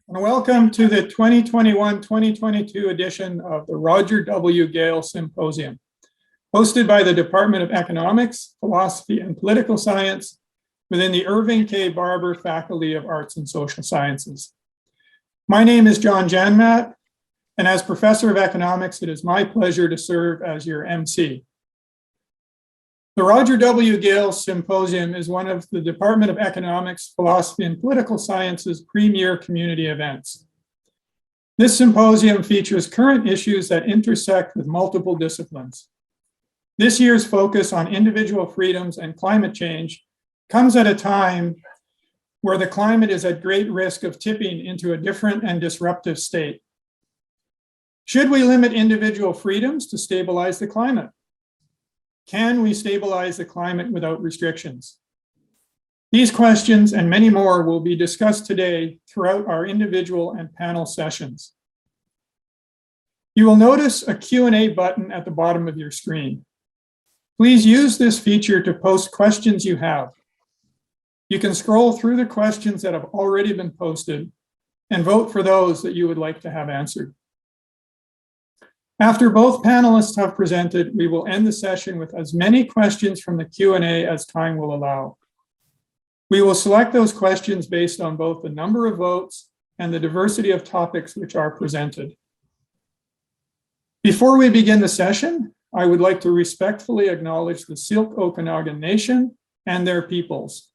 And welcome to the 2021-2022 edition of the Roger W. Gale Symposium, hosted by the Department of Economics, Philosophy, and Political Science within the Irving K. Barber Faculty of Arts and Social Sciences. My name is John Janmat, and as Professor of Economics, it is my pleasure to serve as your MC. The Roger W. Gale Symposium is one of the Department of Economics, Philosophy, and Political Sciences' premier community events. This symposium features current issues that intersect with multiple disciplines. This year's focus on individual freedoms and climate change comes at a time where the climate is at great risk of tipping into a different and disruptive state. Should we limit individual freedoms to stabilize the climate? Can we stabilize the climate without restrictions? These questions and many more will be discussed today throughout our individual and panel sessions. You will notice a Q&A button at the bottom of your screen. Please use this feature to post questions you have. You can scroll through the questions that have already been posted and vote for those that you would like to have answered. After both panelists have presented, we will end the session with as many questions from the Q&A as time will allow. We will select those questions based on both the number of votes and the diversity of topics which are presented. Before we begin the session, I would like to respectfully acknowledge the Syilx Okanagan Nation and their peoples,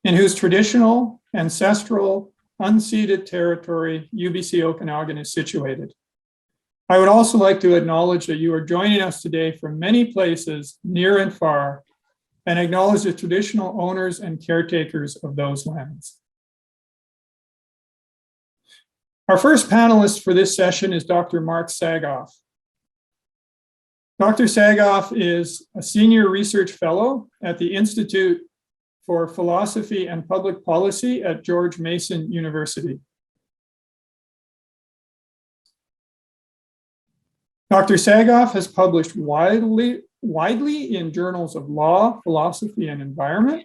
in whose traditional, ancestral, unceded territory UBC Okanagan is situated. I would also like to acknowledge that you are joining us today from many places, near and far, and acknowledge the traditional owners and caretakers of those lands. Our first panelist for this session is Dr. Mark Sagoff. Dr. Sagoff is a senior research fellow at the Institute for Philosophy and Public Policy at George Mason University. Dr. Sagoff has published widely in journals of law, philosophy, and environment.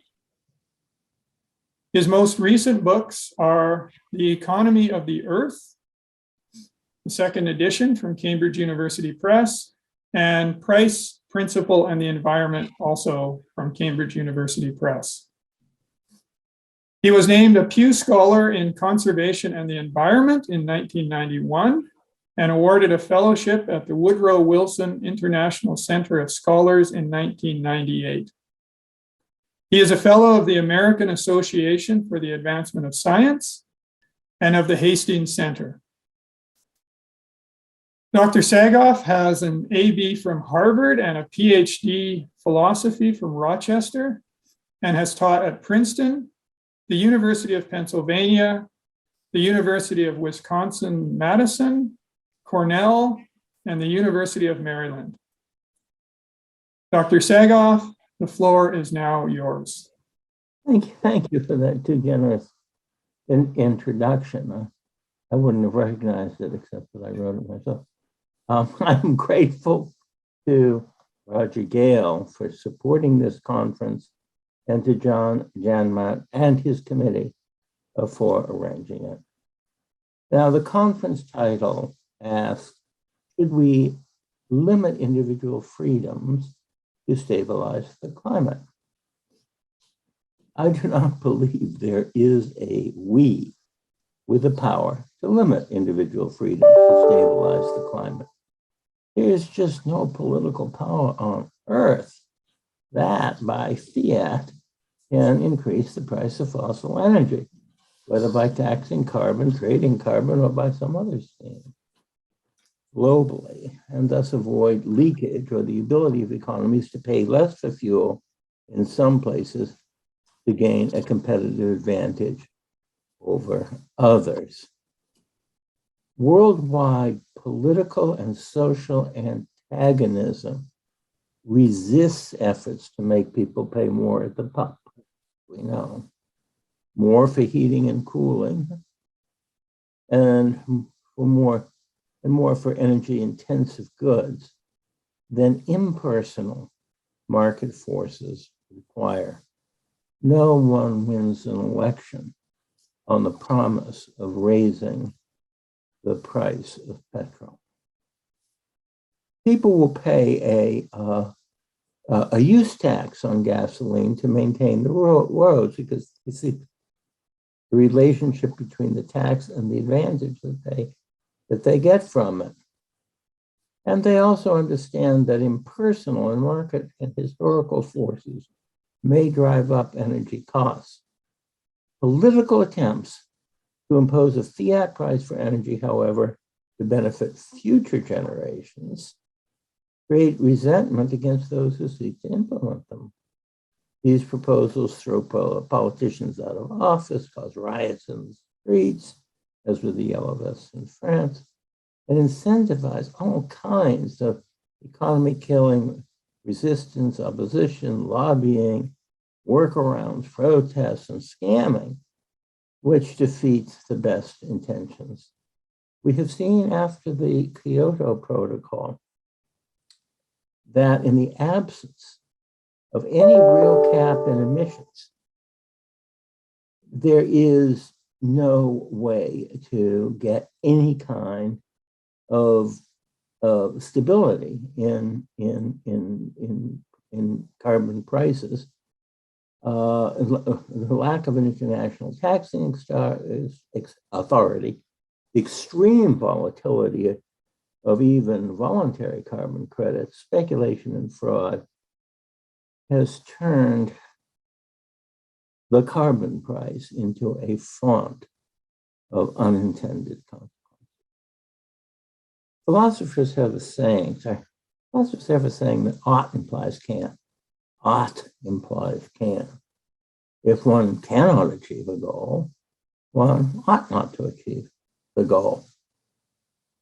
His most recent books are The Economy of the Earth, the second edition from Cambridge University Press, and Price, Principle, and the Environment, also from Cambridge University Press. He was named a Pew Scholar in Conservation and the Environment in 1991, and awarded a fellowship at the Woodrow Wilson International Center of Scholars in 1998. He is a fellow of the American Association for the Advancement of Science and of the Hastings Center. Dr. Sagoff has an AB from Harvard and a PhD philosophy from Rochester, and has taught at Princeton, the University of Pennsylvania, the University of Wisconsin-Madison, Cornell, and the University of Maryland. Dr. Sagoff, the floor is now yours. Thank you for that too generous introduction. I wouldn't have recognized it except that I wrote it myself. I'm grateful to Roger Gale for supporting this conference, and to John Janmat and his committee for arranging it. Now, the conference title asks, should we limit individual freedoms to stabilize the climate? I do not believe there is a we with the power to limit individual freedom to stabilize the climate. There is just no political power on earth that by fiat can increase the price of fossil energy, whether by taxing carbon, trading carbon, or by some other scheme globally, and thus avoid leakage or the ability of economies to pay less for fuel in some places to gain a competitive advantage over others. Worldwide political and social antagonism resists efforts to make people pay more at the pump. We know more for heating and cooling, and more for energy intensive goods than impersonal market forces require. No one wins an election on the promise of raising the price of petrol. People will pay a use tax on gasoline to maintain the roads, because you see the relationship between the tax and the advantage that they get from it. And they also understand that impersonal and market and historical forces may drive up energy costs. Political attempts to impose a fiat price for energy, however, to benefit future generations, create resentment against those who seek to implement them. These proposals throw politicians out of office, cause riots in the streets, as with the Yellow Vests in France, and incentivize all kinds of economy-killing resistance, opposition, lobbying, workarounds, protests, and scamming, which defeats the best intentions. We have seen after the Kyoto Protocol that in the absence of any real cap in emissions, there is no way to get any kind of stability in carbon prices. The lack of an international taxing authority, the extreme volatility of even voluntary carbon credits, speculation and fraud has turned the carbon price into a font of unintended consequences. Philosophers have a saying that ought implies can. Ought implies can. If one cannot achieve a goal, one ought not to achieve the goal.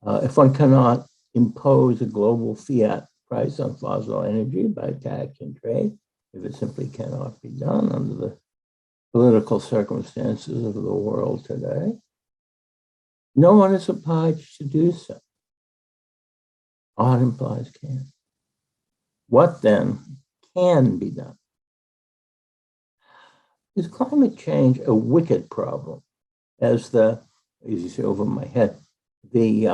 If one cannot impose a global fiat price on fossil energy by tax and trade, if it simply cannot be done under the political circumstances of the world today, no one is obliged to do so. Ought implies can. What then can be done? Is climate change a wicked problem? As you see over my head, the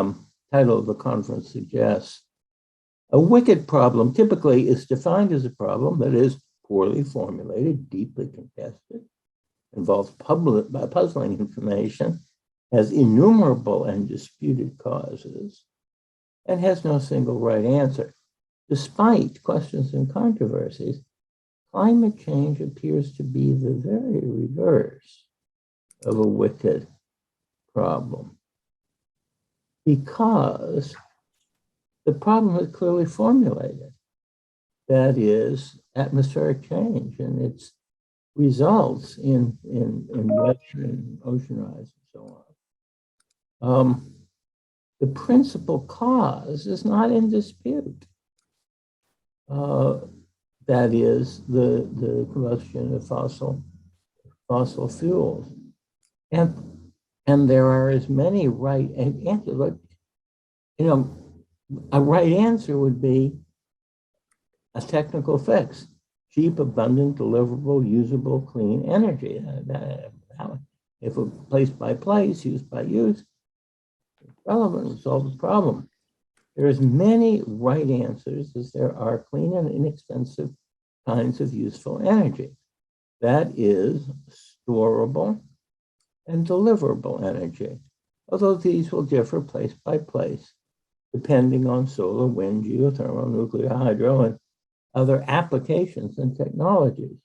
title of the conference suggests. A wicked problem typically is defined as a problem that is poorly formulated, deeply contested, involves puzzling information, has innumerable and disputed causes, and has no single right answer. Despite questions and controversies, climate change appears to be the very reverse of a wicked problem, because the problem is clearly formulated. That is atmospheric change and its results in weather and ocean rise and so on. The principal cause is not in dispute. That is the combustion of fossil fuels. And there are as many right answers. Like, a right answer would be a technical fix: cheap, abundant, deliverable, usable, clean energy. If it's place by place, use by use, relevant, to solve the problem. There is many right answers as there are clean and inexpensive kinds of useful energy. That is storable and deliverable energy, although these will differ place by place, depending on solar, wind, geothermal, nuclear, hydro, and other applications and technologies.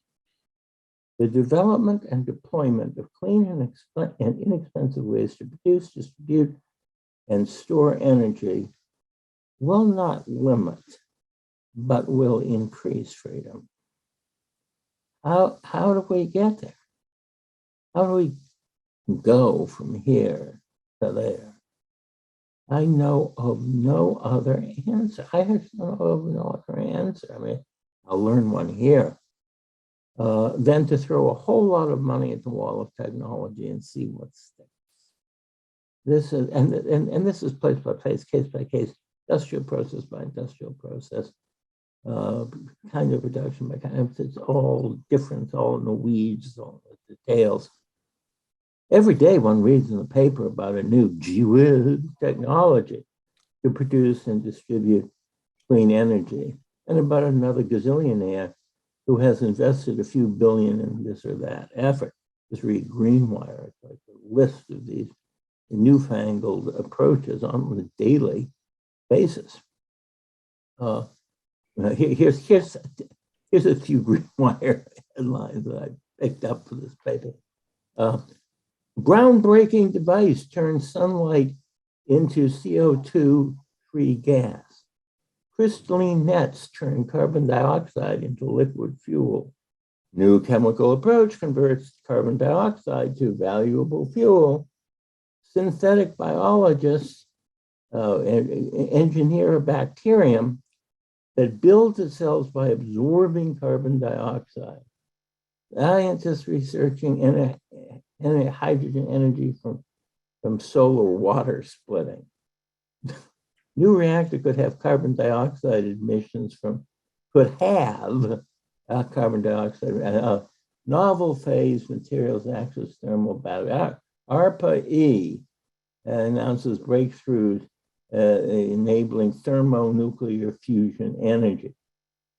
The development and deployment of clean and inexpensive ways to produce, distribute, and store energy will not limit, but will increase freedom. How do we get there? How do we go from here to there? I know of no other answer. I know of no other answer. I mean, I'll learn one here. Than to throw a whole lot of money at the wall of technology and see what sticks. This is and this is place by place, case by case, industrial process by industrial process, kind of reduction by kind of. It's all different. It's all in the weeds, it's all in the details. Every day one reads in the paper about a new gee whiz technology to produce and distribute clean energy, and about another gazillionaire who has invested a few billion in this or that effort. Just read Greenwire, it's like a list of these newfangled approaches on a daily basis. Here's a few Greenwire headlines that I picked up for this paper. Groundbreaking device turns sunlight into CO2-free gas. Crystalline nets turn carbon dioxide into liquid fuel. New chemical approach converts carbon dioxide to valuable fuel. Synthetic biologists engineer a bacterium that builds itself by absorbing carbon dioxide. Scientists researching hydrogen energy from solar water splitting. New reactor could have carbon dioxide emissions carbon dioxide, novel phase materials access thermal battery. ARPA-E announces breakthroughs enabling thermonuclear fusion energy.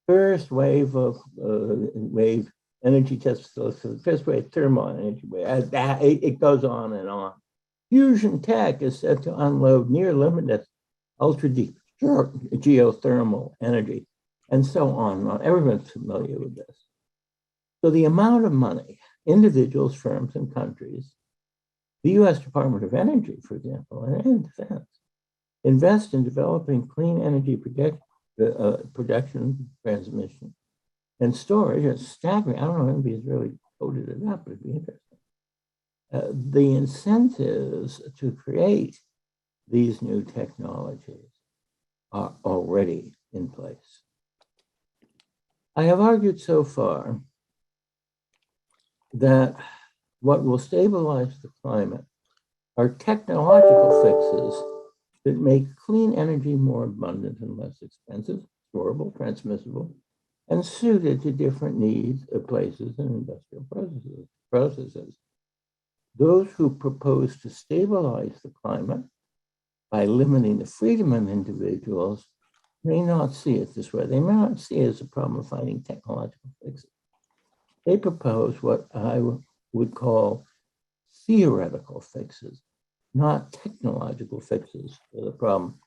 First wave of energy test facility, first wave thermal energy wave. It goes on and on. Fusion tech is set to unload near limitless ultra deep geothermal energy, and so on. Everyone's familiar with this. So the amount of money individuals, firms, and countries, the US Department of Energy, for example, and defense, invest in developing clean energy production, transmission, and storage is staggering. I don't know if anybody's really coded it up, but it'd be interesting. The incentives to create these new technologies are already in place. I have argued so far that what will stabilize the climate are technological fixes that make clean energy more abundant and less expensive, storable, transmissible, and suited to different needs of places and industrial processes. Those who propose to stabilize the climate by limiting the freedom of individuals may not see it this way. They may not see it as a problem of finding technological fixes. They propose what I would call theoretical fixes, not technological fixes for the problem.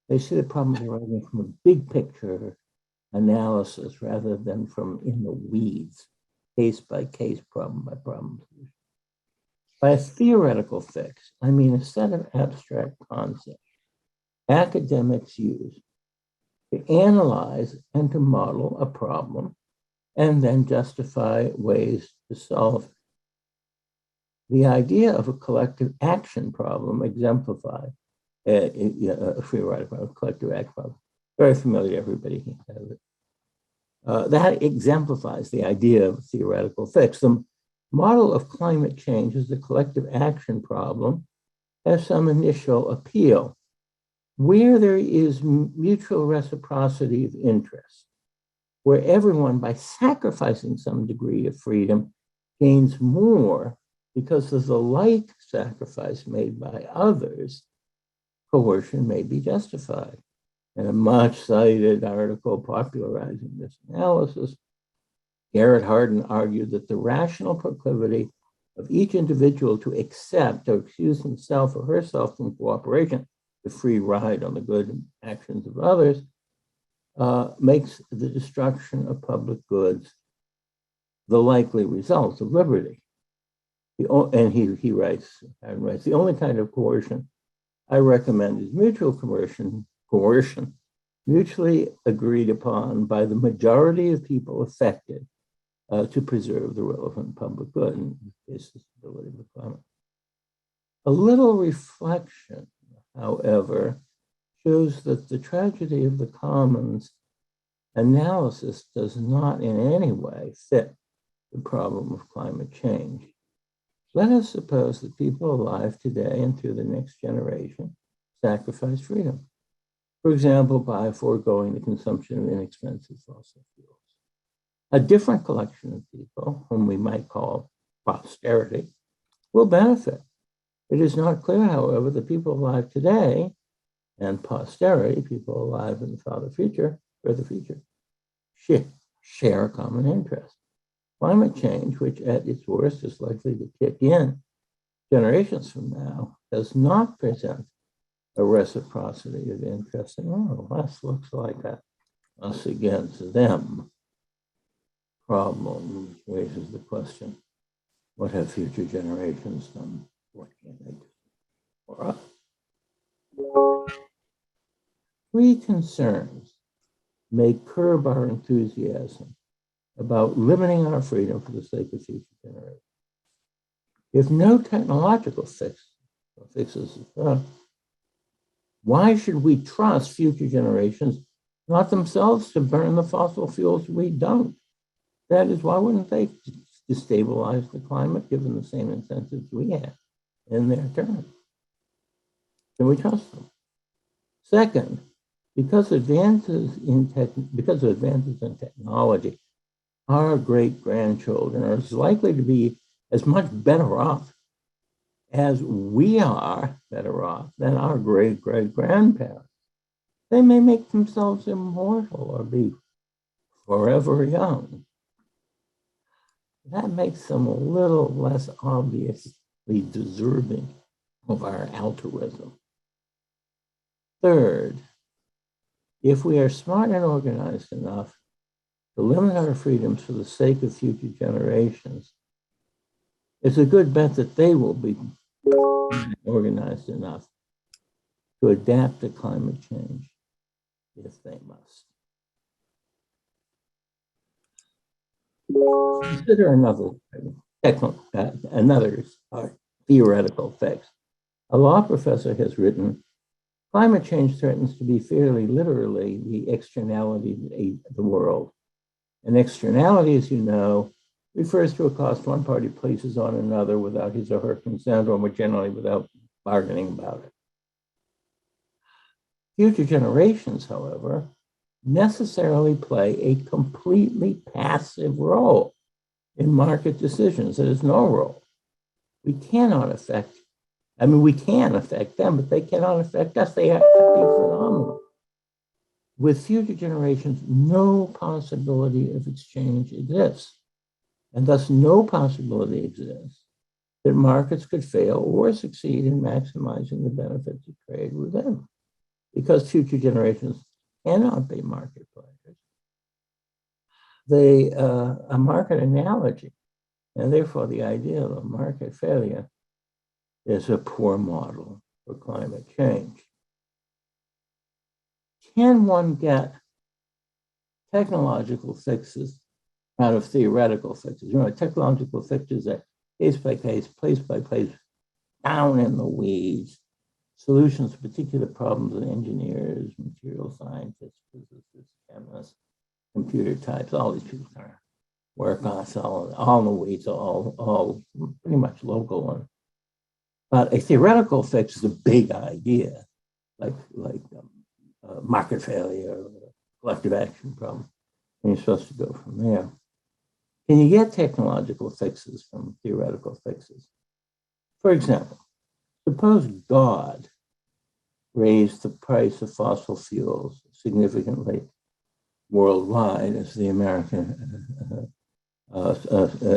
They see the problem arising from a big picture analysis rather than from in the weeds, case by case, problem by problem. By a theoretical fix, I mean a set of abstract concepts academics use to analyze and to model a problem and then justify ways to solve it. The idea of a collective action problem exemplifies a free ride problem, collective action problem. Very familiar to everybody. That exemplifies the idea of a theoretical fix. The model of climate change as the collective action problem has some initial appeal. Where there is mutual reciprocity of interest, where everyone, by sacrificing some degree of freedom, gains more because of the like sacrifice made by others, coercion may be justified. In a much cited article popularizing this analysis, Garrett Hardin argued that the rational proclivity of each individual to accept or excuse himself or herself from cooperation, the free ride on the good actions of others, makes the destruction of public goods the likely result of liberty. And he writes, the only kind of coercion I recommend is mutual coercion, mutually agreed upon by the majority of people affected to preserve the relevant public good, in this case, the stability of the climate. A little reflection, however, shows that the tragedy of the commons analysis does not in any way fit the problem of climate change. Let us suppose that people alive today and through the next generation sacrifice freedom, for example, by foregoing the consumption of inexpensive fossil fuels. A different collection of people, whom we might call posterity, will benefit. It is not clear, however, that people alive today and posterity, people alive in the further future, share a common interest. Climate change, which at its worst is likely to kick in generations from now, does not present a reciprocity of interest. And this looks like a us against them problem, which raises the question, what have future generations done? What can they do for us? Three concerns may curb our enthusiasm about limiting our freedom for the sake of future generations. If no technological fixes why should we trust future generations not themselves to burn the fossil fuels we don't? That is, why wouldn't they destabilize the climate given the same incentives we have in their turn? Can we trust them? Second, because of advances in technology, our great-grandchildren are as likely to be as much better off as we are better off than our great-great-grandparents. They may make themselves immortal or be forever young. That makes them a little less obviously deserving of our altruism. Third, if we are smart and organized enough to limit our freedoms for the sake of future generations, it's a good bet that they will be organized enough to adapt to climate change if they must. Consider another theoretical fix. A law professor has written, climate change threatens to be fairly literally the externality of the world. An externality, as you know, refers to a cost one party places on another without his or her consent, or more generally without bargaining about it. Future generations, however, necessarily play a completely passive role in market decisions. There is no role. We can affect them, but they cannot affect us. They have to be phenomenal. With future generations, no possibility of exchange exists. And thus no possibility exists that markets could fail or succeed in maximizing the benefits of trade with them, because future generations cannot be market players. A market analogy, and therefore the idea of a market failure, is a poor model for climate change. Can one get technological fixes out of theoretical fixes? Technological fixes are case by case, place by place, down in the weeds, solutions to particular problems of engineers, material scientists, physicists, chemists, computer types, all these people kind of work on us, all in the weeds, all pretty much local ones. But a theoretical fix is a big idea, like market failure, collective action problem, and you're supposed to go from there. Can you get technological fixes from theoretical fixes? For example, suppose God raised the price of fossil fuels significantly worldwide, as the American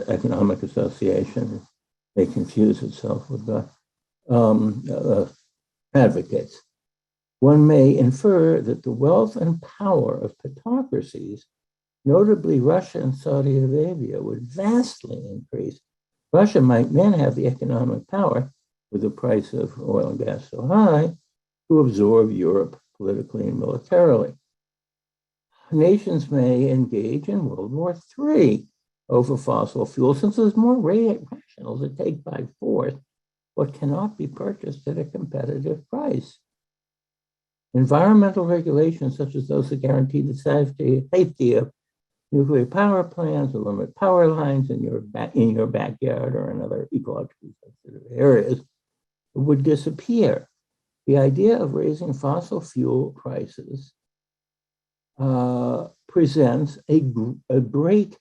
Economic Association may confuse itself with the advocates. One may infer that the wealth and power of plutocracies, notably Russia and Saudi Arabia, would vastly increase. Russia might then have the economic power, with the price of oil and gas so high, to absorb Europe politically and militarily. Nations may engage in World War III over fossil fuels, since it's more rational to take by force what cannot be purchased at a competitive price. Environmental regulations, such as those that guarantee the safety of nuclear power plants or limit power lines in your backyard or in other ecologically sensitive areas, would disappear. The idea of raising fossil fuel prices presents a great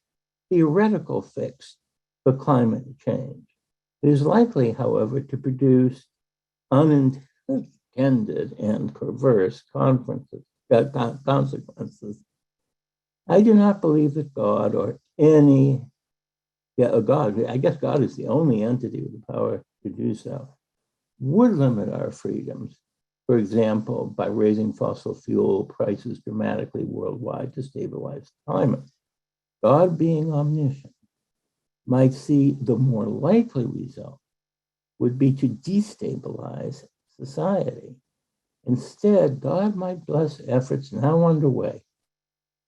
theoretical fix for climate change. It is likely, however, to produce unintended and perverse consequences. I do not believe that God or any, God, I guess God is the only entity with the power to do so, would limit our freedoms, for example, by raising fossil fuel prices dramatically worldwide to stabilize the climate. God, being omniscient, might see the more likely result would be to destabilize society. Instead, God might bless efforts now underway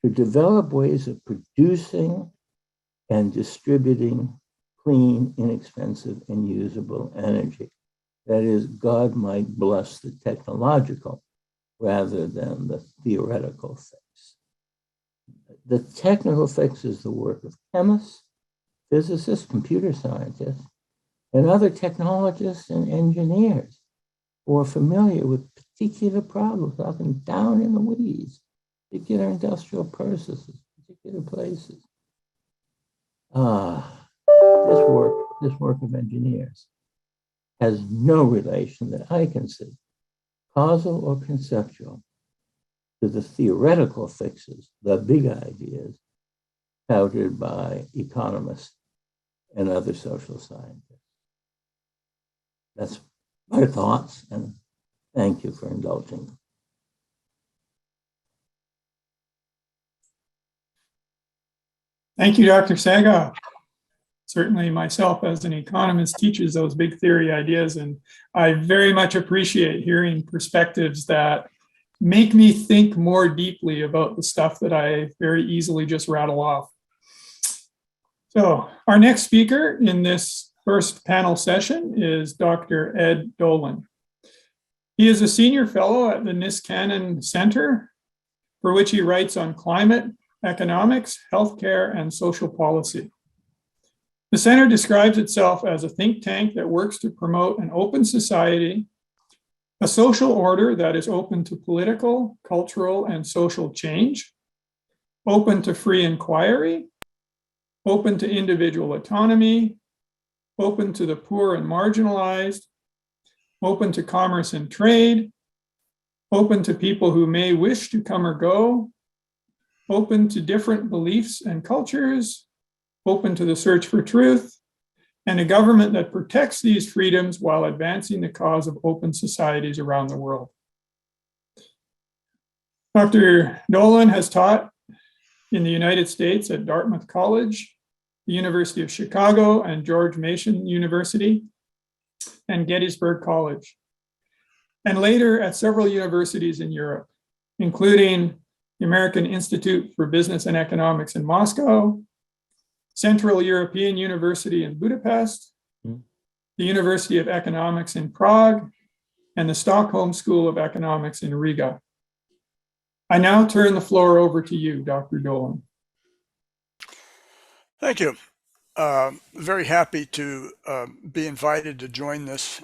to develop ways of producing and distributing clean, inexpensive, and usable energy. That is, God might bless the technological rather than the theoretical fix. The technical fix is the work of chemists, physicists, computer scientists, and other technologists and engineers who are familiar with particular problems, often down in the weeds, particular industrial processes, particular places. This work of engineers has no relation that I can see, causal or conceptual, to the theoretical fixes, the big ideas, touted by economists and other social scientists. That's my thoughts, and thank you for indulging. Thank you, Dr. Saga. Certainly myself as an economist teaches those big theory ideas, and I very much appreciate hearing perspectives that make me think more deeply about the stuff that I very easily just rattle off. So our next speaker in this first panel session is Dr. Ed Dolan. He is a senior fellow at the Niskanen Center, for which he writes on climate, economics, healthcare, and social policy. The center describes itself as a think tank that works to promote an open society, a social order that is open to political, cultural, and social change, open to free inquiry, open to individual autonomy, open to the poor and marginalized, open to commerce and trade, open to people who may wish to come or go, open to different beliefs and cultures, open to the search for truth, and a government that protects these freedoms while advancing the cause of open societies around the world. Dr. Dolan has taught in the United States at Dartmouth College, the University of Chicago, and George Mason University, and Gettysburg College, and later at several universities in Europe, including the American Institute for Business and Economics in Moscow, Central European University in Budapest, the University of Economics in Prague, and the Stockholm School of Economics in Riga. I now turn the floor over to you, Dr. Dolan. Thank you. Very happy to be invited to join this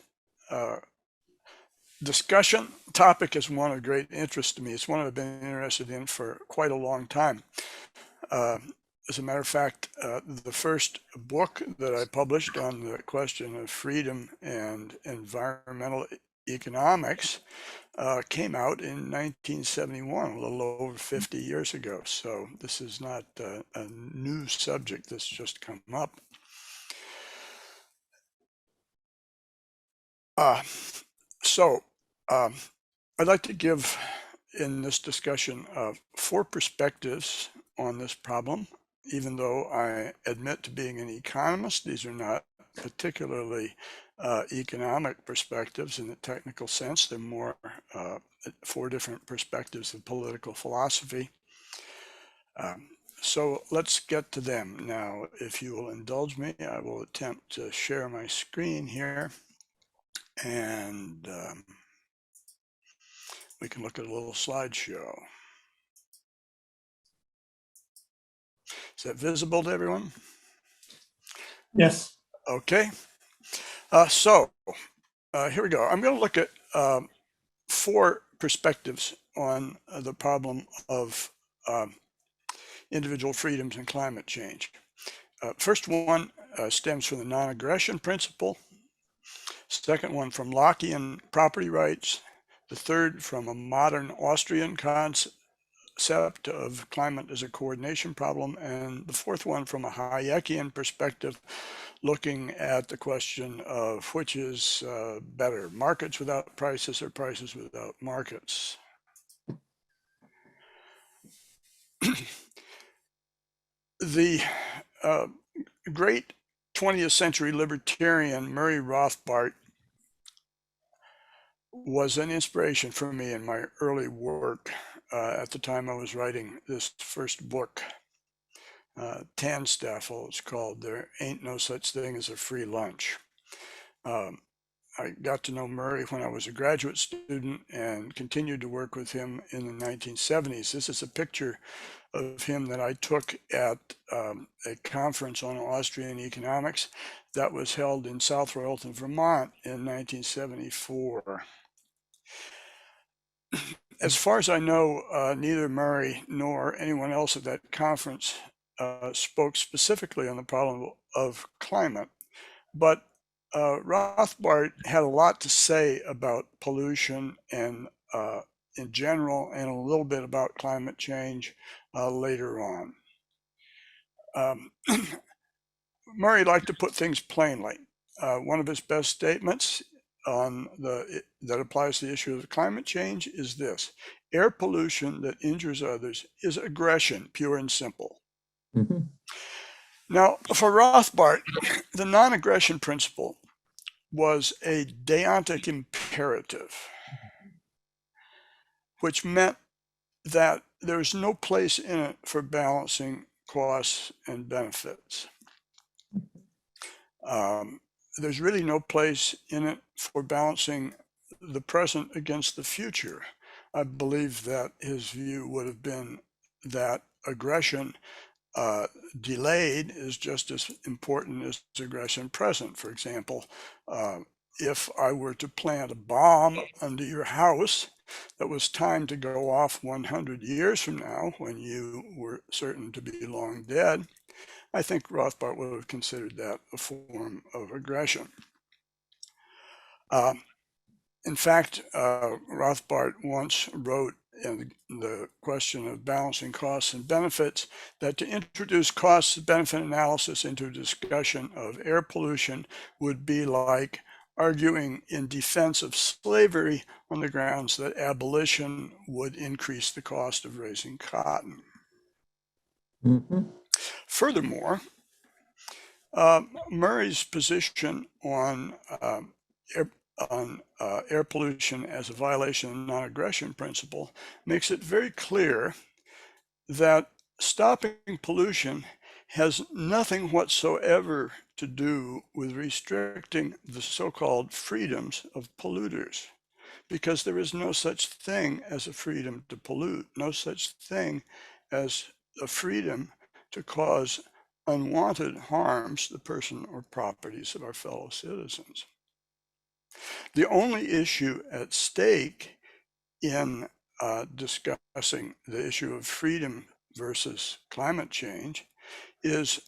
discussion. Topic is one of great interest to me. It's one I've been interested in for quite a long time. As a matter of fact, the first book that I published on the question of freedom and environmental economics came out in 1971, a little over 50 years ago. So this is not a new subject that's just come up. I'd like to give in this discussion 4 perspectives on this problem. Even though I admit to being an economist, these are not particularly economic perspectives in the technical sense. They're more 4 different perspectives of political philosophy. So let's get to them. Now, if you will indulge me, I will attempt to share my screen here, and we can look at a little slideshow. Is that visible to everyone? Yes. Okay. Here we go. I'm going to look at 4 perspectives on the problem of individual freedoms and climate change. First one stems from the non-aggression principle. Second one from Lockean property rights. The third from a modern Austrian concept of climate as a coordination problem. And the fourth one from a Hayekian perspective, looking at the question of which is better, markets without prices or prices without markets. The great 20th century libertarian Murray Rothbard was an inspiration for me in my early work at the time I was writing this first book. Tanstaffel it's called. There ain't no such thing as a free lunch. I got to know Murray when I was a graduate student and continued to work with him in the 1970s. This is a picture of him that I took at a conference on Austrian economics that was held in South Royalton, Vermont in 1974. As far as I know, neither Murray nor anyone else at that conference spoke specifically on the problem of climate, but Rothbard had a lot to say about pollution and in general, and a little bit about climate change later on. Murray liked to put things plainly. One of his best statements that applies to the issue of climate change is this: air pollution that injures others is aggression, pure and simple. Mm-hmm. Now, for Rothbard, the non-aggression principle was a deontic imperative, which meant that there's no place in it for balancing costs and benefits. There's really no place in it for balancing the present against the future. I believe that his view would have been that aggression delayed is just as important as aggression present. For example, if I were to plant a bomb under your house that was timed to go off 100 years from now, when you were certain to be long dead, I think Rothbard would have considered that a form of aggression. In fact, Rothbard once wrote in the question of balancing costs and benefits that to introduce cost and benefit analysis into a discussion of air pollution would be like arguing in defense of slavery on the grounds that abolition would increase the cost of raising cotton. Mm-hmm. Furthermore, Murray's position on air pollution as a violation of the non-aggression principle makes it very clear that stopping pollution has nothing whatsoever to do with restricting the so-called freedoms of polluters, because there is no such thing as a freedom to pollute, no such thing as a freedom to cause unwanted harms to the person or properties of our fellow citizens. The only issue at stake in discussing the issue of freedom versus climate change is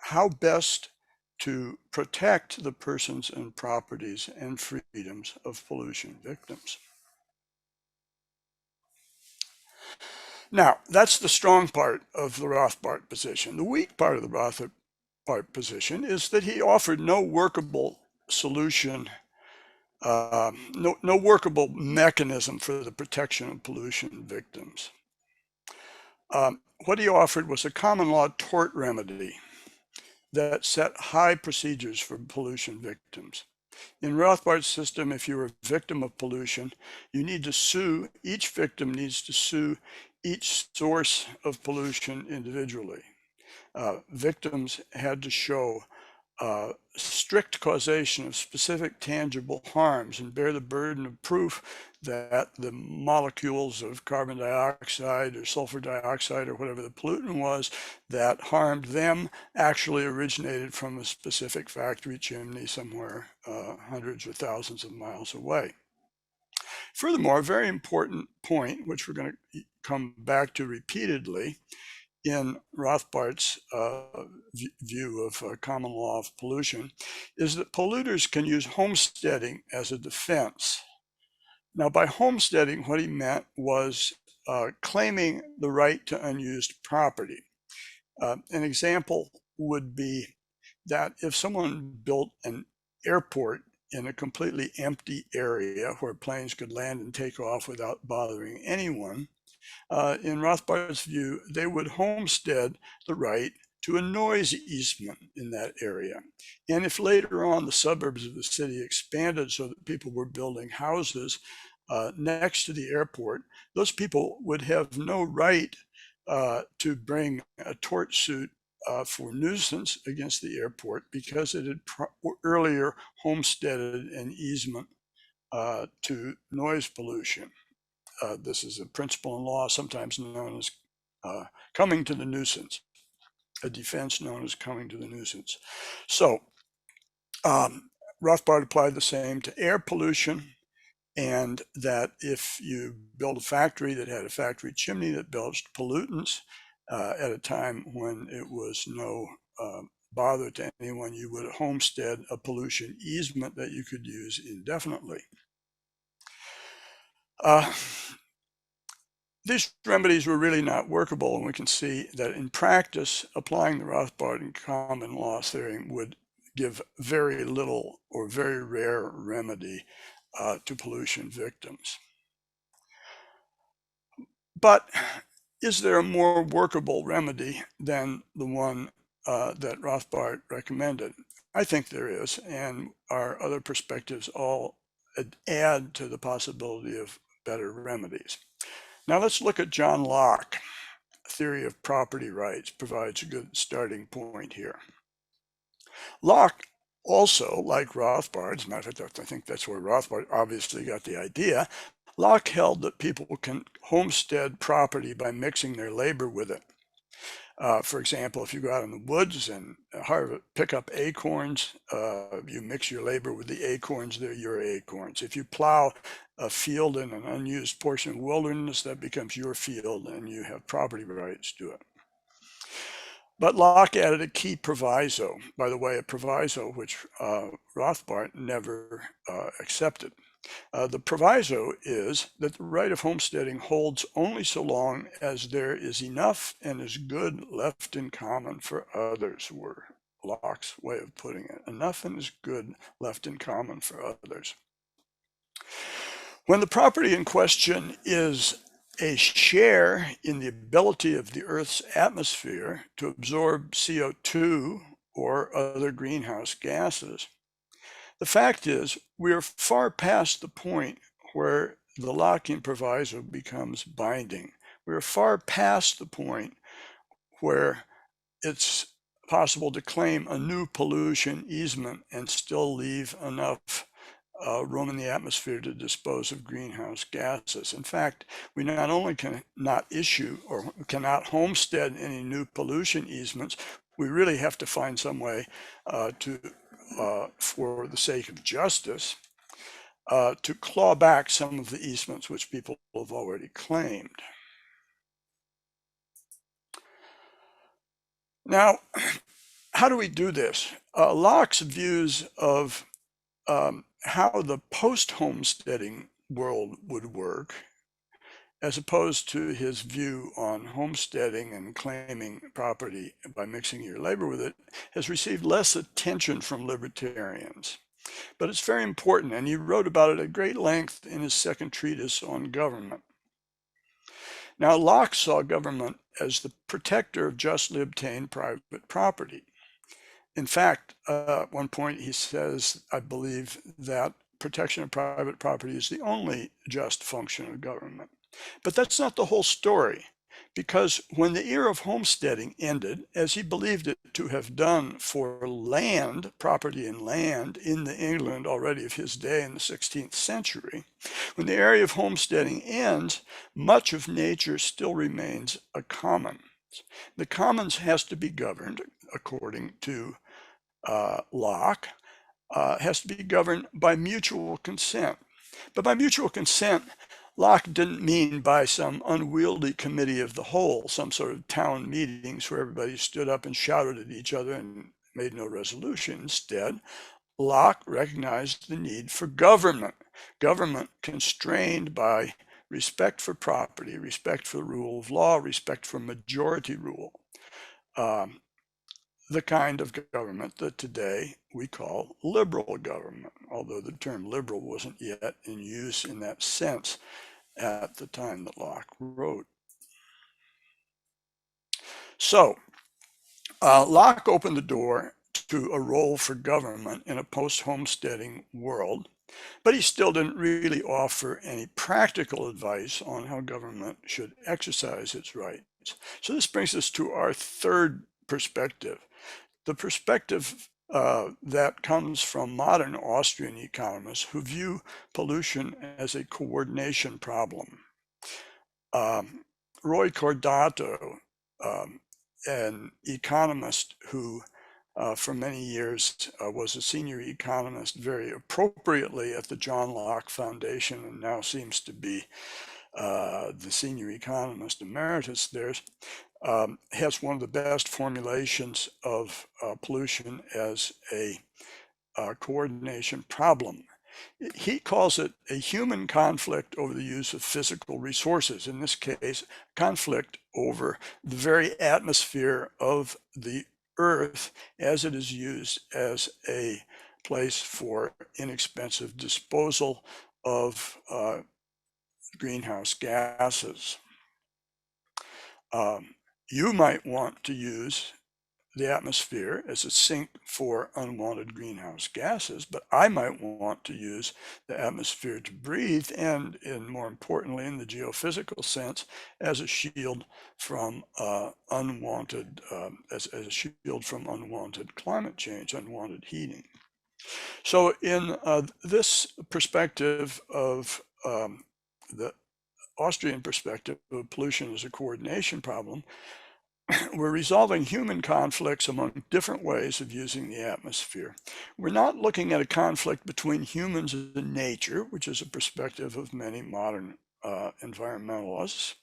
how best to protect the persons and properties and freedoms of pollution victims. Now, that's the strong part of the Rothbard position. The weak part of the Rothbard position is that he offered no workable solution, no workable mechanism for the protection of pollution victims. What he offered was a common law tort remedy that set high procedures for pollution victims. In Rothbard's system, if you're a victim of pollution, you need to sue, each victim needs to sue each source of pollution individually. Victims had to show strict causation of specific tangible harms and bear the burden of proof that the molecules of carbon dioxide or sulfur dioxide or whatever the pollutant was that harmed them actually originated from a specific factory chimney somewhere hundreds or thousands of miles away. Furthermore, a very important point, which we're going to come back to repeatedly in Rothbard's view of common law of pollution is that polluters can use homesteading as a defense. Now, by homesteading, what he meant was claiming the right to unused property. An example would be that if someone built an airport in a completely empty area where planes could land and take off without bothering anyone, in Rothbard's view, they would homestead the right to a noise easement in that area. And if later on the suburbs of the city expanded so that people were building houses next to the airport, those people would have no right to bring a tort suit for nuisance against the airport because it had earlier homesteaded an easement to noise pollution. This is a principle in law sometimes known as coming to the nuisance, a defense known as coming to the nuisance. So Rothbard applied the same to air pollution, and that if you built a factory that had a factory chimney that belched pollutants at a time when it was no bother to anyone, you would homestead a pollution easement that you could use indefinitely. These remedies were really not workable, and we can see that in practice, applying the Rothbard and common law theory would give very little or very rare remedy to pollution victims. But is there a more workable remedy than the one that Rothbard recommended? I think there is, and our other perspectives all add to the possibility of better remedies. Now let's look at John Locke. Theory of property rights provides a good starting point here. Locke also, like Rothbard, as a matter of fact, I think that's where Rothbard obviously got the idea, Locke held that people can homestead property by mixing their labor with it. For example, if you go out in the woods and pick up acorns, you mix your labor with the acorns, they're your acorns. If you plow a field in an unused portion of wilderness, that becomes your field and you have property rights to it. But Locke added a key proviso, by the way, a proviso which Rothbard never accepted. The proviso is that the right of homesteading holds only so long as there is enough and is good left in common for others, were Locke's way of putting it. Enough and is good left in common for others. When the property in question is a share in the ability of the Earth's atmosphere to absorb CO2 or other greenhouse gases, the fact is we are far past the point where the Lockean proviso becomes binding. We are far past the point where it's possible to claim a new pollution easement and still leave enough room in the atmosphere to dispose of greenhouse gases. In fact, we not only cannot issue or cannot homestead any new pollution easements, we really have to find some way for the sake of justice, to claw back some of the easements which people have already claimed. Now, how do we do this? Locke's views of how the post-homesteading world would work, as opposed to his view on homesteading and claiming property by mixing your labor with it, has received less attention from libertarians. But it's very important, and he wrote about it at great length in his second treatise on government. Now, Locke saw government as the protector of justly obtained private property. In fact, at one point he says, I believe, that protection of private property is the only just function of government. But that's not the whole story, because when the era of homesteading ended, as he believed it to have done for land, property and land in the England already of his day in the 16th century, when the area of homesteading ends, much of nature still remains a common. The commons has to be governed, according to Locke, has to be governed by mutual consent. But by mutual consent, Locke didn't mean by some unwieldy committee of the whole, some sort of town meetings where everybody stood up and shouted at each other and made no resolution. Instead, Locke recognized the need for government constrained by respect for property, respect for the rule of law, respect for majority rule. The kind of government that today we call liberal government, although the term liberal wasn't yet in use in that sense at the time that Locke wrote. So Locke opened the door to a role for government in a post-homesteading world, but he still didn't really offer any practical advice on how government should exercise its rights. So this brings us to our third perspective, the perspective that comes from modern Austrian economists who view pollution as a coordination problem. Roy Cordato, an economist who for many years was a senior economist very appropriately at the John Locke Foundation and now seems to be the senior economist emeritus there, has one of the best formulations of pollution as a coordination problem. He calls it a human conflict over the use of physical resources. In this case, conflict over the very atmosphere of the Earth as it is used as a place for inexpensive disposal of greenhouse gases. You might want to use the atmosphere as a sink for unwanted greenhouse gases, but I might want to use the atmosphere to breathe and, more importantly, in the geophysical sense, as a shield from unwanted climate change, unwanted heating. So in this perspective of the Austrian perspective of pollution as a coordination problem, we're resolving human conflicts among different ways of using the atmosphere. We're not looking at a conflict between humans and nature, which is a perspective of many modern environmentalists,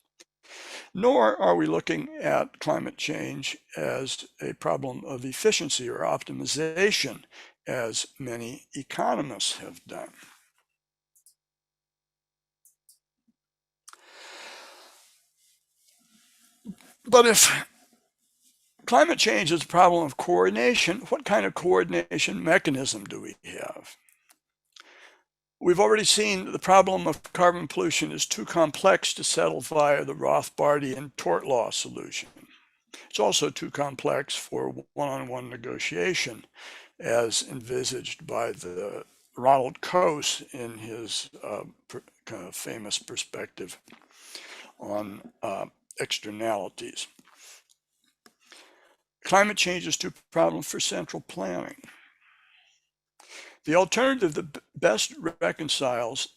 nor are we looking at climate change as a problem of efficiency or optimization, as many economists have done. But if climate change is a problem of coordination, what kind of coordination mechanism do we have? We've already seen the problem of carbon pollution is too complex to settle via the Rothbardian tort law solution. It's also too complex for one-on-one negotiation, as envisaged by the Ronald Coase in his kind of famous perspective on externalities. Climate change is too problem for central planning. The alternative that best reconciles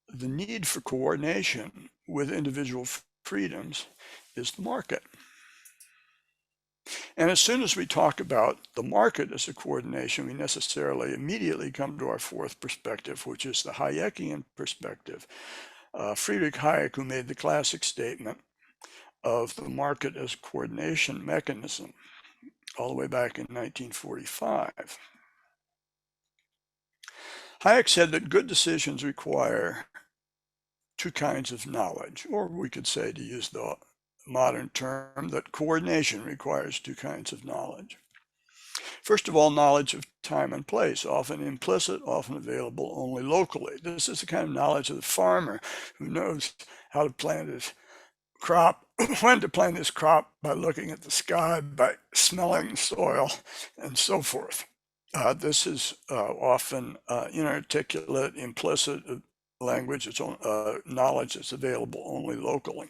the need for coordination with individual freedoms is the market. And as soon as we talk about the market as a coordination, we necessarily immediately come to our fourth perspective, which is the Hayekian perspective. Friedrich Hayek, who made the classic statement of the market as a coordination mechanism all the way back in 1945. Hayek said that good decisions require two kinds of knowledge, or we could say, to use the modern term, that coordination requires two kinds of knowledge. First of all, knowledge of time and place, often implicit, often available only locally. This is the kind of knowledge of the farmer who knows how to plant his crop, when to plant his crop by looking at the sky, by smelling soil, and so forth. This is often inarticulate, implicit language, it's knowledge that's available only locally.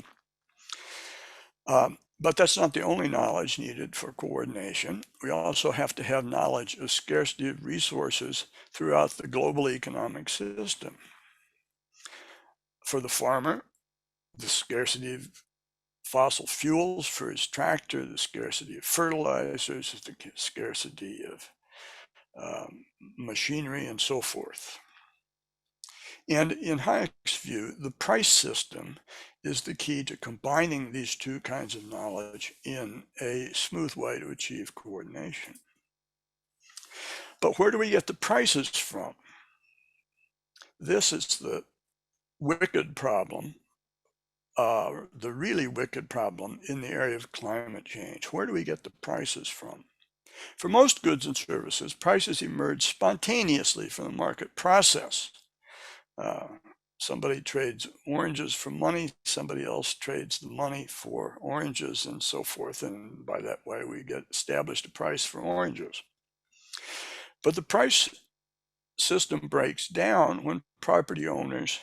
But that's not the only knowledge needed for coordination. We also have to have knowledge of scarcity of resources throughout the global economic system. For the farmer, the scarcity of fossil fuels for his tractor, the scarcity of fertilizers, the scarcity of machinery, and so forth. And in Hayek's view, the price system is the key to combining these two kinds of knowledge in a smooth way to achieve coordination. But where do we get the prices from? This is the wicked problem, the really wicked problem in the area of climate change. Where do we get the prices from? For most goods and services, prices emerge spontaneously from the market process. Somebody trades oranges for money, somebody else trades the money for oranges, and so forth. And by that way, we get established a price for oranges. But the price system breaks down when property owners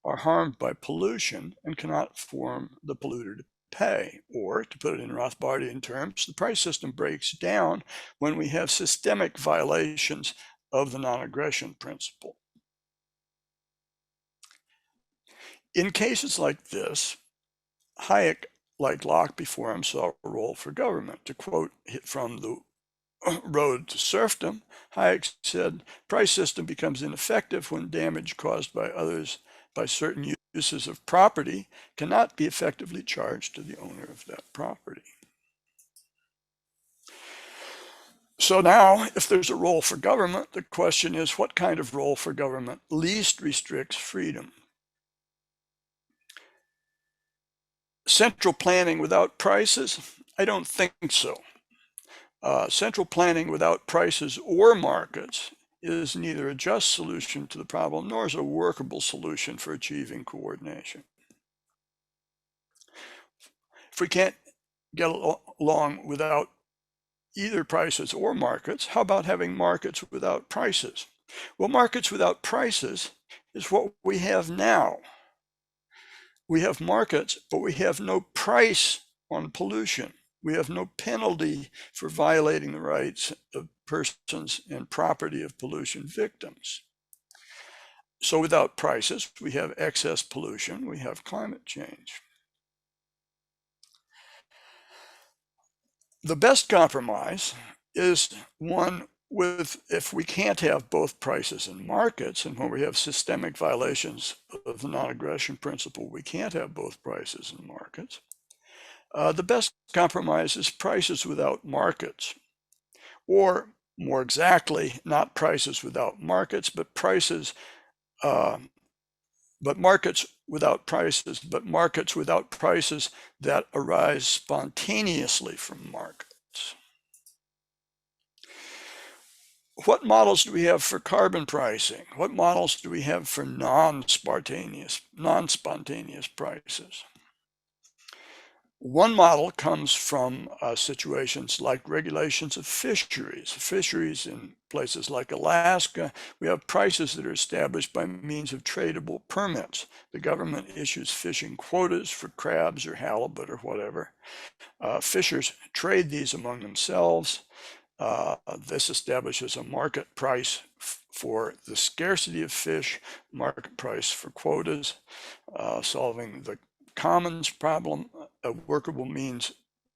are harmed by pollution and cannot form the polluter to pay. Or, to put it in Rothbardian terms, the price system breaks down when we have systemic violations of the non-aggression principle. In cases like this, Hayek, like Locke before him, saw a role for government. To quote from The Road to Serfdom, Hayek said, price system becomes ineffective when damage caused by others by certain uses of property cannot be effectively charged to the owner of that property. So now, if there's a role for government, the question is, what kind of role for government least restricts freedom? Central planning without prices? I don't think so. Central planning without prices or markets is neither a just solution to the problem nor is a workable solution for achieving coordination. If we can't get along without either prices or markets, how about having markets without prices? Well, markets without prices is what we have now. We have markets, but we have no price on pollution. We have no penalty for violating the rights of persons and property of pollution victims. So without prices, we have excess pollution, we have climate change. The best compromise is one with, if we can't have both prices and markets, and when we have systemic violations of the non-aggression principle, we can't have both prices and markets. The best compromise is prices without markets, or more exactly, not prices without markets, but prices, but markets without prices, but markets without prices that arise spontaneously from markets. What models do we have for carbon pricing? What models do we have for non-spontaneous prices? One model comes from situations like regulations of fisheries. Fisheries in places like Alaska, we have prices that are established by means of tradable permits. The government issues fishing quotas for crabs or halibut or whatever. Fishers trade these among themselves. This establishes a market price for the scarcity of fish, market price for quotas, solving the commons problem, a workable means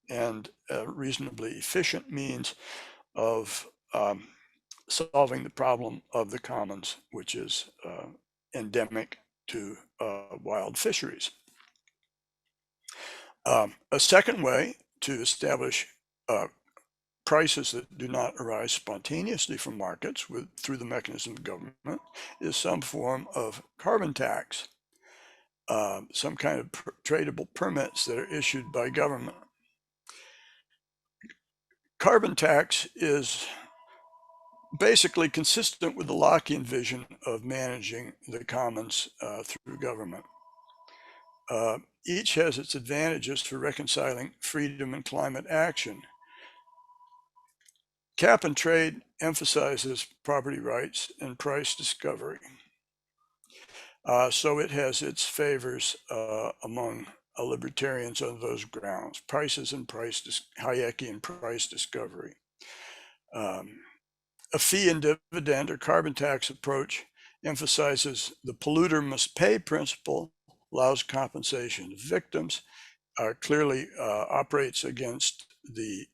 and a reasonably efficient means of solving the problem of the commons, which is endemic to wild fisheries. A second way to establish prices that do not arise spontaneously from markets through the mechanism of government is some form of carbon tax, some kind of tradable permits that are issued by government. Carbon tax is basically consistent with the Lockean vision of managing the commons through government. Each has its advantages for reconciling freedom and climate action. Cap and trade emphasizes property rights and price discovery. So it has its favors among libertarians on those grounds, prices and Hayekian price discovery. A fee and dividend or carbon tax approach emphasizes the polluter must pay principle, allows compensation to victims, clearly operates against the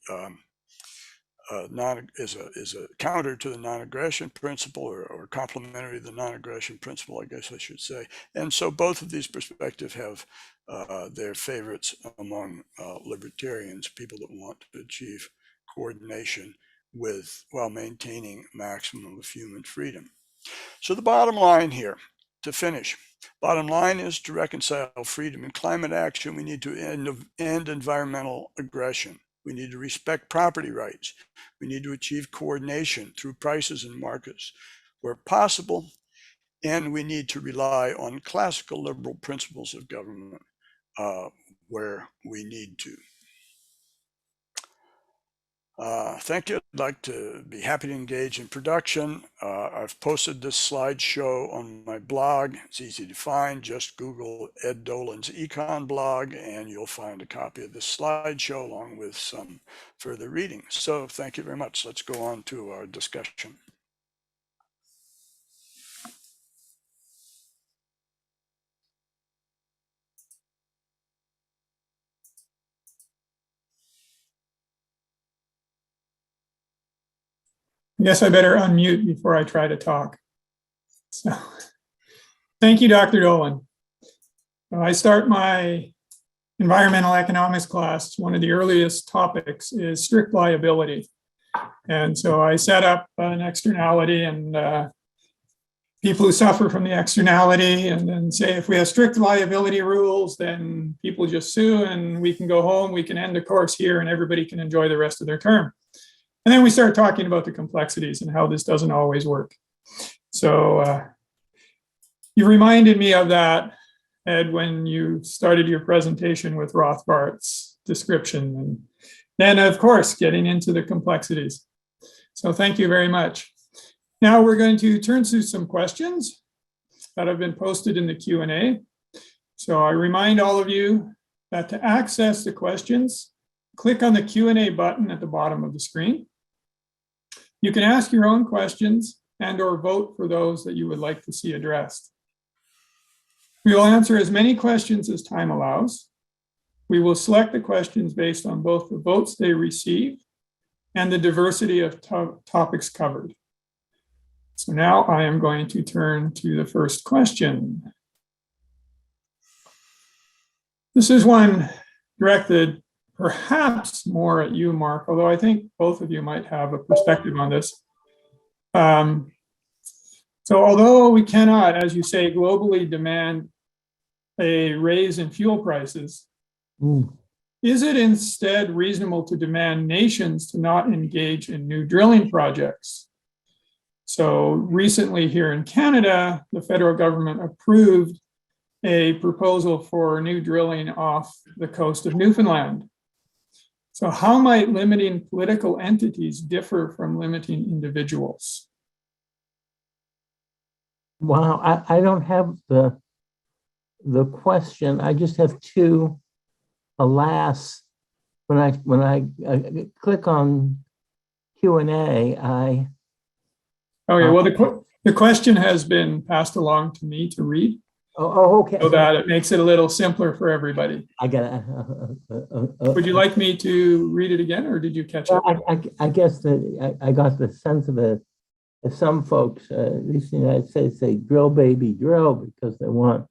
is a counter to the non-aggression principle, or complementary to the non-aggression principle, I guess I should say. And so both of these perspectives have their favorites among libertarians, people that want to achieve coordination while maintaining maximum of human freedom. So the bottom line here, to finish, bottom line is to reconcile freedom and climate action. We need to end environmental aggression. We need to respect property rights. We need to achieve coordination through prices and markets where possible. And we need to rely on classical liberal principles of government where we need to. Thank you. I'd like to be happy to engage in production. I've posted this slideshow on my blog. It's easy to find. Just Google Ed Dolan's Econ blog, and you'll find a copy of this slideshow along with some further reading. So thank you very much. Let's go on to our discussion. I guess I better unmute before I try to talk. So, thank you, Dr. Dolan. I start my environmental economics class. One of the earliest topics is strict liability. And so I set up an externality and people who suffer from the externality, and then say, if we have strict liability rules, then people just sue and we can go home, we can end the course here and everybody can enjoy the rest of their term. And then we start talking about the complexities and how this doesn't always work. So you reminded me of that, Ed, when you started your presentation with Rothbard's description. And then, of course, getting into the complexities. So thank you very much. Now we're going to turn to some questions that have been posted in the Q&A. So I remind all of you that to access the questions, click on the Q&A button at the bottom of the screen. You can ask your own questions and or vote for those that you would like to see addressed. We will answer as many questions as time allows. We will select the questions based on both the votes they receive and the diversity of topics covered. So now I am going to turn to the first question. This is one directed perhaps more at you, Mark, although I think both of you might have a perspective on this. So although we cannot, as you say, globally demand a raise in fuel prices, is it instead reasonable to demand nations to not engage in new drilling projects? So recently here in Canada, the federal government approved a proposal for new drilling off the coast of Newfoundland. So how might limiting political entities differ from limiting individuals? Wow, I don't have the question. I just have two. Alas, when I click on Q&A, Okay, well, the question has been passed along to me to read. Oh, okay. So that it makes it a little simpler for everybody. I got it. Would you like me to read it again, or did you catch it? I guess that I got the sense of it. Some folks, at least in the United States, say drill, baby, drill, because they want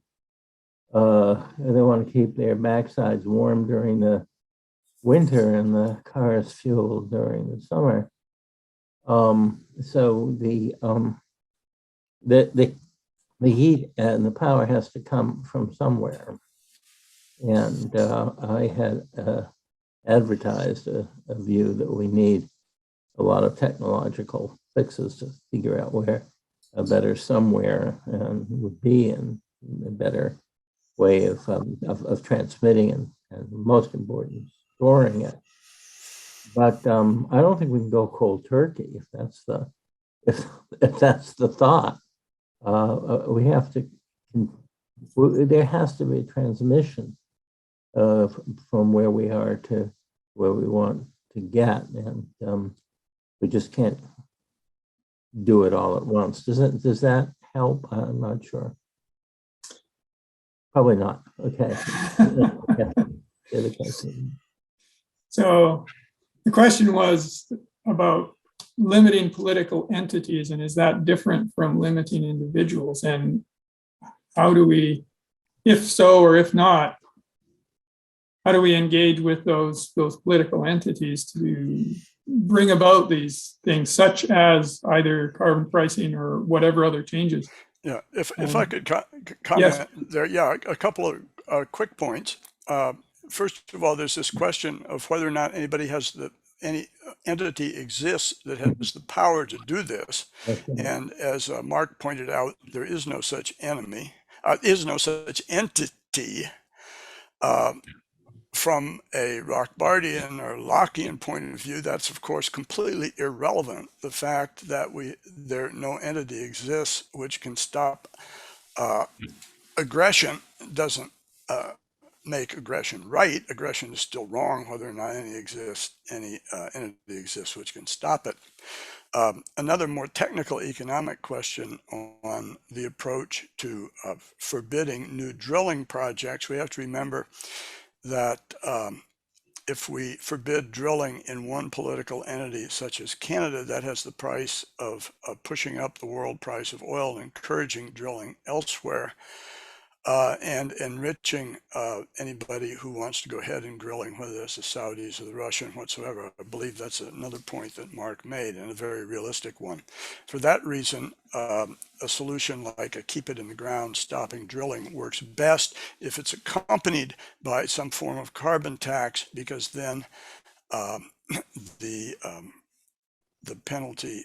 to keep their backsides warm during the winter and the cars fueled during the summer. So the heat and the power has to come from somewhere. And I had advertised a view that we need a lot of technological fixes to figure out where a better somewhere would be, and a better way of transmitting and most important, storing it. But I don't think we can go cold turkey if that's the thought. We have to. There has to be transmission from where we are to where we want to get, and we just can't do it all at once. Does that help? I'm not sure. Probably not. Okay. So the question was, about limiting political entities, and is that different from limiting individuals? And how do we, if so or if not, how do we engage with those political entities to bring about these things, such as either carbon pricing or whatever other changes? Yeah, if I could comment Yes. there, yeah, a couple of quick points. First of all, there's this question of whether or not any entity exists that has the power to do this. And as Mark pointed out, there is no such entity. From a Rothbardian or Lockean point of view, that's of course completely irrelevant. The fact that no entity exists which can stop aggression doesn't make aggression right. Aggression is still wrong, whether or not any entity exists which can stop it. Another more technical economic question on the approach to forbidding new drilling projects. We have to remember that if we forbid drilling in one political entity, such as Canada, that has the price of pushing up the world price of oil and encouraging drilling elsewhere, and enriching anybody who wants to go ahead and drilling, whether it's the Saudis or the Russian whatsoever. I believe that's another point that Mark made, and a very realistic one. For that reason, a solution like a keep it in the ground, stopping drilling, works best if it's accompanied by some form of carbon tax, because then the penalty,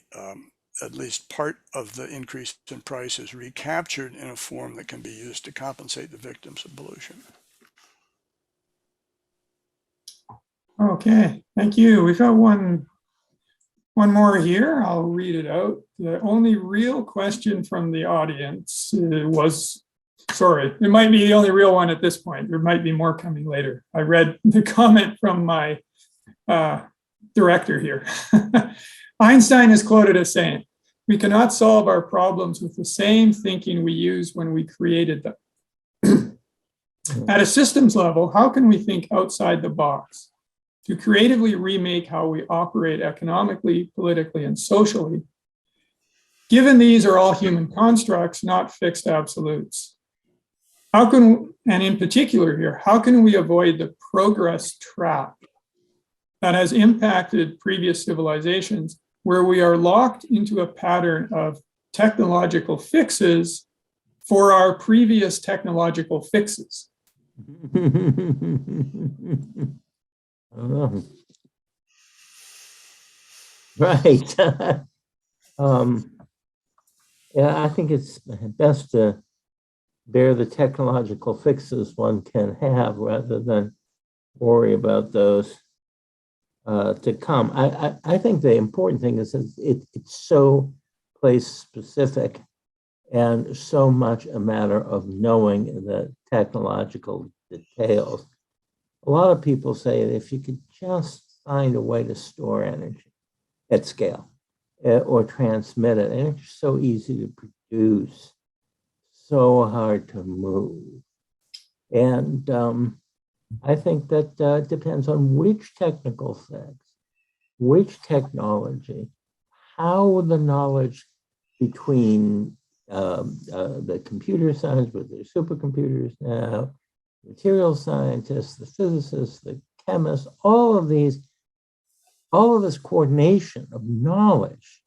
at least part of the increase in price, is recaptured in a form that can be used to compensate the victims of pollution. Okay, thank you. We've got one more here. I'll read it out. The only real question from the audience was, sorry, it might be the only real one at this point. There might be more coming later. I read the comment from my director here. Einstein is quoted as saying, "We cannot solve our problems with the same thinking we used when we created them." At a systems level, how can we think outside the box to creatively remake how we operate economically, politically, and socially, given these are all human constructs, not fixed absolutes? How can, and in particular here, how can we avoid the progress trap that has impacted previous civilizations, where we are locked into a pattern of technological fixes for our previous technological fixes? Right. Yeah, I think it's best to bear the technological fixes one can have rather than worry about those to come. I think the important thing is that it's so place specific and so much a matter of knowing the technological details. A lot of people say that if you could just find a way to store energy at scale or transmit it, and it's so easy to produce, so hard to move. And I think that depends on which technical fix, which technology, how the knowledge between the computer science with their supercomputers now, material scientists, the physicists, the chemists, all of this coordination of knowledge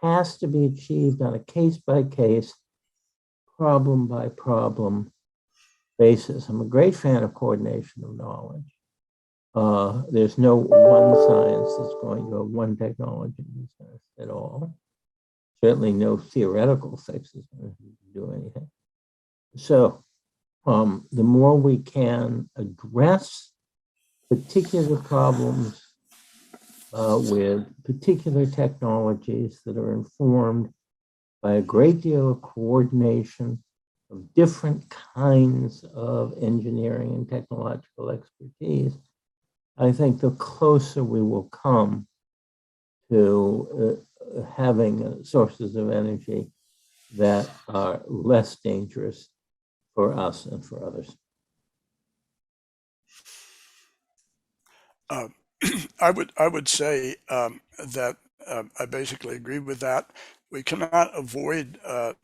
has to be achieved on a case-by-case, problem-by-problem basis. I'm a great fan of coordination of knowledge. There's no one science that's going to have one technology at all. Certainly no theoretical fixes to do anything. So the more we can address particular problems with particular technologies that are informed by a great deal of coordination of different kinds of engineering and technological expertise, I think the closer we will come to having sources of energy that are less dangerous for us and for others. I would say that I basically agree with that. We cannot avoid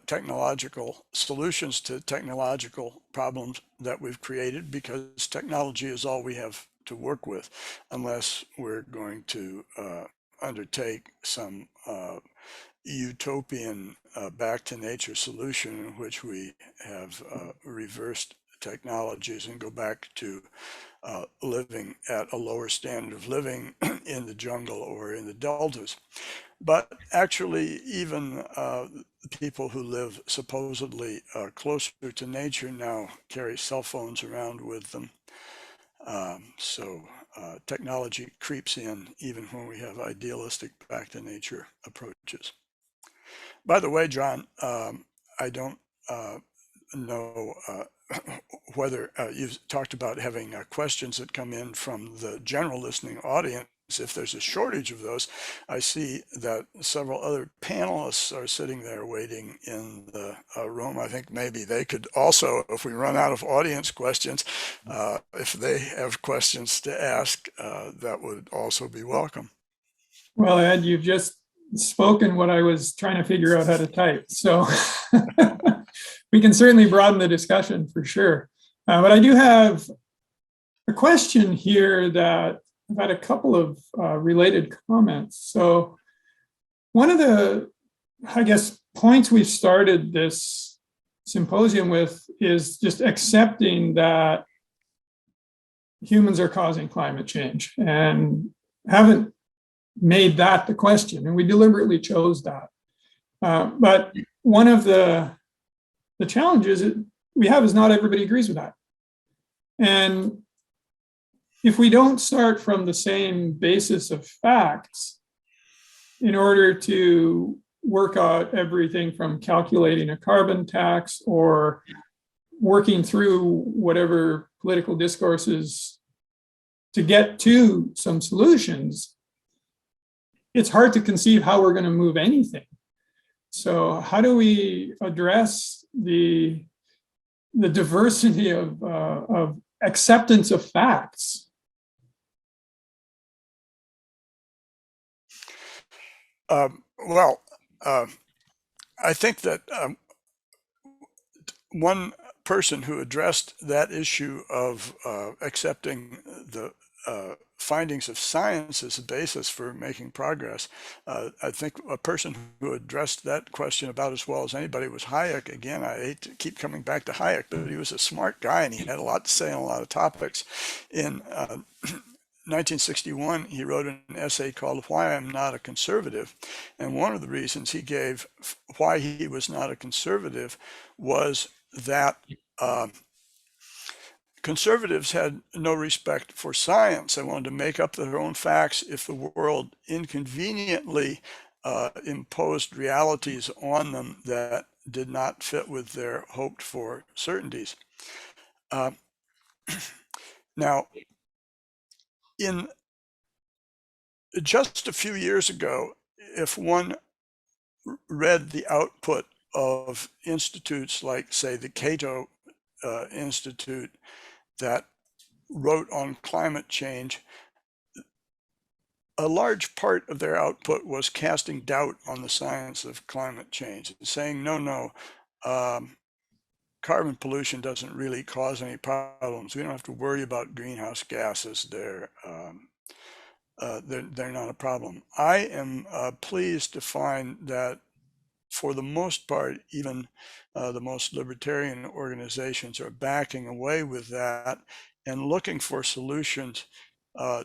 technological solutions to technological problems that we've created, because technology is all we have to work with, unless we're going to undertake some utopian back to nature solution in which we have reversed technologies and go back to living at a lower standard of living in the jungle or in the deltas. But actually, even people who live supposedly closer to nature now carry cell phones around with them. So technology creeps in even when we have idealistic back to nature approaches. By the way, John, I don't know whether you've talked about having questions that come in from the general listening audience. If there's a shortage of those, I see that several other panelists are sitting there waiting in the room. I think maybe they could also, if we run out of audience questions, if they have questions to ask, that would also be welcome. Well, Ed, you've just spoken what I was trying to figure out how to type. So we can certainly broaden the discussion for sure. But I do have a question here that I've had a couple of related comments. So one of the, I guess, points we've started this symposium with is just accepting that humans are causing climate change, and haven't made that the question, and we deliberately chose that. But one of the challenges that we have is not everybody agrees with that. And if we don't start from the same basis of facts in order to work out everything from calculating a carbon tax or working through whatever political discourses to get to some solutions, it's hard to conceive how we're going to move anything. So how do we address the diversity of acceptance of facts? Well, I think that one person who addressed that issue of accepting the findings of science as a basis for making progress, I think a person who addressed that question about as well as anybody was Hayek. Again, I hate to keep coming back to Hayek, but he was a smart guy and he had a lot to say on a lot of topics. In 1961, he wrote an essay called Why I'm Not a Conservative. And one of the reasons he gave why he was not a conservative was that conservatives had no respect for science. They wanted to make up their own facts if the world inconveniently imposed realities on them that did not fit with their hoped for certainties. Now, in just a few years ago, if one read the output of institutes like, say, the Cato Institute that wrote on climate change, a large part of their output was casting doubt on the science of climate change, saying, no, carbon pollution doesn't really cause any problems. We don't have to worry about greenhouse gases. They're not a problem. I am pleased to find that for the most part, even the most libertarian organizations are backing away with that and looking for solutions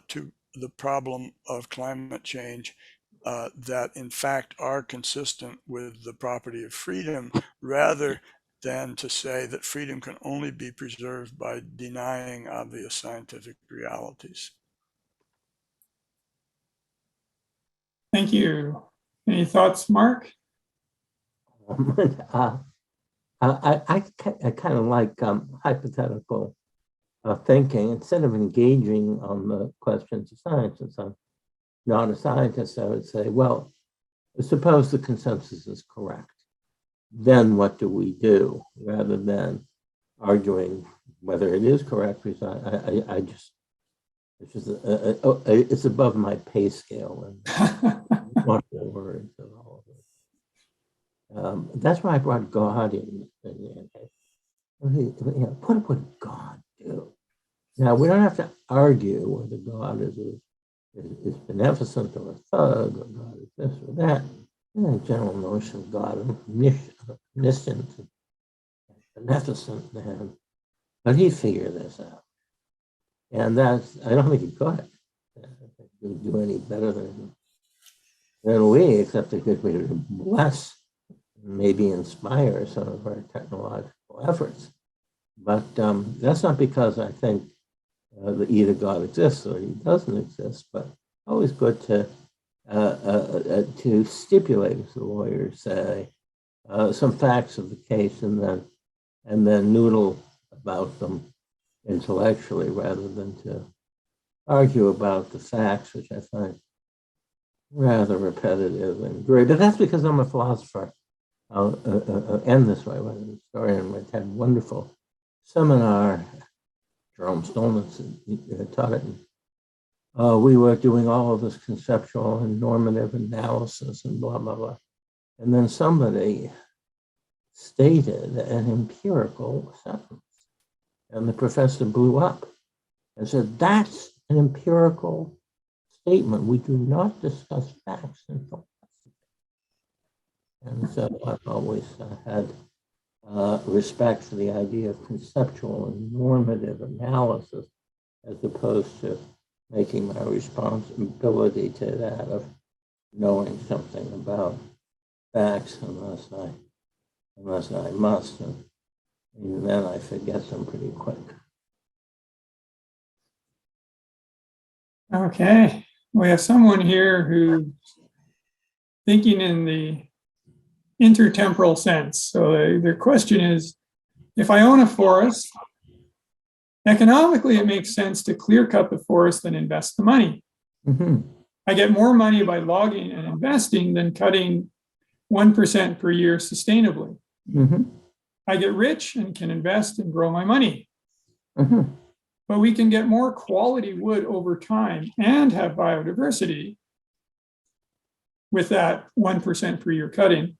to the problem of climate change that in fact are consistent with the property of freedom, rather than to say that freedom can only be preserved by denying obvious scientific realities. Thank you. Any thoughts, Mark? I kind of like hypothetical thinking. Instead of engaging on the questions of science, since I'm not a scientist, I would say, well, suppose the consensus is correct. Then what do we do? Rather than arguing whether it is correct, because I just which is it's above my pay scale and wonderful words of all of it. That's why I brought God in. What would God do? Now we don't have to argue whether God is beneficent or a thug, or God is this or that. A general notion of God, omniscient, beneficent man, but he'd figure this out. And that's, I don't think he could. Do any better than we, except that we could bless, maybe inspire some of our technological efforts. But that's not because I think that either God exists or he doesn't exist, but always good to stipulate, as the lawyers say, some facts of the case and then noodle about them intellectually rather than to argue about the facts, which I find rather repetitive and great. But that's because I'm a philosopher. I'll end this way with a historian. We had a wonderful seminar. Jerome Stolnitz taught it. We were doing all of this conceptual and normative analysis and blah, blah, blah. And then somebody stated an empirical sentence. And the professor blew up and said, that's an empirical statement. We do not discuss facts in philosophy. And so I've always had respect for the idea of conceptual and normative analysis as opposed to making my responsibility to that of knowing something about facts unless I must. And even then I forget them pretty quick. Okay, we have someone here who's thinking in the intertemporal sense. So their question is, if I own a forest, economically it makes sense to clear cut the forest and invest the money. Mm-hmm. I get more money by logging and investing than cutting 1% per year sustainably. Mm-hmm. I get rich and can invest and grow my money. Mm-hmm. But we can get more quality wood over time and have biodiversity with that 1% per year cutting.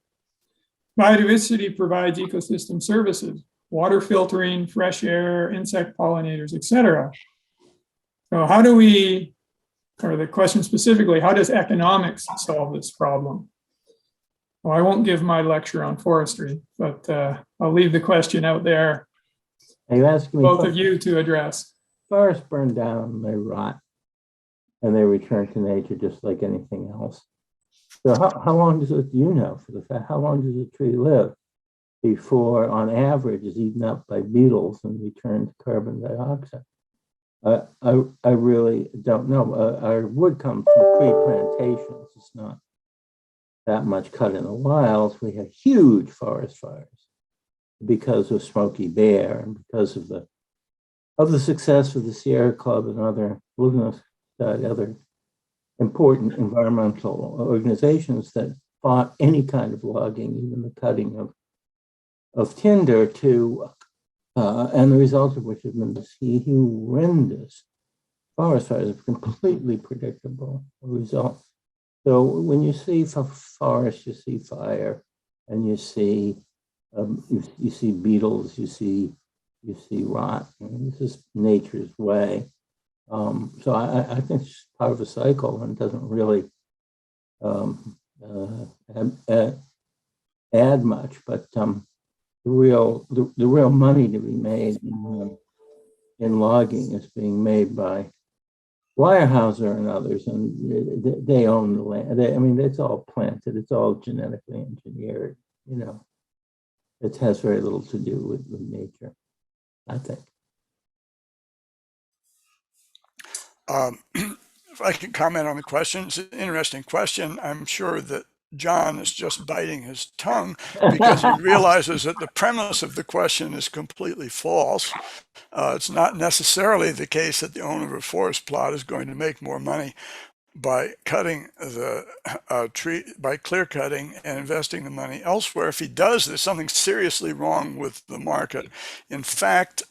Biodiversity provides ecosystem services, water filtering, fresh air, insect pollinators, etc. So how do we, or the question specifically, how does economics solve this problem? Well, I won't give my lecture on forestry, but I'll leave the question out there. Are you asking me? Both of you to address. Forests burn down, they rot, and they return to nature just like anything else. So how long does it, for the fact, how long does a tree live before, on average, is eaten up by beetles and returns to carbon dioxide? I really don't know. Our wood comes from tree plantations. It's not that much cut in the wilds. We have huge forest fires because of Smokey Bear and because of the success of the Sierra Club and other wilderness, other important environmental organizations that fought any kind of logging, even the cutting of tinder to, and the result of which has been this horrendous forest fires, completely predictable result. So when you see forest, you see fire, and you see you see beetles, you see rot. I mean, this is nature's way. So I think it's part of a cycle and doesn't really add much. But the real money to be made in logging is being made by Weyerhaeuser and others, and they own the land. I mean, it's all planted. It's all genetically engineered. It has very little to do with nature, I think. If I can comment on the question, it's an interesting question. I'm sure that John is just biting his tongue because he realizes that the premise of the question is completely false. It's not necessarily the case that the owner of a forest plot is going to make more money by cutting the tree, by clear cutting and investing the money elsewhere. If he does, there's something seriously wrong with the market. In fact,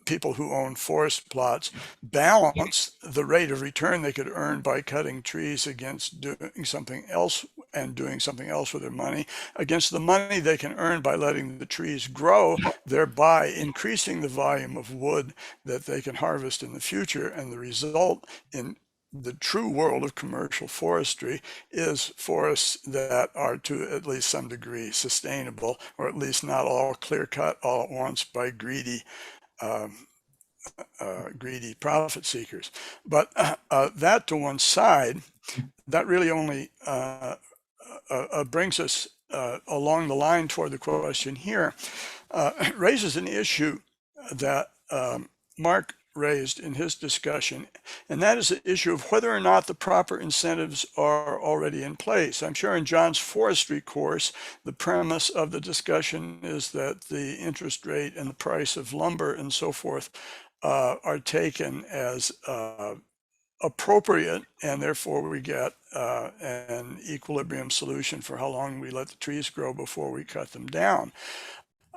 people who own forest plots balance the rate of return they could earn by cutting trees against doing something else and doing something else with their money against the money they can earn by letting the trees grow, thereby increasing the volume of wood that they can harvest in the future. And the result in the true world of commercial forestry is forests that are to at least some degree sustainable, or at least not all clear cut all at once by greedy profit seekers. But that to one side, that really only brings us along the line toward the question here, raises an issue that Mark raised in his discussion, and that is the issue of whether or not the proper incentives are already in place. I'm sure in John's forestry course, the premise of the discussion is that the interest rate and the price of lumber and so forth are taken as appropriate, and therefore we get an equilibrium solution for how long we let the trees grow before we cut them down.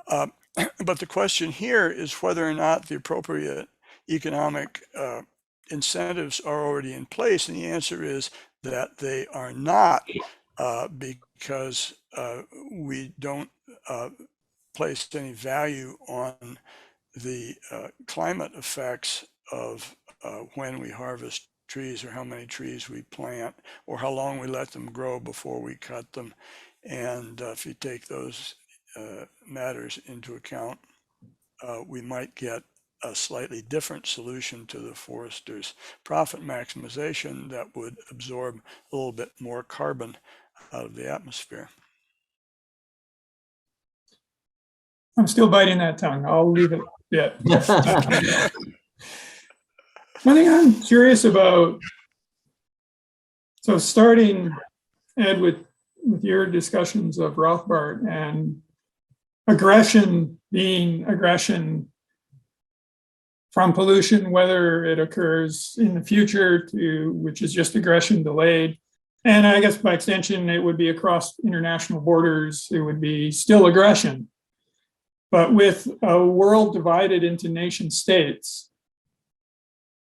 But the question here is whether or not the appropriate economic incentives are already in place, and the answer is that they are not, because we don't place any value on the climate effects of when we harvest trees, or how many trees we plant, or how long we let them grow before we cut them. And if you take those matters into account, we might get a slightly different solution to the forester's profit maximization that would absorb a little bit more carbon out of the atmosphere. I'm still biting that tongue. I'll leave it yet. One thing I'm curious about, so starting, Ed, with your discussions of Rothbard and aggression being aggression from pollution, whether it occurs in the future to, which is just aggression delayed. And I guess by extension, it would be across international borders, it would be still aggression. But with a world divided into nation states,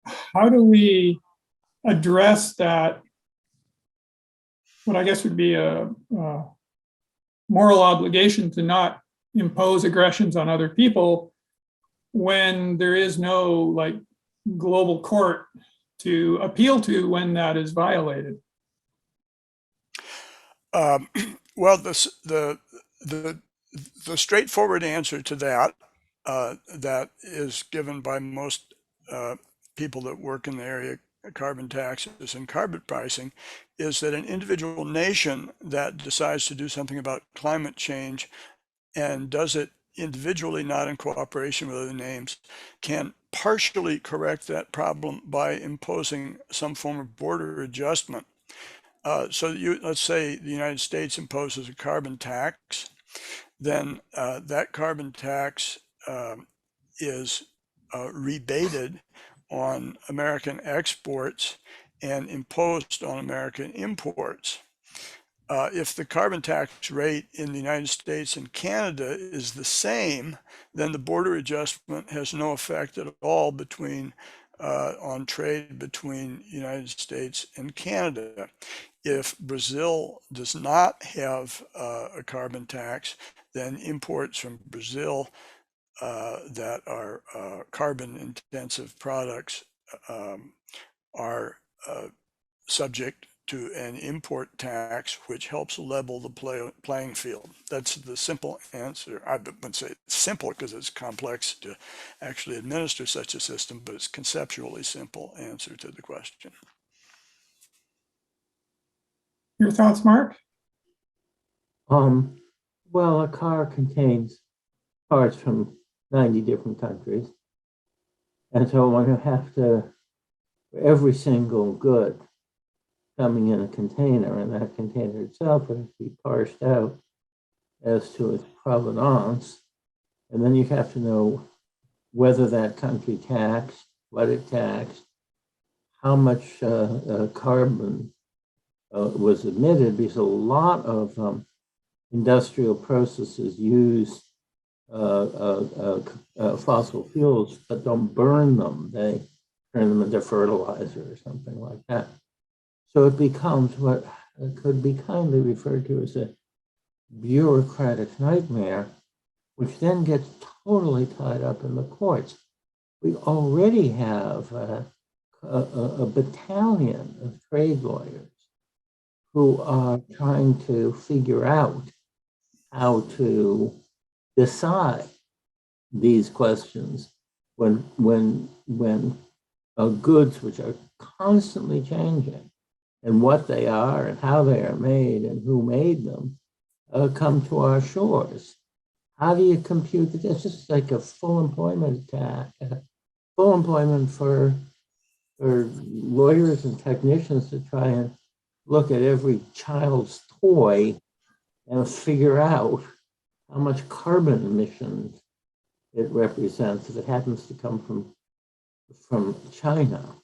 how do we address that, what I guess would be a moral obligation to not impose aggressions on other people when there is no like global court to appeal to when that is violated? Well, the straightforward answer to that, that is given by most people that work in the area of carbon taxes and carbon pricing, is that an individual nation that decides to do something about climate change and does it individually, not in cooperation with other names, can partially correct that problem by imposing some form of border adjustment. So let's say the United States imposes a carbon tax, then that carbon tax is rebated on American exports and imposed on American imports. If the carbon tax rate in the United States and Canada is the same, then the border adjustment has no effect at all between on trade between United States and Canada. If Brazil does not have a carbon tax, then imports from Brazil that are carbon intensive products are subject to an import tax, which helps level the playing field. That's the simple answer. I wouldn't say it's simple because it's complex to actually administer such a system, but it's conceptually simple answer to the question. Your thoughts, Mark? Well, a car contains parts from 90 different countries. And so one would have to, for every single good coming in a container, and that container itself would have to be parsed out as to its provenance. And then you have to know whether that country taxed, what it taxed, how much carbon was emitted, because a lot of industrial processes use fossil fuels, but don't burn them. They turn them into fertilizer or something like that. So it becomes what could be kindly referred to as a bureaucratic nightmare, which then gets totally tied up in the courts. We already have a battalion of trade lawyers who are trying to figure out how to decide these questions when goods which are constantly changing and what they are and how they are made and who made them come to our shores. How do you compute this? It's just like a full employment full employment for lawyers and technicians to try and look at every child's toy and figure out how much carbon emissions it represents if it happens to come from China.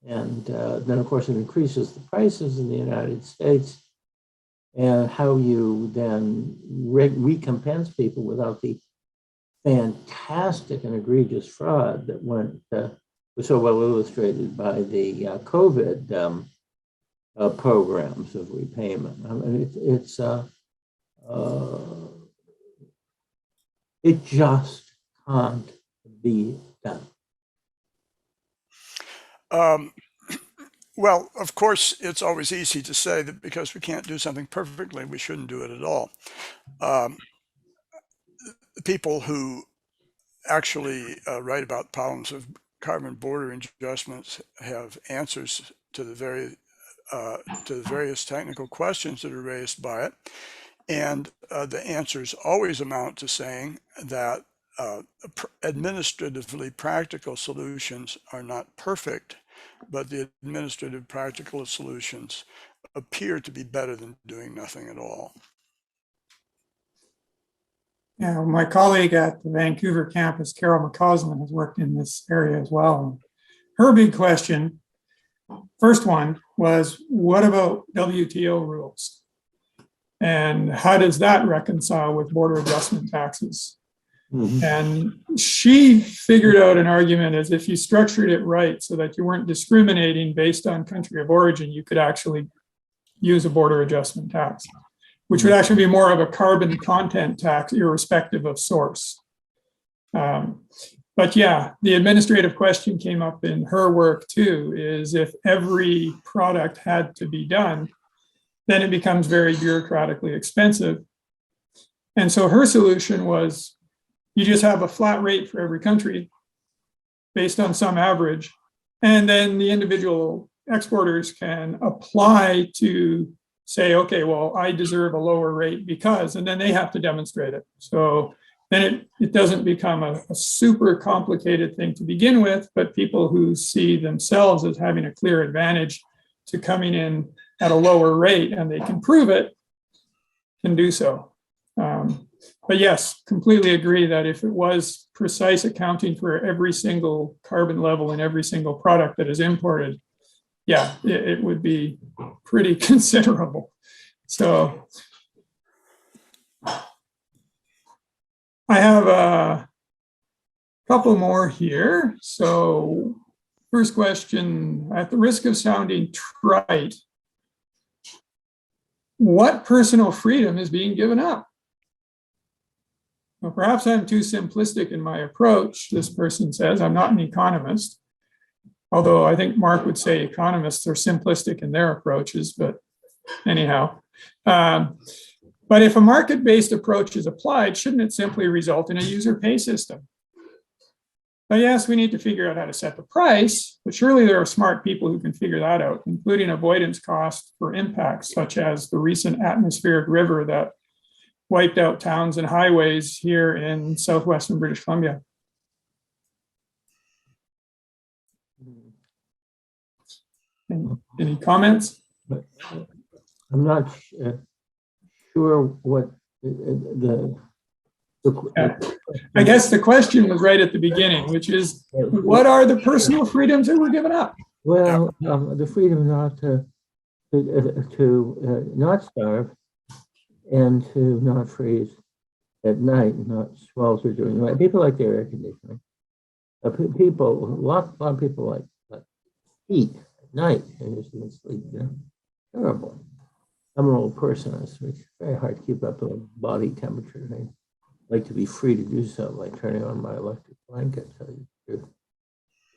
And then, of course, it increases the prices in the United States, and how you then recompense people without the fantastic and egregious fraud that was so well illustrated by the COVID programs of repayment. I mean, it just can't be done. Well, of course, it's always easy to say that because we can't do something perfectly, we shouldn't do it at all. People who actually write about problems of carbon border adjustments have answers to the various technical questions that are raised by it. And the answers always amount to saying that administratively practical solutions are not perfect, but the administrative practical solutions appear to be better than doing nothing at all. Yeah, my colleague at the Vancouver campus, Carol McCausland, has worked in this area as well. Her big question, first one, was what about WTO rules? And how does that reconcile with border adjustment taxes? Mm-hmm. And she figured out an argument as if you structured it right so that you weren't discriminating based on country of origin, you could actually use a border adjustment tax, which would actually be more of a carbon content tax, irrespective of source. But yeah, the administrative question came up in her work too, is if every product had to be done, then it becomes very bureaucratically expensive. And so her solution was you just have a flat rate for every country based on some average, and then the individual exporters can apply to say, okay, well, I deserve a lower rate because, and then they have to demonstrate it. So then it doesn't become a super complicated thing to begin with, but people who see themselves as having a clear advantage to coming in at a lower rate and they can prove it, can do so. But yes, completely agree that if it was precise accounting for every single carbon level in every single product that is imported, yeah, it would be pretty considerable. So I have a couple more here. So first question, at the risk of sounding trite, what personal freedom is being given up? Well, perhaps I'm too simplistic in my approach, this person says. I'm not an economist, although I think Mark would say economists are simplistic in their approaches, but anyhow. But if a market-based approach is applied, shouldn't it simply result in a user pay system? But yes, we need to figure out how to set the price, but surely there are smart people who can figure that out, including avoidance costs for impacts, such as the recent atmospheric river that wiped out towns and highways here in southwestern British Columbia. Any comments? I'm not sure what I guess the question was right at the beginning, which is, what are the personal freedoms that were given up? Well, the freedom not to not starve and to not freeze at night, not swelter during the night. People like their air conditioning. People, a lot of people like heat at night. And just sleep, terrible. I'm an old person. It's very hard to keep up a body temperature. I like to be free to do so, like turning on my electric blanket. Tell you the truth.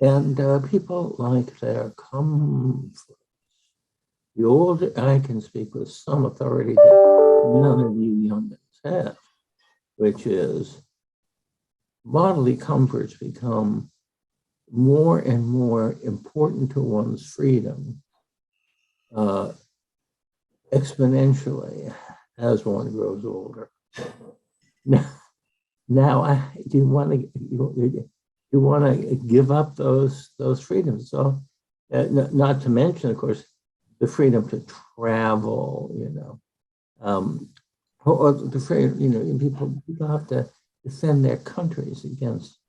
And people like their comfort. The older I can speak with some authority that none of you youngins have, which is bodily comforts become more and more important to one's freedom exponentially as one grows older. Now, do you want to give up those freedoms? So, not to mention, of course, the freedom to travel. Or the freedom. People have to defend their countries against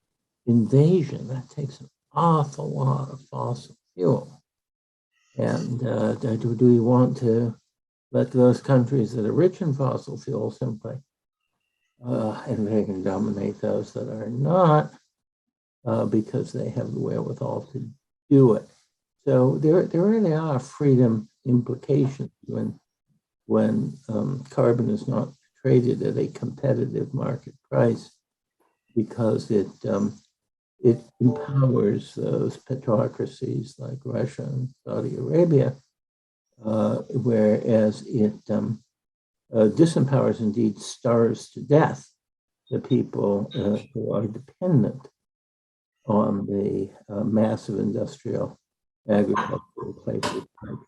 invasion. That takes an awful lot of fossil fuel. And do we want to let those countries that are rich in fossil fuel simply and they can dominate those that are not because they have the wherewithal to do it? So there really are freedom implications when carbon is not traded at a competitive market price, because it empowers those petrocracies like Russia and Saudi Arabia, whereas it disempowers, indeed starves to death, the people who are dependent on the massive industrial agricultural places like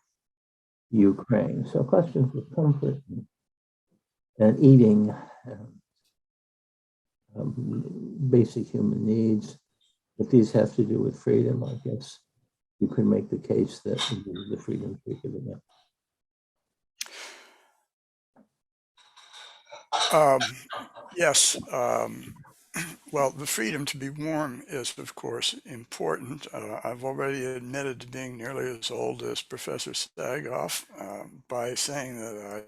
Ukraine. So questions of comfort and eating, basic human needs, but these have to do with freedom. I guess you could make the case that the freedom we give it up. Yes. Well, the freedom to be warm is, of course, important. I've already admitted to being nearly as old as Professor Stagoff by saying that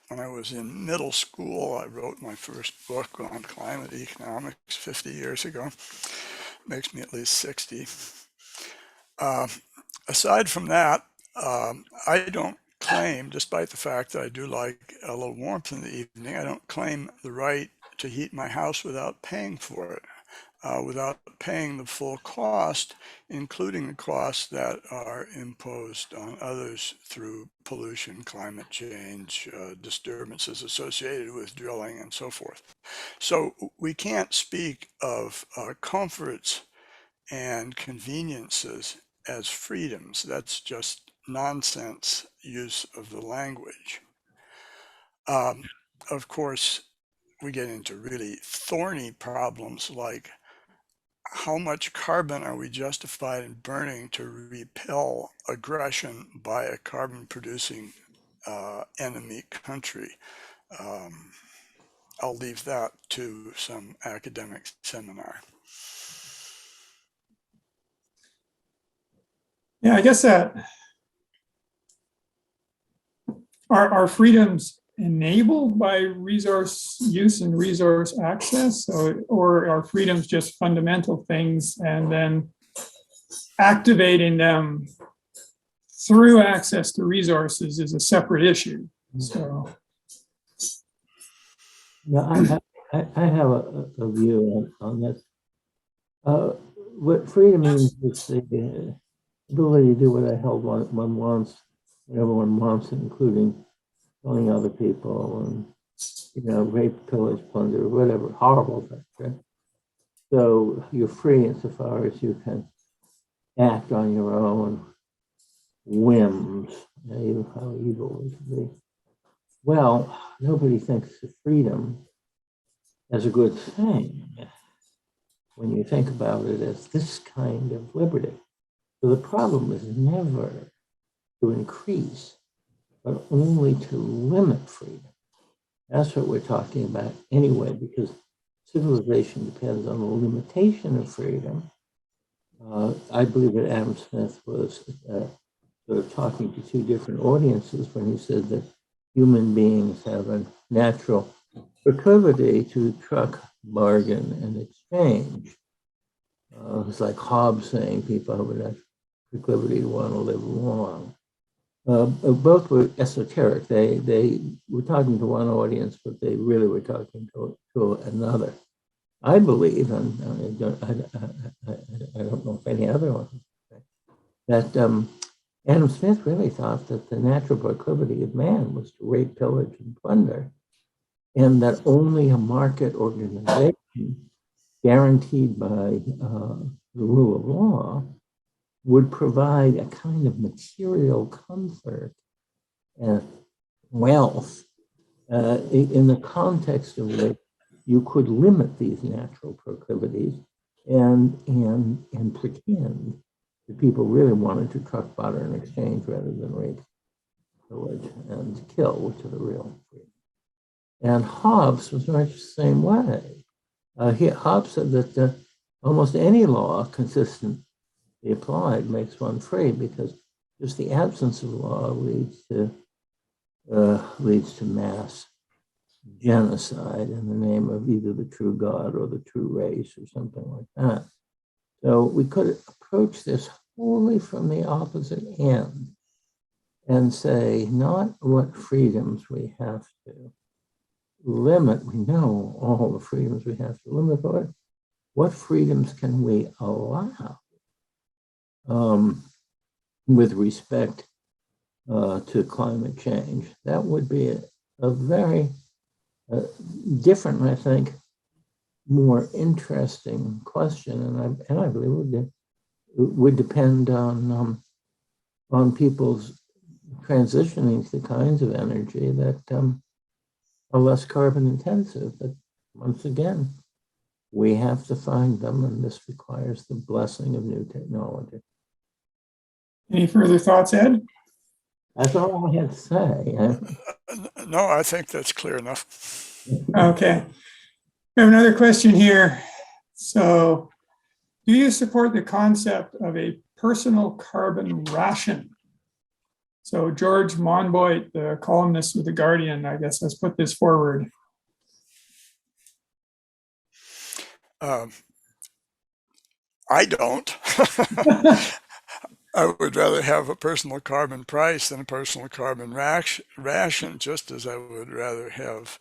when I was in middle school, I wrote my first book on climate economics 50 years ago. Makes me at least 60. Aside from that, I don't claim, despite the fact that I do like a little warmth in the evening, I don't claim the right to heat my house without paying for it, without paying the full cost, including the costs that are imposed on others through pollution, climate change, disturbances associated with drilling, and so forth. So we can't speak of comforts and conveniences as freedoms. That's just nonsense use of the language. Of course, we get into really thorny problems like how much carbon are we justified in burning to repel aggression by a carbon producing enemy country? I'll leave that to some academic seminar. Yeah, I guess that are freedoms enabled by resource use and resource access, or are freedoms just fundamental things, and then activating them through access to resources is a separate issue? So, Yeah, I have a view on this. What freedom means is the ability to do what the hell one wants, what everyone wants, including killing other people and rape, pillage, plunder, whatever horrible things. Right? So you're free insofar as you can act on your own whims, even how evil it can be. Well, nobody thinks of freedom as a good thing when you think about it as this kind of liberty. So the problem is never to increase, but only to limit freedom. That's what we're talking about anyway, because civilization depends on the limitation of freedom. I believe that Adam Smith was sort of talking to two different audiences when he said that human beings have a natural proclivity to truck, bargain, and exchange. It's like Hobbes saying people have a proclivity to want to live long. Both were esoteric. They were talking to one audience, but they really were talking to another. I believe, and I don't know if any other one, that Adam Smith really thought that the natural proclivity of man was to rape, pillage, and plunder, and that only a market organization guaranteed by the rule of law would provide a kind of material comfort and wealth in the context of which you could limit these natural proclivities and pretend that people really wanted to truck, barter, and exchange rather than rape, pillage, and kill, which are the real freedom. And Hobbes was much the same way. Hobbes said that almost any law consistently applied makes one free, because just the absence of law leads to mass genocide in the name of either the true God or the true race or something like that. So we could approach this wholly from the opposite end and say, not what freedoms we have to limit. We know all the freedoms we have to limit, but what freedoms can we allow with respect to climate change? That would be a very different, I think, more interesting question, and I believe would depend on people's transitioning to the kinds of energy that are less carbon intensive. But once again, we have to find them, and this requires the blessing of new technology. Any further thoughts, Ed? That's all I had to say. No, I think that's clear enough. Okay. We have another question here. So, do you support the concept of a personal carbon ration? So George Monbiot, the columnist with The Guardian, I guess, has put this forward. I don't. I would rather have a personal carbon price than a personal carbon ration, just as I would rather have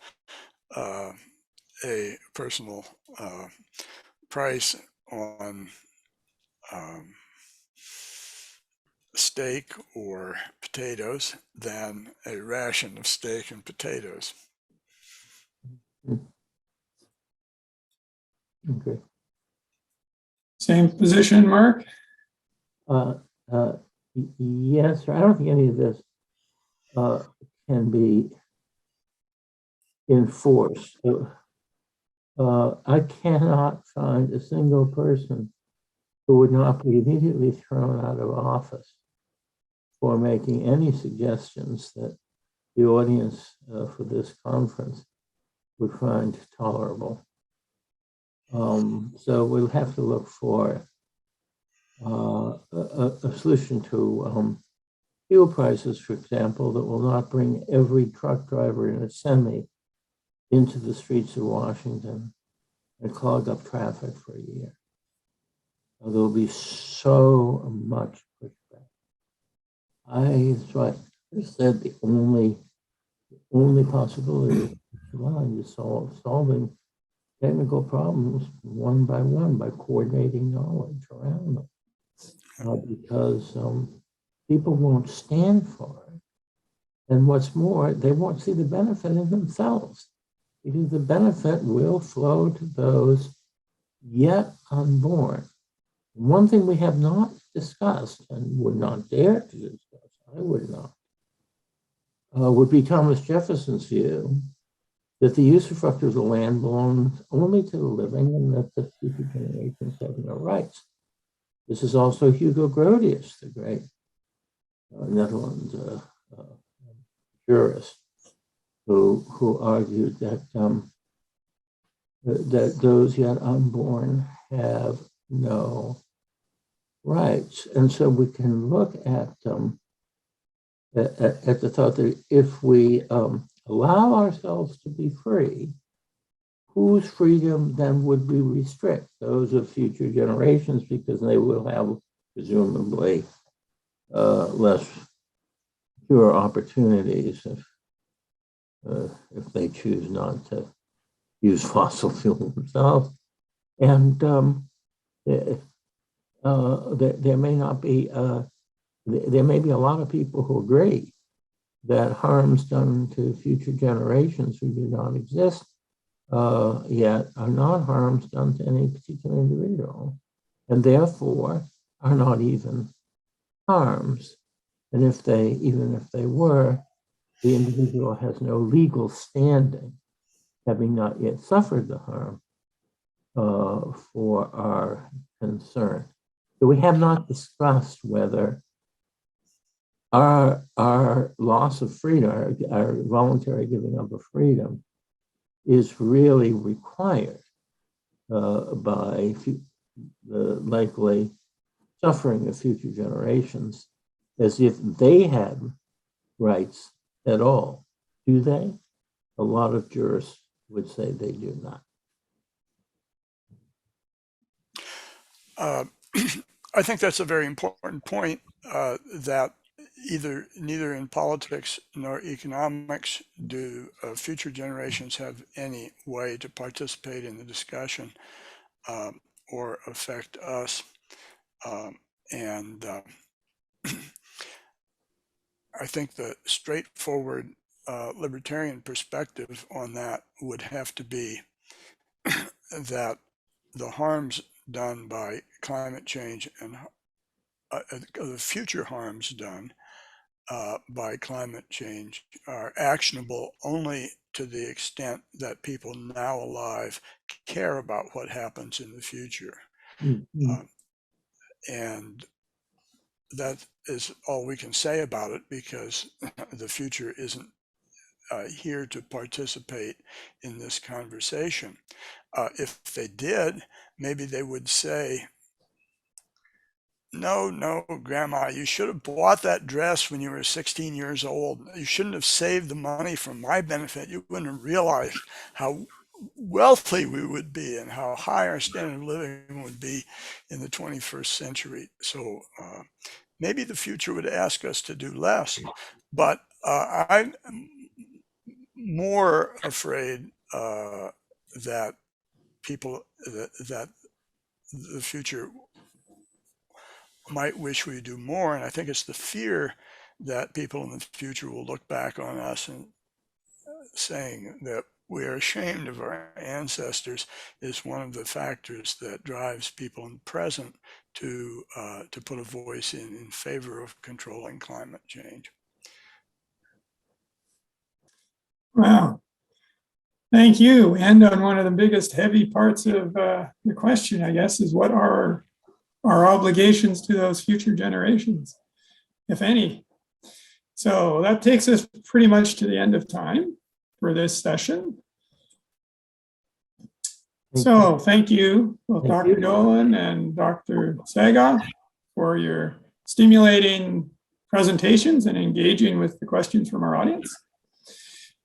a personal price on steak or potatoes than a ration of steak and potatoes. Okay. Same position, Mark? Yes, I don't think any of this can be enforced. I cannot find a single person who would not be immediately thrown out of office for making any suggestions that the audience for this conference would find tolerable. So we'll have to look for a solution to fuel prices, for example, that will not bring every truck driver in a semi into the streets of Washington and clog up traffic for a year. There'll be so much pushback. That's what I said, the only possibility is solving technical problems one by one by coordinating knowledge around them. Because people won't stand for it. And what's more, they won't see the benefit in themselves, because the benefit will flow to those yet unborn. One thing we have not discussed and would not dare to discuss, I would not, would be Thomas Jefferson's view that the usufruct of the land belongs only to the living and that the future generations have no rights. This is also Hugo Grotius, the great Netherlands jurist, who argued that that those yet unborn have no rights. And so we can look at the thought that if we allow ourselves to be free, whose freedom then would we restrict? Those of future generations, because they will have presumably less pure opportunities if they choose not to use fossil fuel themselves. And there may not be, there may be a lot of people who agree that harms done to future generations who do not exist yet are not harms done to any particular individual, and therefore are not even harms. And if they, even if they were, the individual has no legal standing, having not yet suffered the harm for our concern. So we have not discussed whether our loss of freedom, our voluntary giving up of freedom, is really required by the likely suffering of future generations, as if they had rights at all. Do they? A lot of jurists would say they do not. I think that's a very important point, that neither in politics nor economics do future generations have any way to participate in the discussion or affect us. I think the straightforward libertarian perspective on that would have to be that the harms done by climate change and the future harms done by climate change are actionable only to the extent that people now alive care about what happens in the future. Mm-hmm. And that is all we can say about it, because the future isn't here to participate in this conversation. If they did, maybe they would say, no, Grandma, you should have bought that dress when you were 16 years old. You shouldn't have saved the money for my benefit. You wouldn't have realized how wealthy we would be and how high our standard of living would be in the 21st century. So maybe the future would ask us to do less, but I'm more afraid that that the future might wish we do more. And I think it's the fear that people in the future will look back on us and saying that we are ashamed of our ancestors is one of the factors that drives people in the present to put a voice in favor of controlling climate change. Wow. Thank you. And on one of the biggest heavy parts of the question, I guess, is what are our obligations to those future generations, if any? So that takes us pretty much to the end of time for this session. So thank you, both Dr. Dolan and Dr. Saga, for your stimulating presentations and engaging with the questions from our audience.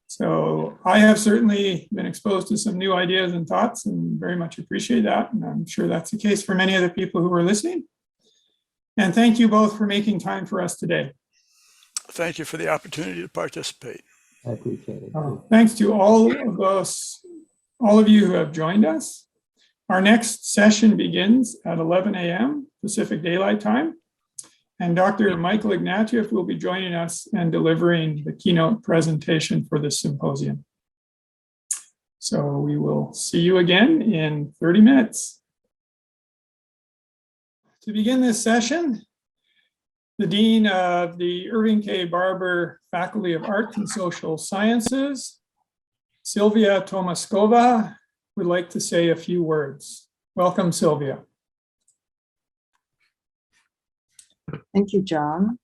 So I have certainly been exposed to some new ideas and thoughts and very much appreciate that. And I'm sure that's the case for many other people who are listening. And thank you both for making time for us today. Thank you for the opportunity to participate. I appreciate it. Thanks to all of you who have joined us. Our next session begins at 11 a.m. Pacific Daylight Time. And Dr. Michael Ignatieff will be joining us and delivering the keynote presentation for this symposium. So we will see you again in 30 minutes. To begin this session, the Dean of the Irving K. Barber Faculty of Arts and Social Sciences, Sylvia Tomaskova, would like to say a few words. Welcome, Sylvia. Thank you, John.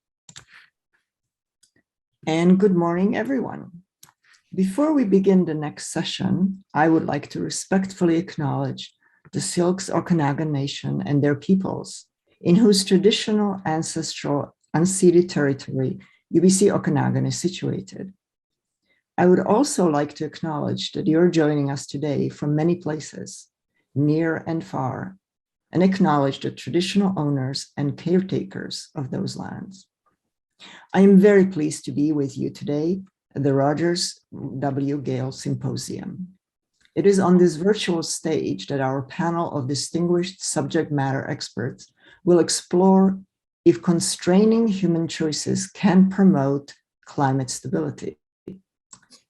And good morning, everyone. Before we begin the next session, I would like to respectfully acknowledge the Syilx Okanagan Nation and their peoples, in whose traditional, ancestral, unceded territory UBC Okanagan is situated. I would also like to acknowledge that you're joining us today from many places, near and far, and acknowledge the traditional owners and caretakers of those lands. I am very pleased to be with you today at the W Gale Symposium. It is on this virtual stage that our panel of distinguished subject matter experts will explore if constraining human choices can promote climate stability.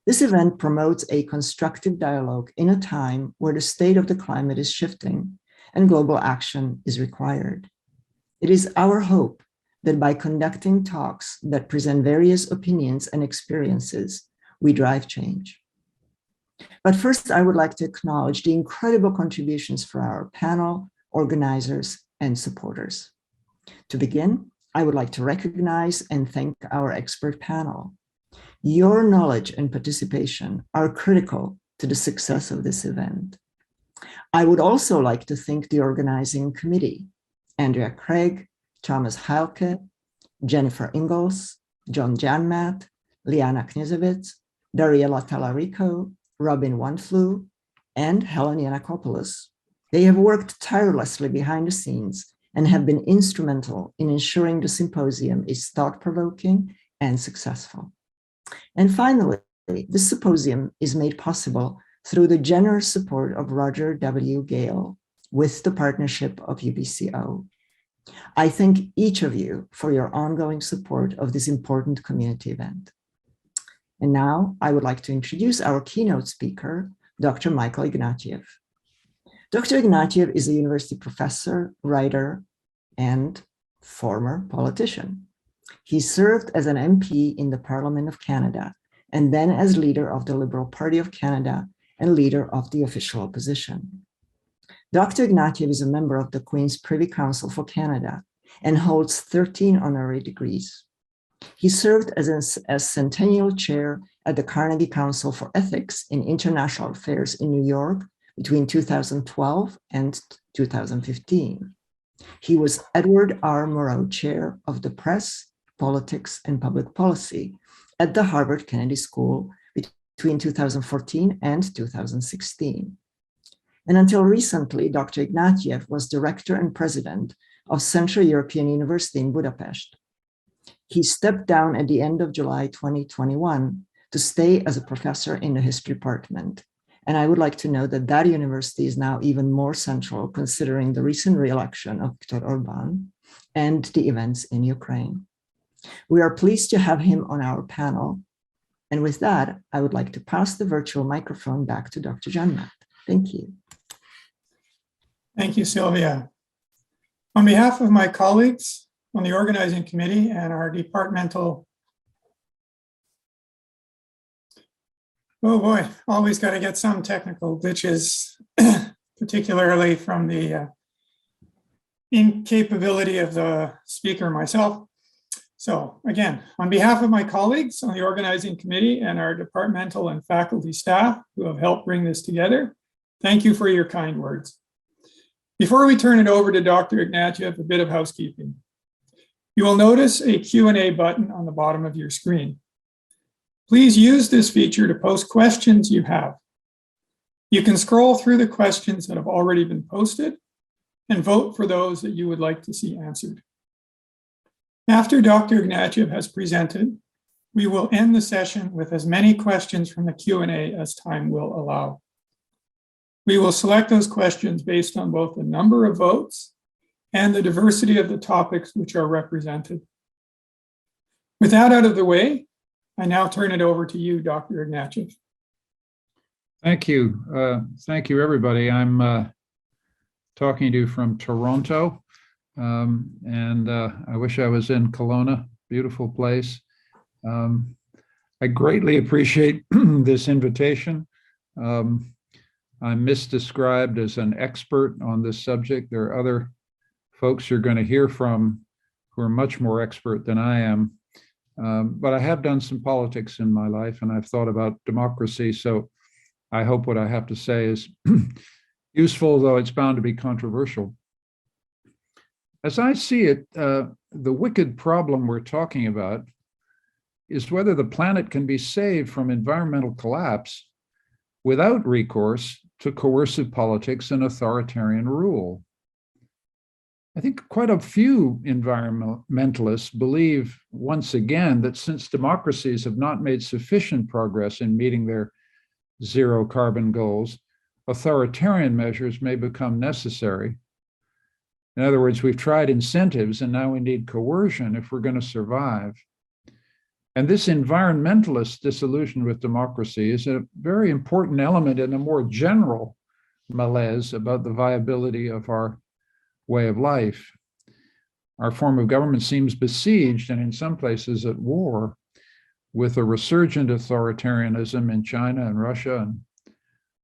This event promotes a constructive dialogue in a time where the state of the climate is shifting and global action is required. It is our hope that by conducting talks that present various opinions and experiences, we drive change. But first, I would like to acknowledge the incredible contributions for our panel, organizers, and supporters. To begin, I would like to recognize and thank our expert panel. Your knowledge and participation are critical to the success of this event. I would also like to thank the organizing committee, Andrea Craig, Thomas Heilke, Jennifer Ingalls, John Janmat, Liana Kniezevitz, Dariela Talarico, Robin Wanflu, and Helen Yanakopoulos. They have worked tirelessly behind the scenes and have been instrumental in ensuring the symposium is thought-provoking and successful. And finally, this symposium is made possible through the generous support of Roger W. Gale with the partnership of UPCO. I thank each of you for your ongoing support of this important community event. And now I would like to introduce our keynote speaker, Dr. Michael Ignatieff. Dr. Ignatieff is a university professor, writer, and former politician. He served as an MP in the Parliament of Canada, and then as leader of the Liberal Party of Canada and leader of the official opposition. Dr. Ignatieff is a member of the Queen's Privy Council for Canada and holds 13 honorary degrees. He served as Centennial Chair at the Carnegie Council for Ethics in International Affairs in New York between 2012 and 2015. He was Edward R. Murrow Chair of the Press, Politics, and Public Policy at the Harvard Kennedy School between 2014 and 2016. And until recently, Dr. Ignatieff was Director and President of Central European University in Budapest. He stepped down at the end of July 2021 to stay as a professor in the history department. And I would like to note that that university is now even more central considering the recent re-election of Viktor Orban and the events in Ukraine. We are pleased to have him on our panel. And with that, I would like to pass the virtual microphone back to Dr. Janmat. Thank you. Thank you, Sylvia. On behalf of my colleagues on the organizing committee and our departmental, oh boy, always got to get some technical glitches, particularly from the incapability of the speaker myself. So again, on behalf of my colleagues on the organizing committee and our departmental and faculty staff who have helped bring this together, thank you for your kind words. Before we turn it over to Dr. Ignatieff, a bit of housekeeping. You will notice a Q&A button on the bottom of your screen. Please use this feature to post questions you have. You can scroll through the questions that have already been posted and vote for those that you would like to see answered. After Dr. Ignatieff has presented, we will end the session with as many questions from the Q&A as time will allow. We will select those questions based on both the number of votes and the diversity of the topics which are represented. With that out of the way, I now turn it over to you, Dr. Ignatieff. Thank you. Thank you, everybody. I'm talking to you from Toronto, and I wish I was in Kelowna, beautiful place. I greatly appreciate this invitation. I'm misdescribed as an expert on this subject. There are other folks you're going to hear from who are much more expert than I am. But I have done some politics in my life, and I've thought about democracy. So I hope what I have to say is useful, though it's bound to be controversial. As I see it, the wicked problem we're talking about is whether the planet can be saved from environmental collapse without recourse to coercive politics and authoritarian rule. I think quite a few environmentalists believe, once again, that since democracies have not made sufficient progress in meeting their zero carbon goals, authoritarian measures may become necessary. In other words, we've tried incentives and now we need coercion if we're going to survive. And this environmentalist disillusion with democracy is a very important element in a more general malaise about the viability of our way of life. Our form of government seems besieged and in some places at war with a resurgent authoritarianism in China and Russia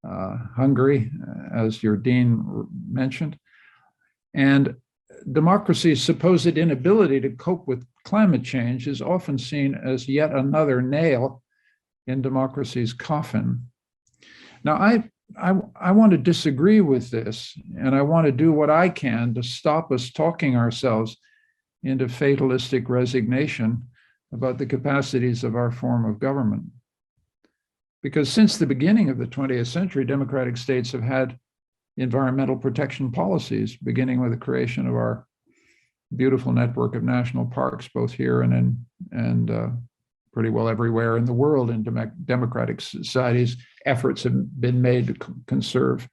and Hungary, as your dean mentioned. And democracy's supposed inability to cope with climate change is often seen as yet another nail in democracy's coffin. Now, I want to disagree with this, and I want to do what I can to stop us talking ourselves into fatalistic resignation about the capacities of our form of government. Because since the beginning of the 20th century, democratic states have had environmental protection policies, beginning with the creation of our beautiful network of national parks, both here and pretty well everywhere in the world. In democratic societies, efforts have been made to conserve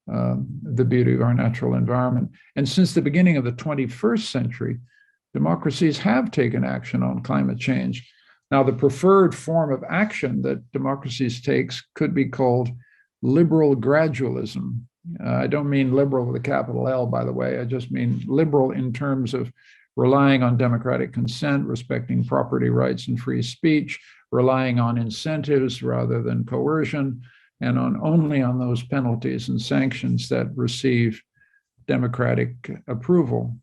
the beauty of our natural environment. And since the beginning of the 21st century, democracies have taken action on climate change. Now, the preferred form of action that democracies takes could be called liberal gradualism. I don't mean liberal with a capital L, by the way. I just mean liberal in terms of relying on democratic consent, respecting property rights and free speech, relying on incentives rather than coercion, and only on those penalties and sanctions that receive democratic approval.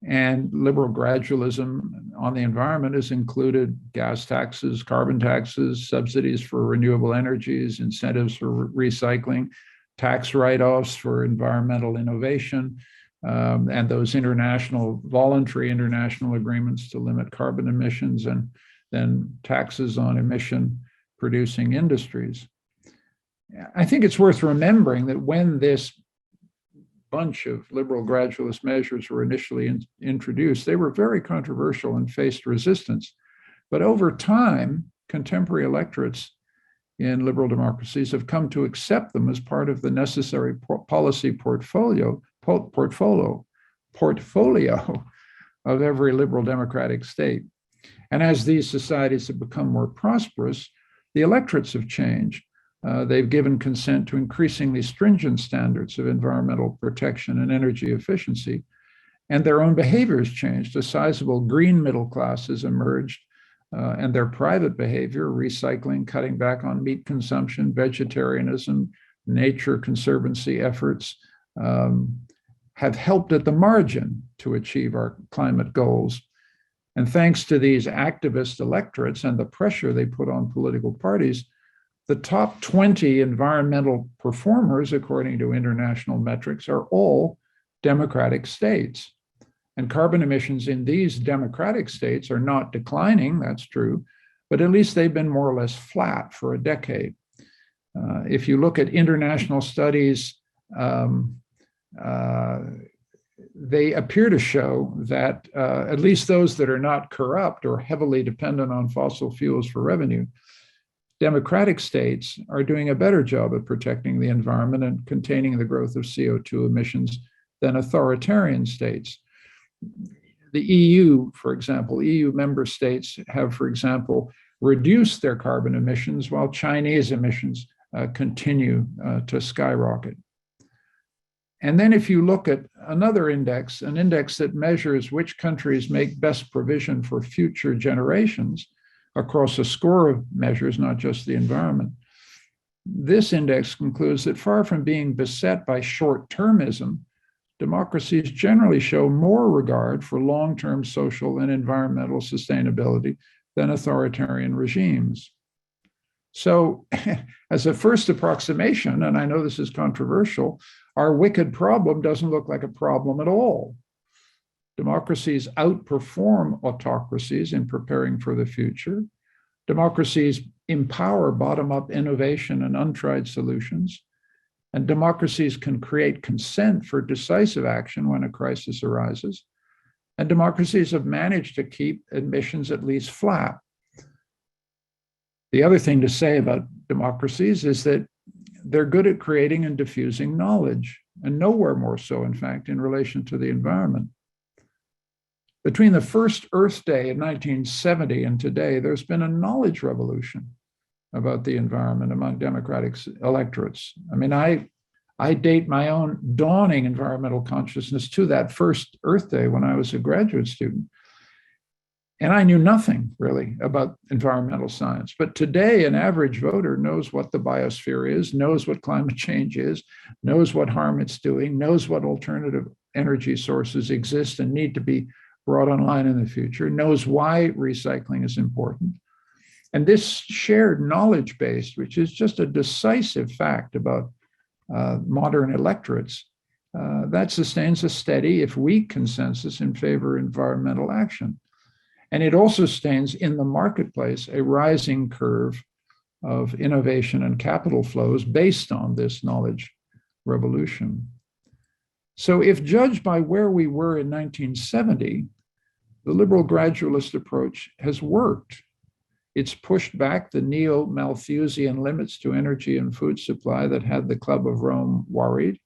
And liberal gradualism on the environment has included gas taxes, carbon taxes, subsidies for renewable energies, incentives for recycling, tax write-offs for environmental innovation, and those voluntary international agreements to limit carbon emissions, and then taxes on emission-producing industries. I think it's worth remembering that when this bunch of liberal gradualist measures were initially introduced, they were very controversial and faced resistance. But over time, contemporary electorates in liberal democracies have come to accept them as part of the necessary policy portfolio of every liberal democratic state. And as these societies have become more prosperous, the electorates have changed. They've given consent to increasingly stringent standards of environmental protection and energy efficiency, and their own behaviors changed. A sizable green middle class has emerged, and their private behavior, recycling, cutting back on meat consumption, vegetarianism, nature conservancy efforts, have helped at the margin to achieve our climate goals. And thanks to these activist electorates and the pressure they put on political parties, the top 20 environmental performers, according to international metrics, are all democratic states. And carbon emissions in these democratic states are not declining, that's true, but at least they've been more or less flat for a decade. If you look at international studies, they appear to show that at least those that are not corrupt or heavily dependent on fossil fuels for revenue, democratic states are doing a better job of protecting the environment and containing the growth of CO2 emissions than authoritarian states. The EU, for example, EU member states have, for example, reduced their carbon emissions while Chinese emissions continue to skyrocket. And then if you look at another index, an index that measures which countries make best provision for future generations across a score of measures, not just the environment, this index concludes that far from being beset by short-termism, democracies generally show more regard for long-term social and environmental sustainability than authoritarian regimes. So as a first approximation, and I know this is controversial, our wicked problem doesn't look like a problem at all. Democracies outperform autocracies in preparing for the future. Democracies empower bottom-up innovation and untried solutions. And democracies can create consent for decisive action when a crisis arises. And democracies have managed to keep admissions at least flat. The other thing to say about democracies is that they're good at creating and diffusing knowledge, and nowhere more so, in fact, in relation to the environment. Between the first Earth Day in 1970 and today, there's been a knowledge revolution about the environment among democratic electorates. I mean, I date my own dawning environmental consciousness to that first Earth Day when I was a graduate student. And I knew nothing really about environmental science. But today, an average voter knows what the biosphere is, knows what climate change is, knows what harm it's doing, knows what alternative energy sources exist and need to be brought online in the future, knows why recycling is important. And this shared knowledge base, which is just a decisive fact about modern electorates, that sustains a steady, if weak, consensus in favor of environmental action. And it also sustains in the marketplace a rising curve of innovation and capital flows based on this knowledge revolution. So if judged by where we were in 1970, the liberal gradualist approach has worked. It's pushed back the neo-Malthusian limits to energy and food supply that had the Club of Rome worried.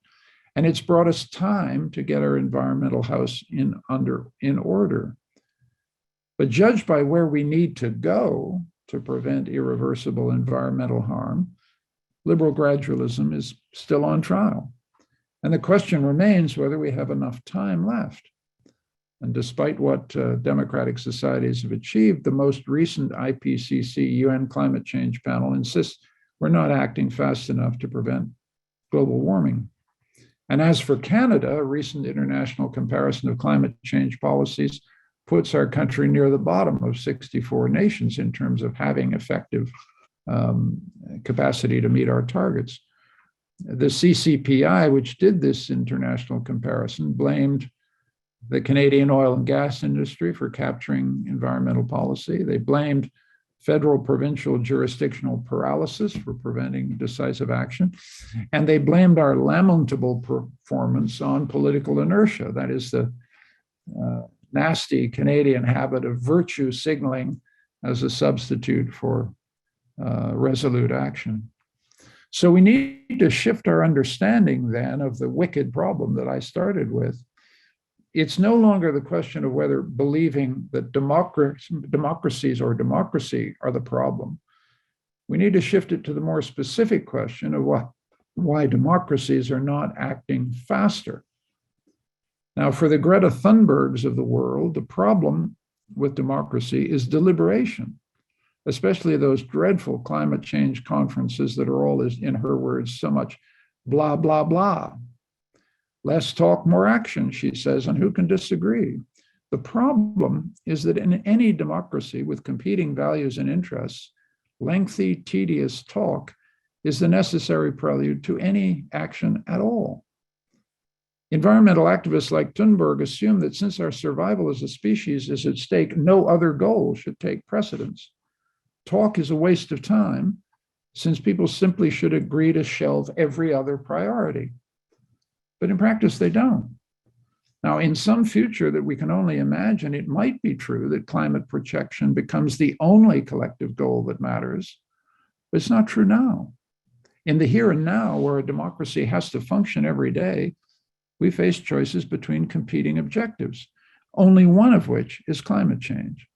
And it's brought us time to get our environmental house in order. But judged by where we need to go to prevent irreversible environmental harm, liberal gradualism is still on trial. And the question remains whether we have enough time left. And despite what democratic societies have achieved, the most recent IPCC UN climate change panel insists we're not acting fast enough to prevent global warming. And as for Canada, a recent international comparison of climate change policies puts our country near the bottom of 64 nations in terms of having effective capacity to meet our targets. The CCPI, which did this international comparison, blamed the Canadian oil and gas industry for capturing environmental policy. They blamed federal provincial jurisdictional paralysis for preventing decisive action. And they blamed our lamentable performance on political inertia. That is the nasty Canadian habit of virtue signaling as a substitute for resolute action. So we need to shift our understanding then of the wicked problem that I started with. It's no longer the question of whether believing that democracies or democracy are the problem. We need to shift it to the more specific question of why democracies are not acting faster. Now, for the Greta Thunbergs of the world, the problem with democracy is deliberation, especially those dreadful climate change conferences that are all, in her words, so much blah, blah, blah. Less talk, more action, she says, and who can disagree? The problem is that in any democracy with competing values and interests, lengthy, tedious talk is the necessary prelude to any action at all. Environmental activists like Thunberg assume that since our survival as a species is at stake, no other goal should take precedence. Talk is a waste of time, since people simply should agree to shelve every other priority. But in practice, they don't. Now, in some future that we can only imagine, it might be true that climate protection becomes the only collective goal that matters, but it's not true now. In the here and now, where a democracy has to function every day, we face choices between competing objectives, only one of which is climate change.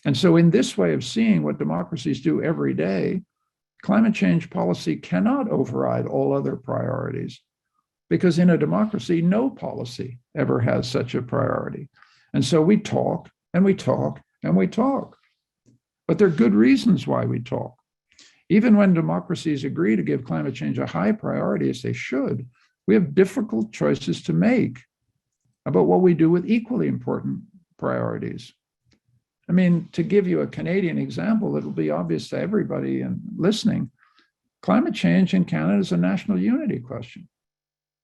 And so in this way of seeing what democracies do every day, climate change policy cannot override all other priorities, because in a democracy, no policy ever has such a priority. And so we talk and we talk and we talk. But there are good reasons why we talk. Even when democracies agree to give climate change a high priority, as they should, we have difficult choices to make about what we do with equally important priorities. I mean, to give you a Canadian example that will be obvious to everybody listening, climate change in Canada is a national unity question.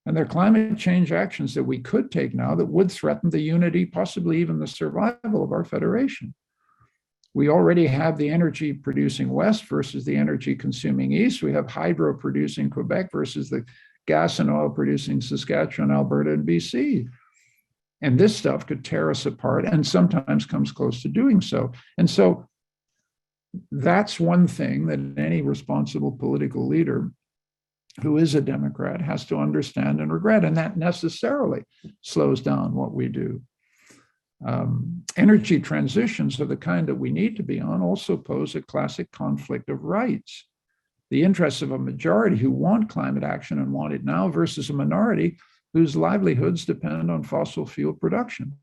And there are climate change actions that we could take now that would threaten the unity, possibly even the survival of our federation. We already have the energy producing West versus the energy consuming East. We have hydro producing Quebec versus the gas and oil producing Saskatchewan, Alberta, and BC. And this stuff could tear us apart and sometimes comes close to doing so. And so that's one thing that any responsible political leader who is a Democrat has to understand and regret. And that necessarily slows down what we do. Energy transitions of the kind that we need to be on also pose a classic conflict of rights. The interests of a majority who want climate action and want it now versus a minority whose livelihoods depend on fossil fuel production.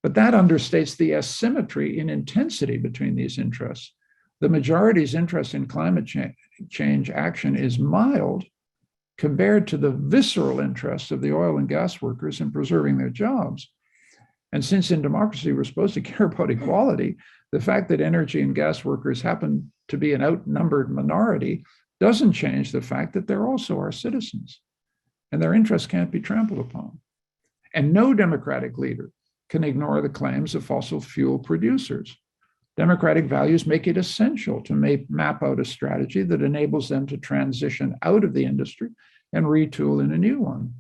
But that understates the asymmetry in intensity between these interests. The majority's interest in climate change action is mild compared to the visceral interests of the oil and gas workers in preserving their jobs. And since in democracy we're supposed to care about equality, the fact that energy and gas workers happen to be an outnumbered minority doesn't change the fact that they're also our citizens, and their interests can't be trampled upon. And no democratic leader can ignore the claims of fossil fuel producers. Democratic values make it essential to map out a strategy that enables them to transition out of the industry and retool in a new one.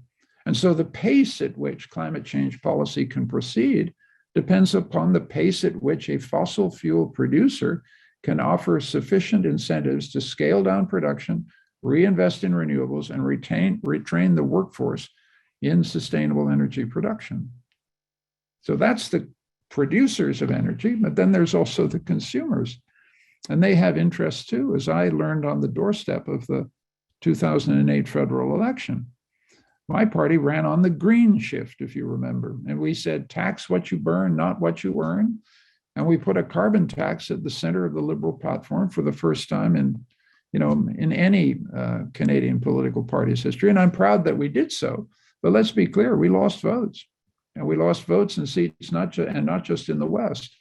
And so the pace at which climate change policy can proceed depends upon the pace at which a fossil fuel producer can offer sufficient incentives to scale down production, reinvest in renewables, and retrain the workforce in sustainable energy production. So that's the producers of energy, but then there's also the consumers. And they have interests too, as I learned on the doorstep of the 2008 federal election. My party ran on the green shift, if you remember. And we said, tax what you burn, not what you earn. And we put a carbon tax at the center of the Liberal platform for the first time in any Canadian political party's history. And I'm proud that we did so. But let's be clear, we lost votes. And we lost votes and seats, not just in the West.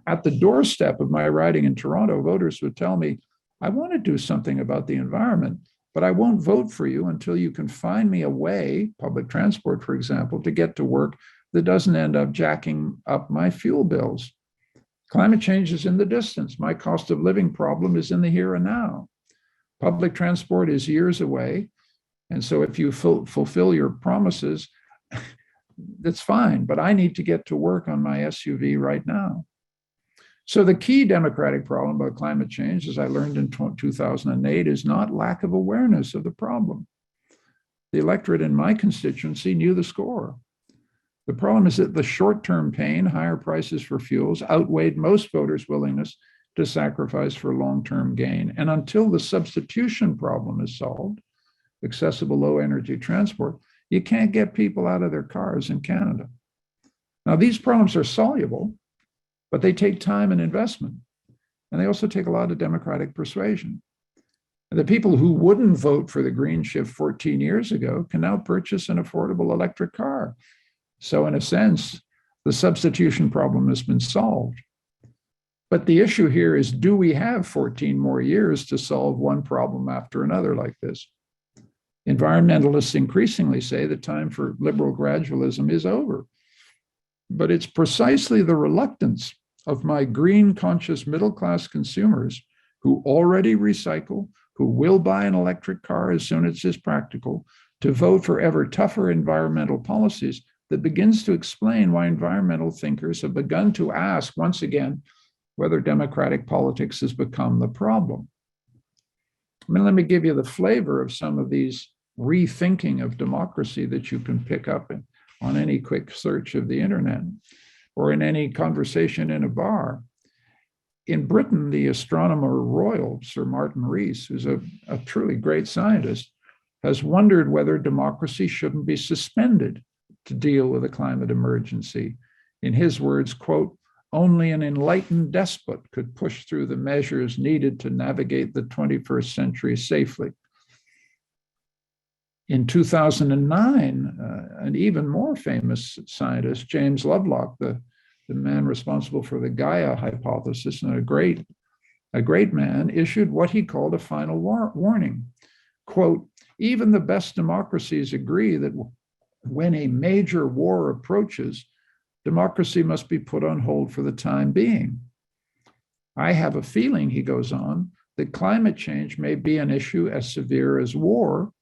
At the doorstep of my riding in Toronto, voters would tell me, I want to do something about the environment, but I won't vote for you until you can find me a way, public transport, for example, to get to work that doesn't end up jacking up my fuel bills. Climate change is in the distance. My cost of living problem is in the here and now. Public transport is years away. And so if you fulfill your promises, that's fine, but I need to get to work on my SUV right now. So the key democratic problem about climate change, as I learned in 2008, is not lack of awareness of the problem. The electorate in my constituency knew the score. The problem is that the short-term pain, higher prices for fuels, outweighed most voters' willingness to sacrifice for long-term gain. And until the substitution problem is solved, accessible low-energy transport, you can't get people out of their cars in Canada. Now, these problems are soluble, but they take time and investment. And they also take a lot of democratic persuasion. And the people who wouldn't vote for the green shift 14 years ago can now purchase an affordable electric car. So in a sense, the substitution problem has been solved. But the issue here is, do we have 14 more years to solve one problem after another like this? Environmentalists increasingly say the time for liberal gradualism is over. But it's precisely the reluctance of my green conscious middle-class consumers who already recycle, who will buy an electric car as soon as it's practical, to vote for ever tougher environmental policies that begins to explain why environmental thinkers have begun to ask once again whether democratic politics has become the problem. Let me give you the flavor of some of these rethinking of democracy that you can pick up on any quick search of the internet or in any conversation in a bar. In Britain, the astronomer royal, Sir Martin Rees, who's a truly great scientist, has wondered whether democracy shouldn't be suspended to deal with a climate emergency. In his words, quote, only an enlightened despot could push through the measures needed to navigate the 21st century safely. In 2009, an even more famous scientist, James Lovelock, the man responsible for the Gaia hypothesis and a great man, issued what he called a final warning. Quote, Even the best democracies agree that when a major war approaches, democracy must be put on hold for the time being. I have a feeling, he goes on, that climate change may be an issue as severe as war,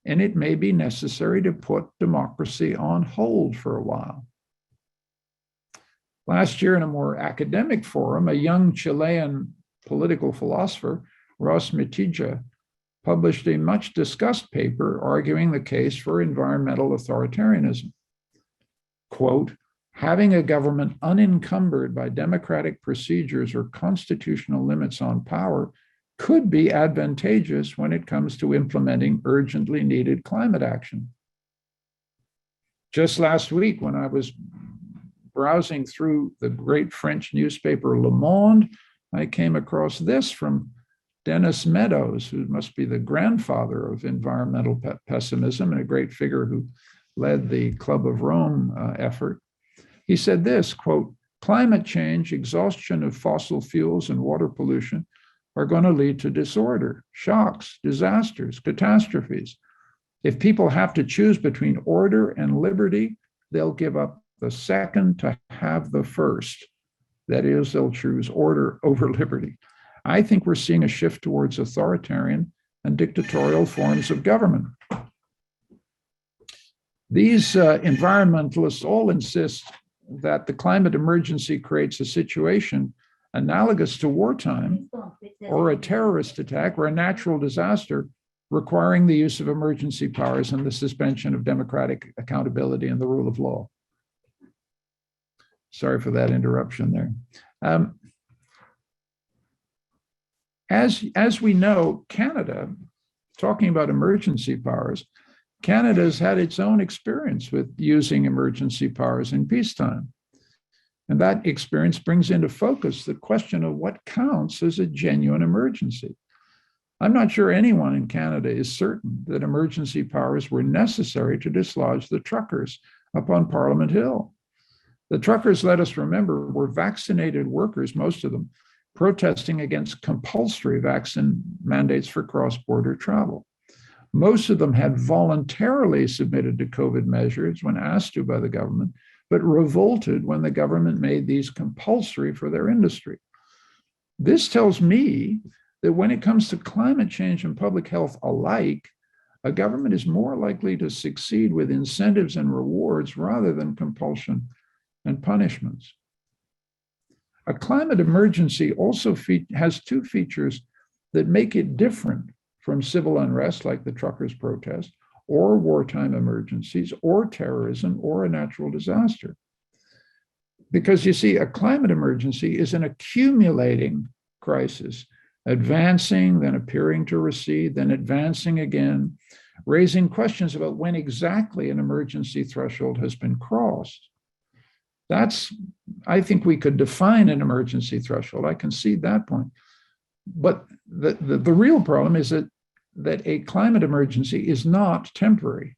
and it may be necessary to put democracy on hold for a while. Last year, in a more academic forum, a young Chilean political philosopher, Ross Mitija, published a much discussed paper arguing the case for environmental authoritarianism. Quote, having a government unencumbered by democratic procedures or constitutional limits on power could be advantageous when it comes to implementing urgently needed climate action. Just last week, when I was browsing through the great French newspaper Le Monde, I came across this from Dennis Meadows, who must be the grandfather of environmental pessimism and a great figure who led the Club of Rome effort. He said this, quote, climate change, exhaustion of fossil fuels and water pollution are going to lead to disorder, shocks, disasters, catastrophes. If people have to choose between order and liberty, they'll give up the second to have the first. That is, they'll choose order over liberty. I think we're seeing a shift towards authoritarian and dictatorial forms of government. These environmentalists all insist that the climate emergency creates a situation analogous to wartime or a terrorist attack or a natural disaster requiring the use of emergency powers and the suspension of democratic accountability and the rule of law. Sorry for that interruption there. As we know, Canada, talking about emergency powers, Canada's had its own experience with using emergency powers in peacetime. And that experience brings into focus the question of what counts as a genuine emergency. I'm not sure anyone in Canada is certain that emergency powers were necessary to dislodge the truckers up on Parliament Hill. The truckers, let us remember, were vaccinated workers, most of them, protesting against compulsory vaccine mandates for cross-border travel. Most of them had voluntarily submitted to COVID measures when asked to by the government, but revolted when the government made these compulsory for their industry. This tells me that when it comes to climate change and public health alike, a government is more likely to succeed with incentives and rewards rather than compulsion and punishments. A climate emergency also has two features that make it different from civil unrest like the truckers' protest, or wartime emergencies, or terrorism, or a natural disaster. Because you see, a climate emergency is an accumulating crisis, advancing, then appearing to recede, then advancing again, raising questions about when exactly an emergency threshold has been crossed. I think we could define an emergency threshold. I concede that point. But the real problem is that a climate emergency is not temporary.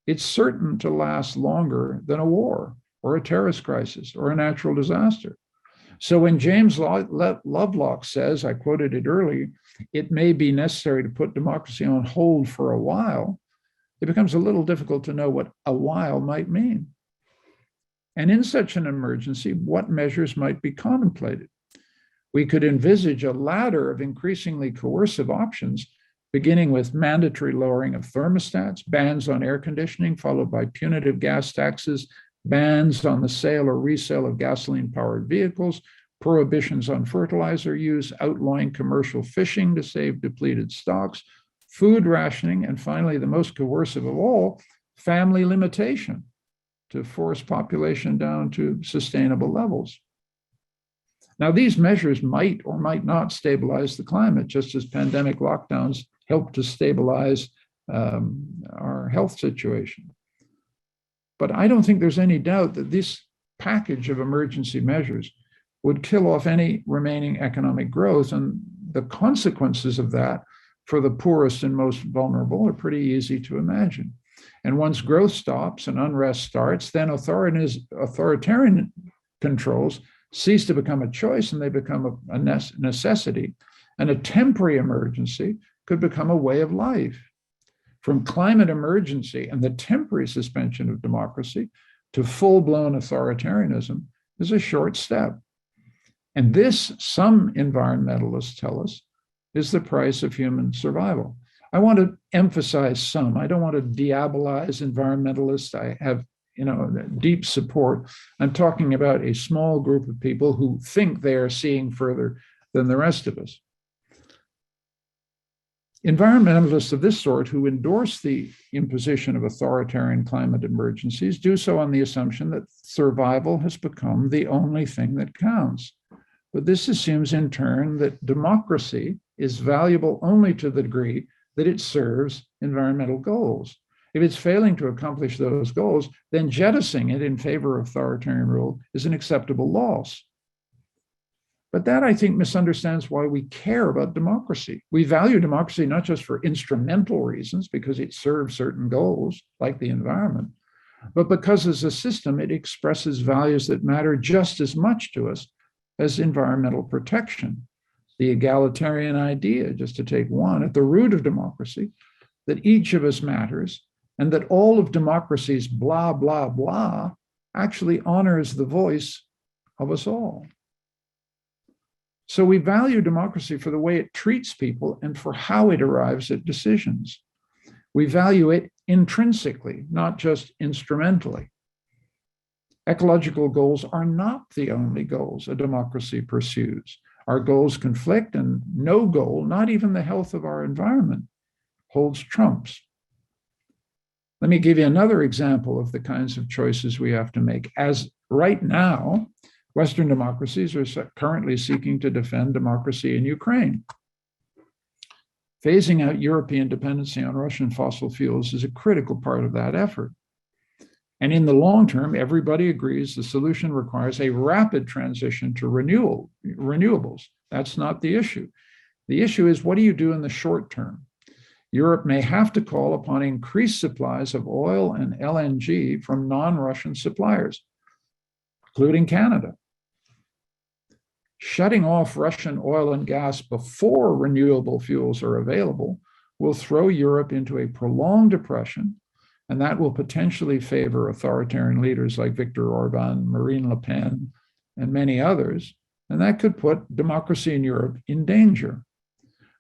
It's certain to last longer than a war or a terrorist crisis or a natural disaster. So when James Lovelock says, I quoted it earlier, it may be necessary to put democracy on hold for a while, it becomes a little difficult to know what a while might mean. And in such an emergency, what measures might be contemplated? We could envisage a ladder of increasingly coercive options, beginning with mandatory lowering of thermostats, bans on air conditioning, followed by punitive gas taxes, bans on the sale or resale of gasoline-powered vehicles, prohibitions on fertilizer use, outlawing commercial fishing to save depleted stocks, food rationing, and finally, the most coercive of all, family limitation to force population down to sustainable levels. Now, these measures might or might not stabilize the climate, just as pandemic lockdowns help to stabilize our health situation. But I don't think there's any doubt that this package of emergency measures would kill off any remaining economic growth, and the consequences of that for the poorest and most vulnerable are pretty easy to imagine. And once growth stops and unrest starts, then authoritarian controls cease to become a choice and they become a necessity. And a temporary emergency could become a way of life. from climate emergency and the temporary suspension of democracy to full-blown authoritarianism is a short step. And this, some environmentalists tell us, is the price of human survival. I want to emphasize some. I don't want to diabolize environmentalists. I have, deep support. I'm talking about a small group of people who think they are seeing further than the rest of us. Environmentalists of this sort who endorse the imposition of authoritarian climate emergencies do so on the assumption that survival has become the only thing that counts. But this assumes in turn that democracy is valuable only to the degree that it serves environmental goals. If it's failing to accomplish those goals, then jettisoning it in favor of authoritarian rule is an acceptable loss. But that, I think, misunderstands why we care about democracy. We value democracy not just for instrumental reasons, because it serves certain goals, like the environment, but because as a system, it expresses values that matter just as much to us as environmental protection. The egalitarian idea, just to take one, at the root of democracy, that each of us matters, and that all of democracy's blah, blah, blah actually honors the voice of us all. So we value democracy for the way it treats people and for how it arrives at decisions. We value it intrinsically, not just instrumentally. Ecological goals are not the only goals a democracy pursues. Our goals conflict, and no goal, not even the health of our environment, holds trumps. Let me give you another example of the kinds of choices we have to make. As right now, Western democracies are currently seeking to defend democracy in Ukraine. Phasing out European dependency on Russian fossil fuels is a critical part of that effort. And in the long term, everybody agrees the solution requires a rapid transition to renewables. That's not the issue. The issue is, what do you do in the short term? Europe may have to call upon increased supplies of oil and LNG from non-Russian suppliers, including Canada. Shutting off Russian oil and gas before renewable fuels are available will throw Europe into a prolonged depression, and that will potentially favor authoritarian leaders like Viktor Orban, Marine Le Pen, and many others, and that could put democracy in Europe in danger.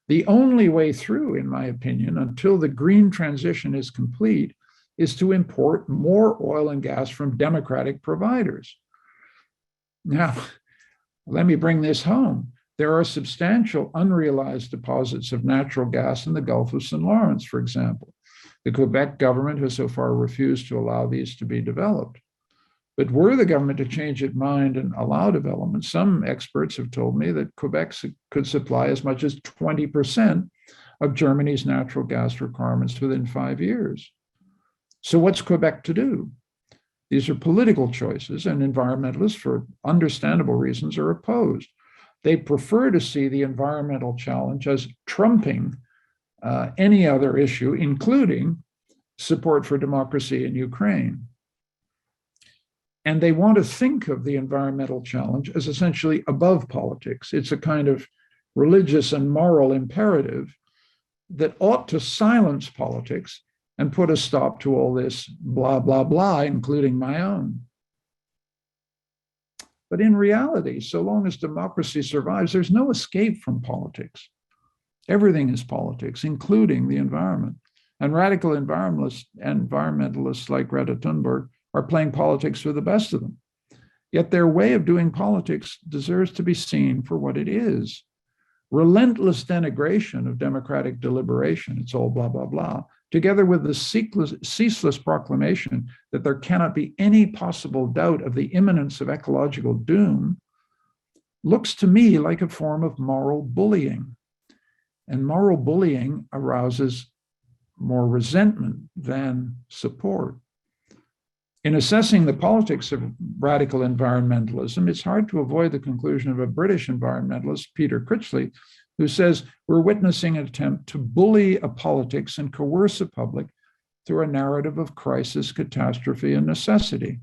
The only way through, in my opinion, until the green transition is complete, is to import more oil and gas from democratic providers. Now, let me bring this home. There are substantial unrealized deposits of natural gas in the Gulf of St. Lawrence, for example. The Quebec government has so far refused to allow these to be developed. But were the government to change its mind and allow development, some experts have told me that Quebec could supply as much as 20% of Germany's natural gas requirements within 5 years. So what's Quebec to do? These are political choices, and environmentalists, for understandable reasons, are opposed. They prefer to see the environmental challenge as trumping any other issue, including support for democracy in Ukraine. And they want to think of the environmental challenge as essentially above politics. It's a kind of religious and moral imperative that ought to silence politics and put a stop to all this blah, blah, blah, including my own. But in reality, so long as democracy survives, there's no escape from politics. Everything is politics, including the environment. And radical environmentalists like Greta Thunberg are playing politics with the best of them. Yet their way of doing politics deserves to be seen for what it is. Relentless denigration of democratic deliberation, it's all blah, blah, blah, together with the ceaseless proclamation that there cannot be any possible doubt of the imminence of ecological doom, looks to me like a form of moral bullying. And moral bullying arouses more resentment than support. In assessing the politics of radical environmentalism, it's hard to avoid the conclusion of a British environmentalist, Peter Critchley, who says we're witnessing an attempt to bully a politics and coerce a public through a narrative of crisis, catastrophe, and necessity.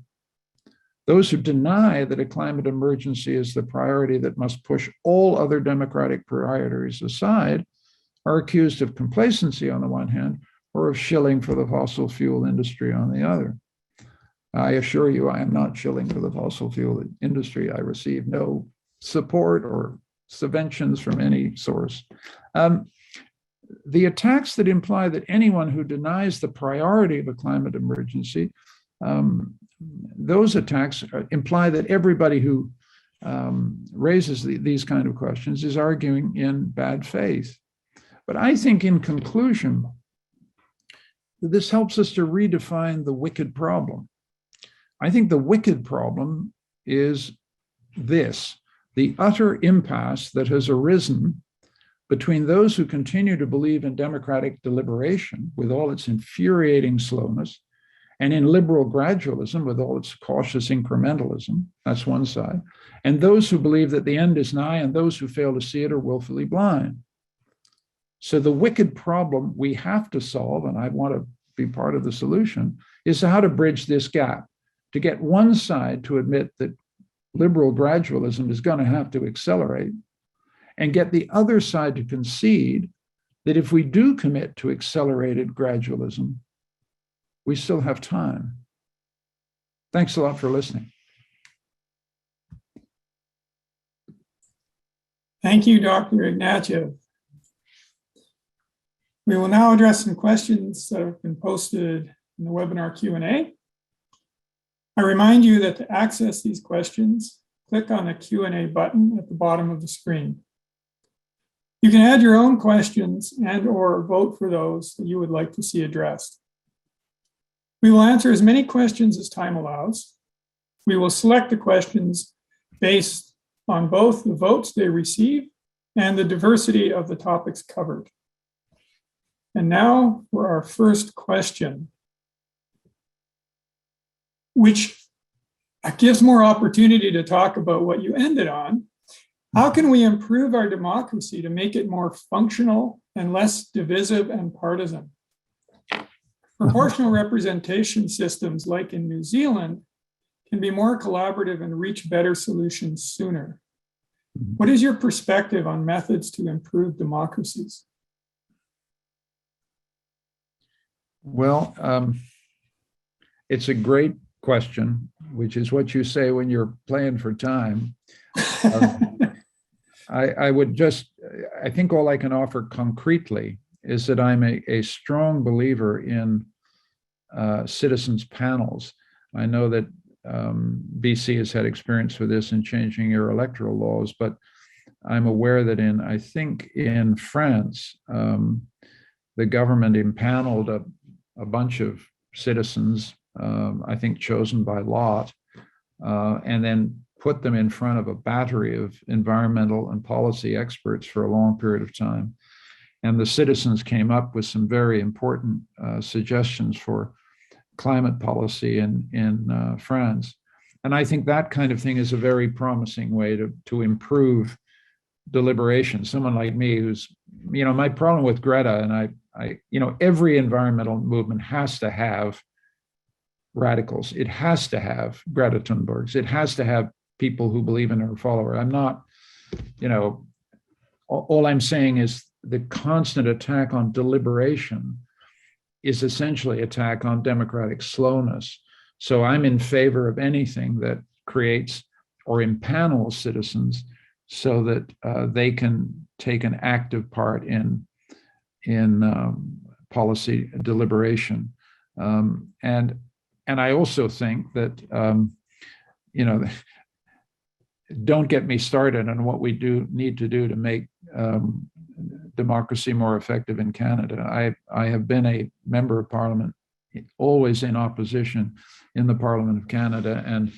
Those who deny that a climate emergency is the priority that must push all other democratic priorities aside are accused of complacency on the one hand, or of shilling for the fossil fuel industry on the other. I assure you, I am not shilling for the fossil fuel industry. I receive no support or subventions from any source. The attacks that imply that anyone who denies the priority of a climate emergency, those attacks imply that everybody who raises these kind of questions is arguing in bad faith. But I think in conclusion, this helps us to redefine the wicked problem. I think the wicked problem is this: the utter impasse that has arisen between those who continue to believe in democratic deliberation with all its infuriating slowness, and in liberal gradualism with all its cautious incrementalism, that's one side, and those who believe that the end is nigh, and those who fail to see it are willfully blind. So the wicked problem we have to solve, and I want to be part of the solution, is how to bridge this gap, to get one side to admit that liberal gradualism is going to have to accelerate, and get the other side to concede that if we do commit to accelerated gradualism, we still have time. Thanks a lot for listening. Thank you, Dr. Ignatieff. We will now address some questions that have been posted in the webinar Q&A. I remind you that to access these questions, click on the Q&A button at the bottom of the screen. You can add your own questions and/or vote for those that you would like to see addressed. We will answer as many questions as time allows. We will select the questions based on both the votes they receive and the diversity of the topics covered. And now for our first question, which gives more opportunity to talk about what you ended on. How can we improve our democracy to make it more functional and less divisive and partisan? Proportional representation systems like in New Zealand can be more collaborative and reach better solutions sooner. What is your perspective on methods to improve democracies? Well, it's a great question, which is what you say when you're playing for time. I think all I can offer concretely is that I'm a strong believer in citizens panels. I know that BC has had experience with this in changing your electoral laws, but I'm aware that I think in France, the government impaneled a bunch of citizens, I think chosen by lot, and then put them in front of a battery of environmental and policy experts for a long period of time. And the citizens came up with some very important suggestions for climate policy in France. And I think that kind of thing is a very promising way to improve deliberation. Someone like me who's, my problem with Greta, and I every environmental movement has to have radicals. It has to have Greta Thunbergs. It has to have people who believe in her follower. I'm not, all I'm saying is the constant attack on deliberation is essentially attack on democratic slowness. So I'm in favor of anything that creates or impanels citizens so that they can take an active part in policy deliberation. And I also think that, don't get me started on what we need to do to make democracy more effective in Canada. I have been a member of Parliament, always in opposition in the Parliament of Canada, and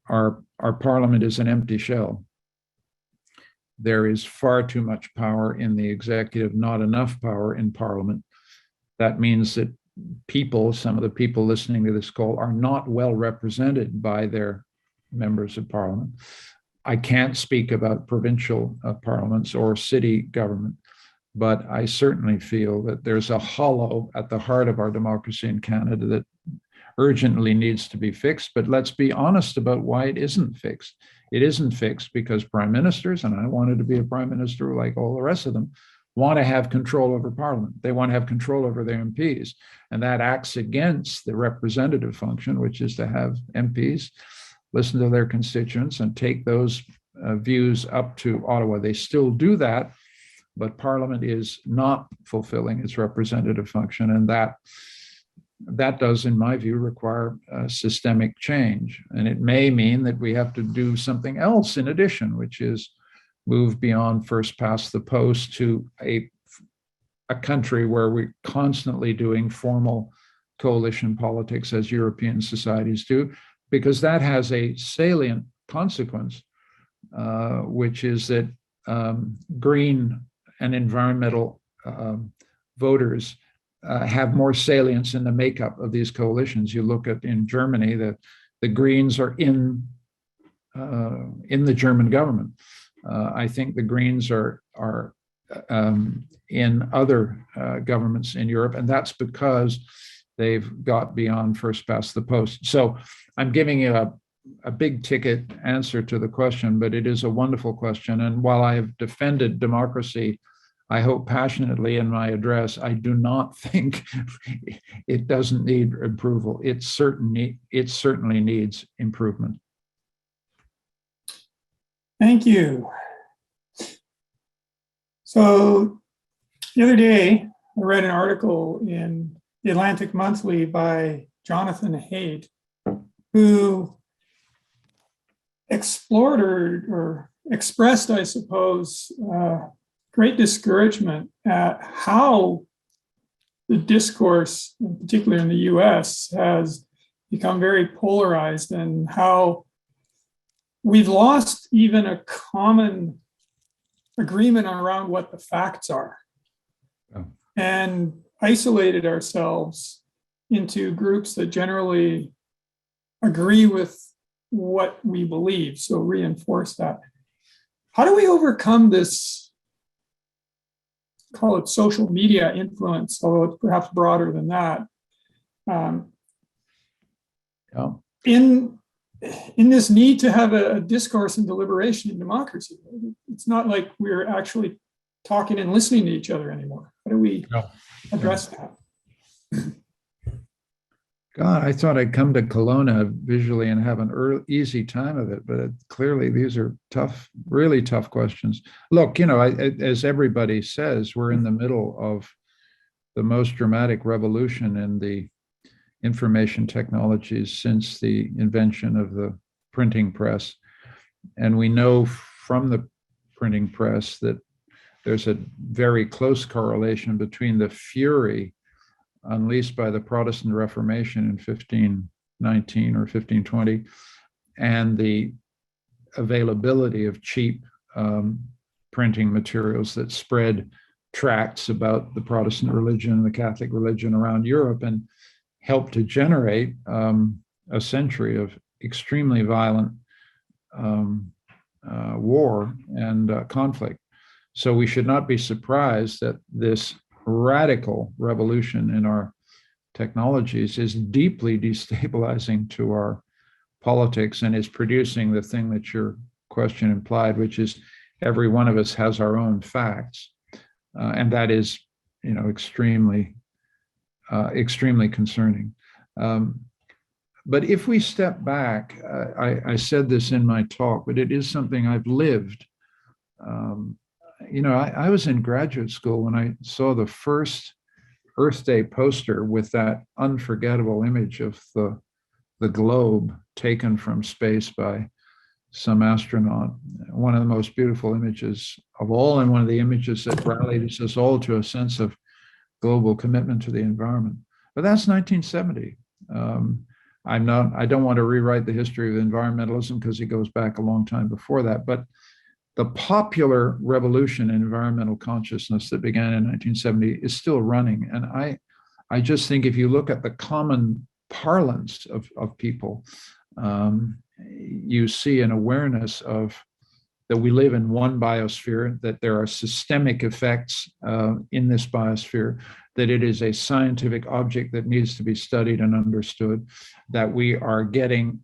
our Parliament is an empty shell. There is far too much power in the executive, not enough power in Parliament. That means that some of the people listening to this call are not well represented by their members of Parliament. I can't speak about provincial parliaments or city government, but I certainly feel that there's a hollow at the heart of our democracy in Canada that urgently needs to be fixed. But let's be honest about why it isn't fixed. It isn't fixed because prime ministers, and I wanted to be a prime minister like all the rest of them, want to have control over parliament. They want to have control over their MPs. And that acts against the representative function, which is to have MPs listen to their constituents and take those views up to Ottawa. They still do that, but parliament is not fulfilling its representative function. And that does, in my view, require systemic change. And it may mean that we have to do something else in addition, which is move beyond first past the post to a country where we're constantly doing formal coalition politics as European societies do, because that has a salient consequence, which is that green and environmental voters have more salience in the makeup of these coalitions. You look at in Germany, the Greens are in the German government. I think the Greens are in other governments in Europe, and that's because they've got beyond first past the post. So I'm giving you a big ticket answer to the question, but it is a wonderful question. And while I have defended democracy, I hope passionately in my address, I do not think it doesn't need approval. It certainly needs improvement. Thank you. So the other day, I read an article in the Atlantic Monthly by Jonathan Haidt, who explored or expressed, I suppose, great discouragement at how the discourse, in particular in the US, has become very polarized, and how we've lost even a common agreement around what the facts are, and isolated ourselves into groups that generally agree with what we believe, so reinforce that. How do we overcome this, call it social media influence, although it's perhaps broader than that, in this need to have a discourse and deliberation in democracy? It's not like we're actually talking and listening to each other anymore. How do we address that? God, I thought I'd come to Kelowna visually and have an easy time of it, but clearly these are tough, really tough questions. Look, as everybody says, we're in the middle of the most dramatic revolution in the information technologies since the invention of the printing press. And we know from the printing press that there's a very close correlation between the fury unleashed by the Protestant Reformation in 1519 or 1520 and the availability of cheap printing materials that spread tracts about the Protestant religion and the Catholic religion around Europe, and helped to generate a century of extremely violent war and conflict. So we should not be surprised that this radical revolution in our technologies is deeply destabilizing to our politics and is producing the thing that your question implied, which is every one of us has our own facts. And that is, extremely concerning. But if we step back, I said this in my talk, but it is something I've lived. I was in graduate school when I saw the first Earth Day poster with that unforgettable image of the globe taken from space by some astronaut. One of the most beautiful images of all, and one of the images that rallied us all to a sense of global commitment to the environment. But that's 1970. I don't want to rewrite the history of environmentalism because it goes back a long time before that. But the popular revolution in environmental consciousness that began in 1970 is still running. And I just think if you look at the common parlance of people, you see an awareness of that we live in one biosphere, that there are systemic effects in this biosphere, that it is a scientific object that needs to be studied and understood, that we are getting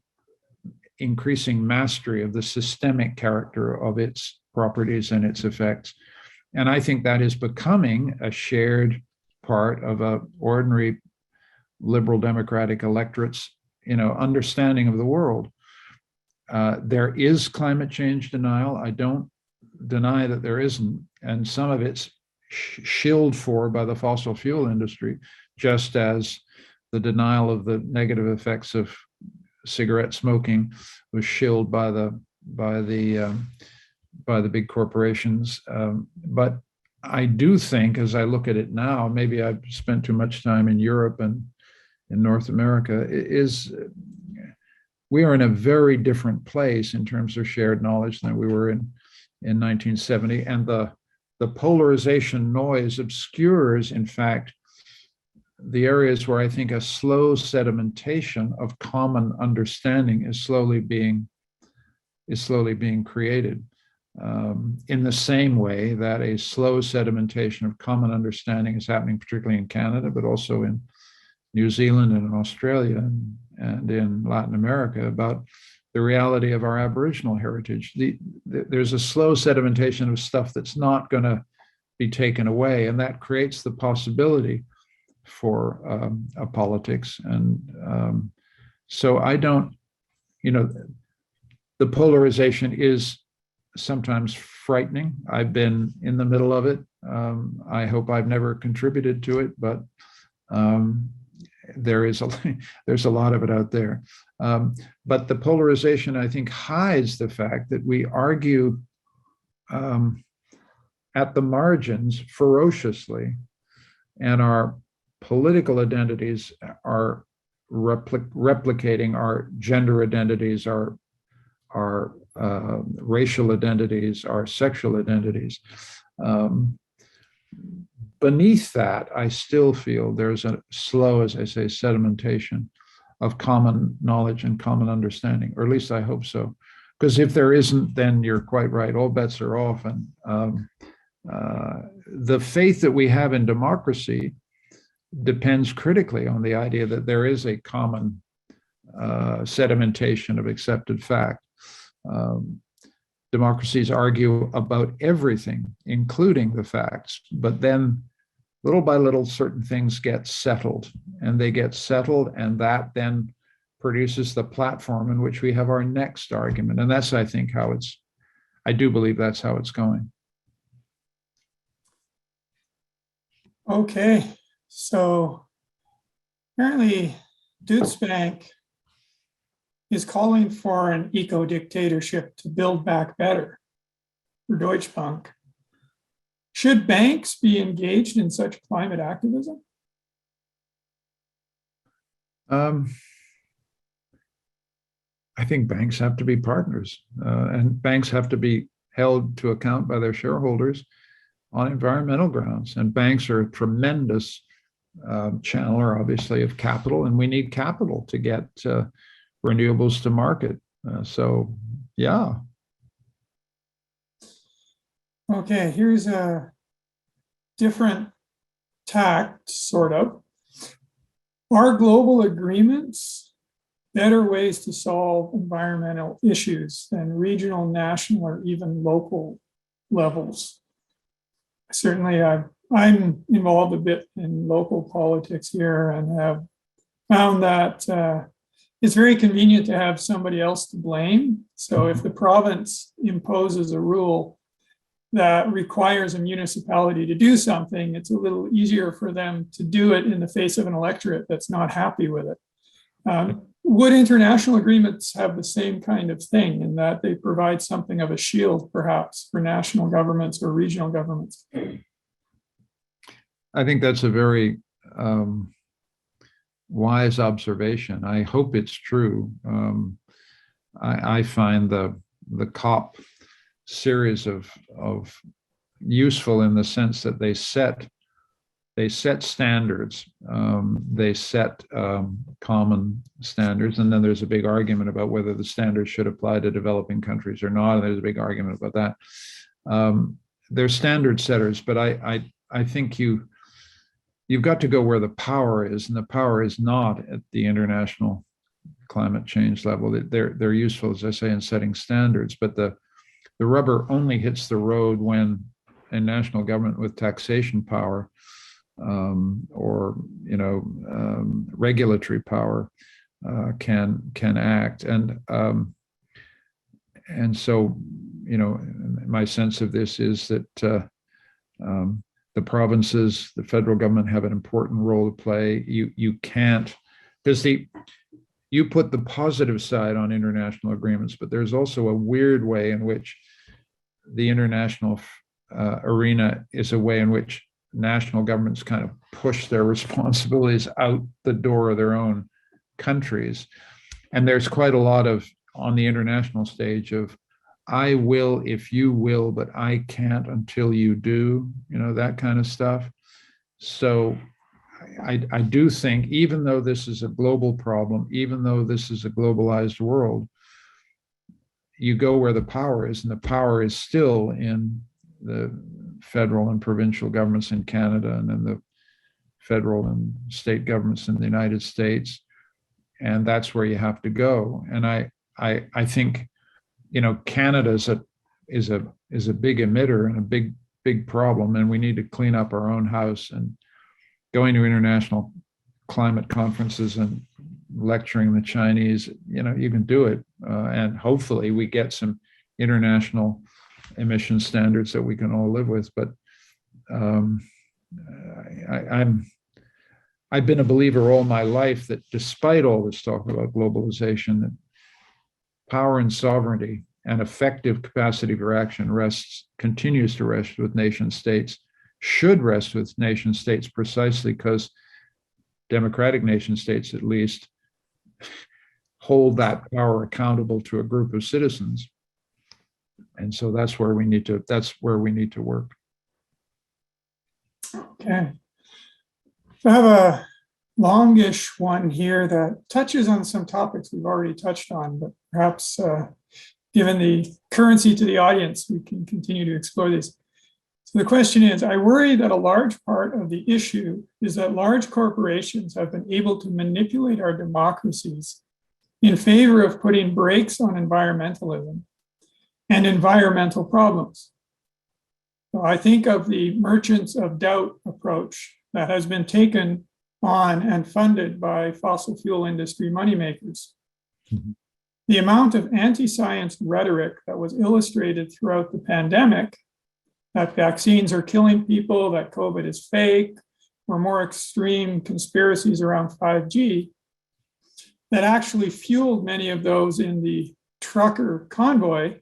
increasing mastery of the systemic character of its properties and its effects, And I think that is becoming a shared part of a ordinary liberal democratic electorate's, understanding of the world. There is climate change denial. I don't deny that there isn't, and some of it's shilled for by the fossil fuel industry, just as the denial of the negative effects of cigarette smoking was shilled by the big corporations. But I do think, as I look at it now, maybe I've spent too much time in Europe and in North America, we are in a very different place in terms of shared knowledge than we were in 1970. And the polarization noise obscures, in fact, the areas where I think a slow sedimentation of common understanding is slowly being created. In the same way that a slow sedimentation of common understanding is happening, particularly in Canada, but also in New Zealand and in Australia and in Latin America, about the reality of our Aboriginal heritage. There's a slow sedimentation of stuff that's not going to be taken away, and that creates the possibility for a politics. And so I don't, the polarization is sometimes frightening. I've been in the middle of it. I hope I've never contributed to it, but there's a lot of it out there. But the polarization, I think, hides the fact that we argue at the margins ferociously, and our political identities are replicating our gender identities, our racial identities, our sexual identities. Beneath that, I still feel there's a slow, as I say, sedimentation of common knowledge and common understanding, or at least I hope so. Because if there isn't, then you're quite right, all bets are off. And the faith that we have in democracy depends critically on the idea that there is a common sedimentation of accepted fact. Democracies argue about everything, including the facts, but then little by little, certain things get settled, and and that then produces the platform in which we have our next argument. And that's, I think, I do believe that's how it's going. Okay, so apparently Deutsche Bank is calling for an eco-dictatorship to build back better for Deutsche Bank. Should banks be engaged in such climate activism? I think banks have to be partners, and banks have to be held to account by their shareholders on environmental grounds. And banks are a tremendous channeler, obviously, of capital, and we need capital to get renewables to market. So, yeah. Okay, here's a different tact, sort of. Are global agreements better ways to solve environmental issues than regional, national, or even local levels? Certainly, I'm involved a bit in local politics here and have found that it's very convenient to have somebody else to blame. So if the province imposes a rule that requires a municipality to do something, it's a little easier for them to do it in the face of an electorate that's not happy with it. Would international agreements have the same kind of thing, in that they provide something of a shield, perhaps, for national governments or regional governments? I think that's a very wise observation. I hope it's true. I find the COP series of useful in the sense that they set standards, they set common standards, and then there's a big argument about whether the standards should apply to developing countries or not. And there's a big argument about that. They're standard setters, but I think you've got to go where the power is, and the power is not at the international climate change level. They're useful, as I say, in setting standards, but the rubber only hits the road when a national government with taxation power or regulatory power can act. And so, my sense of this is that the provinces, the federal government have an important role to play. You can't, because you put the positive side on international agreements, but there's also a weird way in which the international arena is a way in which national governments kind of push their responsibilities out the door of their own countries. And there's quite a lot of, on the international stage, of I will if you will, but I can't until you do, that kind of stuff. So I do think, even though this is a global problem, even though this is a globalized world, you go where the power is, and the power is still in the federal and provincial governments in Canada, and then the federal and state governments in the United States. And that's where you have to go. And I think, Canada is a big emitter and a big problem, and we need to clean up our own house. And going to international climate conferences and lecturing the Chinese, you can do it. And hopefully we get some international emission standards that we can all live with. But I've been a believer all my life that despite all this talk about globalization, that power and sovereignty and effective capacity for action continues to rest with nation states, should rest with nation states, precisely because democratic nation states, at least, hold that power accountable to a group of citizens. And so that's where we need to work. Okay. So I have a longish one here that touches on some topics we've already touched on, but perhaps given the currency to the audience, we can continue to explore these. So the question is, I worry that a large part of the issue is that large corporations have been able to manipulate our democracies in favor of putting brakes on environmentalism and environmental problems. So I think of the merchants of doubt approach that has been taken on and funded by fossil fuel industry moneymakers. Mm-hmm. The amount of anti-science rhetoric that was illustrated throughout the pandemic, that vaccines are killing people, that COVID is fake, or more extreme conspiracies around 5G, that actually fueled many of those in the trucker convoy,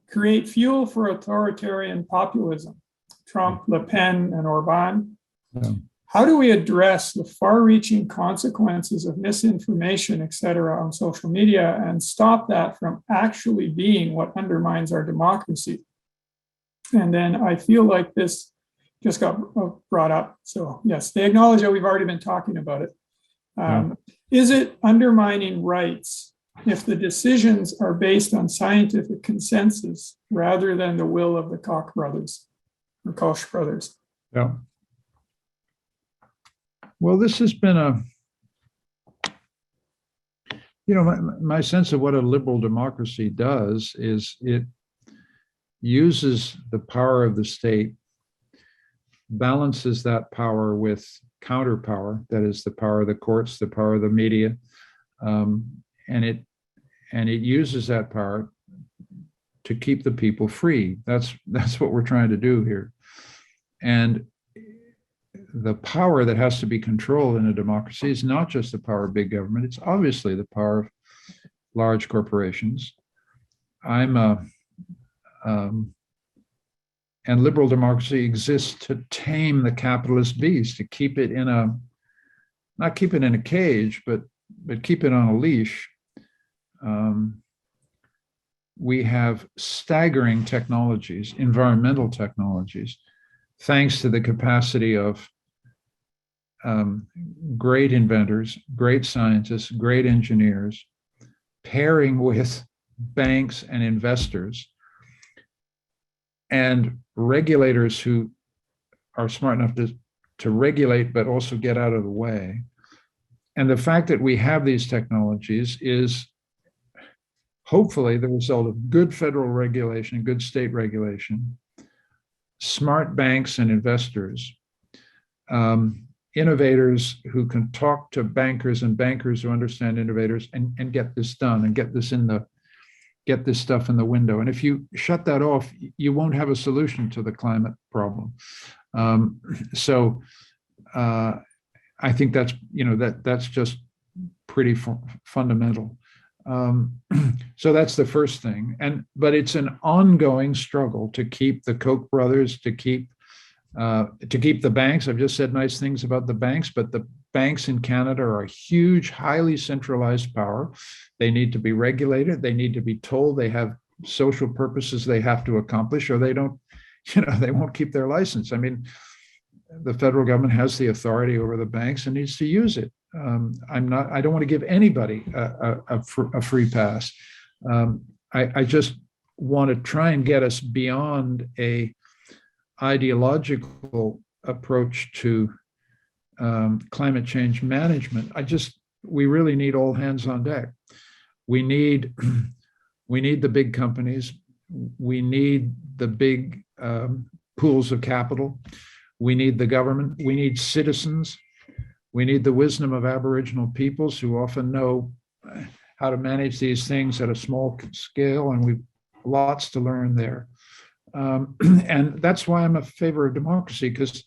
create fuel for authoritarian populism, Trump, Le Pen, and Orban. Yeah. How do we address the far-reaching consequences of misinformation, et cetera, on social media and stop that from actually being what undermines our democracy? And then I feel like this just got brought up. So yes, they acknowledge that we've already been talking about it. Is it undermining rights if the decisions are based on scientific consensus rather than the will of the Koch brothers or Koch brothers? Yeah. Well, this has been my sense of what a liberal democracy does is it uses the power of the state, balances that power with counterpower, that is the power of the courts, the power of the media, and it uses that power to keep the people free. That's what we're trying to do here. And the power that has to be controlled in a democracy is not just the power of big government, it's obviously the power of large corporations. And liberal democracy exists to tame the capitalist beast, to keep it not keep it in a cage, but keep it on a leash. We have staggering technologies, environmental technologies, thanks to the capacity of great inventors, great scientists, great engineers, pairing with banks and investors and regulators who are smart enough to regulate, but also get out of the way. And the fact that we have these technologies is hopefully the result of good federal regulation, good state regulation, smart banks and investors, innovators who can talk to bankers and bankers who understand innovators and get this done and get this stuff in the window. And if you shut that off, you won't have a solution to the climate problem. So I think that's, that's just pretty fundamental. So that's the first thing. But it's an ongoing struggle to keep the Koch brothers, to keep the banks. I've just said nice things about the banks, but the banks in Canada are a huge, highly centralized power. They need to be regulated. They need to be told they have social purposes they have to accomplish, or they don't, they won't keep their license. I mean, the federal government has the authority over the banks and needs to use it. I don't want to give anybody a free pass. I just want to try and get us beyond a ideological approach to climate change management. We really need all hands on deck. We need the big companies. We need the big pools of capital. We need the government. We need citizens. We need the wisdom of Aboriginal peoples who often know how to manage these things at a small scale, and we've lots to learn there. And that's why I'm a favor of democracy, because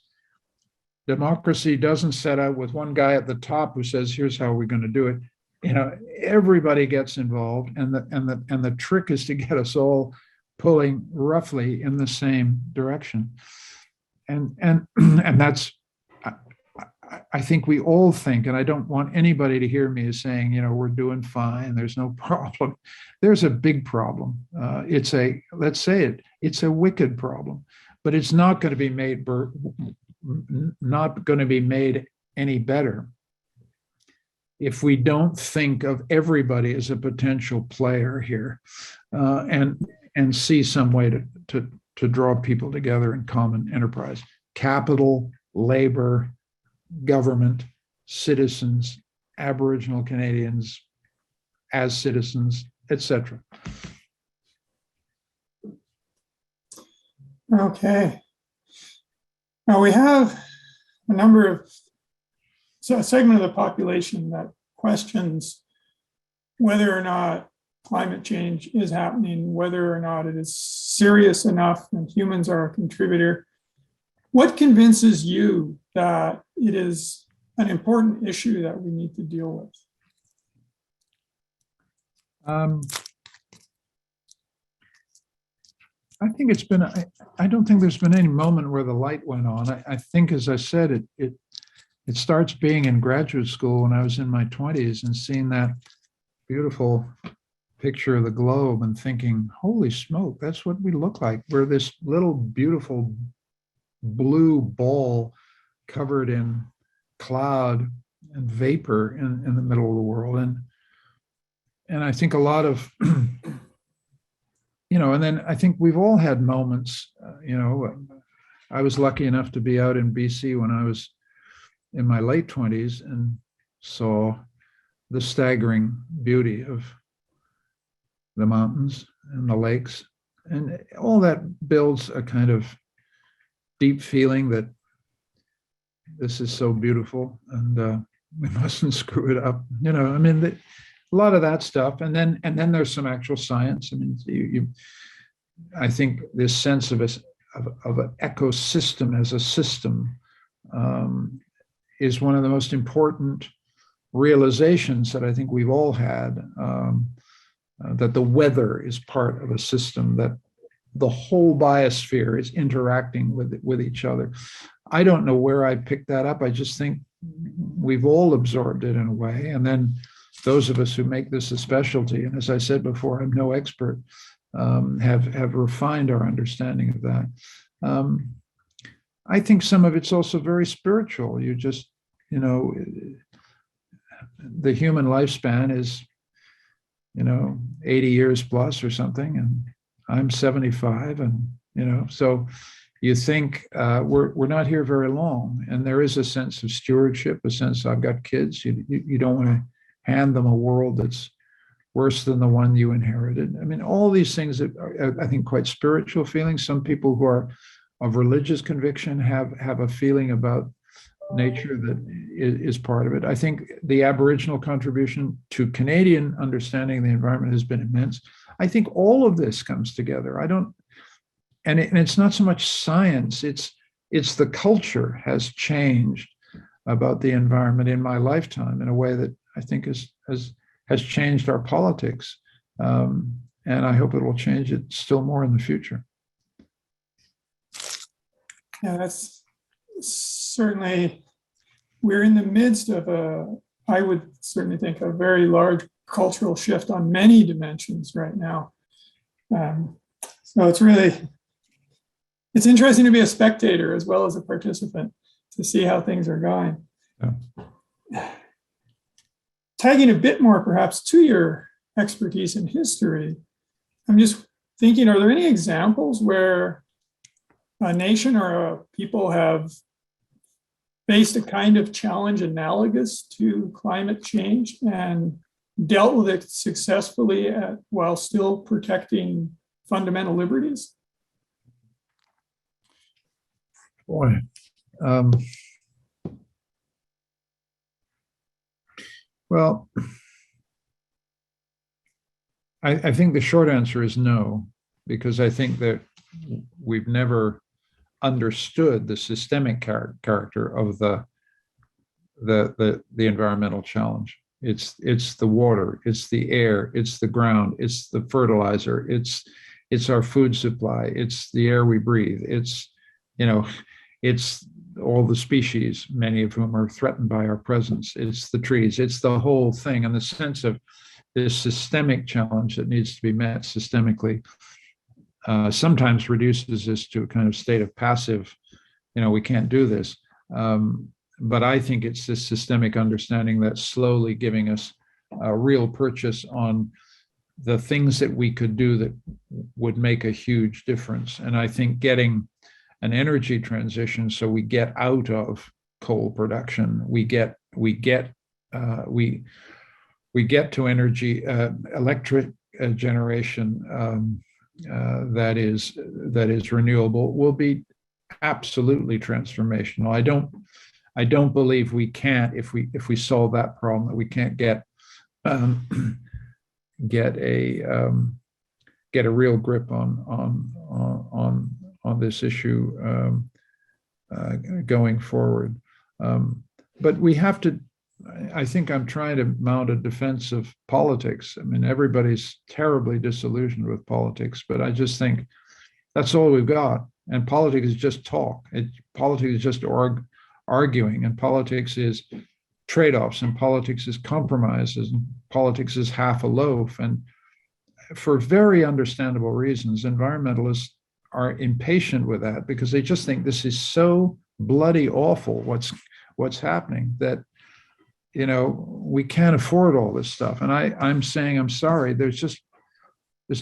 democracy doesn't set out with one guy at the top who says, here's how we're going to do it. Everybody gets involved, and the trick is to get us all pulling roughly in the same direction. And that's, I think we all think, and I don't want anybody to hear me as saying, we're doing fine, there's no problem. There's a big problem. Let's say it's a wicked problem, but it's not going to be made any better if we don't think of everybody as a potential player here, and see some way to draw people together in common enterprise. Capital, labor, government, citizens, Aboriginal Canadians as citizens, etc. Okay. Now we have a segment of the population that questions whether or not climate change is happening, whether or not it is serious enough and humans are a contributor. What convinces you that it is an important issue that we need to deal with? I think I don't think there's been any moment where the light went on. I think, as I said, it starts being in graduate school when I was in my 20s and seeing that beautiful picture of the globe and thinking, holy smoke, that's what we look like. We're this little beautiful blue ball covered in cloud and vapor in the middle of the world. And I think a lot of, and then I think we've all had moments, I was lucky enough to be out in BC when I was in my late 20s and saw the staggering beauty of the mountains and the lakes. And all that builds a kind of deep feeling that this is so beautiful and we mustn't screw it up. A lot of that stuff. And then there's some actual science. I think this sense of an ecosystem as a system is one of the most important realizations that I think we've all had, that the weather is part of a system, that the whole biosphere is interacting with each other. I don't know where I picked that up. I just think we've all absorbed it in a way. And then those of us who make this a specialty, and as I said before, I'm no expert, have refined our understanding of that. I think some of it's also very spiritual. You just, the human lifespan is, 80 years plus or something, and I'm 75, and so you think we're not here very long, and there is a sense of stewardship, a sense I've got kids. You don't want to hand them a world that's worse than the one you inherited. All these things that are, I think, quite spiritual feelings. Some people who are of religious conviction have a feeling about nature that is part of it. I think the Aboriginal contribution to Canadian understanding of the environment has been immense. I think all of this comes together. And it's not so much science, it's the culture has changed about the environment in my lifetime in a way that I think has changed our politics. And I hope it will change it still more in the future. Yeah, that's certainly, we're in the midst of I would certainly think, a very large cultural shift on many dimensions right now. So it's interesting to be a spectator as well as a participant to see how things are going. Yeah. Tagging a bit more perhaps to your expertise in history, I'm just thinking, are there any examples where a nation or a people have faced a kind of challenge analogous to climate change and dealt with it successfully while still protecting fundamental liberties? Boy. Well, I think the short answer is no, because I think that we've never understood the systemic character of the environmental challenge. It's the water, it's the air, it's the ground, it's the fertilizer, it's our food supply, it's the air we breathe, it's all the species, many of whom are threatened by our presence. It's the trees, it's the whole thing. And the sense of this systemic challenge that needs to be met systemically sometimes reduces us to a kind of state of passive, we can't do this. But I think it's this systemic understanding that's slowly giving us a real purchase on the things that we could do that would make a huge difference. And I think getting an energy transition, so we get out of coal production, we get to energy, electric generation that is renewable, will be absolutely transformational. I don't believe we can't, if we solve that problem, that we can't get a real grip on this issue going forward. But we have to, I think I'm trying to mount a defense of politics. I mean, everybody's terribly disillusioned with politics, but I just think that's all we've got. And politics is just talk. Politics is just arguing, and politics is trade-offs, and politics is compromises, and politics is half a loaf. And for very understandable reasons, environmentalists are impatient with that because they just think this is so bloody awful what's happening that we can't afford all this stuff. And I'm saying, I'm sorry, there's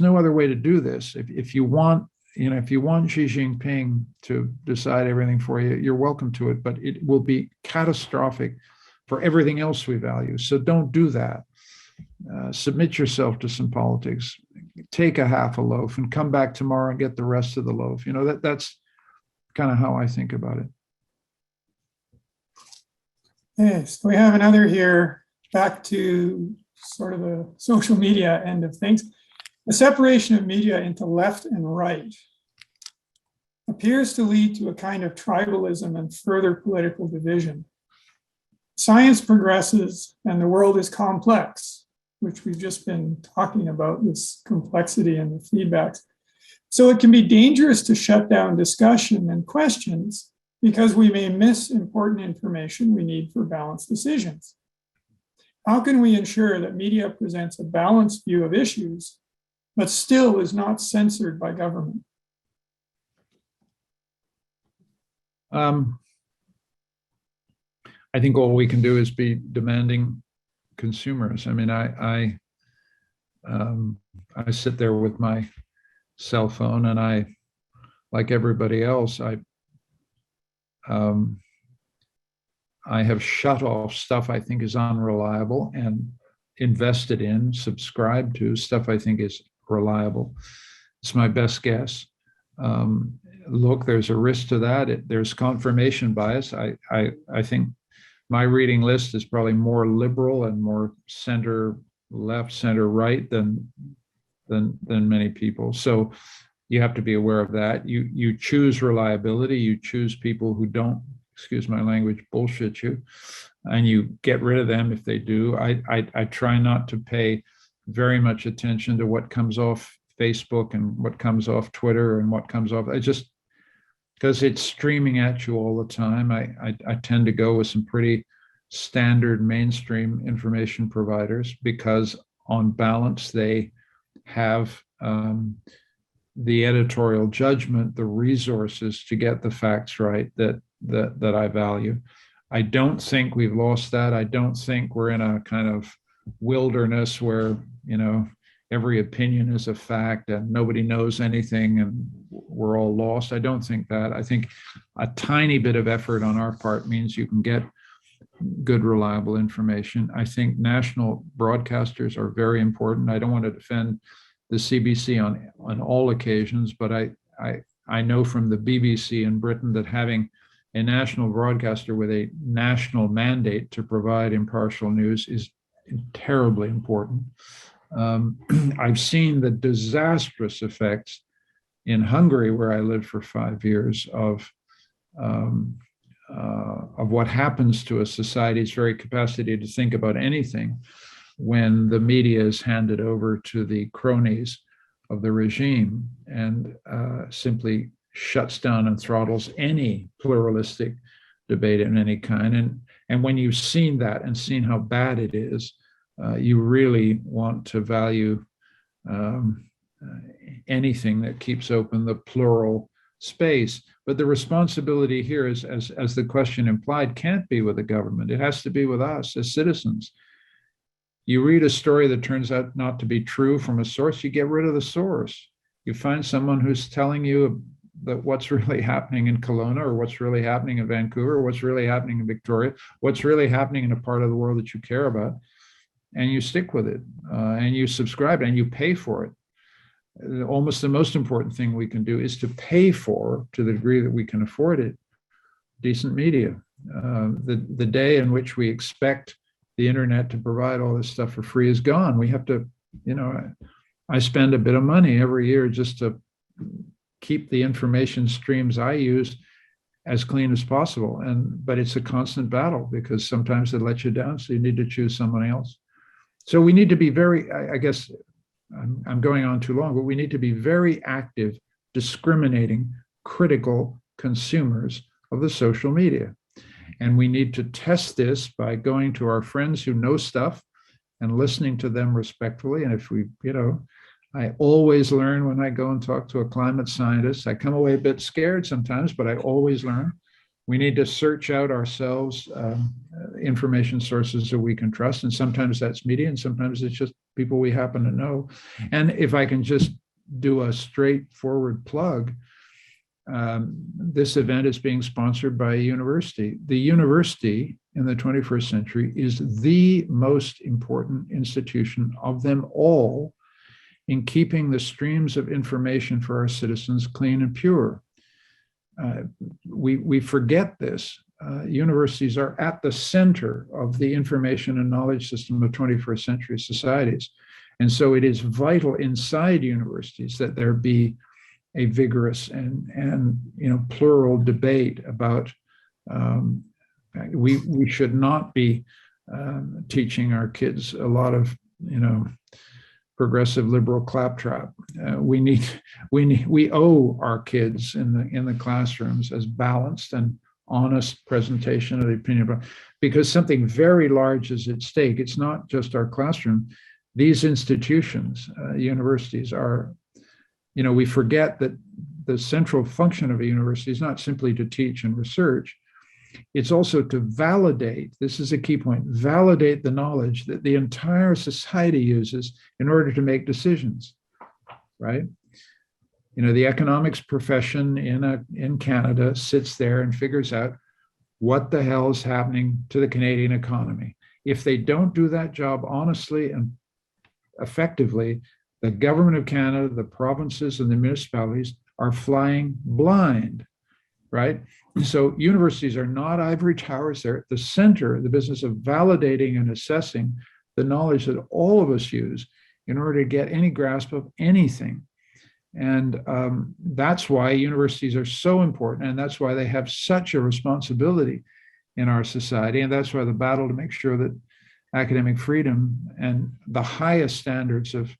no other way to do this. If you want Xi Jinping to decide everything for you, you're welcome to it, but it will be catastrophic for everything else we value. So don't do that. Submit yourself to some politics, take a half a loaf and come back tomorrow and get the rest of the loaf. That's kind of how I think about it. Okay, so we have another here, back to sort of the social media end of things. The separation of media into left and right appears to lead to a kind of tribalism and further political division. Science progresses and the world is complex, which we've just been talking about, this complexity and the feedbacks. So it can be dangerous to shut down discussion and questions because we may miss important information we need for balanced decisions. How can we ensure that media presents a balanced view of issues, but still is not censored by government? I think all we can do is be demanding consumers. I mean, I sit there with my cell phone, and I, like everybody else, I have shut off stuff I think is unreliable and invested in, subscribed to stuff I think is reliable. It's my best guess. look, there's a risk to that. There's confirmation bias. I think my reading list is probably more liberal and more center left, center right than many people. So you have to be aware of that. You choose reliability. You choose people who don't, excuse my language, bullshit you, and you get rid of them if they do. I try not to pay very much attention to what comes off Facebook and what comes off Twitter and what comes off. I just, because it's streaming at you all the time. I tend to go with some pretty standard mainstream information providers because on balance, they have the editorial judgment, the resources to get the facts right that I value. I don't think we've lost that. I don't think we're in a kind of wilderness where, every opinion is a fact and nobody knows anything and we're all lost. I don't think that. I think a tiny bit of effort on our part means you can get good, reliable information. I think national broadcasters are very important. I don't want to defend the CBC on all occasions, but I know from the BBC in Britain that having a national broadcaster with a national mandate to provide impartial news is terribly important. I've seen the disastrous effects in Hungary, where I lived for 5 years, of what happens to a society's very capacity to think about anything when the media is handed over to the cronies of the regime and simply shuts down and throttles any pluralistic debate in any kind. And when you've seen that and seen how bad it is, you really want to value anything that keeps open the plural space. But the responsibility here is, as the question implied, can't be with the government. It has to be with us as citizens. You read a story that turns out not to be true from a source, you get rid of the source. You find someone who's telling you that what's really happening in Kelowna, or what's really happening in Vancouver, or what's really happening in Victoria, what's really happening in a part of the world that you care about, and you stick with it, and you subscribe, and you pay for it. Almost the most important thing we can do is to pay for, to the degree that we can afford it, decent media. The day in which we expect the internet to provide all this stuff for free is gone. We have to, I spend a bit of money every year just to keep the information streams I use as clean as possible. But it's a constant battle because sometimes they let you down, so you need to choose someone else. So we need to be very, I guess I'm going on too long, but we need to be very active, discriminating, critical consumers of the social media. And we need to test this by going to our friends who know stuff and listening to them respectfully. And if we, I always learn when I go and talk to a climate scientist. I come away a bit scared sometimes, but I always learn. We need to search out ourselves information sources that we can trust. And sometimes that's media, and sometimes it's just people we happen to know. And if I can just do a straightforward plug, this event is being sponsored by a university. The university in the 21st century is the most important institution of them all in keeping the streams of information for our citizens clean and pure. We forget this. Universities are at the center of the information and knowledge system of 21st century societies. And so it is vital inside universities that there be a vigorous and plural debate about, we should not be teaching our kids a lot of, progressive liberal claptrap. We owe our kids in the classrooms as balanced and honest presentation of the opinion, because something very large is at stake. It's not just our classroom. These institutions, universities, are, we forget that the central function of a university is not simply to teach and research. It's also to validate, this is a key point, validate the knowledge that the entire society uses in order to make decisions, right? The economics profession in Canada sits there and figures out what the hell is happening to the Canadian economy. If they don't do that job honestly and effectively, the government of Canada, the provinces and the municipalities are flying blind, right? So universities are not ivory towers. They're at the center of the business of validating and assessing the knowledge that all of us use in order to get any grasp of anything. And that's why universities are so important. And that's why they have such a responsibility in our society. And that's why the battle to make sure that academic freedom and the highest standards of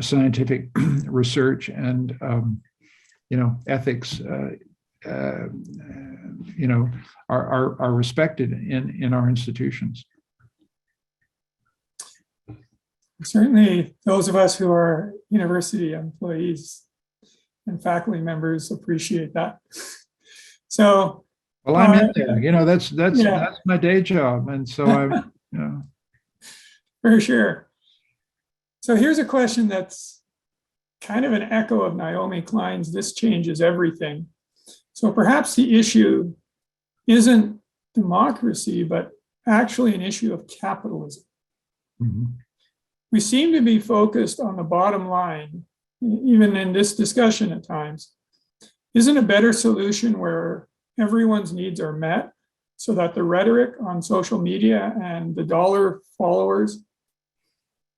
scientific research and ethics are respected in our institutions. Certainly, those of us who are university employees and faculty members appreciate that. So, well, I'm in there. That's my day job, and so I'm. For sure. So here's a question that's kind of an echo of Naomi Klein's "This changes everything." So perhaps the issue isn't democracy, but actually an issue of capitalism. Mm-hmm. We seem to be focused on the bottom line, even in this discussion at times. Isn't a better solution where everyone's needs are met so that the rhetoric on social media and the dollar followers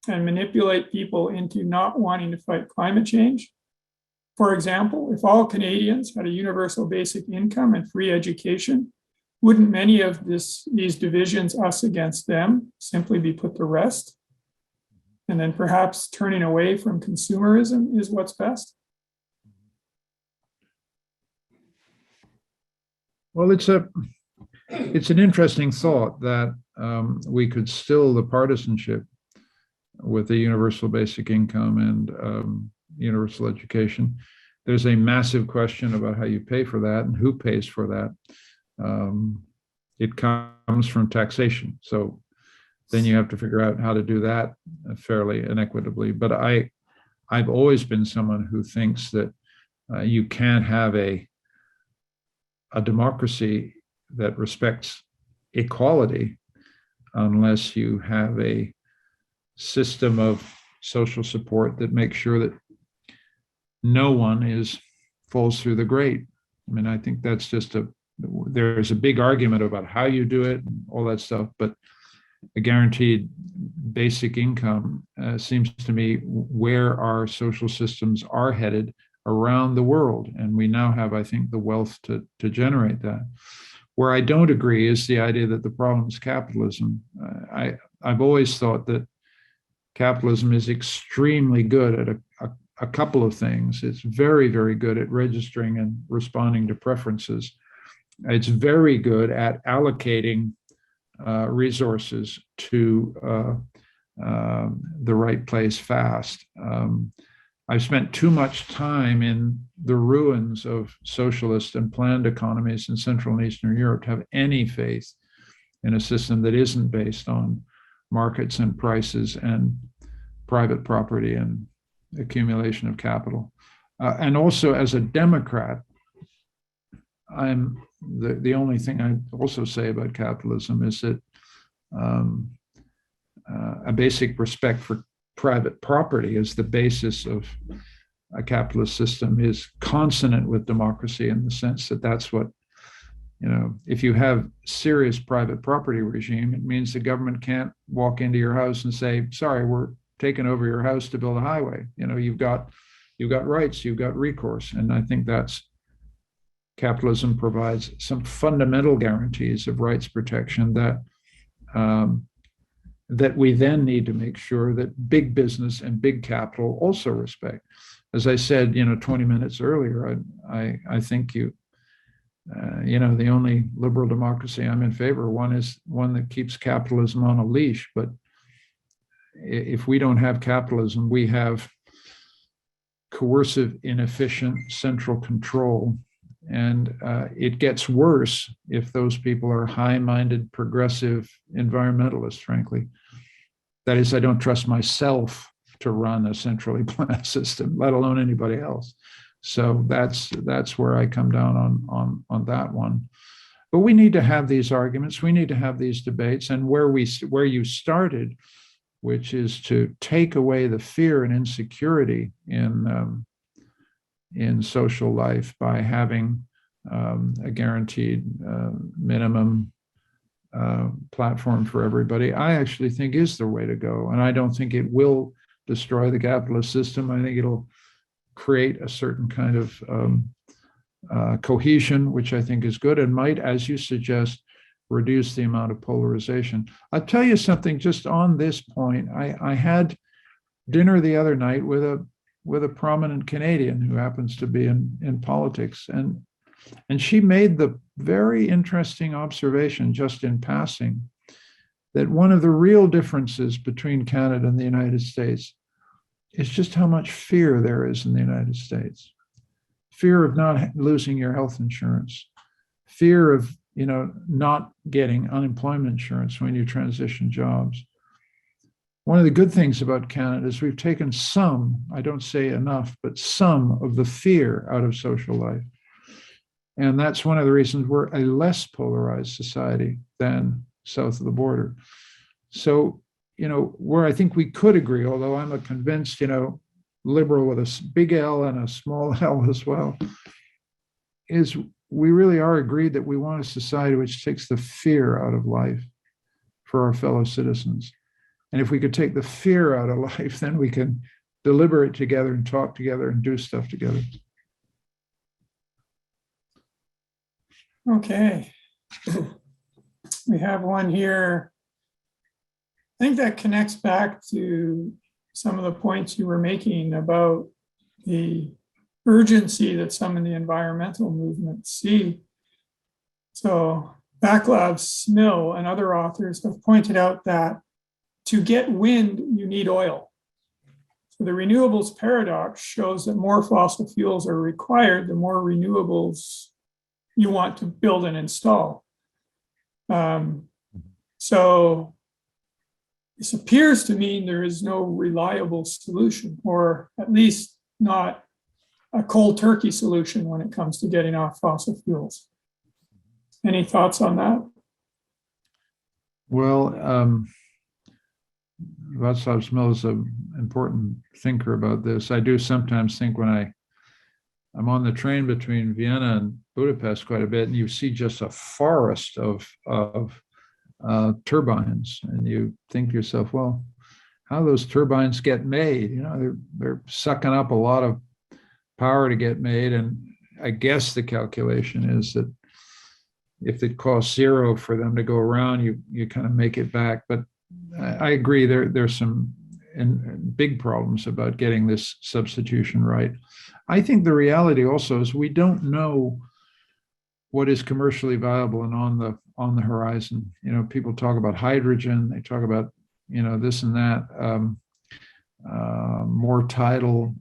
and manipulate people into not wanting to fight climate change? For example, if all Canadians had a universal basic income and free education, wouldn't many of these divisions, us against them, simply be put to rest? And then perhaps turning away from consumerism is what's best? Well, it's an interesting thought that we could still the partisanship with the universal basic income and universal education. There's a massive question about how you pay for that and who pays for that. It comes from taxation. So then you have to figure out how to do that fairly and equitably. But I've always been someone who thinks that you can't have a democracy that respects equality unless you have a system of social support that makes sure that no one falls through the grate. I mean, I think that's there's a big argument about how you do it and all that stuff, but a guaranteed basic income seems to me where our social systems are headed around the world. And we now have, I think, the wealth to generate that. Where I don't agree is the idea that the problem is capitalism. I've always thought that capitalism is extremely good at a couple of things. It's very, very good at registering and responding to preferences. It's very good at allocating resources to the right place fast. I've spent too much time in the ruins of socialist and planned economies in Central and Eastern Europe to have any faith in a system that isn't based on markets and prices and private property and accumulation of capital. And also as a Democrat, I'm the only thing I also say about capitalism is that a basic respect for private property as the basis of a capitalist system is consonant with democracy in the sense that that's what, if you have serious private property regime, it means the government can't walk into your house and say, sorry, we're taking over your house to build a highway. You've got rights, you've got recourse. And I think capitalism provides some fundamental guarantees of rights protection that we then need to make sure that big business and big capital also respect. As I said, 20 minutes earlier, I think the only liberal democracy I'm in favor of one is one that keeps capitalism on a leash. But if we don't have capitalism, we have coercive, inefficient central control. And it gets worse if those people are high-minded, progressive environmentalists, frankly. That is, I don't trust myself to run a centrally planned system, let alone anybody else. So that's where I come down on that one. But we need to have these arguments. We need to have these debates. And where you started, which is to take away the fear and insecurity in in social life by having a guaranteed minimum platform for everybody, I actually think is the way to go. And I don't think it will destroy the capitalist system. I think it'll create a certain kind of cohesion, which I think is good and might, as you suggest, reduce the amount of polarization. I'll tell you something just on this point. I had dinner the other night with a prominent Canadian who happens to be in politics, and she made the very interesting observation, just in passing, that one of the real differences between Canada and the United States is just how much fear there is in the United States. Fear of not losing your health insurance, fear of not getting unemployment insurance when you transition jobs. One of the good things about Canada is we've taken some, I don't say enough, but some of the fear out of social life. And that's one of the reasons we're a less polarized society than south of the border. So, where I think we could agree, although I'm a convinced, liberal with a big L and a small L as well, is we really are agreed that we want a society which takes the fear out of life for our fellow citizens. And if we could take the fear out of life, then we can deliberate together and talk together and do stuff together. Okay. We have one here. I think that connects back to some of the points you were making about the urgency that some in the environmental movement see. So Vaclav Smil and other authors have pointed out that to get wind, you need oil. So the renewables paradox shows that more fossil fuels are required, the more renewables you want to build and install. So this appears to mean there is no reliable solution, or at least not a cold turkey solution when it comes to getting off fossil fuels. Any thoughts on that? Well, Václav Smil is an important thinker about this. I do sometimes think when I'm on the train between Vienna and Budapest quite a bit, and you see just a forest of turbines, and you think to yourself, well, how those turbines get made? They're sucking up a lot of power to get made, and I guess the calculation is that if it costs zero for them to go around, you kind of make it back. But I agree, there's some big problems about getting this substitution right. I think the reality also is we don't know what is commercially viable and on the horizon. People talk about hydrogen, they talk about this and that, more tidal.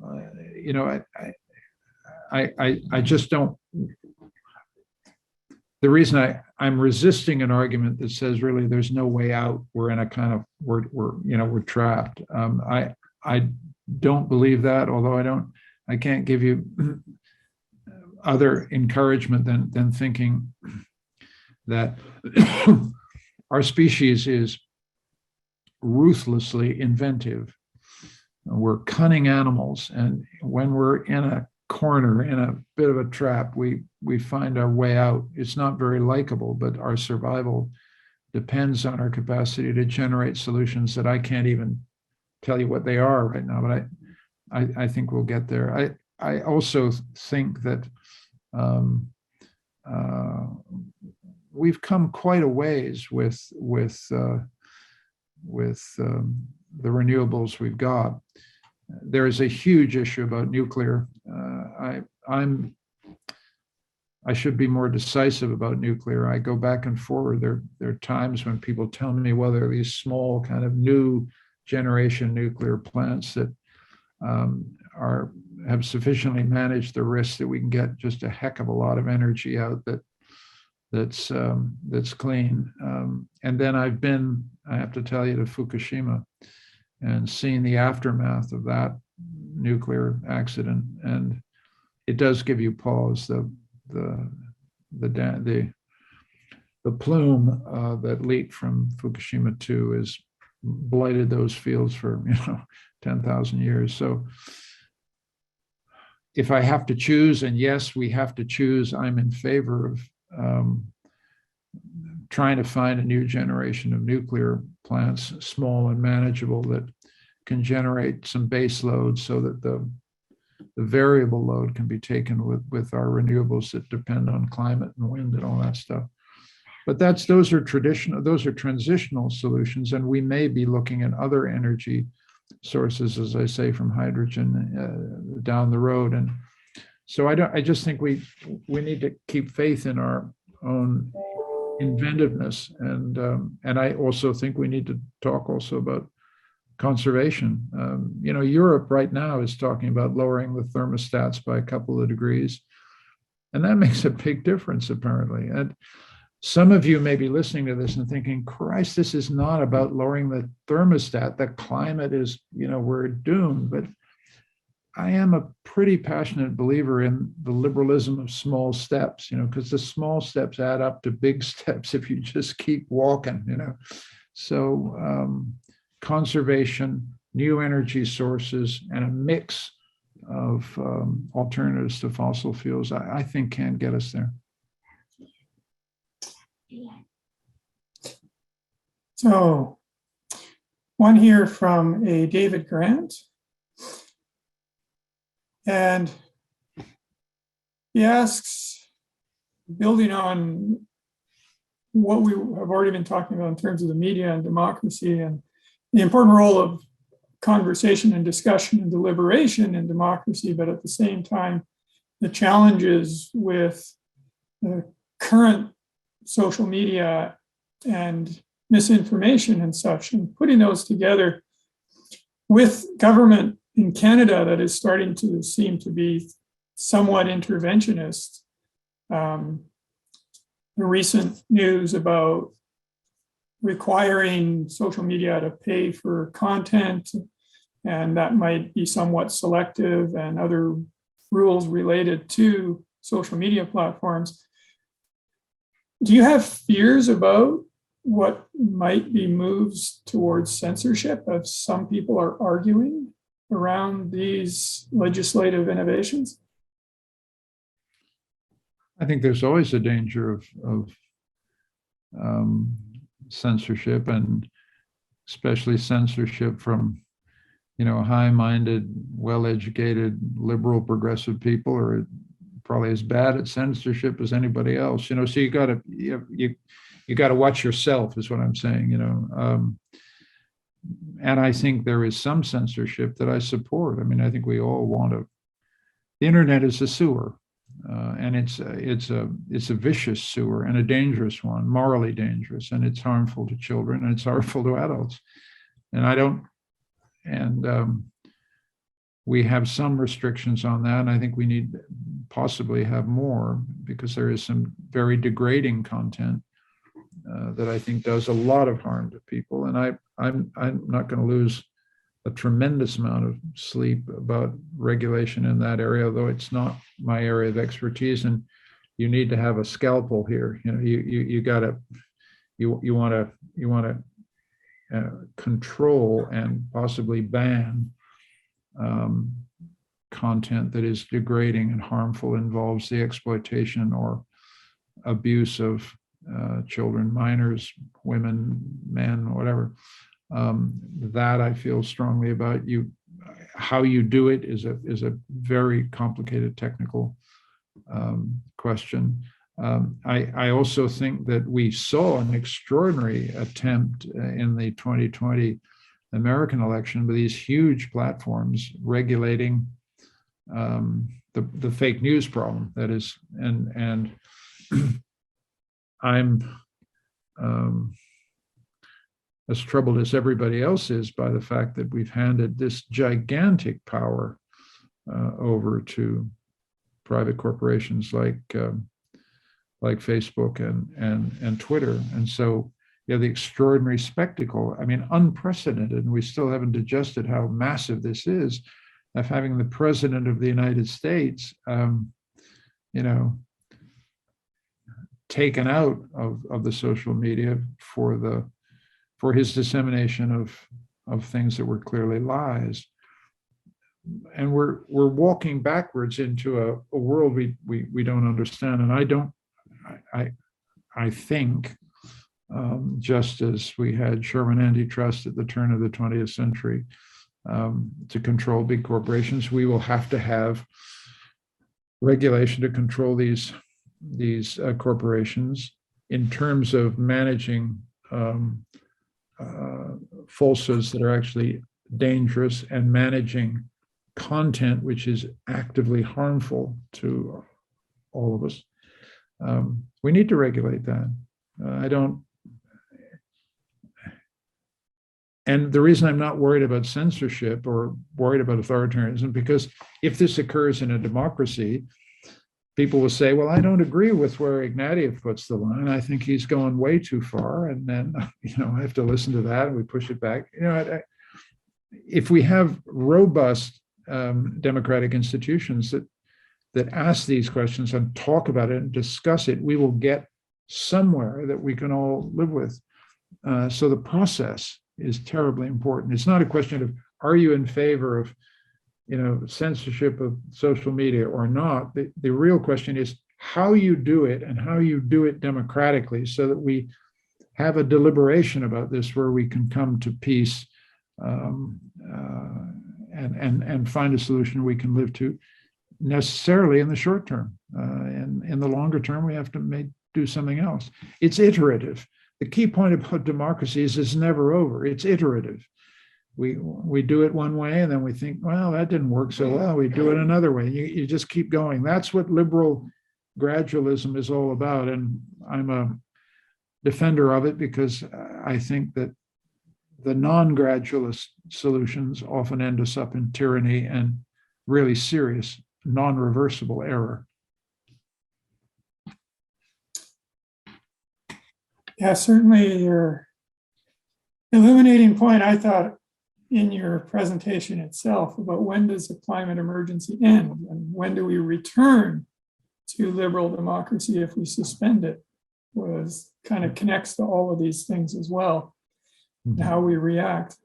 I just don't. The reason I'm resisting an argument that says really there's no way out, we're in a kind of we're trapped. I don't believe that, although I can't give you other encouragement than thinking that our species is ruthlessly inventive. We're cunning animals, and when we're in a corner, in a bit of a trap, we find our way out. It's not very likable, but our survival depends on our capacity to generate solutions that I can't even tell you what they are right now, but I think we'll get there. I also think that we've come quite a ways with the renewables we've got. There is a huge issue about nuclear. I should be more decisive about nuclear. I go back and forward. There are times when people tell me, well, there are these small kind of new generation nuclear plants that have sufficiently managed the risk that we can get just a heck of a lot of energy out that's clean. And then I have to tell you, to Fukushima and seen the aftermath of that nuclear accident, and it does give you pause. The plume that leaked from Fukushima 2 has blighted those fields for 10,000 years. So if I have to choose, and yes, we have to choose, I'm in favor of trying to find a new generation of nuclear plants, small and manageable, that can generate some base load so that the variable load can be taken with our renewables that depend on climate and wind and all that stuff. But those are transitional solutions, and we may be looking at other energy sources, as I say, from hydrogen down the road. And so I just think we need to keep faith in our own inventiveness, and I also think we need to talk also about conservation. Europe right now is talking about lowering the thermostats by a couple of degrees, and that makes a big difference apparently. And some of you may be listening to this and thinking, Christ, this is not about lowering the thermostat. The climate is, we're doomed. But I am a pretty passionate believer in the liberalism of small steps, because the small steps add up to big steps if you just keep walking, So conservation, new energy sources, and a mix of alternatives to fossil fuels, I think can get us there. So one here from a David Grant. And he asks, building on what we have already been talking about in terms of the media and democracy and the important role of conversation and discussion and deliberation in democracy, but at the same time, the challenges with the current social media and misinformation and such, and putting those together with government in Canada that is starting to seem to be somewhat interventionist. The recent news about requiring social media to pay for content, and that might be somewhat selective, and other rules related to social media platforms. Do you have fears about what might be moves towards censorship, as some people are arguing around these legislative innovations? I think there's always a danger of censorship, and especially censorship from, high-minded, well-educated, liberal, progressive people, or probably as bad at censorship as anybody else. So you got to watch yourself, is what I'm saying. And I think there is some censorship that I support. I mean, I think we all want to. The internet is a sewer, and it's a vicious sewer, and a dangerous one, morally dangerous, and it's harmful to children, and it's harmful to adults. We have some restrictions on that, and I think we need possibly have more, because there is some very degrading content that I think does a lot of harm to people. And I'm not going to lose a tremendous amount of sleep about regulation in that area, although it's not my area of expertise. And you need to have a scalpel here. You want to control and possibly ban content that is degrading and harmful, involves the exploitation or abuse of children, minors, women, men, whatever. That I feel strongly about. How you do it is a very complicated technical question. I also think that we saw an extraordinary attempt in the 2020 American election with these huge platforms regulating the fake news problem. That is, and I'm as troubled as everybody else is by the fact that we've handed this gigantic power over to private corporations like Facebook and Twitter. And so the extraordinary spectacle, I mean, unprecedented, and we still haven't digested how massive this is, of having the president of the United States, taken out of the social media for his dissemination of things that were clearly lies. we're walking backwards into a world we don't understand. And I think just as we had Sherman antitrust at the turn of the 20th century to control big corporations, we will have to have regulation to control these corporations in terms of managing falsehoods that are actually dangerous and managing content which is actively harmful to all of us. We need to regulate that. And the reason I'm not worried about censorship or worried about authoritarianism, because if this occurs in a democracy, people will say, well, I don't agree with where Ignatieff puts the line. I think he's going way too far. And then, I have to listen to that and we push it back. If we have robust democratic institutions that ask these questions and talk about it and discuss it, we will get somewhere that we can all live with. So the process is terribly important. It's not a question of, are you in favor of censorship of social media or not? The real question is how you do it and how you do it democratically so that we have a deliberation about this where we can come to peace and find a solution we can live to necessarily in the short term. And in the longer term, we have to do something else. It's iterative. The key point about democracy is it's never over. It's iterative. We do it one way and then we think, well, that didn't work so well. We do it another way. You just keep going. That's what liberal gradualism is all about. And I'm a defender of it because I think that the non-gradualist solutions often end us up in tyranny and really serious non-reversible error. Yeah, certainly your illuminating point, I thought, in your presentation itself about when does the climate emergency end and when do we return to liberal democracy if we suspend it, was kind of connects to all of these things as well, and how we react.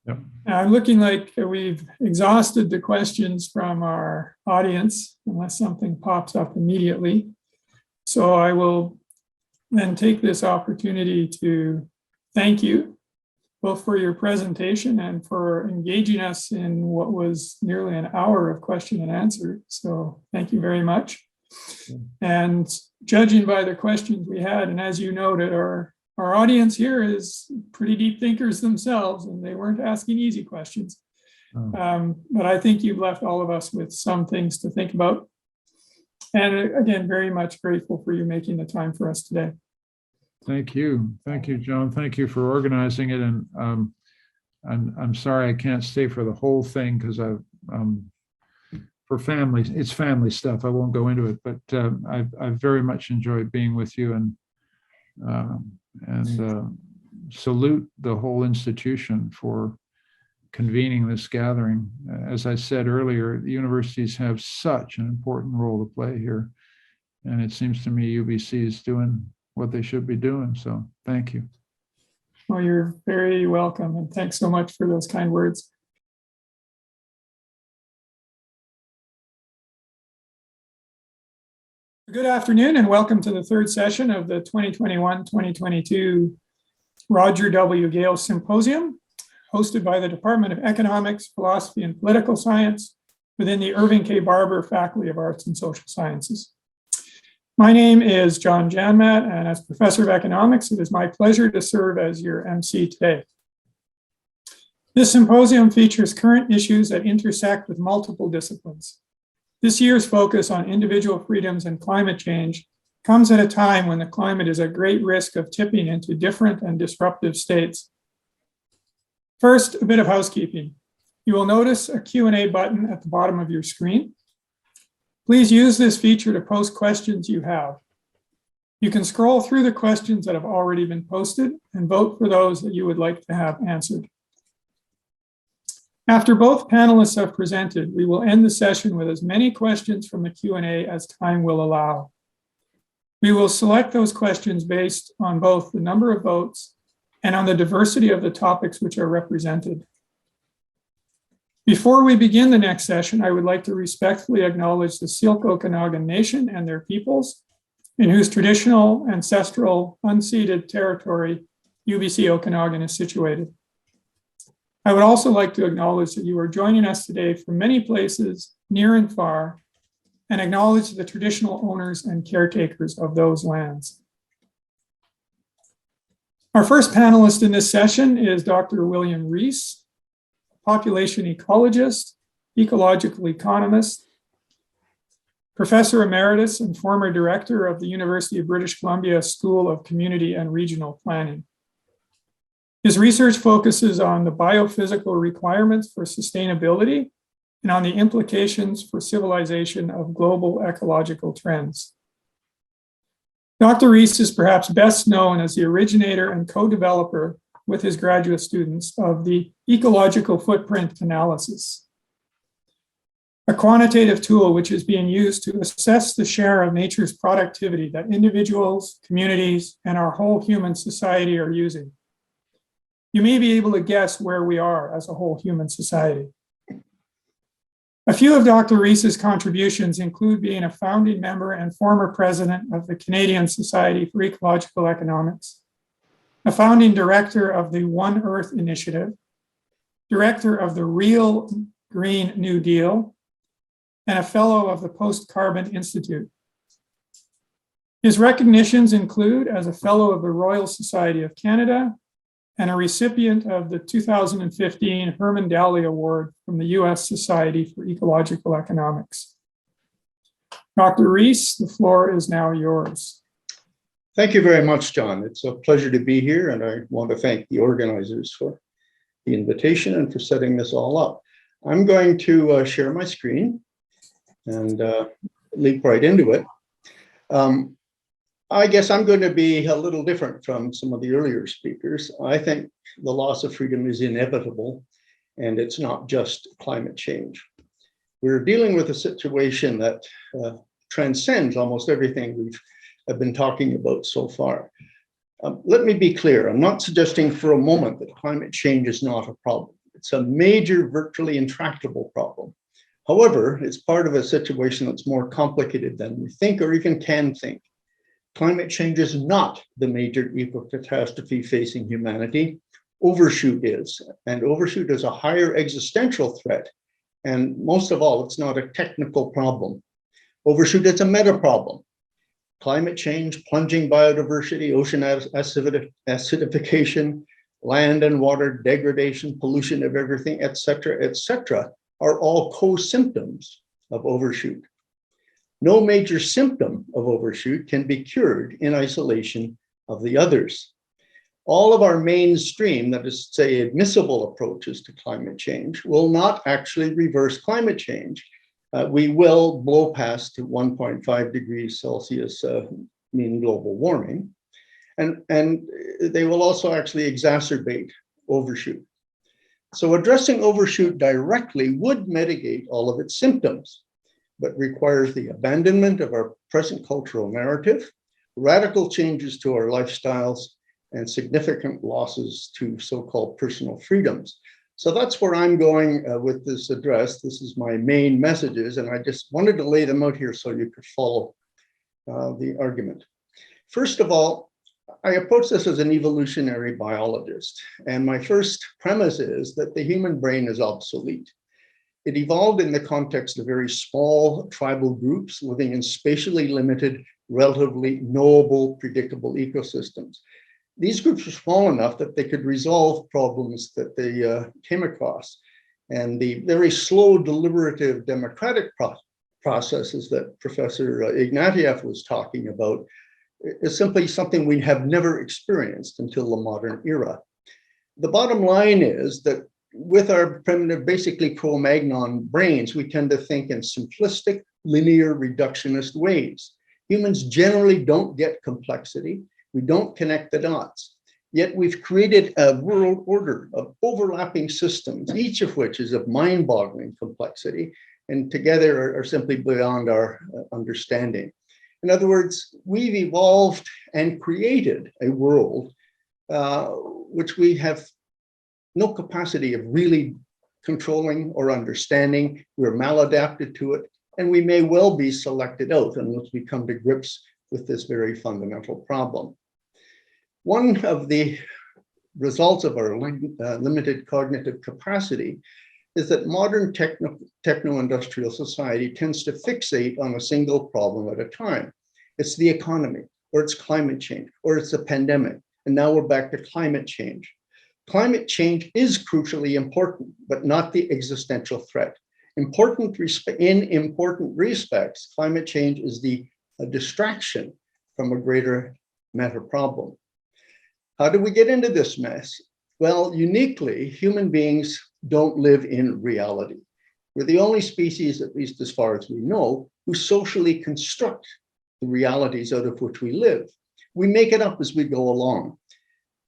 Yep. Now, I'm looking like we've exhausted the questions from our audience, unless something pops up immediately. So I will then take this opportunity to thank you both for your presentation and for engaging us in what was nearly an hour of question and answer. So thank you very much. And judging by the questions we had, and as you noted, our audience here is pretty deep thinkers themselves, and they weren't asking easy questions. But I think you've left all of us with some things to think about. And again, very much grateful for you making the time for us today. Thank you, John. Thank you for organizing it. And I'm sorry I can't stay for the whole thing because for family, it's family stuff. I won't go into it, but I've very much enjoyed being with you and salute the whole institution for convening this gathering. As I said earlier, the universities have such an important role to play here, and it seems to me UBC is doing what they should be doing. So thank you. Well, you're very welcome. And thanks so much for those kind words. Good afternoon and welcome to the third session of the 2021-2022 Roger W. Gale Symposium, hosted by the Department of Economics, Philosophy, and Political Science within the Irving K. Barber Faculty of Arts and Social Sciences. My name is John Janmat, and as Professor of Economics, it is my pleasure to serve as your MC today. This symposium features current issues that intersect with multiple disciplines. This year's focus on individual freedoms and climate change comes at a time when the climate is at great risk of tipping into different and disruptive states. First, a bit of housekeeping. You will notice a Q&A button at the bottom of your screen. Please use this feature to post questions you have. You can scroll through the questions that have already been posted and vote for those that you would like to have answered. After both panelists have presented, we will end the session with as many questions from the Q&A as time will allow. We will select those questions based on both the number of votes and on the diversity of the topics which are represented. Before we begin the next session, I would like to respectfully acknowledge the Syilx Okanagan Nation and their peoples, in whose traditional, ancestral, unceded territory UBC Okanagan is situated. I would also like to acknowledge that you are joining us today from many places, near and far, and acknowledge the traditional owners and caretakers of those lands. Our first panelist in this session is Dr. William Rees, population ecologist, ecological economist, professor emeritus and former director of the University of British Columbia School of Community and Regional Planning. His research focuses on the biophysical requirements for sustainability and on the implications for civilization of global ecological trends. Dr. Rees is perhaps best known as the originator and co-developer with his graduate students of the ecological footprint analysis, a quantitative tool which is being used to assess the share of nature's productivity that individuals, communities, and our whole human society are using. You may be able to guess where we are as a whole human society. A few of Dr. Rees's contributions include being a founding member and former president of the Canadian Society for Ecological Economics, a founding director of the One Earth Initiative, director of the Real Green New Deal, and a fellow of the Post-Carbon Institute. His recognitions include as a fellow of the Royal Society of Canada and a recipient of the 2015 Herman Daly Award from the US Society for Ecological Economics. Dr. Rees, the floor is now yours. Thank you very much, John. It's a pleasure to be here, and I want to thank the organizers for the invitation and for setting this all up. I'm going to share my screen and leap right into it. I guess I'm going to be a little different from some of the earlier speakers. I think the loss of freedom is inevitable, and it's not just climate change. We're dealing with a situation that transcends almost everything we've been talking about so far. Let me be clear. I'm not suggesting for a moment that climate change is not a problem. It's a major, virtually intractable problem. However, it's part of a situation that's more complicated than we think or even can think. Climate change is not the major eco-catastrophe facing humanity. Overshoot is, and overshoot is a higher existential threat. And most of all, it's not a technical problem. Overshoot is a meta problem. Climate change, plunging biodiversity, ocean acidification, land and water degradation, pollution of everything, et cetera, are all co-symptoms of overshoot. No major symptom of overshoot can be cured in isolation of the others. All of our mainstream, that is to say, admissible approaches to climate change will not actually reverse climate change. We will blow past to 1.5 degrees Celsius mean global warming, and they will also actually exacerbate overshoot. So addressing overshoot directly would mitigate all of its symptoms, but requires the abandonment of our present cultural narrative, radical changes to our lifestyles, and significant losses to so-called personal freedoms. So that's where I'm going with this address. This is my main messages, and I just wanted to lay them out here so you could follow the argument. First of all, I approach this as an evolutionary biologist, and my first premise is that the human brain is obsolete. It evolved in the context of very small tribal groups living in spatially limited, relatively knowable, predictable ecosystems. These groups were small enough that they could resolve problems that they came across. And the very slow, deliberative democratic processes that Professor Ignatieff was talking about is simply something we have never experienced until the modern era. The bottom line is that with our primitive, basically Cro-Magnon brains, we tend to think in simplistic, linear, reductionist ways. Humans generally don't get complexity. We don't connect the dots. Yet we've created a world order of overlapping systems, each of which is of mind-boggling complexity, and together are simply beyond our understanding. In other words, we've evolved and created a world which we have no capacity of really controlling or understanding. We're maladapted to it, and we may well be selected out unless we come to grips with this very fundamental problem. One of the results of our limited cognitive capacity is that modern techno-industrial society tends to fixate on a single problem at a time. It's the economy, or it's climate change, or it's a pandemic. And now we're back to climate change. Climate change is crucially important, but not the existential threat. In important respects, climate change is a distraction from a greater meta problem. How do we get into this mess? Well, uniquely, human beings don't live in reality. We're the only species, at least as far as we know, who socially construct the realities out of which we live. We make it up as we go along.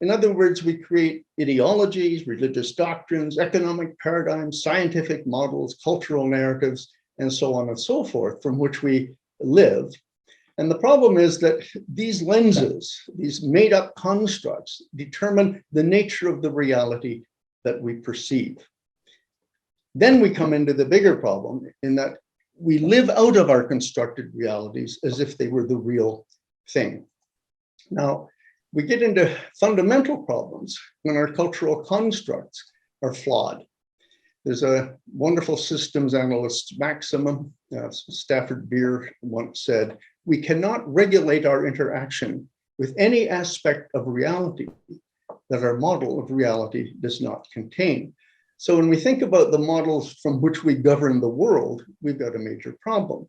In other words, we create ideologies, religious doctrines, economic paradigms, scientific models, cultural narratives, and so on and so forth, from which we live. And the problem is that these lenses, these made-up constructs, determine the nature of the reality that we perceive. Then we come into the bigger problem in that we live out of our constructed realities as if they were the real thing. Now, we get into fundamental problems when our cultural constructs are flawed. There's a wonderful systems analyst maximum, Stafford Beer once said, we cannot regulate our interaction with any aspect of reality that our model of reality does not contain. So when we think about the models from which we govern the world, we've got a major problem.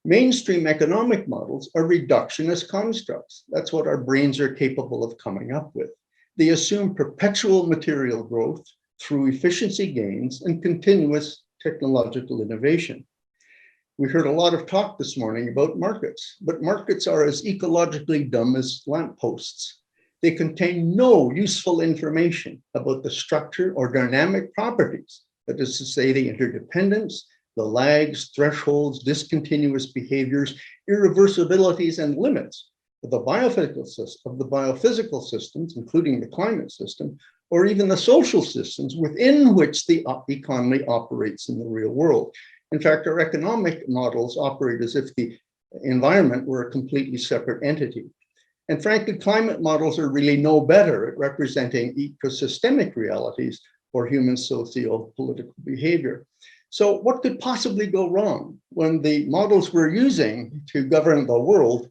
Mainstream economic models are reductionist constructs. That's what our brains are capable of coming up with. They assume perpetual material growth through efficiency gains and continuous technological innovation. We heard a lot of talk this morning about markets, but markets are as ecologically dumb as lampposts. They contain no useful information about the structure or dynamic properties, that is to say, the interdependence, the lags, thresholds, discontinuous behaviors, irreversibilities, and limits of the biophysical systems, including the climate system, or even the social systems within which the economy operates in the real world. In fact, our economic models operate as if the environment were a completely separate entity. And frankly, climate models are really no better at representing ecosystemic realities or human socio-political behavior. So what could possibly go wrong when the models we're using to govern the world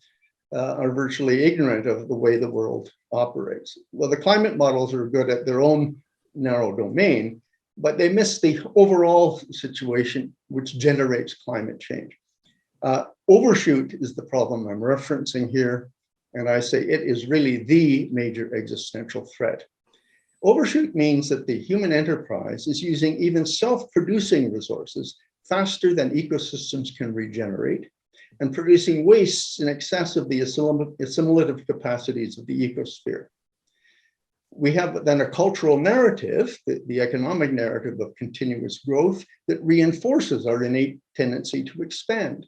are virtually ignorant of the way the world operates? Well, the climate models are good at their own narrow domain, but they miss the overall situation which generates climate change. Overshoot is the problem I'm referencing here, and I say it is really the major existential threat. Overshoot means that the human enterprise is using even self-producing resources faster than ecosystems can regenerate and producing wastes in excess of the assimilative capacities of the ecosphere. We have then a cultural narrative, the economic narrative of continuous growth, that reinforces our innate tendency to expand.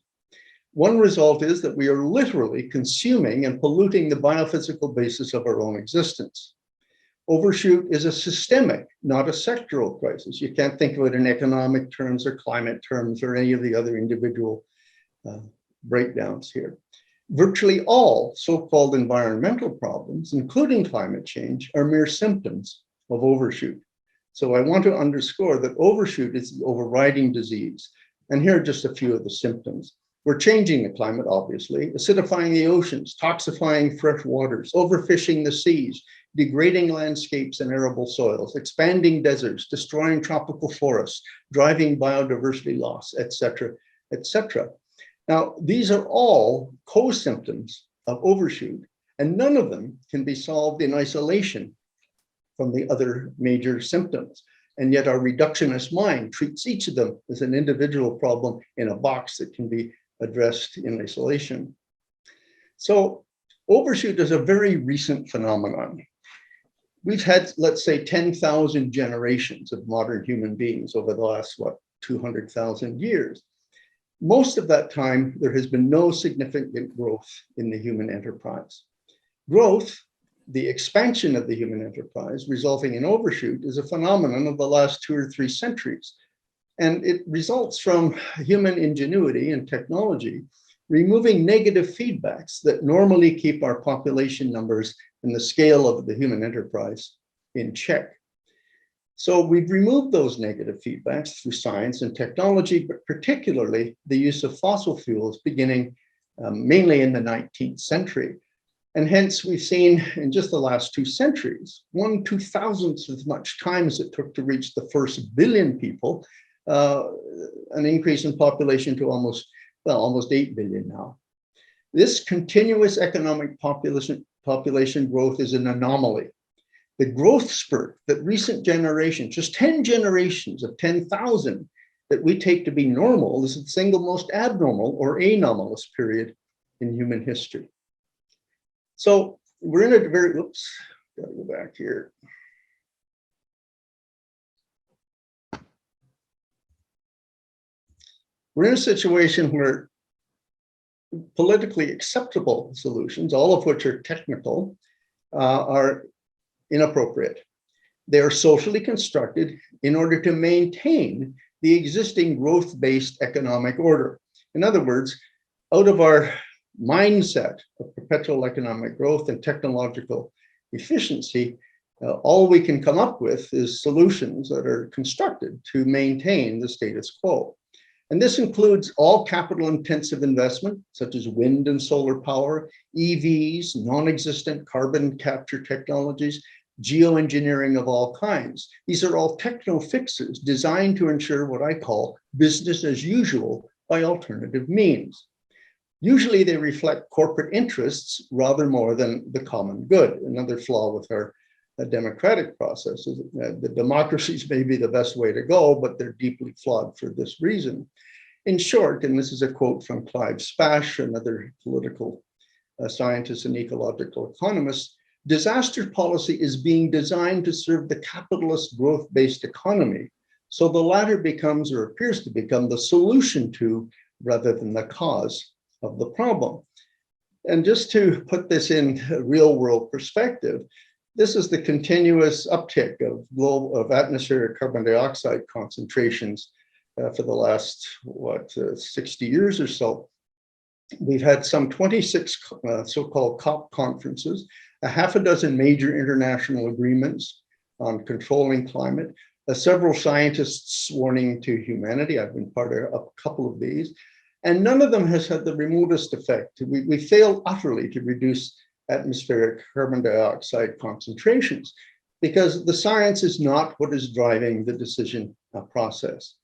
One result is that we are literally consuming and polluting the biophysical basis of our own existence. Overshoot is a systemic, not a sectoral crisis. You can't think of it in economic terms or climate terms or any of the other individual breakdowns here. Virtually all so-called environmental problems, including climate change, are mere symptoms of overshoot. So I want to underscore that overshoot is the overriding disease. And here are just a few of the symptoms. We're changing the climate, obviously, acidifying the oceans, toxifying fresh waters, overfishing the seas, degrading landscapes and arable soils, expanding deserts, destroying tropical forests, driving biodiversity loss, et cetera, et cetera. Now, these are all co-symptoms of overshoot, and none of them can be solved in isolation from the other major symptoms. And yet our reductionist mind treats each of them as an individual problem in a box that can be addressed in isolation. So overshoot is a very recent phenomenon. We've had, let's say, 10,000 generations of modern human beings over the last, 200,000 years. Most of that time, there has been no significant growth in the human enterprise. Growth the expansion of the human enterprise resulting in overshoot is a phenomenon of the last 2 or 3 centuries. And it results from human ingenuity and technology removing negative feedbacks that normally keep our population numbers and the scale of the human enterprise in check. So we've removed those negative feedbacks through science and technology, but particularly the use of fossil fuels beginning mainly in the 19th century. And hence we've seen in just the last 2 centuries, 1/2000th as much time as it took to reach the first billion people, an increase in population to almost 8 billion now. This continuous economic population growth is an anomaly. The growth spurt that recent generations, just 10 generations of 10,000 that we take to be normal, is the single most abnormal or anomalous period in human history. So we're in a very, oops, gotta go back here. We're in a situation where politically acceptable solutions, all of which are technical, are inappropriate. They are socially constructed in order to maintain the existing growth-based economic order. In other words, out of our mindset of perpetual economic growth and technological efficiency, all we can come up with is solutions that are constructed to maintain the status quo. And this includes all capital-intensive investment, such as wind and solar power, EVs, non-existent carbon capture technologies, geoengineering of all kinds. These are all techno fixes designed to ensure what I call business as usual by alternative means. Usually they reflect corporate interests rather more than the common good. Another flaw with our democratic process is that the democracies may be the best way to go, but they're deeply flawed for this reason. In short, and this is a quote from Clive Spash, another political scientist and ecological economist, disaster policy is being designed to serve the capitalist growth-based economy. So the latter becomes, or appears to become, the solution to rather than the cause of the problem. And just to put this in real world perspective, this is the continuous uptick of atmospheric carbon dioxide concentrations for the last, 60 years or so. We've had some 26 so-called COP conferences, a half a dozen major international agreements on controlling climate, several scientists warning to humanity. I've been part of a couple of these, and none of them has had the remotest effect. We failed utterly to reduce atmospheric carbon dioxide concentrations because the science is not what is driving the decision process.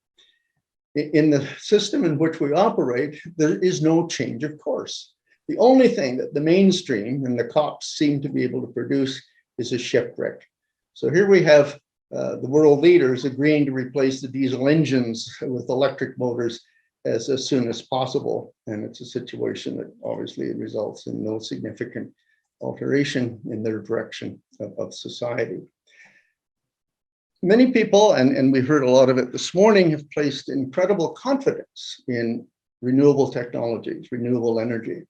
In the system in which we operate, there is no change of course. The only thing that the mainstream and the COPs seem to be able to produce is a shipwreck. So here we have the world leaders agreeing to replace the diesel engines with electric motors as soon as possible. And it's a situation that obviously results in no significant alteration in their direction of society. Many people, and we heard a lot of it this morning, have placed incredible confidence in renewable technologies, renewable energy.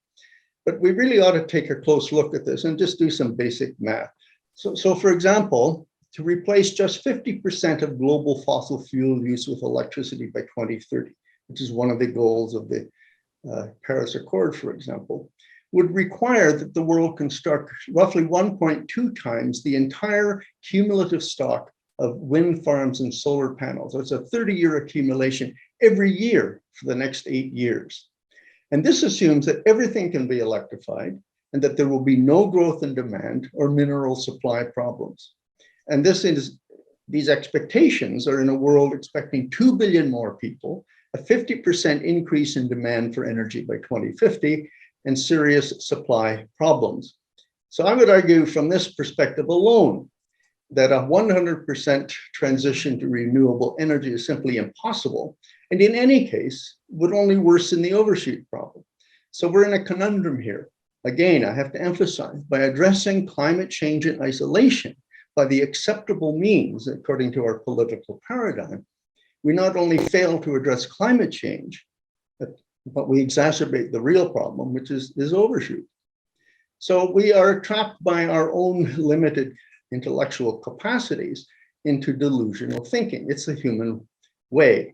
But we really ought to take a close look at this and just do some basic math. So for example, to replace just 50% of global fossil fuel use with electricity by 2030, which is one of the goals of the Paris Accord, for example, would require that the world construct roughly 1.2 times the entire cumulative stock of wind farms and solar panels. So it's a 30-year accumulation every year for the next 8 years. And this assumes that everything can be electrified and that there will be no growth in demand or mineral supply problems. And these expectations are in a world expecting 2 billion more people, a 50% increase in demand for energy by 2050, and serious supply problems. So I would argue from this perspective alone that a 100% transition to renewable energy is simply impossible, and in any case would only worsen the overshoot problem. So we're in a conundrum here. Again, I have to emphasize, by addressing climate change in isolation by the acceptable means according to our political paradigm, we not only fail to address climate change, but we exacerbate the real problem, which is overshoot. So we are trapped by our own limited intellectual capacities into delusional thinking. It's the human way.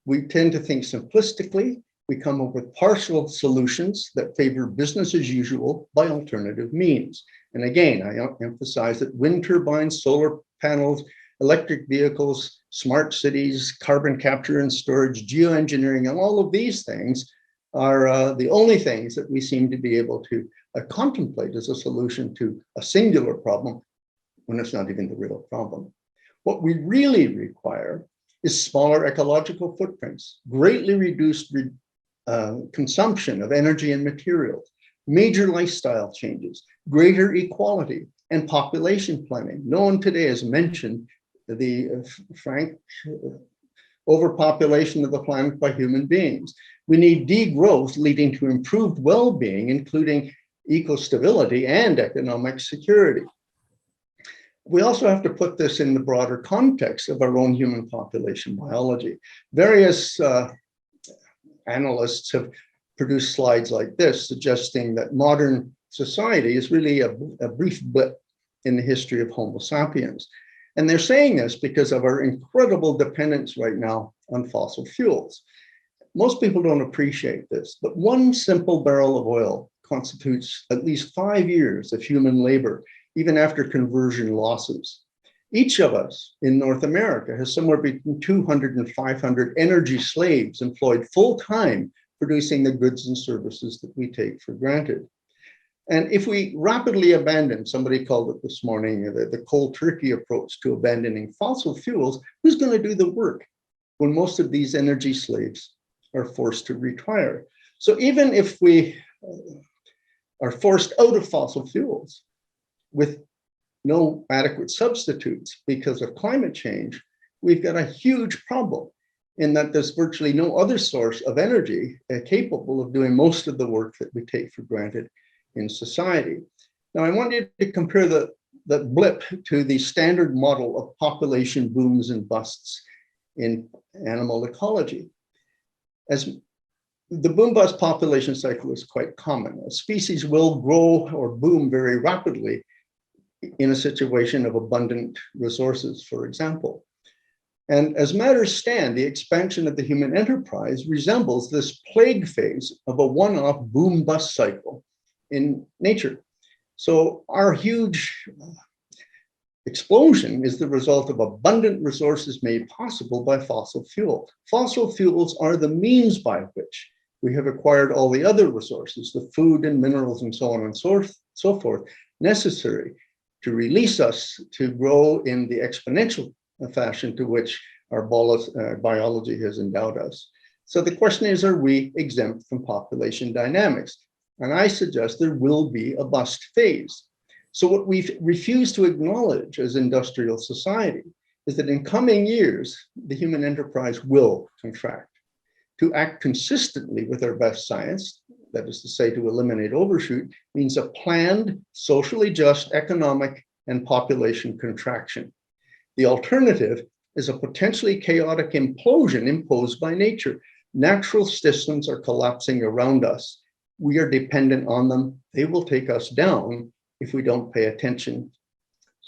We tend to think simplistically. We come up with partial solutions that favor business as usual by alternative means. And again, I emphasize that wind turbines, solar panels, electric vehicles, smart cities, carbon capture and storage, geoengineering, and all of these things are the only things that we seem to be able to contemplate as a solution to a singular problem when it's not even the real problem. What we really require is smaller ecological footprints, greatly reduced consumption of energy and materials, major lifestyle changes, greater equality, and population planning. No one today has mentioned the frank overpopulation of the planet by human beings. We need degrowth leading to improved well-being, including eco-stability and economic security. We also have to put this in the broader context of our own human population biology. Various analysts have produced slides like this, suggesting that modern society is really a brief blip in the history of Homo sapiens. And they're saying this because of our incredible dependence right now on fossil fuels. Most people don't appreciate this, but one simple barrel of oil constitutes at least 5 years of human labor, even after conversion losses. Each of us in North America has somewhere between 200 and 500 energy slaves employed full-time producing the goods and services that we take for granted. And if we rapidly abandon, somebody called it this morning, the cold turkey approach to abandoning fossil fuels, who's going to do the work when most of these energy slaves are forced to retire? So even if we are forced out of fossil fuels with no adequate substitutes because of climate change, we've got a huge problem in that there's virtually no other source of energy capable of doing most of the work that we take for granted in society. Now, I want you to compare the blip to the standard model of population booms and busts in animal ecology. As the boom-bust population cycle is quite common. A species will grow or boom very rapidly in a situation of abundant resources, for example. And as matters stand, the expansion of the human enterprise resembles this plague phase of a one-off boom-bust cycle in nature. So our huge explosion is the result of abundant resources made possible by fossil fuels. Fossil fuels are the means by which we have acquired all the other resources, the food and minerals and so on and so forth, necessary to release us to grow in the exponential fashion to which our biology has endowed us. So the question is, are we exempt from population dynamics? And I suggest there will be a bust phase. So what we've refused to acknowledge as industrial society is that in coming years, the human enterprise will contract. To act consistently with our best science, that is to say, to eliminate overshoot, means a planned, socially just economic and population contraction. The alternative is a potentially chaotic implosion imposed by nature. Natural systems are collapsing around us. We are dependent on them. They will take us down if we don't pay attention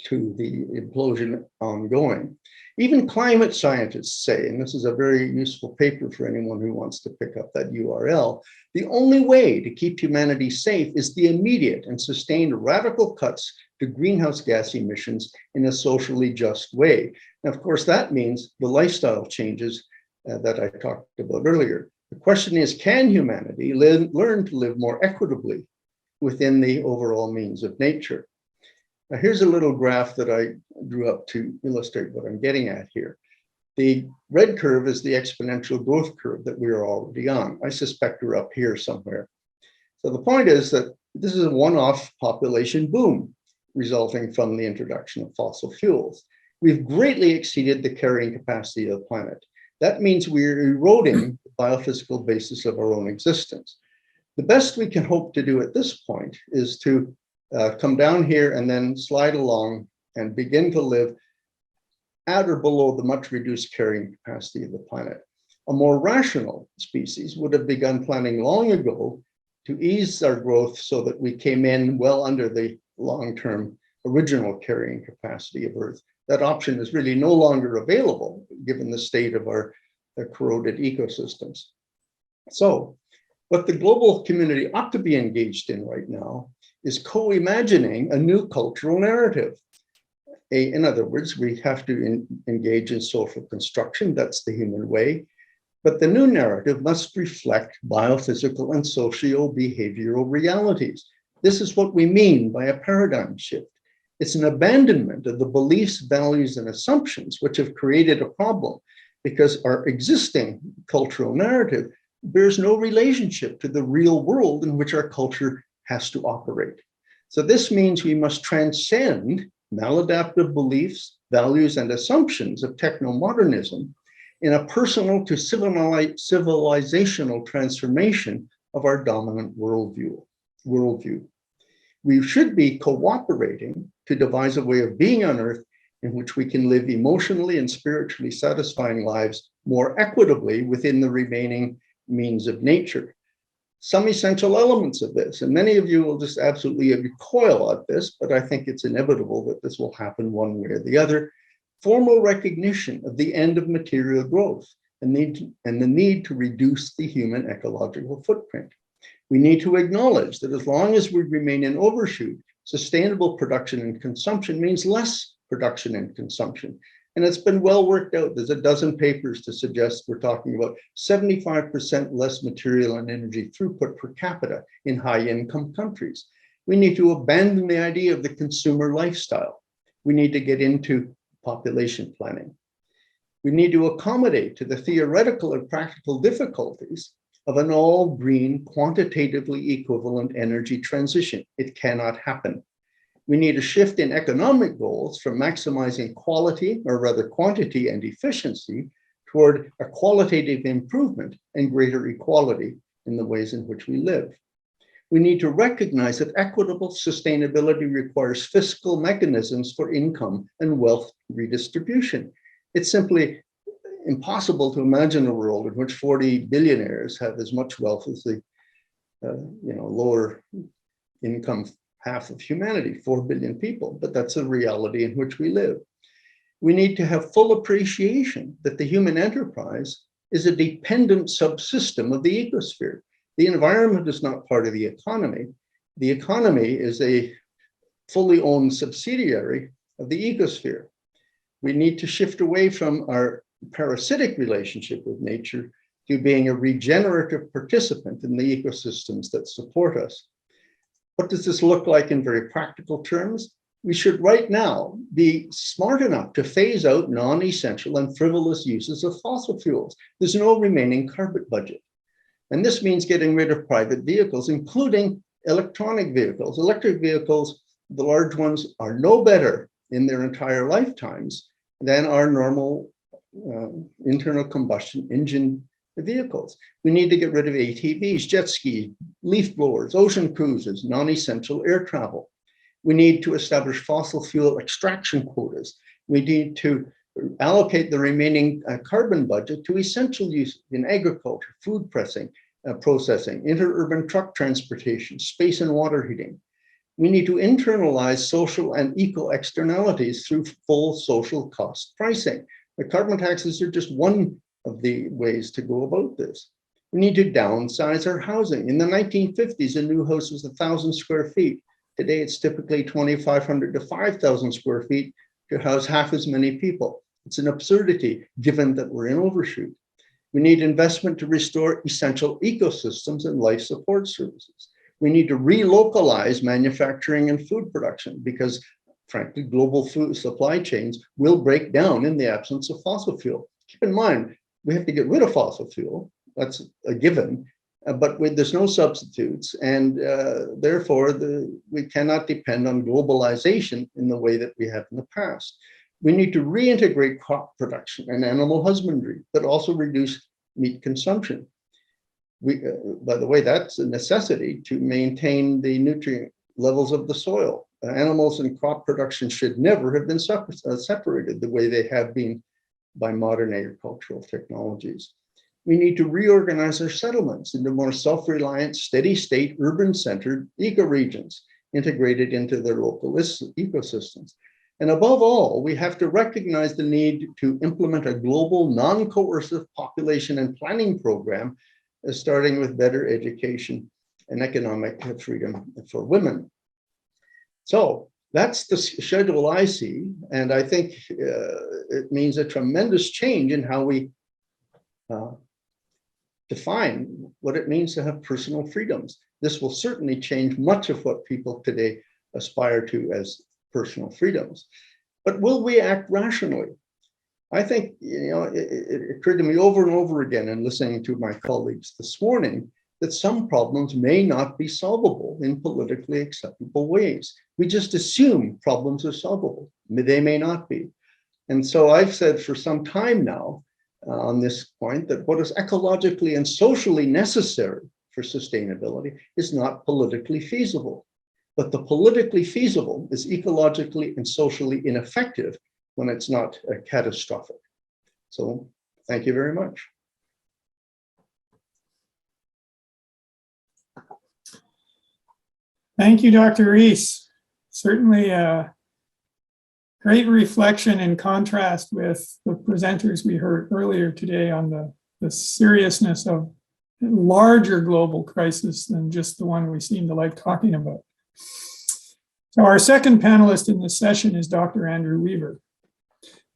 to the implosion ongoing. Even climate scientists say, and this is a very useful paper for anyone who wants to pick up that URL, the only way to keep humanity safe is the immediate and sustained radical cuts to greenhouse gas emissions in a socially just way. And of course, that means the lifestyle changes that I talked about earlier. The question is, can humanity learn to live more equitably within the overall means of nature? Now, here's a little graph that I drew up to illustrate what I'm getting at here. The red curve is the exponential growth curve that we are already on. I suspect we're up here somewhere. So the point is that this is a one-off population boom resulting from the introduction of fossil fuels. We've greatly exceeded the carrying capacity of the planet. That means we're eroding the biophysical basis of our own existence. The best we can hope to do at this point is to come down here and then slide along and begin to live at or below the much reduced carrying capacity of the planet. A more rational species would have begun planning long ago to ease our growth so that we came in well under the long-term original carrying capacity of Earth. That option is really no longer available given the state of our corroded ecosystems. So what the global community ought to be engaged in right now is co-imagining a new cultural narrative. In other words, we have to engage in social construction. That's the human way. But the new narrative must reflect biophysical and socio-behavioral realities. This is what we mean by a paradigm shift. It's an abandonment of the beliefs, values, and assumptions which have created a problem because our existing cultural narrative bears no relationship to the real world in which our culture has to operate. So this means we must transcend maladaptive beliefs, values, and assumptions of technomodernism in a personal to civilizational transformation of our dominant worldview. We should be cooperating to devise a way of being on Earth in which we can live emotionally and spiritually satisfying lives more equitably within the remaining means of nature. Some essential elements of this, and many of you will just absolutely recoil at this, but I think it's inevitable that this will happen one way or the other. Formal recognition of the end of material growth and the need to reduce the human ecological footprint. We need to acknowledge that as long as we remain in overshoot, sustainable production and consumption means less production and consumption. And it's been well worked out. There's a dozen papers to suggest we're talking about 75% less material and energy throughput per capita in high-income countries. We need to abandon the idea of the consumer lifestyle. We need to get into population planning. We need to accommodate to the theoretical and practical difficulties of an all-green, quantitatively equivalent energy transition. It cannot happen. We need a shift in economic goals from maximizing quality, or rather quantity and efficiency, toward a qualitative improvement and greater equality in the ways in which we live. We need to recognize that equitable sustainability requires fiscal mechanisms for income and wealth redistribution. It's simply impossible to imagine a world in which 40 billionaires have as much wealth as the lower income half of humanity, 4 billion people, but that's a reality in which we live. We need to have full appreciation that the human enterprise is a dependent subsystem of the ecosphere. The environment is not part of the economy. The economy is a fully owned subsidiary of the ecosphere. We need to shift away from our parasitic relationship with nature to being a regenerative participant in the ecosystems that support us. What does this look like in very practical terms? We should right now be smart enough to phase out non-essential and frivolous uses of fossil fuels. There's no remaining carbon budget. And this means getting rid of private vehicles, including electronic vehicles. Electric vehicles, the large ones, are no better in their entire lifetimes than our normal internal combustion engine vehicles. We need to get rid of ATVs, jet skis, leaf blowers, ocean cruises, non-essential air travel. We need to establish fossil fuel extraction quotas. We need to allocate the remaining carbon budget to essential uses in agriculture, food processing, interurban truck transportation, space and water heating. We need to internalize social and eco externalities through full social cost pricing. The carbon taxes are just one of the ways to go about this. We need to downsize our housing. In the 1950s, a new house was 1,000 square feet. Today, it's typically 2,500 to 5,000 square feet to house half as many people. It's an absurdity given that we're in overshoot. We need investment to restore essential ecosystems and life support services. We need to relocalize manufacturing and food production because, frankly, global food supply chains will break down in the absence of fossil fuel. Keep in mind, we have to get rid of fossil fuel. That's a given, but there's no substitutes. And therefore, we cannot depend on globalization in the way that we have in the past. We need to reintegrate crop production and animal husbandry, but also reduce meat consumption. By the way, that's a necessity to maintain the nutrient levels of the soil. Animals and crop production should never have been separated the way they have been by modern agricultural technologies. we need to reorganize our settlements into more self-reliant, steady-state, urban-centered ecoregions integrated into their local ecosystems. And above all, we have to recognize the need to implement a global, non-coercive population and planning program, starting with better education and economic freedom for women. So that's the schedule I see, and I think it means a tremendous change in how we define what it means to have personal freedoms. This will certainly change much of what people today aspire to as personal freedoms. But will we act rationally? I think, it occurred to me over and over again in listening to my colleagues this morning that some problems may not be solvable in politically acceptable ways. We just assume problems are solvable. They may not be. And so I've said for some time now on this point that what is ecologically and socially necessary for sustainability is not politically feasible. But the politically feasible is ecologically and socially ineffective when it's not catastrophic. So thank you very much. Thank you, Dr. Rees. Certainly a great reflection in contrast with the presenters we heard earlier today on the seriousness of a larger global crisis than just the one we seem to like talking about. So our second panelist in this session is Dr. Andrew Weaver.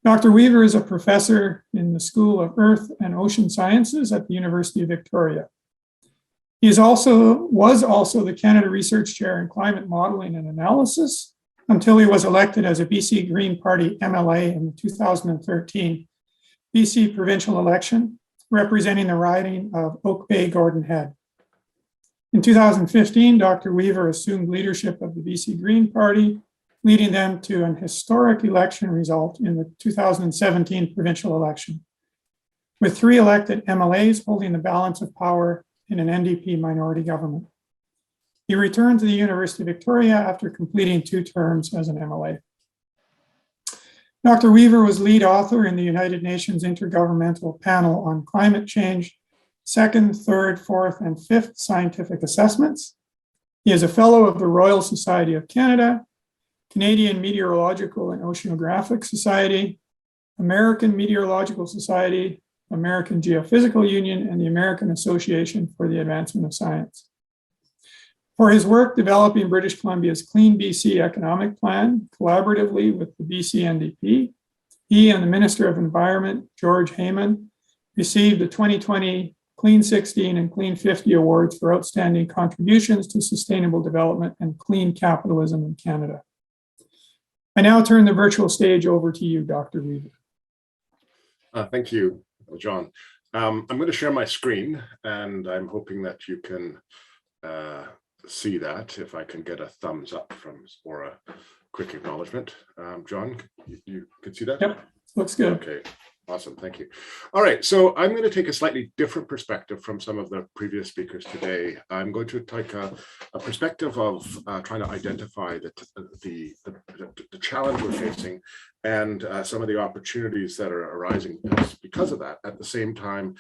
Dr. Weaver is a professor in the School of Earth and Ocean Sciences at the University of Victoria. He was also the Canada Research Chair in Climate Modeling and Analysis until he was elected as a BC Green Party MLA in the 2013 BC provincial election, representing the riding of Oak Bay Gordon Head. In 2015, Dr. Weaver assumed leadership of the BC Green Party, leading them to an historic election result in the 2017 provincial election, with 3 elected MLAs holding the balance of power in an NDP minority government. He returned to the University of Victoria after completing 2 terms as an MLA. Dr. Weaver was lead author in the United Nations Intergovernmental Panel on Climate Change, 2nd, 3rd, 4th, and 5th scientific assessments. He is a fellow of the Royal Society of Canada, Canadian Meteorological and Oceanographic Society, American Meteorological Society, American Geophysical Union, and the American Association for the Advancement of Science. For his work developing British Columbia's Clean BC Economic Plan collaboratively with the BC NDP, he and the Minister of Environment, George Heyman, received the 2020 Clean 16 and Clean 50 awards for outstanding contributions to sustainable development and clean capitalism in Canada. I now turn the virtual stage over to you, Dr. Weaver. Thank you, John. I'm going to share my screen, and I'm hoping that you can see that, if I can get a thumbs up or a quick acknowledgement. John, you can see that? Yep, looks good. Okay. Awesome, thank you. All right, so I'm going to take a slightly different perspective from some of the previous speakers today. I'm going to take a perspective of trying to identify the challenge we're facing and some of the opportunities that are arising because of that. At the same time,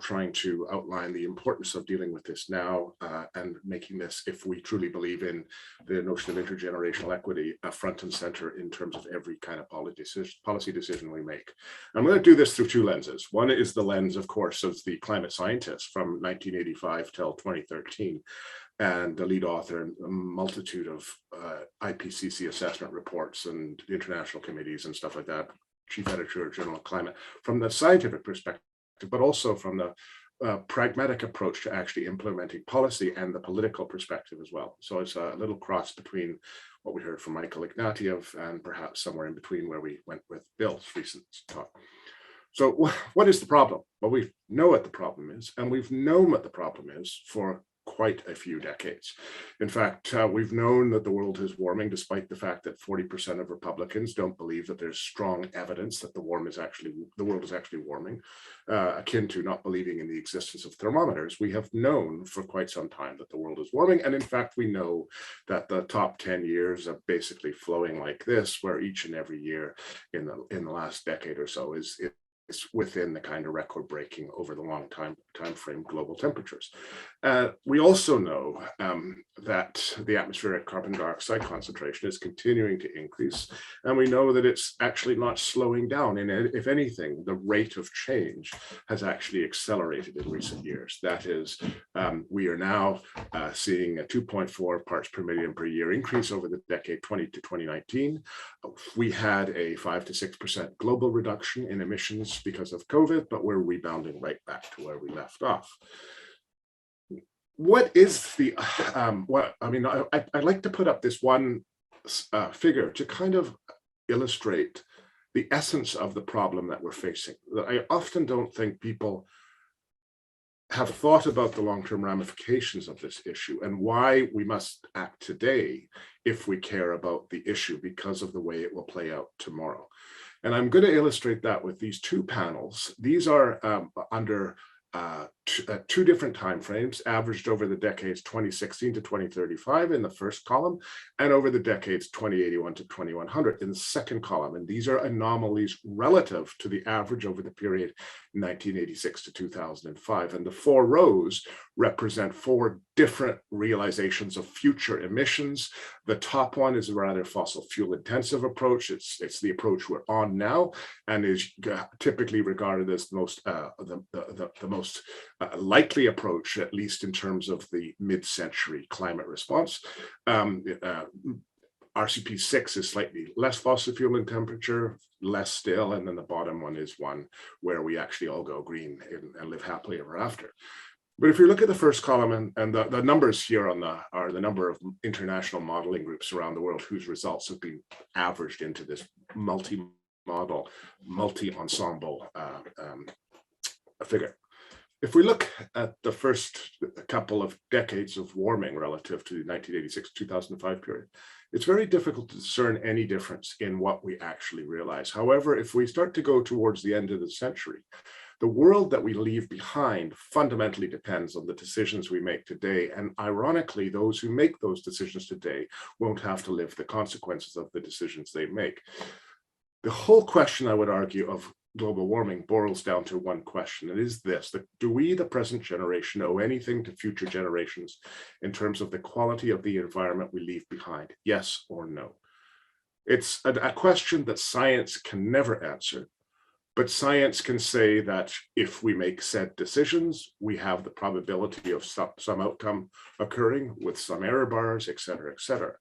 trying to outline the importance of dealing with this now and making this, if we truly believe in the notion of intergenerational equity, front and center in terms of every kind of policy decision we make. I'm going to do this through 2 lenses. One is the lens, of course, of the climate scientist from 1985 till 2013, and the lead author in a multitude of IPCC assessment reports and international committees and stuff like that, chief editor of Journal of Climate, from the scientific perspective, but also from the pragmatic approach to actually implementing policy and the political perspective as well. So it's a little cross between what we heard from Michael Ignatieff and perhaps somewhere in between where we went with Bill's recent talk. So what is the problem? Well, we know what the problem is, and we've known what the problem is for quite a few decades. In fact, we've known that the world is warming, despite the fact that 40% of Republicans don't believe that there's strong evidence that the world is actually warming, akin to not believing in the existence of thermometers. We have known for quite some time that the world is warming, and in fact, we know that the top 10 years are basically flowing like this, where each and every year in the last decade or so is within the kind of record-breaking over the long time frame global temperatures. We also know that the atmospheric carbon dioxide concentration is continuing to increase, and we know that it's actually not slowing down. And if anything, the rate of change has actually accelerated in recent years. That is, we are now seeing a 2.4 parts per million per year increase over the decade 20 to 2019. We had a 5 to 6% global reduction in emissions because of COVID, but we're rebounding right back to where we left off. What is the, I'd like to put up this one figure to kind of illustrate the essence of the problem that we're facing. I often don't think people have thought about the long-term ramifications of this issue and why we must act today if we care about the issue because of the way it will play out tomorrow. And I'm going to illustrate that with these two panels. These are under two different timeframes, averaged over the decades 2016 to 2035 in the first column, and over the decades 2081 to 2100 in the second column. And these are anomalies relative to the average over the period 1986 to 2005. And the 4 rows represent 4 different realizations of future emissions. The top one is a rather fossil fuel intensive approach. It's the approach we're on now and is typically regarded as the most likely approach, at least in terms of the mid-century climate response. RCP6 is slightly less fossil fuel in temperature, less still, and then the bottom one is one where we actually all go green and live happily ever after. But if you look at the first column, and the numbers here are the number of international modeling groups around the world whose results have been averaged into this multi-model, multi-ensemble figure. If we look at the first couple of decades of warming relative to the 1986-2005 period, it's very difficult to discern any difference in what we actually realize. However, if we start to go towards the end of the century, the world that we leave behind fundamentally depends on the decisions we make today. And ironically, those who make those decisions today won't have to live the consequences of the decisions they make. The whole question, I would argue, of global warming boils down to one question. It is this: that do we, the present generation, owe anything to future generations in terms of the quality of the environment we leave behind? Yes or no? It's a question that science can never answer, but science can say that if we make said decisions, we have the probability of some outcome occurring with some error bars, et cetera, et cetera.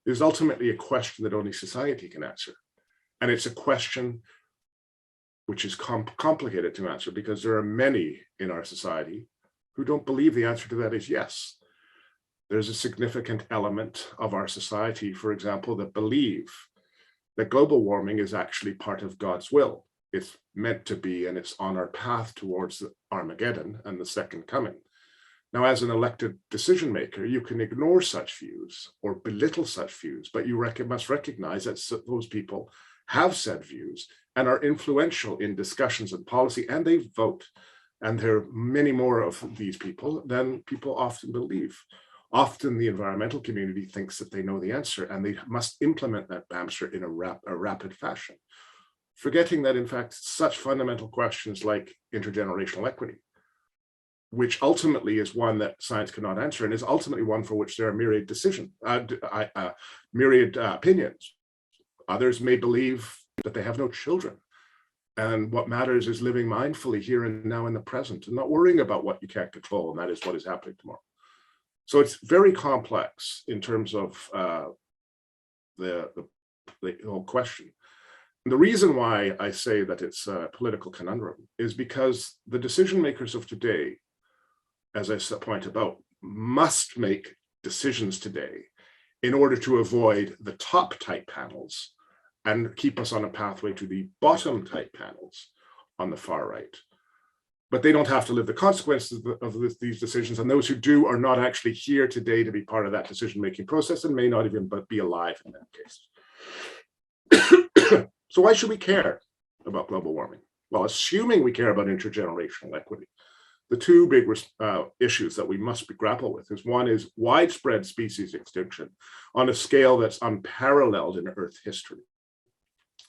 It is ultimately a question that only society can answer. And it's a question which is complicated to answer because there are many in our society who don't believe the answer to that is yes. There's a significant element of our society, for example, that believe that global warming is actually part of God's will. It's meant to be, and it's on our path towards Armageddon and the second coming. Now, as an elected decision maker, you can ignore such views or belittle such views, but you must recognize that those people have said views and are influential in discussions and policy, and they vote. And there are many more of these people than people often believe. Often the environmental community thinks that they know the answer, and they must implement that answer in a rapid fashion, forgetting that, in fact, such fundamental questions like intergenerational equity, which ultimately is one that science cannot answer, and is ultimately one for which there are myriad opinions. Others may believe that they have no children, and what matters is living mindfully here and now in the present, and not worrying about what you can't control, and that is what is happening tomorrow. So it's very complex in terms of the whole question. And the reason why I say that it's a political conundrum is because the decision makers of today, as I pointed out, must make decisions today in order to avoid the top type panels and keep us on a pathway to the bottom type panels on the far right. But they don't have to live the consequences of these decisions, and those who do are not actually here today to be part of that decision-making process and may not even be alive in that case. So why should we care about global warming? Well, assuming we care about intergenerational equity, the two big issues that we must grapple with is one is widespread species extinction on a scale that's unparalleled in Earth history.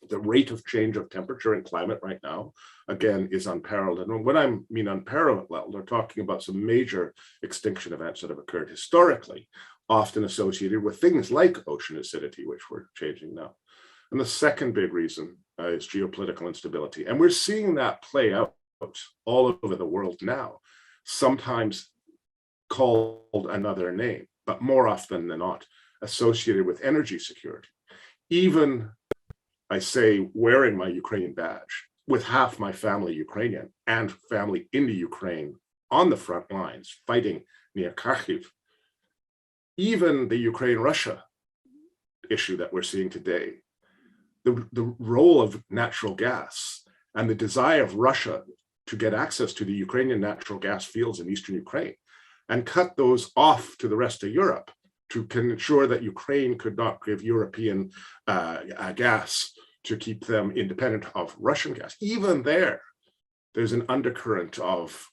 The rate of change of temperature and climate right now, again, is unparalleled. And when I mean unparalleled, we're talking about some major extinction events that have occurred historically, often associated with things like ocean acidity, which we're changing now. And the second big reason is geopolitical instability. And we're seeing that play out all over the world now, sometimes called another name, but more often than not associated with energy security. Even, I say, wearing my Ukrainian badge, with half my family Ukrainian and family in the Ukraine on the front lines fighting near Kharkiv, even the Ukraine-Russia issue that we're seeing today, the role of natural gas and the desire of Russia to get access to the Ukrainian natural gas fields in eastern Ukraine and cut those off to the rest of Europe to ensure that Ukraine could not give European gas to keep them independent of Russian gas. Even there's an undercurrent of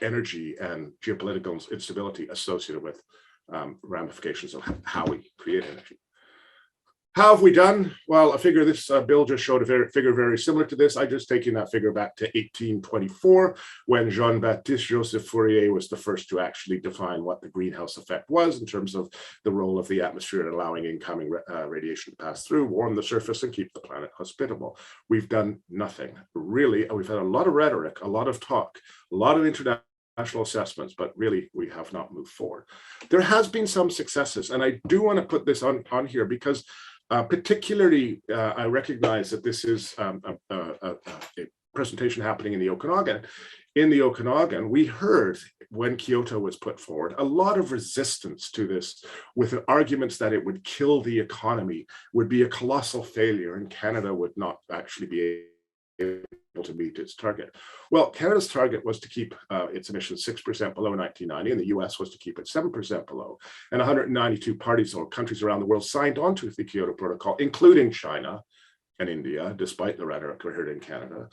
energy and geopolitical instability associated with ramifications of how we create energy. How have we done? Well, I figure this bill just showed a figure very similar to this. I just taken that figure back to 1824, when Jean-Baptiste Joseph Fourier was the first to actually define what the greenhouse effect was in terms of the role of the atmosphere in allowing incoming radiation to pass through, warm the surface, and keep the planet hospitable. We've done nothing, really. We've had a lot of rhetoric, a lot of talk, a lot of international assessments, but really we have not moved forward. There has been some successes, and I do want to put this on here because particularly, I recognize that this is a presentation happening in the Okanagan. In the Okanagan, we heard when Kyoto was put forward, a lot of resistance to this with arguments that it would kill the economy, would be a colossal failure, and Canada would not actually be able to meet its target. Well, Canada's target was to keep its emissions 6% below 1990, and the US was to keep it 7% below. And 192 parties or countries around the world signed on to the Kyoto Protocol, including China and India, despite the rhetoric we heard in Canada.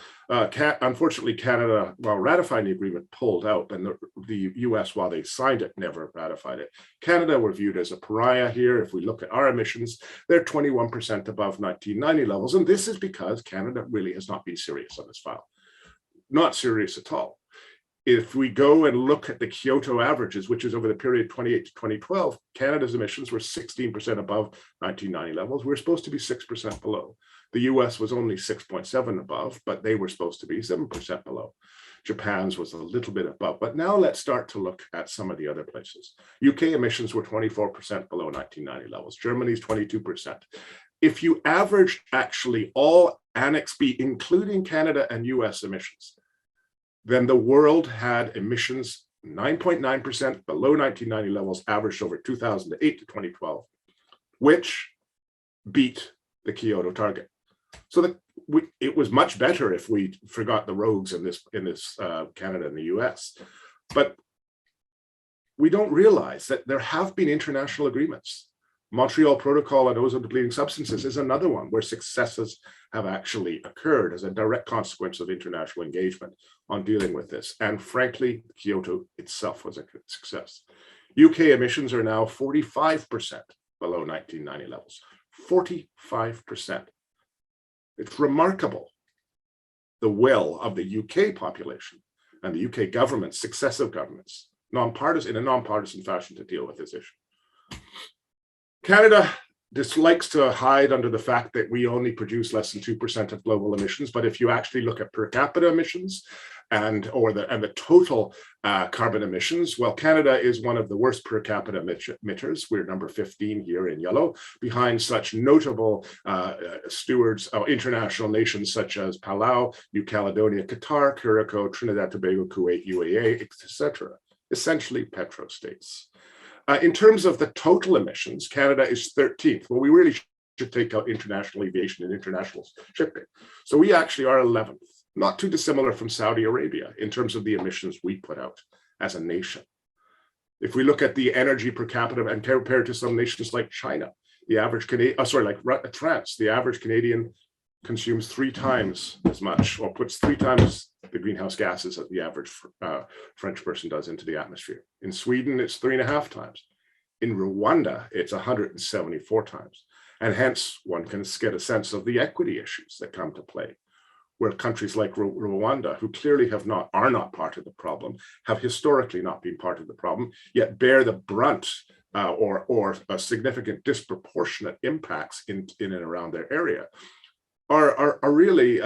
Unfortunately, Canada, while ratifying the agreement, pulled out, and the US, while they signed it, never ratified it. Canada were viewed as a pariah here. If we look at our emissions, they're 21% above 1990 levels, and this is because Canada really has not been serious on this file. Not serious at all. If we go and look at the Kyoto averages, which is over the period 28 to 2012, Canada's emissions were 16% above 1990 levels. We're supposed to be 6% below. The US was only 6.7 above, but they were supposed to be 7% below. Japan's was a little bit above, but now let's start to look at some of the other places. UK emissions were 24% below 1990 levels. Germany's 22%. If you average actually all Annex B, including Canada and US emissions, then the world had emissions 9.9% below 1990 levels, averaged over 2008 to 2012, which beat the Kyoto target. So it was much better if we forgot the rogues in this Canada and the US. But we don't realize that there have been international agreements. Montreal Protocol on ozone-depleting substances is another one where successes have actually occurred as a direct consequence of international engagement on dealing with this. And frankly, Kyoto itself was a success. UK emissions are now 45% below 1990 levels. 45%. It's remarkable the will of the UK population and the UK government, successive governments, in a nonpartisan fashion to deal with this issue. Canada dislikes to hide under the fact that we only produce less than 2% of global emissions, but if you actually look at per capita emissions and the total carbon emissions, well, Canada is one of the worst per capita emitters. We're number 15 here in yellow, behind such notable stewards of international nations such as Palau, New Caledonia, Qatar, Curacao, Trinidad, Tobago, Kuwait, UAE, etc. Essentially petrostates. In terms of the total emissions, Canada is 13th. Well, we really should take out international aviation and international shipping. So we actually are 11th, not too dissimilar from Saudi Arabia in terms of the emissions we put out as a nation. If we look at the energy per capita and compare it to some nations like China, the average France, the average Canadian consumes 3 times as much, or puts 3 times the greenhouse gases that the average French person does into the atmosphere. In Sweden, it's 3.5 times. In Rwanda, it's 174 times. And hence one can get a sense of the equity issues that come to play, where countries like Rwanda, who clearly are not part of the problem, have historically not been part of the problem, yet bear the brunt or a significant disproportionate impacts in and around their area, are really,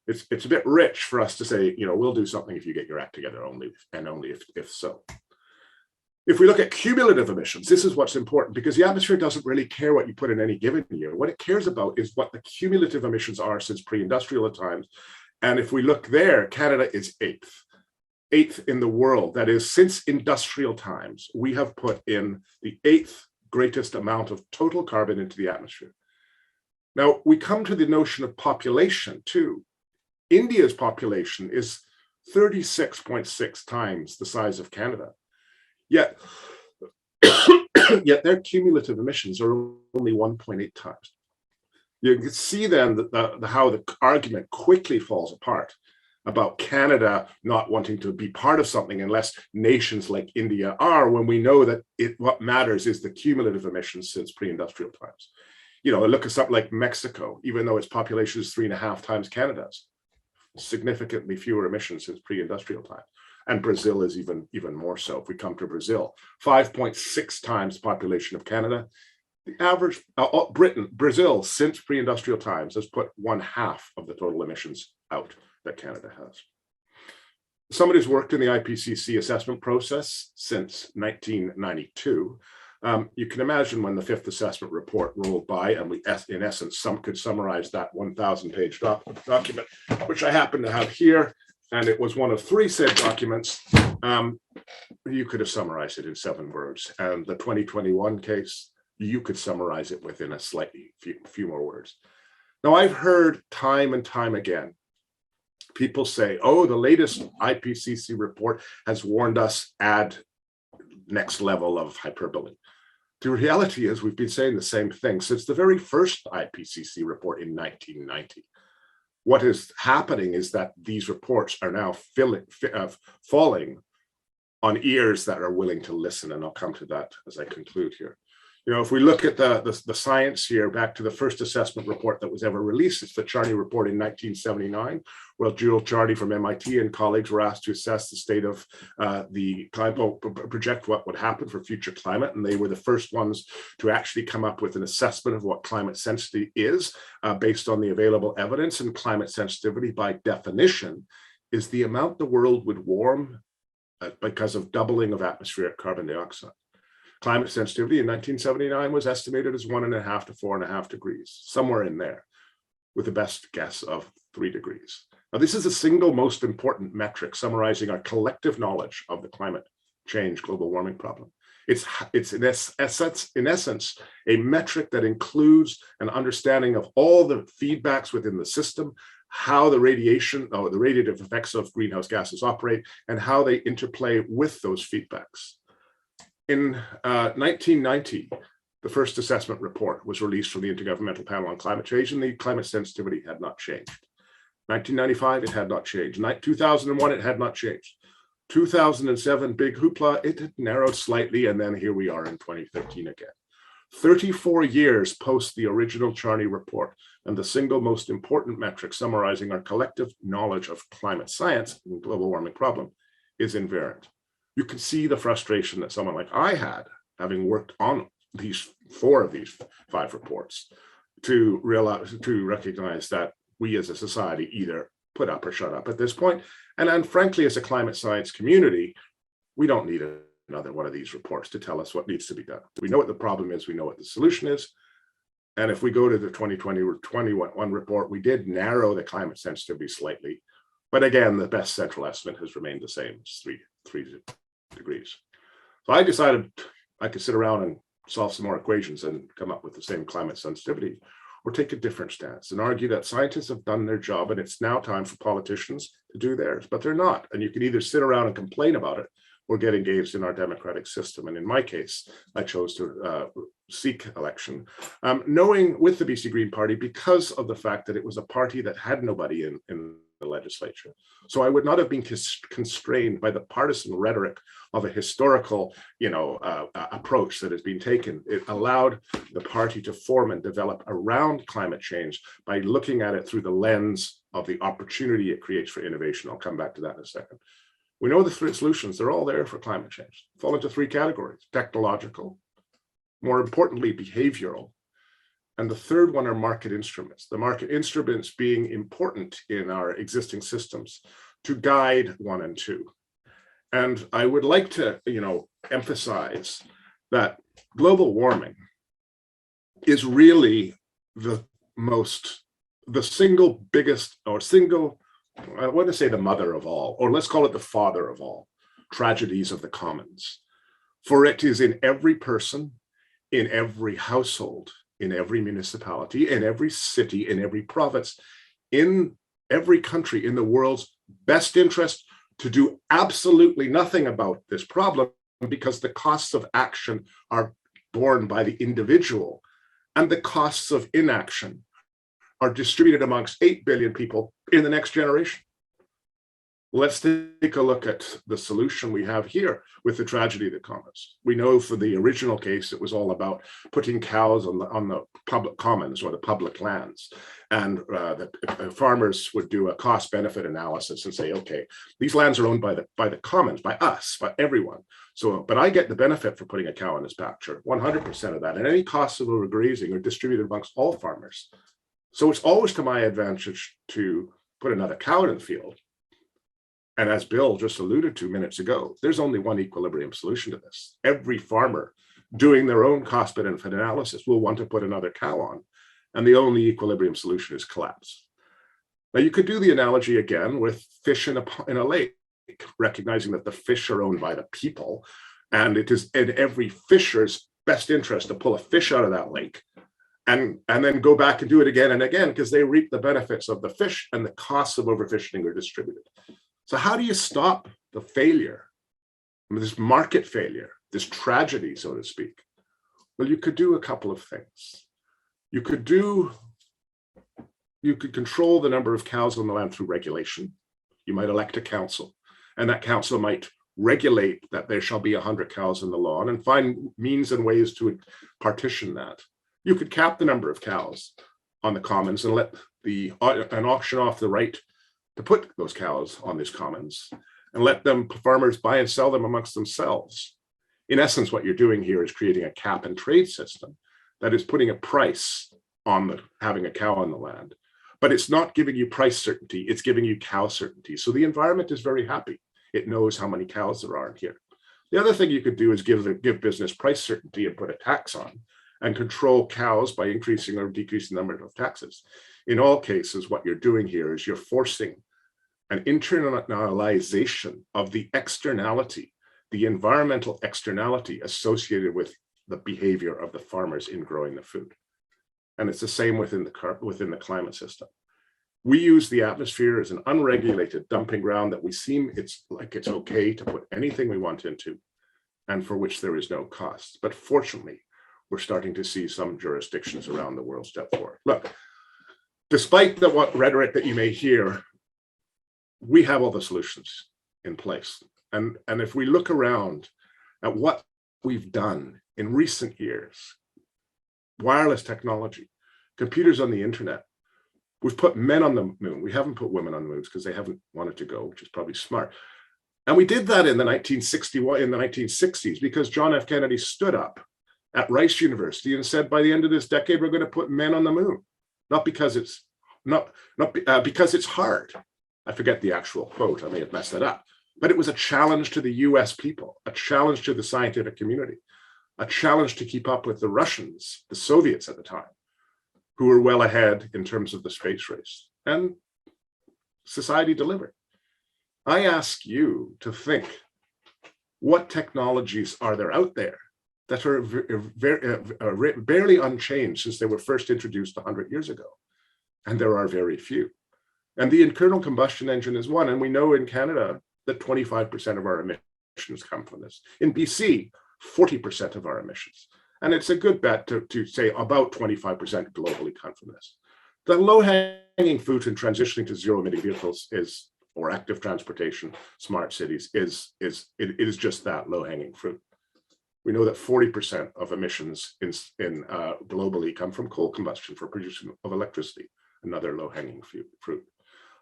it's a bit rich for us to say, we'll do something if you get your act together, only if so. If we look at cumulative emissions, this is what's important, because the atmosphere doesn't really care what you put in any given year. What it cares about is what the cumulative emissions are since pre-industrial times. And if we look there, Canada is eighth in the world. That is, since industrial times, we have put in the 8th greatest amount of total carbon into the atmosphere. Now, we come to the notion of population too. India's population is 36.6 times the size of Canada. Yet their cumulative emissions are only 1.8 times. You can see then how the argument quickly falls apart about Canada not wanting to be part of something unless nations like India are, when we know that what matters is the cumulative emissions since pre-industrial times. Look at something like Mexico, even though its population is 3.5 times Canada's, significantly fewer emissions since pre-industrial times. And Brazil is even more so. If we come to Brazil, 5.6 times the population of Canada. The average, Brazil, since pre-industrial times, has put 1/2 of the total emissions out that Canada has. Somebody who's worked in the IPCC assessment process since 1992. You can imagine when the 5th assessment report rolled by, and we, in essence, could summarize that 1,000-page document, which I happen to have here. And it was one of 3 said documents. You could have summarized it in 7 words. And the 2021 case, you could summarize it within a few more words. Now, I've heard time and time again, people say, oh, the latest IPCC report has warned us, add next level of hyperbole. The reality is we've been saying the same thing since the very first IPCC report in 1990. What is happening is that these reports are now falling on ears that are willing to listen, and I'll come to that as I conclude here. If we look at the science here, back to the first assessment report that was ever released, it's the Charney report in 1979, where Jewel Charney from MIT and colleagues were asked to assess the state of the climate, project what would happen for future climate, and they were the first ones to actually come up with an assessment of what climate sensitivity is based on the available evidence. And climate sensitivity, by definition, is the amount the world would warm because of doubling of atmospheric carbon dioxide. Climate sensitivity in 1979 was estimated as 1.5 to 4.5 degrees, somewhere in there, with the best guess of 3 degrees. Now, this is the single most important metric summarizing our collective knowledge of the climate change global warming problem. It's in essence a metric that includes an understanding of all the feedbacks within the system, how the radiation or the radiative effects of greenhouse gases operate, and how they interplay with those feedbacks. In 1990, the first assessment report was released from the Intergovernmental Panel on Climate Change, and the climate sensitivity had not changed. 1995, it had not changed. 2001, it had not changed. 2007, big hoopla, it had narrowed slightly, and then here we are in 2013 again. 34 years post the original Charney report, and the single most important metric summarizing our collective knowledge of climate science and global warming problem is invariant. You can see the frustration that someone like I had, having worked on these 4 of these 5 reports, to recognize that we as a society either put up or shut up at this point. And frankly, as a climate science community, we don't need another one of these reports to tell us what needs to be done. We know what the problem is, we know what the solution is. And if we go to the 2020 or 21 report, we did narrow the climate sensitivity slightly. But again, the best central estimate has remained the same, it's 3 degrees. So I decided I could sit around and solve some more equations and come up with the same climate sensitivity, or take a different stance and argue that scientists have done their job and it's now time for politicians to do theirs, but they're not. And you can either sit around and complain about it or get engaged in our democratic system. And in my case, I chose to seek election, knowing with the BC Green Party, because of the fact that it was a party that had nobody in the legislature. So I would not have been constrained by the partisan rhetoric of a historical, approach that has been taken. It allowed the party to form and develop around climate change by looking at it through the lens of the opportunity it creates for innovation. I'll come back to that in a second. We know the three solutions, they're all there for climate change. Fall into three categories: technological, more importantly, behavioral, and the third one are market instruments. The market instruments being important in our existing systems to guide 1 and 2. And I would like to, emphasize that global warming is really the single biggest, or single, I want to say the mother of all, or let's call it the father of all tragedies of the commons. For it is in every person, in every household, in every municipality, in every city, in every province, in every country in the world's best interest to do absolutely nothing about this problem, because the costs of action are borne by the individual and the costs of inaction are distributed amongst 8 billion people in the next generation. Let's take a look at the solution we have here with the tragedy of the commons. We know for the original case, it was all about putting cows on the public commons or the public lands. And the farmers would do a cost benefit analysis and say, okay, these lands are owned by the commons, by us, by everyone. So, but I get the benefit for putting a cow in this pasture, 100% of that. And any costs of overgrazing are distributed amongst all farmers. So it's always to my advantage to put another cow in the field. And as Bill just alluded to minutes ago, there's only one equilibrium solution to this. Every farmer doing their own cost benefit analysis will want to put another cow on. And the only equilibrium solution is collapse. Now you could do the analogy again with fish in a lake, recognizing that the fish are owned by the people. And it is in every fisher's best interest to pull a fish out of that lake and then go back and do it again and again, because they reap the benefits of the fish and the costs of overfishing are distributed. So how do you stop the failure, this market failure, this tragedy, so to speak? Well, you could do a couple of things. You could control the number of cows on the land through regulation. You might elect a council, and that council might regulate that there shall be 100 cows in the lawn and find means and ways to partition that. You could cap the number of cows on the commons and let an auction off the right to put those cows on these commons and let farmers buy and sell them amongst themselves. In essence, what you're doing here is creating a cap and trade system that is putting a price on having a cow on the land, but it's not giving you price certainty, it's giving you cow certainty. So the environment is very happy. It knows how many cows there are in here. The other thing you could do is give business price certainty and put a tax on and control cows by increasing or decreasing the number of taxes. In all cases, what you're doing here is you're forcing an internalization of the externality, the environmental externality associated with the behavior of the farmers in growing the food. And it's the same within the climate system. We use the atmosphere as an unregulated dumping ground that it's okay to put anything we want into, and for which there is no cost. But fortunately, we're starting to see some jurisdictions around the world step forward. Look, despite what rhetoric that you may hear, we have all the solutions in place. And if we look around at what we've done in recent years, wireless technology, computers on the internet, we've put men on the moon. We haven't put women on the moon because they haven't wanted to go, which is probably smart. And we did that in the 1960s because John F. Kennedy stood up at Rice University and said, by the end of this decade, we're going to put men on the moon. Not because it's because it's hard. I forget the actual quote, I may have messed that up, but it was a challenge to the US people, a challenge to the scientific community, a challenge to keep up with the Russians, the Soviets at the time, who were well ahead in terms of the space race. And society delivered. I ask you to think, what technologies are there out there that are barely unchanged since they were first introduced 100 years ago? And there are very few. And the internal combustion engine is one. And we know in Canada that 25% of our emissions come from this. In BC, 40% of our emissions. And it's a good bet to say about 25% globally come from this. The low-hanging hanging fruit in transitioning to zero emitting vehicles is, or active transportation, smart cities it is just that low hanging fruit. We know that 40% of emissions globally come from coal combustion for production of electricity, another low hanging fruit.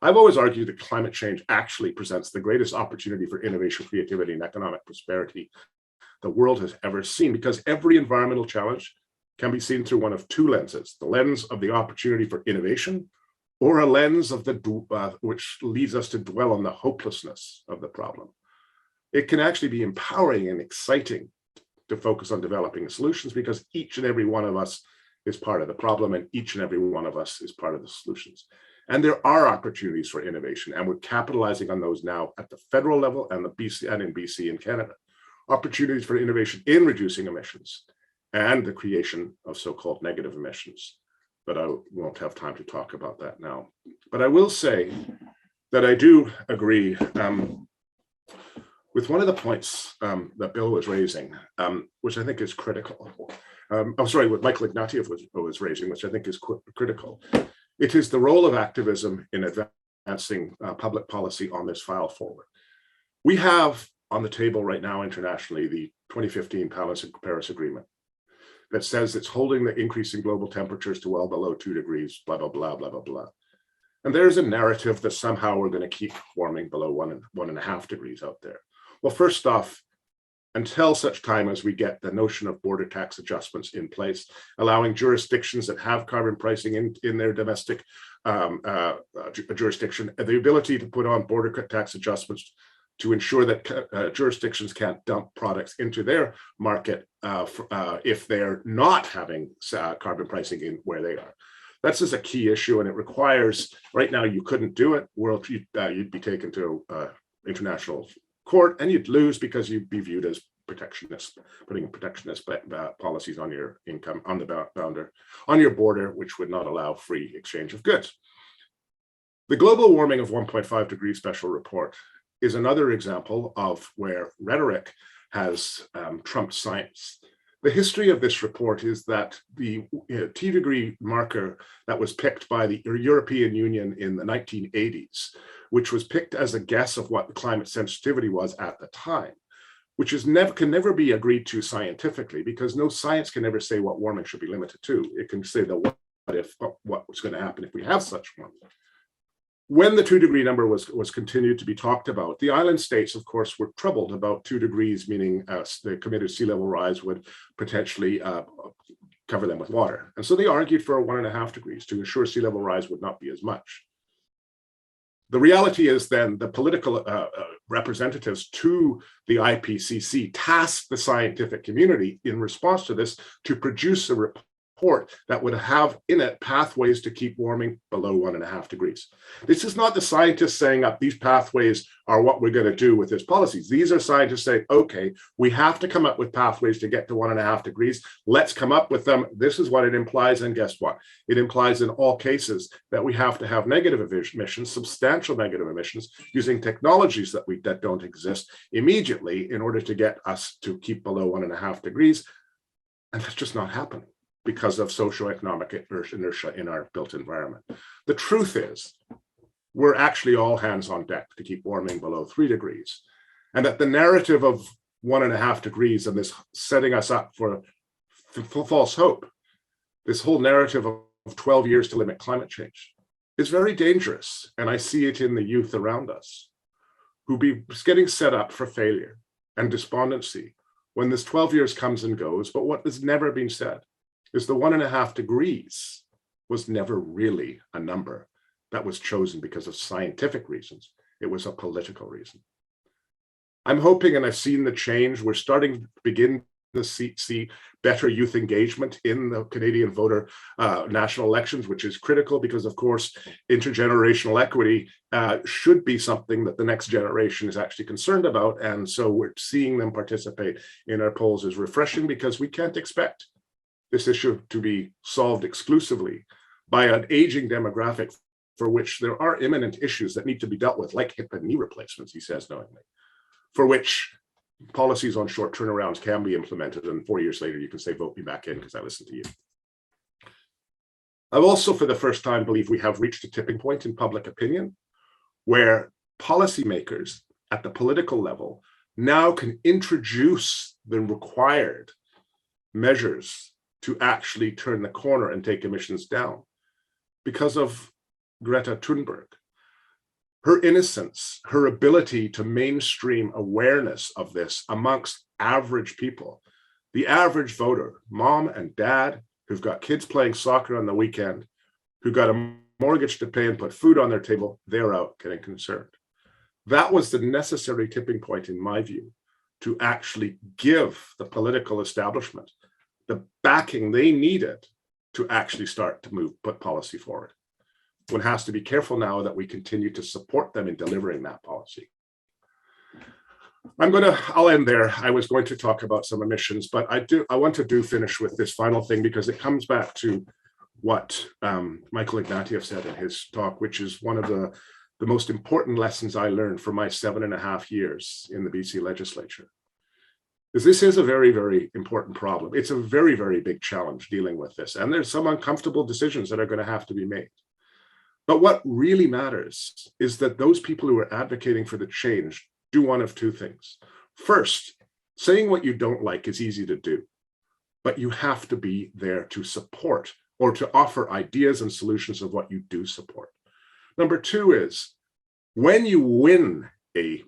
I've always argued that climate change actually presents the greatest opportunity for innovation, creativity, and economic prosperity the world has ever seen, because every environmental challenge can be seen through one of two lenses: the lens of the opportunity for innovation, or a lens of which leads us to dwell on the hopelessness of the problem. It can actually be empowering and exciting to focus on developing solutions, because each and every one of us is part of the problem, and each and every one of us is part of the solutions. And there are opportunities for innovation, and we're capitalizing on those now at the federal level and in BC and Canada. Opportunities for innovation in reducing emissions and the creation of so-called negative emissions. But I won't have time to talk about that now. But I will say that I do agree with one of the points that Bill was raising, which I think is critical. I'm sorry, what Michael Ignatieff was raising, which I think is critical. It is the role of activism in advancing public policy on this file forward. We have on the table right now internationally the 2015 Paris Agreement that says it's holding the increasing global temperatures to well below 2 degrees, blah, blah, blah, blah, blah, blah. And there's a narrative that somehow we're going to keep warming below 1.5 degrees out there. Well, first off, until such time as we get the notion of border tax adjustments in place, allowing jurisdictions that have carbon pricing in their domestic jurisdiction, the ability to put on border tax adjustments to ensure that jurisdictions can't dump products into their market if they're not having carbon pricing in where they are. That's just a key issue, and it requires, right now you couldn't do it, you'd be taken to international court and you'd lose because you'd be viewed as protectionist, putting protectionist policies on your income, on your border, which would not allow free exchange of goods. The global warming of 1.5 degrees special report is another example of where rhetoric has trumped science. The history of this report is that the 2 degree marker that was picked by the European Union in the 1980s, which was picked as a guess of what the climate sensitivity was at the time, which can never be agreed to scientifically, because no science can ever say what warming should be limited to. It can say the what's going to happen if we have such warming. When the 2 degree number was continued to be talked about, the island states, of course, were troubled about 2 degrees, meaning the committed sea level rise would potentially cover them with water. And so they argued for 1.5 degrees to ensure sea level rise would not be as much. The reality is then the political representatives to the IPCC tasked the scientific community in response to this to produce a report that would have in it pathways to keep warming below 1.5 degrees. This is not the scientists saying up these pathways are what we're going to do with this policies. These are scientists saying, okay, we have to come up with pathways to get to 1.5 degrees. Let's come up with them. This is what it implies. And guess what? It implies in all cases that we have to have negative emissions, substantial negative emissions, using technologies that don't exist immediately in order to get us to keep below 1.5 degrees. And that's just not happening because of socioeconomic inertia in our built environment. The truth is, we're actually all hands on deck to keep warming below 3 degrees. And that the narrative of 1.5 degrees and this setting us up for false hope, this whole narrative of 12 years to limit climate change, is very dangerous. And I see it in the youth around us who be getting set up for failure and despondency when this 12 years comes and goes. But what has never been said is the 1.5 degrees was never really a number that was chosen because of scientific reasons. It was a political reason. I'm hoping, and I've seen the change, we're starting to begin to see better youth engagement in the Canadian voter national elections, which is critical because, of course, intergenerational equity should be something that the next generation is actually concerned about. And so we're seeing them participate in our polls is refreshing, because we can't expect this issue to be solved exclusively by an aging demographic for which there are imminent issues that need to be dealt with, like hip and knee replacements, he says knowingly, for which policies on short turnarounds can be implemented. And 4 years later, you can say, vote me back in because I listened to you. I also, for the first time, believe we have reached a tipping point in public opinion where policymakers at the political level now can introduce the required measures to actually turn the corner and take emissions down because of Greta Thunberg. Her innocence, her ability to mainstream awareness of this amongst average people, the average voter, mom and dad, who've got kids playing soccer on the weekend, who got a mortgage to pay and put food on their table, they're out getting concerned. That was the necessary tipping point, in my view, to actually give the political establishment the backing they needed to actually start to put policy forward. One has to be careful now that we continue to support them in delivering that policy. I'll end there. I was going to talk about some emissions, but I want to finish with this final thing because it comes back to what Michael Ignatieff said in his talk, which is one of the most important lessons I learned from my 7.5 years in the BC legislature. Is this is a very, very important problem. It's a very, very big challenge dealing with this. And there's some uncomfortable decisions that are going to have to be made. But what really matters is that those people who are advocating for the change do one of two things. First, saying what you don't like is easy to do, but you have to be there to support or to offer ideas and solutions of what you do support. Number two is when you win a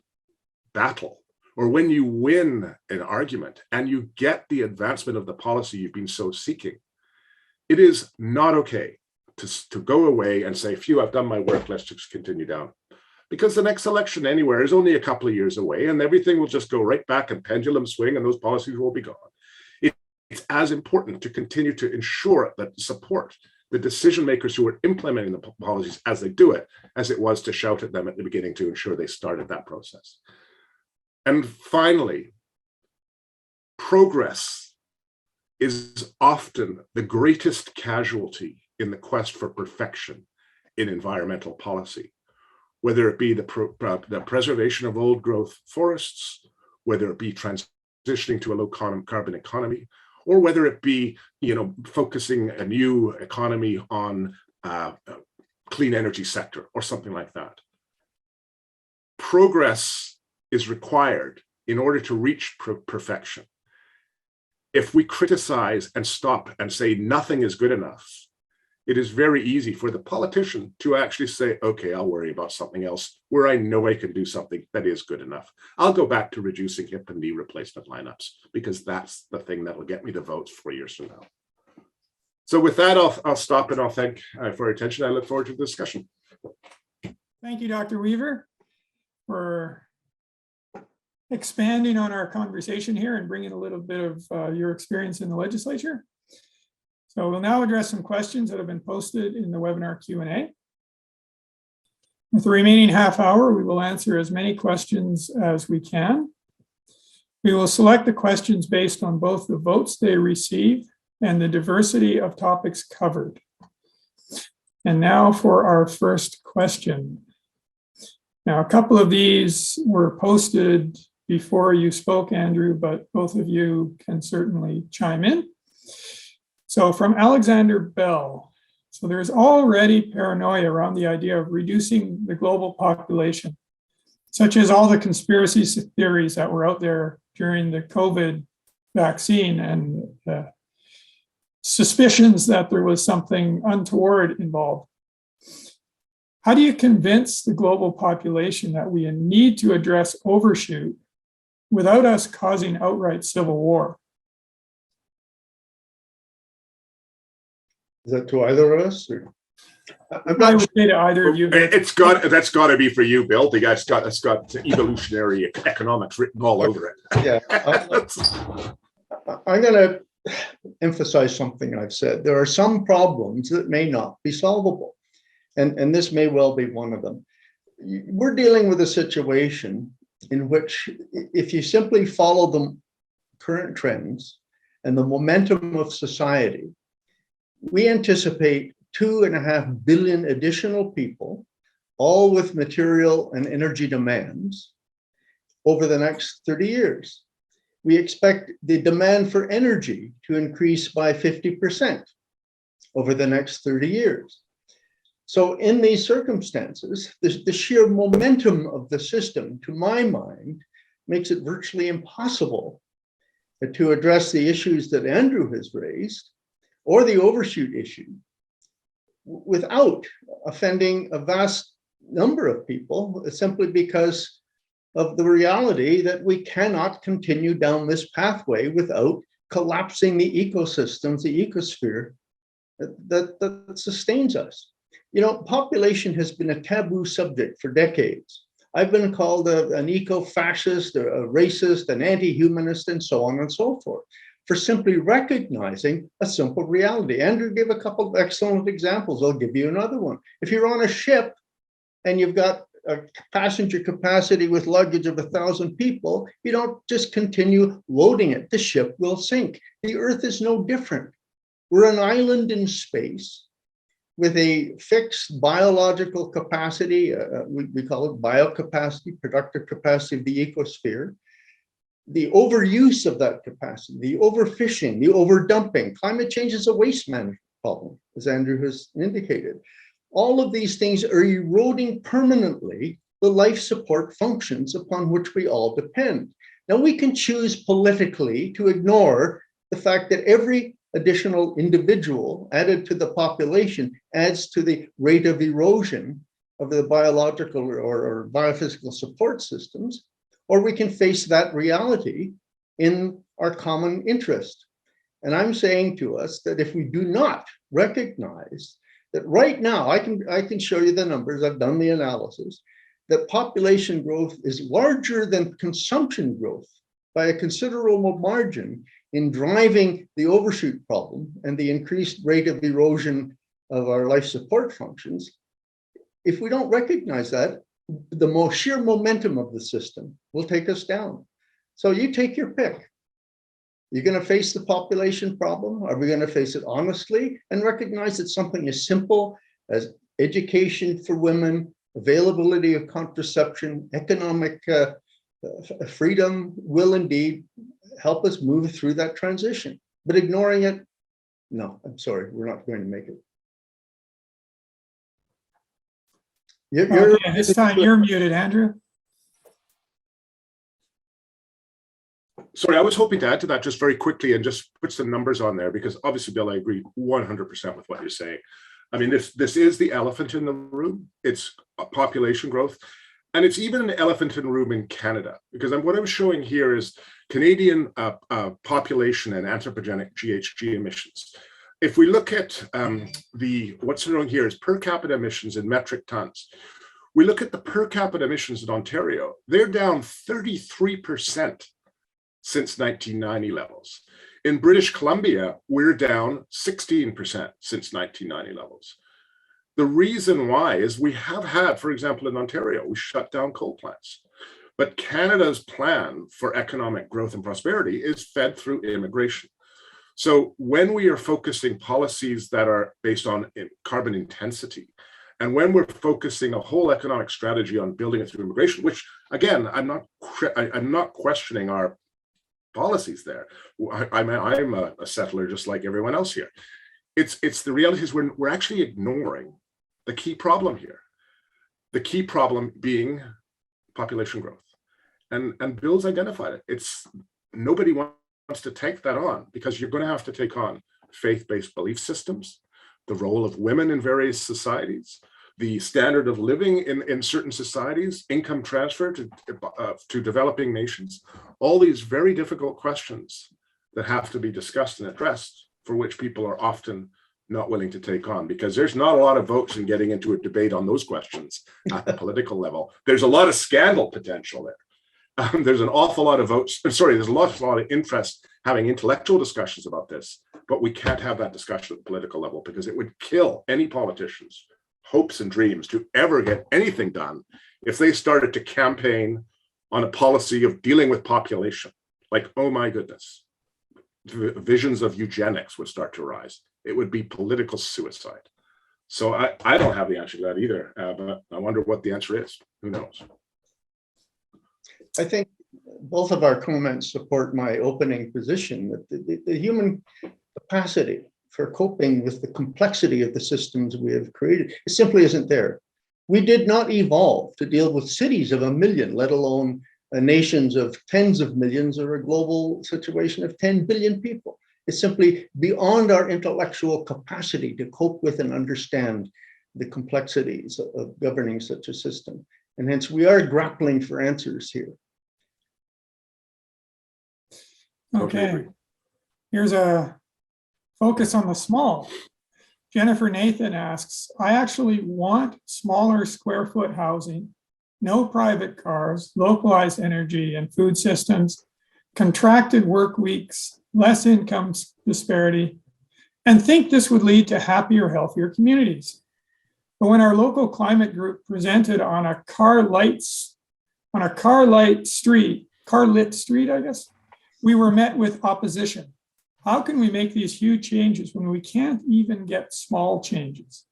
battle or when you win an argument and you get the advancement of the policy you've been so seeking, it is not okay to go away and say, phew, I've done my work, let's just continue down. Because the next election anywhere is only a couple of years away and everything will just go right back and pendulum swing and those policies will be gone. It's as important to continue to ensure that support the decision makers who are implementing the policies as they do it, as it was to shout at them at the beginning to ensure they started that process. And finally, progress is often the greatest casualty in the quest for perfection in environmental policy, whether it be the preservation of old growth forests, whether it be transitioning to a low carbon economy, or whether it be, focusing a new economy on clean energy sector or something like that. Progress is required in order to reach perfection. If we criticize and stop and say nothing is good enough, it is very easy for the politician to actually say, okay, I'll worry about something else where I know I can do something that is good enough. I'll go back to reducing hip and knee replacement lineups because that's the thing that will get me the votes 4 years from now. So with that, I'll stop and I'll thank for your attention. I look forward to the discussion. Thank you, Dr. Weaver, for expanding on our conversation here and bringing a little bit of your experience in the legislature. So we'll now address some questions that have been posted in the webinar Q&A. With the remaining half hour, we will answer as many questions as we can. We will select the questions based on both the votes they receive and the diversity of topics covered. And now for our first question. Now, a couple of these were posted before you spoke, Andrew, but both of you can certainly chime in. So from Alexander Bell, so there's already paranoia around the idea of reducing the global population, such as all the conspiracy theories that were out there during the COVID vaccine and suspicions that there was something untoward involved. How do you convince the global population that we need to address overshoot without us causing outright civil war? Is that to either of us? Or? I would say to either of you. That's got to be for you, Bill. The guy's got evolutionary economics written all over it. Yeah, I'm going to emphasize something I've said. There are some problems that may not be solvable, and this may well be one of them. We're dealing with a situation in which, if you simply follow the current trends and the momentum of society, we anticipate 2.5 billion additional people, all with material and energy demands, over the next 30 years. We expect the demand for energy to increase by 50%. over the next 30 years. So in these circumstances, the sheer momentum of the system, to my mind, makes it virtually impossible to address the issues that Andrew has raised or the overshoot issue without offending a vast number of people, simply because of the reality that we cannot continue down this pathway without collapsing the ecosystems, the ecosphere that sustains us. You know, population has been a taboo subject for decades. I've been called an eco-fascist, a racist, an anti-humanist, and so on and so forth, for simply recognizing a simple reality. Andrew gave a couple of excellent examples. I'll give you another one. If you're on a ship and you've got a passenger capacity with luggage of 1,000 people, you don't just continue loading it. The ship will sink. The Earth is no different. We're an island in space with a fixed biological capacity, we call it biocapacity, productive capacity of the ecosphere. The overuse of that capacity, the overfishing, the overdumping. Climate change is a waste management problem, as Andrew has indicated. All of these things are eroding permanently the life support functions upon which we all depend. Now, we can choose politically to ignore the fact that every additional individual added to the population adds to the rate of erosion of the biological or biophysical support systems, or we can face that reality in our common interest. And I'm saying to us that if we do not recognize that right now, I can show you the numbers, I've done the analysis, that population growth is larger than consumption growth by a considerable margin in driving the overshoot problem and the increased rate of erosion of our life support functions. If we don't recognize that, the sheer momentum of the system will take us down. So you take your pick. You're going to face the population problem. Are we going to face it honestly and recognize that something as simple as education for women, availability of contraception, economic freedom will indeed help us move through that transition? But ignoring it, no, I'm sorry, we're not going to make it. Okay, this time you're muted, Andrew. Sorry, I was hoping to add to that just very quickly and just put some numbers on there, because obviously, Bill, I agree 100% with what you're saying. I mean, this is the elephant in the room. It's population growth. And it's even an elephant in the room in Canada, because what I'm showing here is Canadian population and anthropogenic GHG emissions. If we look at what's shown here is per capita emissions in metric tons. We look at the per capita emissions in Ontario, they're down 33% since 1990 levels. In British Columbia, we're down 16% since 1990 levels. The reason why is we have had, for example, in Ontario, we shut down coal plants. But Canada's plan for economic growth and prosperity is fed through immigration. So when we are focusing policies that are based on carbon intensity, and when we're focusing a whole economic strategy on building it through immigration, which again, I'm not questioning our policies there. I'm a settler just like everyone else here. It's the reality is we're actually ignoring the key problem here. The key problem being population growth. And Bill's identified it. It's nobody wants to take that on, because you're going to have to take on faith-based belief systems, the role of women in various societies, the standard of living in certain societies, income transfer to developing nations, all these very difficult questions that have to be discussed and addressed, for which people are often not willing to take on, because there's not a lot of votes in getting into a debate on those questions at the political level. There's a lot of scandal potential there. There's an awful lot of votes. There's a lot of interest having intellectual discussions about this, but we can't have that discussion at the political level, because it would kill any politicians' hopes and dreams to ever get anything done if they started to campaign on a policy of dealing with population. Like, oh my goodness, visions of eugenics would start to rise. It would be political suicide. So I don't have the answer to that either, but I wonder what the answer is. Who knows? I think both of our comments support my opening position that the human capacity for coping with the complexity of the systems we have created. It simply isn't there. We did not evolve to deal with cities of 1 million, let alone nations of tens of millions or a global situation of 10 billion people. It's simply beyond our intellectual capacity to cope with and understand the complexities of governing such a system. And hence we are grappling for answers here. Okay, here's a focus on the small. Jennifer Nathan asks, I actually want smaller square foot housing, no private cars, localized energy and food systems, contracted work weeks, less income disparity, and think this would lead to happier, healthier communities. But when our local climate group presented on a car-lit street, I guess, we were met with opposition. How can we make these huge changes when we can't even get small changes?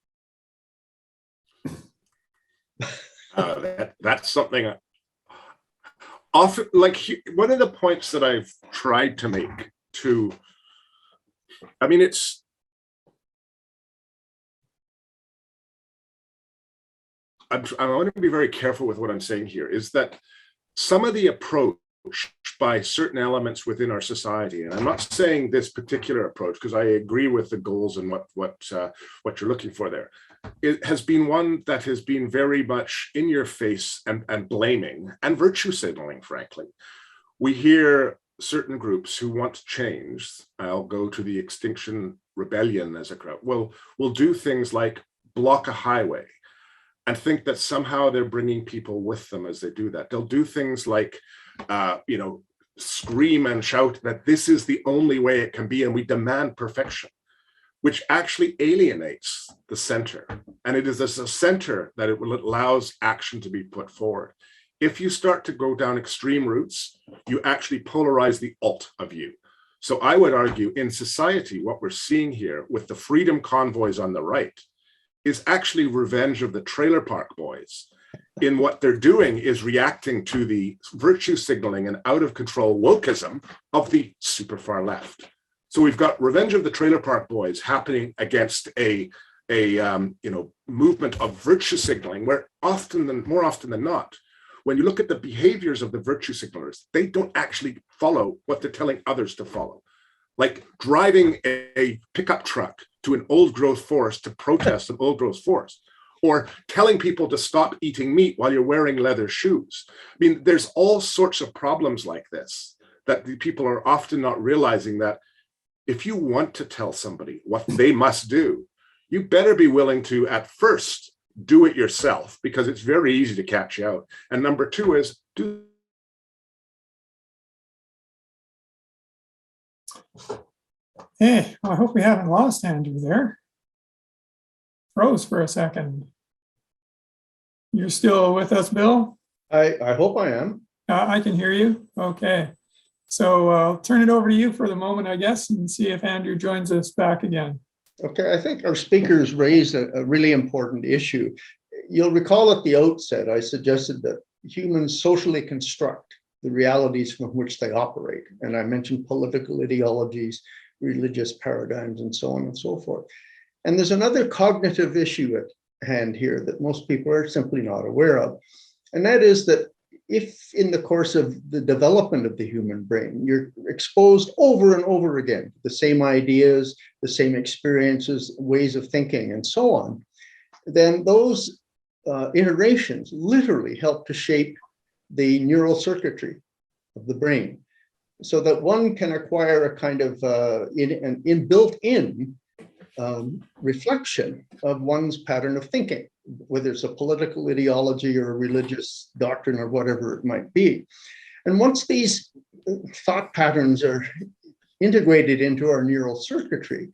That's something often, like one of the points that I've tried to make to, I mean, I want to be very careful with what I'm saying here, is that some of the approach by certain elements within our society, and I'm not saying this particular approach because I agree with the goals and what you're looking for there, it has been one that has been very much in your face and blaming and virtue signaling, frankly. We hear certain groups who want to change, I'll go to the Extinction Rebellion as a crowd, will do things like block a highway and think that somehow they're bringing people with them as they do that. They'll do things like, scream and shout that this is the only way it can be and we demand perfection, which actually alienates the center. And it is as a center that it allows action to be put forward. If you start to go down extreme routes, you actually polarize the alt of you. So I would argue in society, what we're seeing here with the freedom convoys on the right is actually revenge of the trailer park boys. In what they're doing is reacting to the virtue signaling and out of control wokeism of the super far left. So we've got revenge of the trailer park boys happening against a movement of virtue signaling, where more often than not, when you look at the behaviors of the virtue signalers, they don't actually follow what they're telling others to follow. Like driving a pickup truck to an old growth forest to protest an old growth forest, or telling people to stop eating meat while you're wearing leather shoes. I mean, there's all sorts of problems like this that the people are often not realizing, that if you want to tell somebody what they must do, you better be willing to, at first, do it yourself, because it's very easy to catch you out. And number two is do. Hey, well, I hope we haven't lost Andrew there. Froze for a second. You're still with us, Bill? I hope I am. I can hear you. Okay. So I'll turn it over to you for the moment, I guess, and see if Andrew joins us back again. Okay, I think our speakers raised a really important issue. You'll recall at the outset, I suggested that humans socially construct the realities from which they operate. And I mentioned political ideologies, religious paradigms, and so on and so forth. And there's another cognitive issue at hand here that most people are simply not aware of. And that is that if in the course of the development of the human brain, you're exposed over and over again to the same ideas, the same experiences, ways of thinking, and so on, then those iterations literally help to shape the neural circuitry of the brain, so that one can acquire a kind of built-in reflection of one's pattern of thinking, whether it's a political ideology or a religious doctrine or whatever it might be. And once these thought patterns are integrated into our neural circuitry,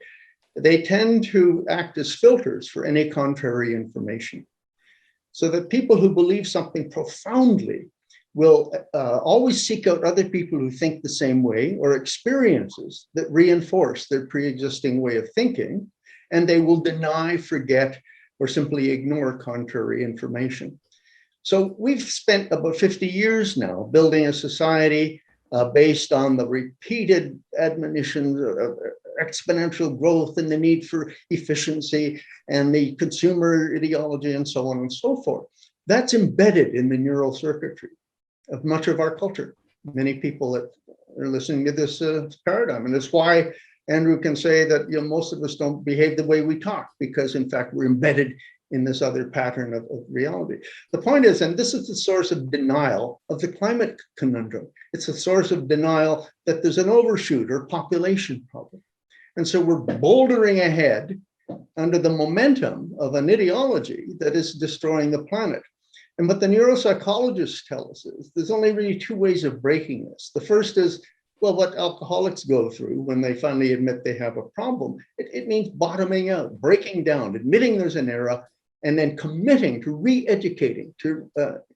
they tend to act as filters for any contrary information. So that people who believe something profoundly will always seek out other people who think the same way, or experiences that reinforce their pre-existing way of thinking, and they will deny, forget, or simply ignore contrary information. So we've spent about 50 years now building a society based on the repeated admonitions of exponential growth and the need for efficiency and the consumer ideology and so on and so forth. That's embedded in the neural circuitry of much of our culture. Many people that are listening to this paradigm, and it's why Andrew can say that most of us don't behave the way we talk, because in fact we're embedded in this other pattern of reality. The point is, and this is the source of denial of the climate conundrum, it's a source of denial that there's an overshoot or population problem. And so we're bouldering ahead under the momentum of an ideology that is destroying the planet. And what the neuropsychologists tell us is there's only really two ways of breaking this. The first is, well, what alcoholics go through when they finally admit they have a problem. It means bottoming out, breaking down, admitting there's an error, and then committing to re-educating, to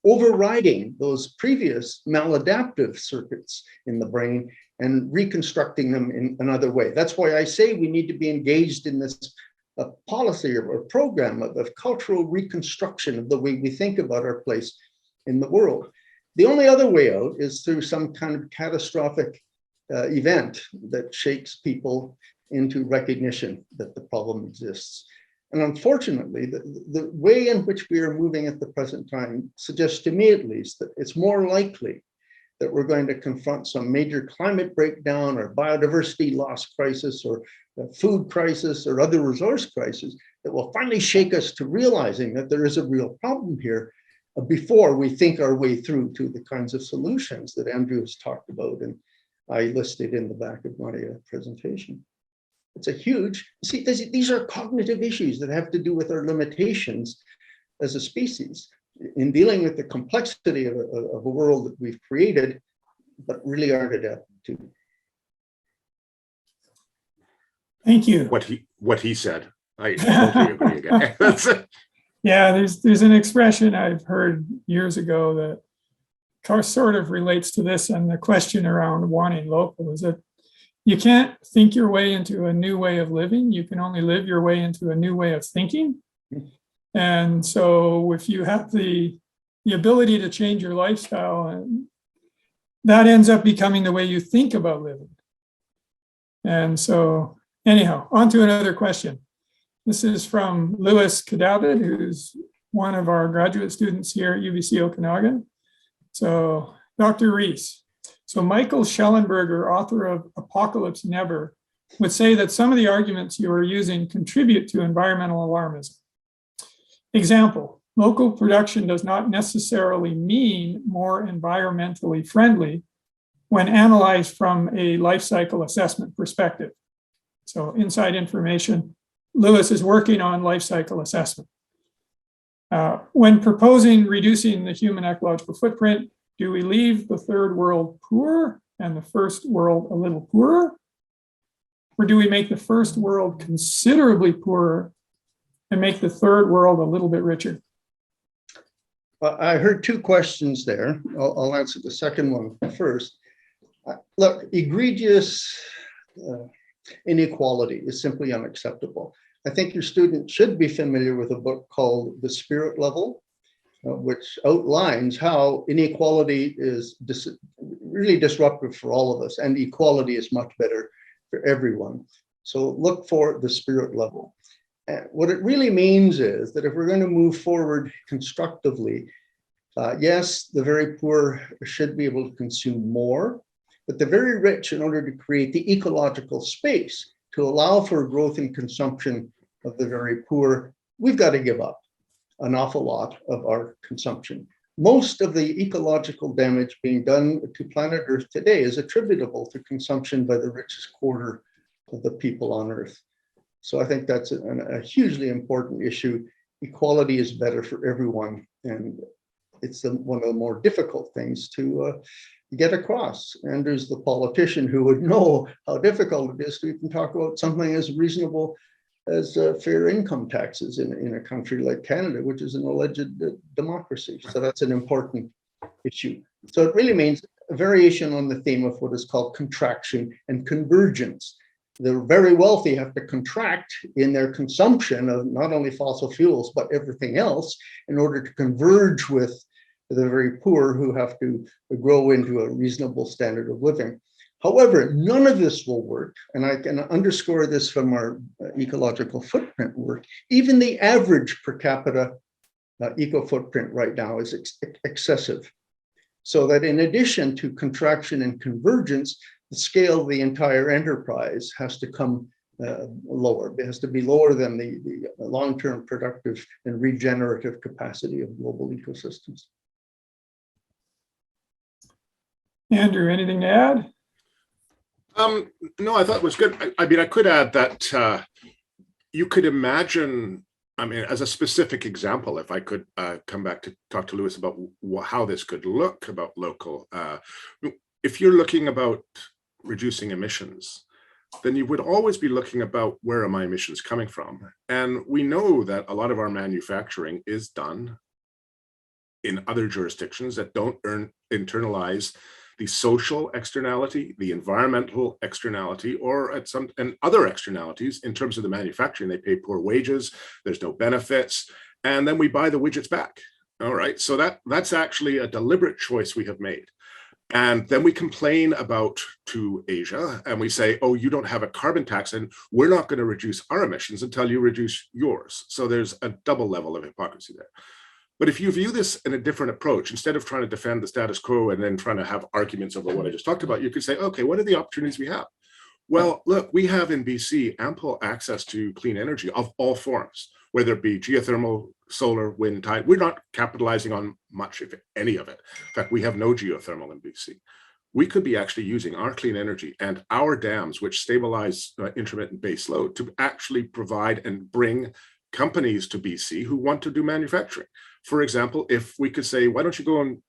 overriding those previous maladaptive circuits in the brain and reconstructing them in another way. That's why I say we need to be engaged in this policy or program of cultural reconstruction of the way we think about our place in the world. The only other way out is through some kind of catastrophic event that shakes people into recognition that the problem exists. And unfortunately, the way in which we are moving at the present time suggests to me at least that it's more likely that we're going to confront some major climate breakdown or biodiversity loss crisis or food crisis or other resource crisis that will finally shake us to realizing that there is a real problem here before we think our way through to the kinds of solutions that Andrew has talked about and I listed in the back of my presentation. It's a huge, see, these are cognitive issues that have to do with our limitations as a species in dealing with the complexity of a world that we've created, but really aren't adapted to. Thank you. What he said, I totally agree again. Yeah, there's an expression I've heard years ago that sort of relates to this and the question around wanting local, is that you can't think your way into a new way of living. You can only live your way into a new way of thinking. And so if you have the ability to change your lifestyle, that ends up becoming the way you think about living. And so anyhow, on to another question. This is from Louis Kadavid, who's one of our graduate students here at UBC Okanagan. So Dr. Rees, so Michael Schellenberger, author of Apocalypse Never, would say that some of the arguments you are using contribute to environmental alarmism. Example, local production does not necessarily mean more environmentally friendly when analyzed from a life cycle assessment perspective. So inside information, Lewis is working on life cycle assessment. When proposing reducing the human ecological footprint, do we leave the third world poor and the first world a little poorer? Or do we make the first world considerably poorer and make the third world a little bit richer? Well, I heard two questions there. I'll answer the second one first. Look, egregious inequality is simply unacceptable. I think your students should be familiar with a book called The Spirit Level, which outlines how inequality is really disruptive for all of us, and equality is much better for everyone. So look for The Spirit Level. And what it really means is that if we're going to move forward constructively, yes, the very poor should be able to consume more, but the very rich, in order to create the ecological space to allow for growth and consumption of the very poor, we've got to give up an awful lot of our consumption. Most of the ecological damage being done to planet Earth today is attributable to consumption by the richest quarter of the people on Earth. So I think that's a hugely important issue. Equality is better for everyone, and it's one of the more difficult things to get across. Andrew's the politician who would know how difficult it is to even talk about something as reasonable as fair income taxes in a country like Canada, which is an alleged democracy. So that's an important issue. So it really means a variation on the theme of what is called contraction and convergence. The very wealthy have to contract in their consumption of not only fossil fuels, but everything else in order to converge with for the very poor who have to grow into a reasonable standard of living. However, none of this will work, and I can underscore this from our ecological footprint work. Even the average per capita eco footprint right now is excessive. So that in addition to contraction and convergence, the scale of the entire enterprise has to come lower. It has to be lower than the long-term productive and regenerative capacity of global ecosystems. Andrew, anything to add? No, I thought it was good. I mean, I could add that you could imagine, I mean, as a specific example, if I could come back to talk to Lewis about how this could look about local, if you're looking about reducing emissions, then you would always be looking about where are my emissions coming from? And we know that a lot of our manufacturing is done in other jurisdictions that don't internalize the social externality, the environmental externality, or at some and other externalities in terms of the manufacturing. They pay poor wages, there's no benefits, and then we buy the widgets back. All right, so that's actually a deliberate choice we have made. And then we complain to Asia and we say, oh, you don't have a carbon tax and we're not going to reduce our emissions until you reduce yours. So there's a double level of hypocrisy there. But if you view this in a different approach, instead of trying to defend the status quo and then trying to have arguments over what I just talked about, you could say, okay, what are the opportunities we have? Well, look, we have in BC ample access to clean energy of all forms, whether it be geothermal, solar, wind, tide. We're not capitalizing on much, if any of it. In fact, we have no geothermal in BC. We could be actually using our clean energy and our dams, which stabilize intermittent base load, to actually provide and bring companies to BC who want to do manufacturing. For example, if we could say, why don't you go and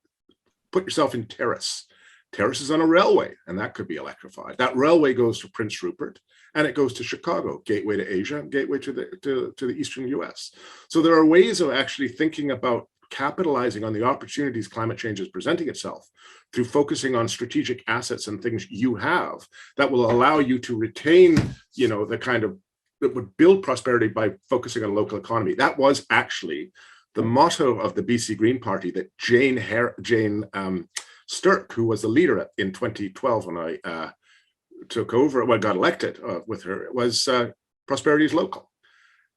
put yourself in Terrace? Terrace is on a railway, and that could be electrified. That railway goes to Prince Rupert, and it goes to Chicago, gateway to Asia, gateway to the eastern US. So there are ways of actually thinking about capitalizing on the opportunities climate change is presenting itself through focusing on strategic assets and things you have that will allow you to retain, the kind of that would build prosperity by focusing on local economy. That was actually the motto of the BC Green Party that Jane Stirk, who was the leader in 2012 when I took over, got elected with her, was prosperity is local.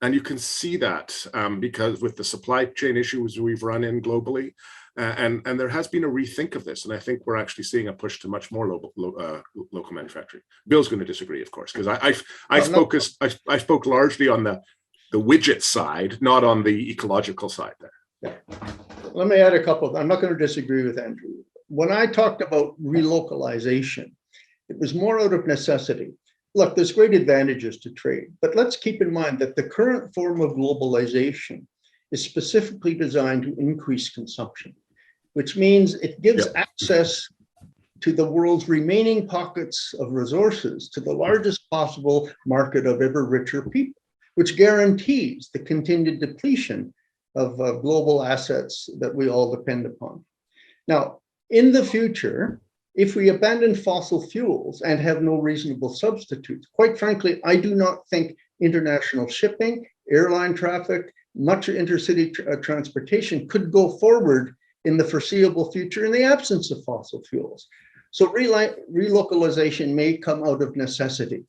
And you can see that because with the supply chain issues we've run in globally, and there has been a rethink of this. And I think we're actually seeing a push to much more local manufacturing. Bill's going to disagree, of course, because I spoke largely on the widget side, not on the ecological side there. Yeah. Let me add a couple. I'm not going to disagree with Andrew. When I talked about relocalization, it was more out of necessity. Look, there's great advantages to trade, but let's keep in mind that the current form of globalization is specifically designed to increase consumption, which means it gives access to the world's remaining pockets of resources to the largest possible market of ever richer people, which guarantees the continued depletion of global assets that we all depend upon. Now, in the future, if we abandon fossil fuels and have no reasonable substitutes, quite frankly, I do not think international shipping, airline traffic, much intercity transportation could go forward in the foreseeable future in the absence of fossil fuels. So relocalization may come out of necessity,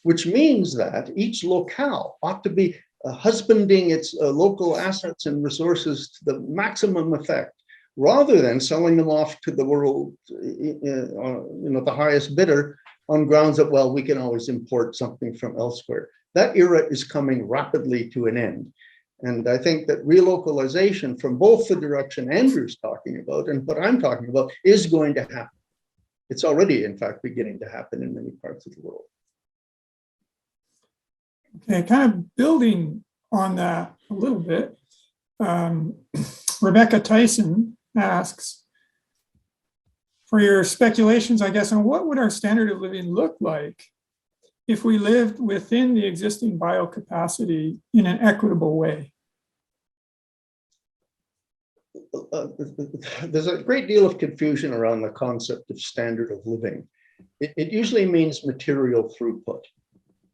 which means that each locale ought to be husbanding its local assets and resources to the maximum effect, rather than selling them off to the world, the highest bidder on grounds that, well, we can always import something from elsewhere. That era is coming rapidly to an end. And I think that relocalization from both the direction Andrew's talking about and what I'm talking about is going to happen. It's already, in fact, beginning to happen in many parts of the world. Okay, kind of building on that a little bit, Rebecca Tyson asks, for your speculations, I guess, on what would our standard of living look like if we lived within the existing biocapacity in an equitable way? There's a great deal of confusion around the concept of standard of living. It usually means material throughput,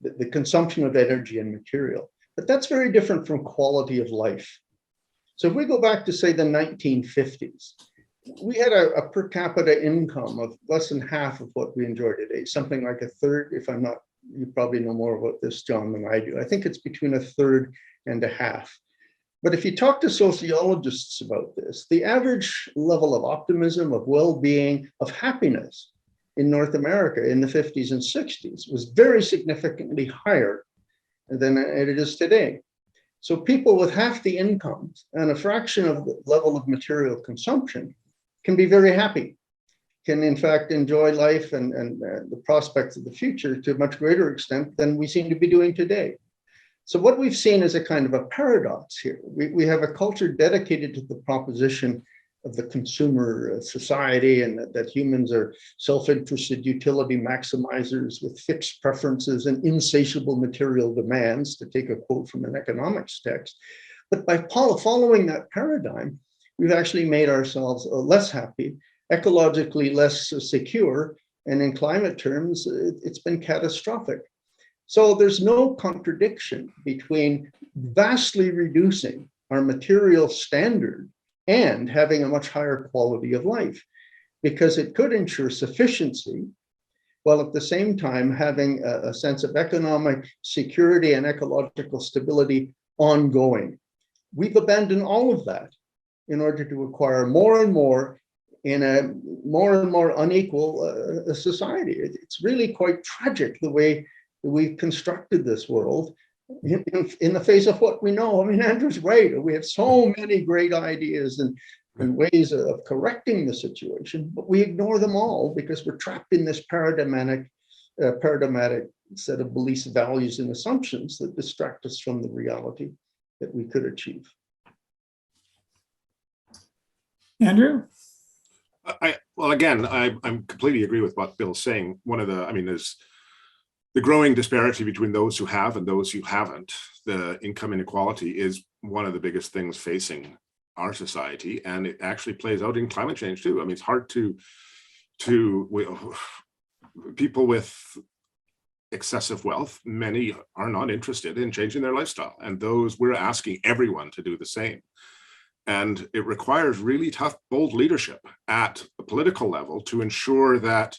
the consumption of energy and material, but that's very different from quality of life. So if we go back to, say, the 1950s, we had a per capita income of less than half of what we enjoy today, something like a third. If I'm not, you probably know more about this, John, than I do. I think it's between a third and a half. But if you talk to sociologists about this, the average level of optimism, of well-being, of happiness in North America in the 50s and 60s was very significantly higher than it is today. So people with half the incomes and a fraction of the level of material consumption can be very happy, can in fact enjoy life and the prospects of the future to a much greater extent than we seem to be doing today. So what we've seen is a kind of a paradox here. We have a culture dedicated to the proposition of the consumer society, and that humans are self-interested utility maximizers with fixed preferences and insatiable material demands, to take a quote from an economics text. But by following that paradigm, we've actually made ourselves less happy, ecologically less secure, and in climate terms, it's been catastrophic. So there's no contradiction between vastly reducing our material standard and having a much higher quality of life, because it could ensure sufficiency while at the same time having a sense of economic security and ecological stability ongoing. We've abandoned all of that in order to acquire more and more in a more and more unequal society. It's really quite tragic the way we've constructed this world in the face of what we know. I mean, Andrew's right. We have so many great ideas and ways of correcting the situation, but we ignore them all because we're trapped in this paradigmatic set of beliefs, values, and assumptions that distract us from the reality that we could achieve. Andrew? Well, again, I'm completely agree with what Bill's saying. There's the growing disparity between those who have and those who haven't. The income inequality is one of the biggest things facing our society, and it actually plays out in climate change too. I mean, it's hard people with excessive wealth, many are not interested in changing their lifestyle, and those, we're asking everyone to do the same. And it requires really tough, bold leadership at the political level to ensure that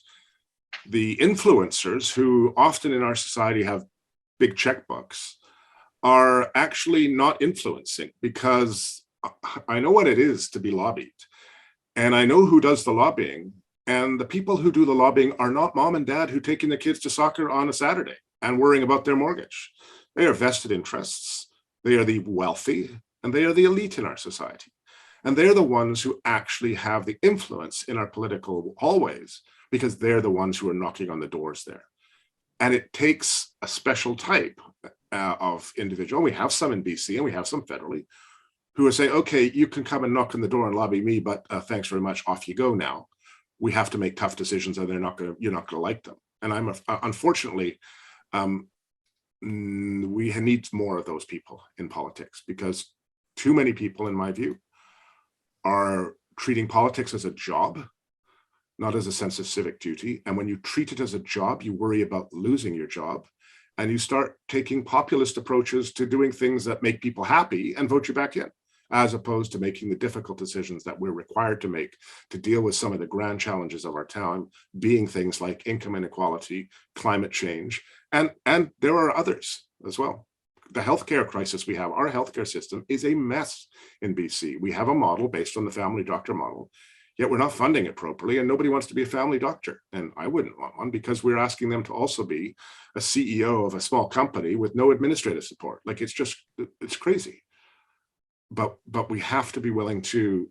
the influencers, who often in our society have big checkbooks, are actually not influencing, because I know what it is to be lobbied, and I know who does the lobbying, and the people who do the lobbying are not mom and dad who taking their kids to soccer on a Saturday and worrying about their mortgage. They are vested interests. They are the wealthy, and they are the elite in our society. And they're the ones who actually have the influence in our political hallways, because they're the ones who are knocking on the doors there. And it takes a special type of individual. We have some in BC and we have some federally who are saying, okay, you can come and knock on the door and lobby me, but thanks very much, off you go now. We have to make tough decisions, and you're not going to like them. And unfortunately, we need more of those people in politics, because too many people, in my view, are treating politics as a job, not as a sense of civic duty. And when you treat it as a job, you worry about losing your job, and you start taking populist approaches to doing things that make people happy and vote you back in, as opposed to making the difficult decisions that we're required to make to deal with some of the grand challenges of our time, being things like income inequality, climate change, and there are others as well. The healthcare crisis we have, our healthcare system is a mess in BC. We have a model based on the family doctor model, yet we're not funding it properly, and nobody wants to be a family doctor. And I wouldn't want one, because we're asking them to also be a CEO of a small company with no administrative support. Like, it's crazy. But we have to be willing to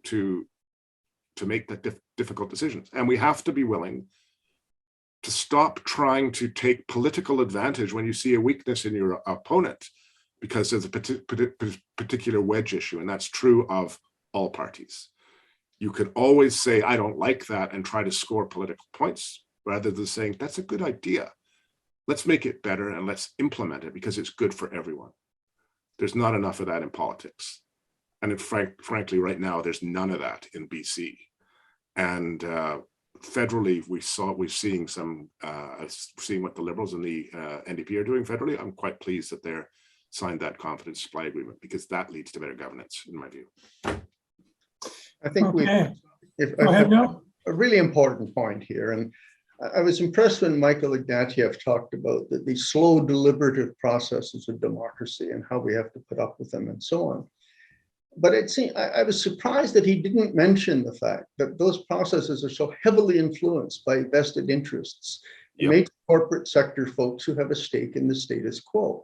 make the difficult decisions, and we have to be willing to stop trying to take political advantage when you see a weakness in your opponent, because there's a particular wedge issue, and that's true of all parties. You can always say, I don't like that, and try to score political points, rather than saying, that's a good idea. Let's make it better and let's implement it because it's good for everyone. There's not enough of that in politics. And frankly, right now, there's none of that in BC. And federally, we're seeing what the Liberals and the NDP are doing federally. I'm quite pleased that they're signed that confidence supply agreement, because that leads to better governance, in my view. I think Okay. if Go ahead, Bill. a really important point here, and I was impressed when Michael Ignatieff talked about the slow deliberative processes of democracy and how we have to put up with them and so on. But it seemed, I was surprised that he didn't mention the fact that those processes are so heavily influenced by vested interests, major corporate sector folks who have a stake in the status quo.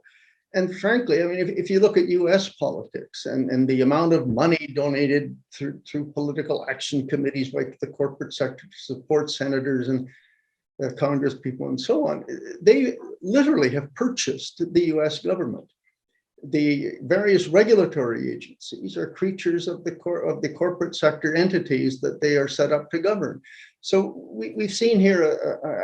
And frankly, I mean, if you look at US politics and the amount of money donated through political action committees like the corporate sector to support senators and Congress people and so on, they literally have purchased the US government. The various regulatory agencies are creatures of the corporate sector entities that they are set up to govern. So we've seen here,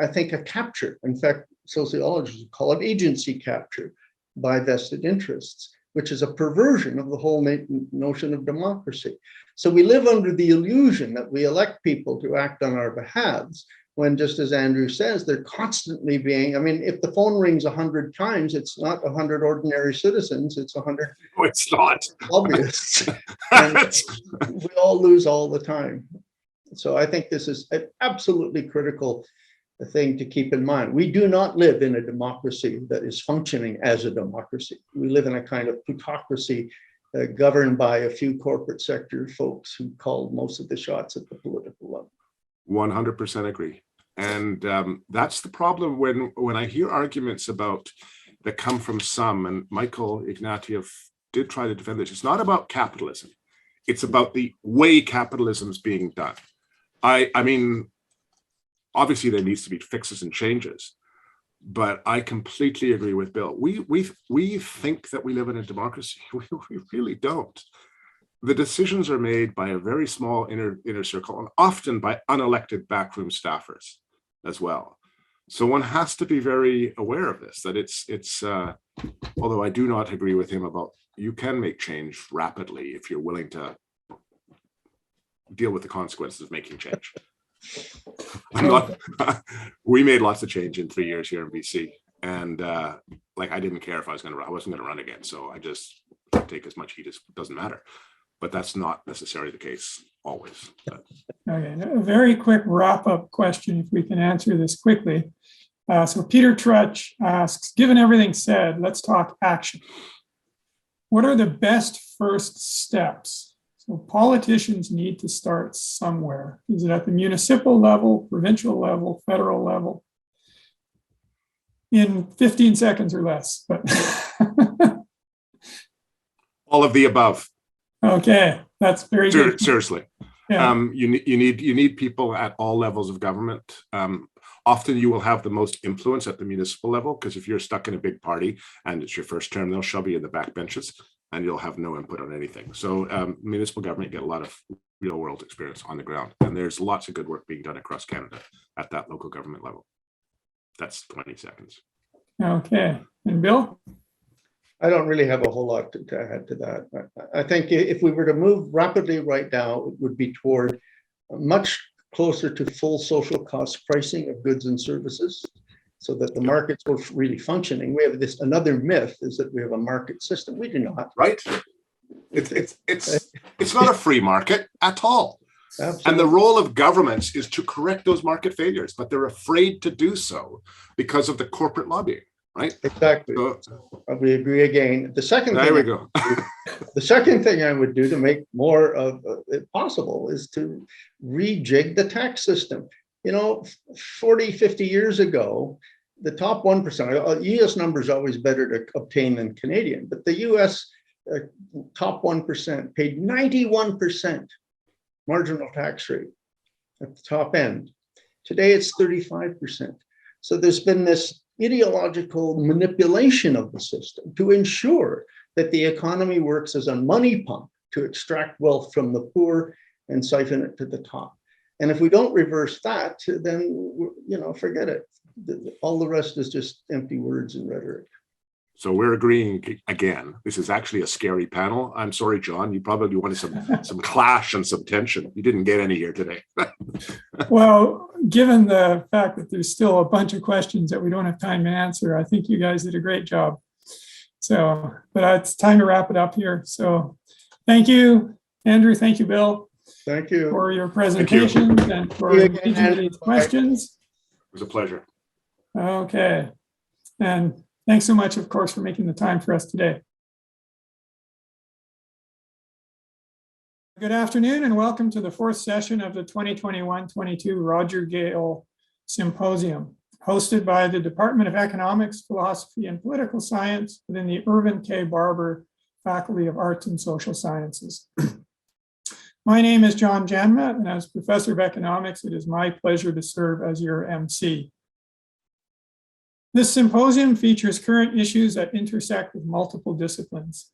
I think, a capture. In fact, sociologists call it agency capture by vested interests, which is a perversion of the whole notion of democracy. So we live under the illusion that we elect people to act on our behalves, when, just as Andrew says, they're constantly being, I mean, if the phone rings 100 times, it's not 100 ordinary citizens, it's 100 No, it's not. lobbyists. And we all lose all the time. So I think this is an absolutely critical thing to keep in mind. We do not live in a democracy that is functioning as a democracy. We live in a kind of plutocracy governed by a few corporate sector folks who call most of the shots at the political level. 100% agree. And that's the problem when I hear arguments about that come from some, and Michael Ignatieff did try to defend this. It's not about capitalism. It's about the way capitalism is being done. I mean, obviously there needs to be fixes and changes, but I completely agree with Bill. We think that we live in a democracy. We really don't. The decisions are made by a very small inner circle, and often by unelected backroom staffers as well. So one has to be very aware of this, that it's although I do not agree with him about, you can make change rapidly if you're willing to deal with the consequences of making change. We made lots of change in 3 years here in BC, and like, I didn't care if I wasn't going to run again, so I just take as much heat as it doesn't matter. But that's not necessarily the case always. Okay, a very quick wrap-up question, if we can answer this quickly. So Peter Trutch asks, given everything said, let's talk action. What are the best first steps? So politicians need to start somewhere. Is it at the municipal level, provincial level, federal level? In 15 seconds or less. But All of the above. okay, that's very good. Seriously. Yeah. You need people at all levels of government. Often you will have the most influence at the municipal level, because if you're stuck in a big party and it's your first term, they'll shove you in the back benches and you'll have no input on anything. So municipal government get a lot of real world experience on the ground, and there's lots of good work being done across Canada at that local government level. That's 20 seconds. Okay, and Bill? I don't really have a whole lot to add to that. I think if we were to move rapidly right now, it would be toward much closer to full social cost pricing of goods and services, so that the markets were really functioning. We have this, another myth is that we have a market system. We do not. Right? It's not a free market at all. Absolutely. And the role of governments is to correct those market failures, but they're afraid to do so because of the corporate lobbying. Right? Exactly. So, we agree again. The second there thing, we go. the second thing I would do to make more of it possible is to rejig the tax system. You know, 40, 50 years ago, the top 1%, US number is always better to obtain than Canadian, but the US top 1% paid 91% marginal tax rate at the top end. Today it's 35%. So there's been this ideological manipulation of the system to ensure that the economy works as a money pump to extract wealth from the poor and siphon it to the top. And if we don't reverse that, then, you know, forget it. All the rest is just empty words and rhetoric. So we're agreeing again. This is actually a scary panel. I'm sorry, John. You probably wanted some clash and some tension. You didn't get any here today. Well, given the fact that there's still a bunch of questions that we don't have time to answer, I think you guys did a great job. So, but it's time to wrap it up here. So thank you, Andrew. Thank you, Bill, Thank you. for your presentations and for See you again, engaging Andrew. these Bye. questions. It was a pleasure. Okay. And thanks so much, of course, for making the time for us today. Good afternoon and welcome to the fourth session of the 2021-22 Roger Gale Symposium, hosted by the Department of Economics, Philosophy, and Political Science within the Irvin K. Barber Faculty of Arts and Social Sciences. My name is John Janma, and as Professor of Economics, it is my pleasure to serve as your MC. This symposium features current issues that intersect with multiple disciplines.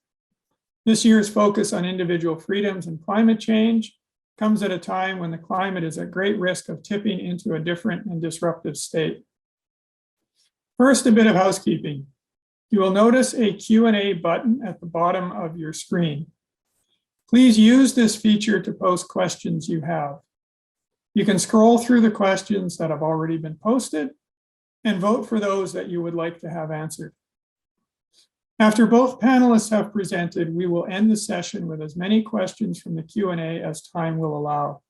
This year's focus on individual freedoms and climate change comes at a time when the climate is at great risk of tipping into a different and disruptive state. First, a bit of housekeeping. You will notice a Q&A button at the bottom of your screen. Please use this feature to post questions you have. You can scroll through the questions that have already been posted and vote for those that you would like to have answered. After both panelists have presented, we will end the session with as many questions from the Q&A as time will allow.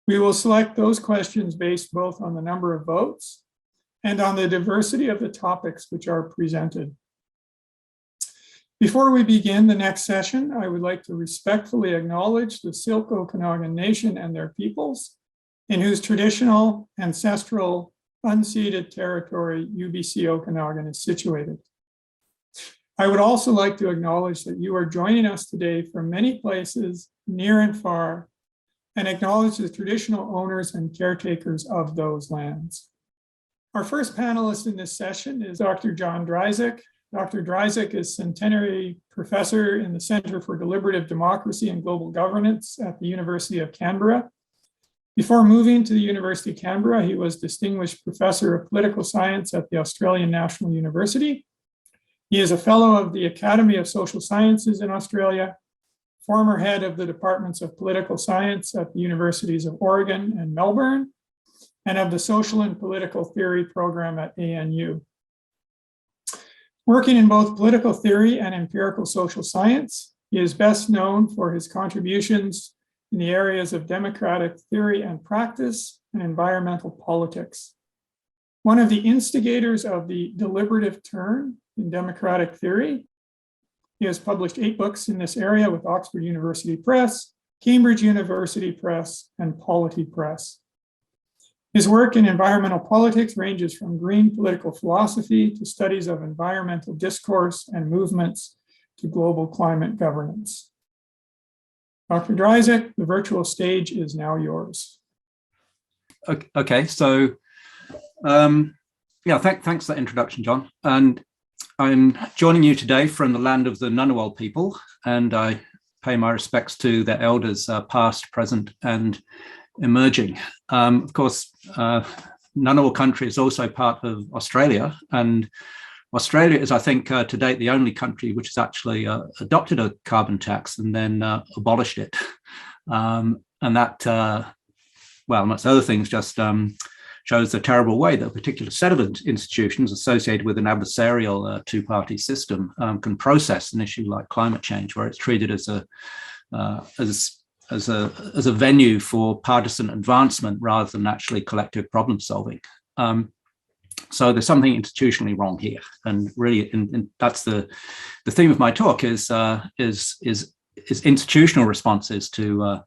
We will select those questions based both on the number of votes and on the diversity of the topics which are presented. Before we begin the next session, I would like to respectfully acknowledge the Syilx Okanagan Nation and their peoples, in whose traditional, ancestral, unceded territory UBC Okanagan is situated. I would also like to acknowledge that you are joining us today from many places, near and far, and acknowledge the traditional owners and caretakers of those lands. Our first panelist in this session is Dr. John Dryzek. Dr. Dryzek is Centenary Professor in the Center for Deliberative Democracy and Global Governance at the University of Canberra. Before moving to the University of Canberra, he was Distinguished Professor of Political Science at the Australian National University. He is a Fellow of the Academy of Social Sciences in Australia, former head of the Departments of Political Science at the Universities of Oregon and Melbourne, and of the Social and Political Theory program at ANU. Working in both political theory and empirical social science, he is best known for his contributions in the areas of democratic theory and practice and environmental politics. One of the instigators of the deliberative turn in democratic theory, he has published 8 books in this area with Oxford University Press, Cambridge University Press, and Polity Press. His work in environmental politics ranges from green political philosophy to studies of environmental discourse and movements to global climate governance. Dr. Dryzek, the virtual stage is now yours. Okay, so yeah, thanks for that introduction, John. And I'm joining you today from the land of the Ngunnawal people, and I pay my respects to their elders, past, present, and emerging. Of course, Ngunnawal country is also part of Australia, and Australia is, I think, to date, the only country which has actually adopted a carbon tax and then abolished it. And that, well, amongst other things, just shows the terrible way that a particular set of institutions associated with an adversarial two-party system can process an issue like climate change, where it's treated as a venue for partisan advancement rather than actually collective problem solving. So there's something institutionally wrong here, and really, that's the theme of my talk is institutional responses to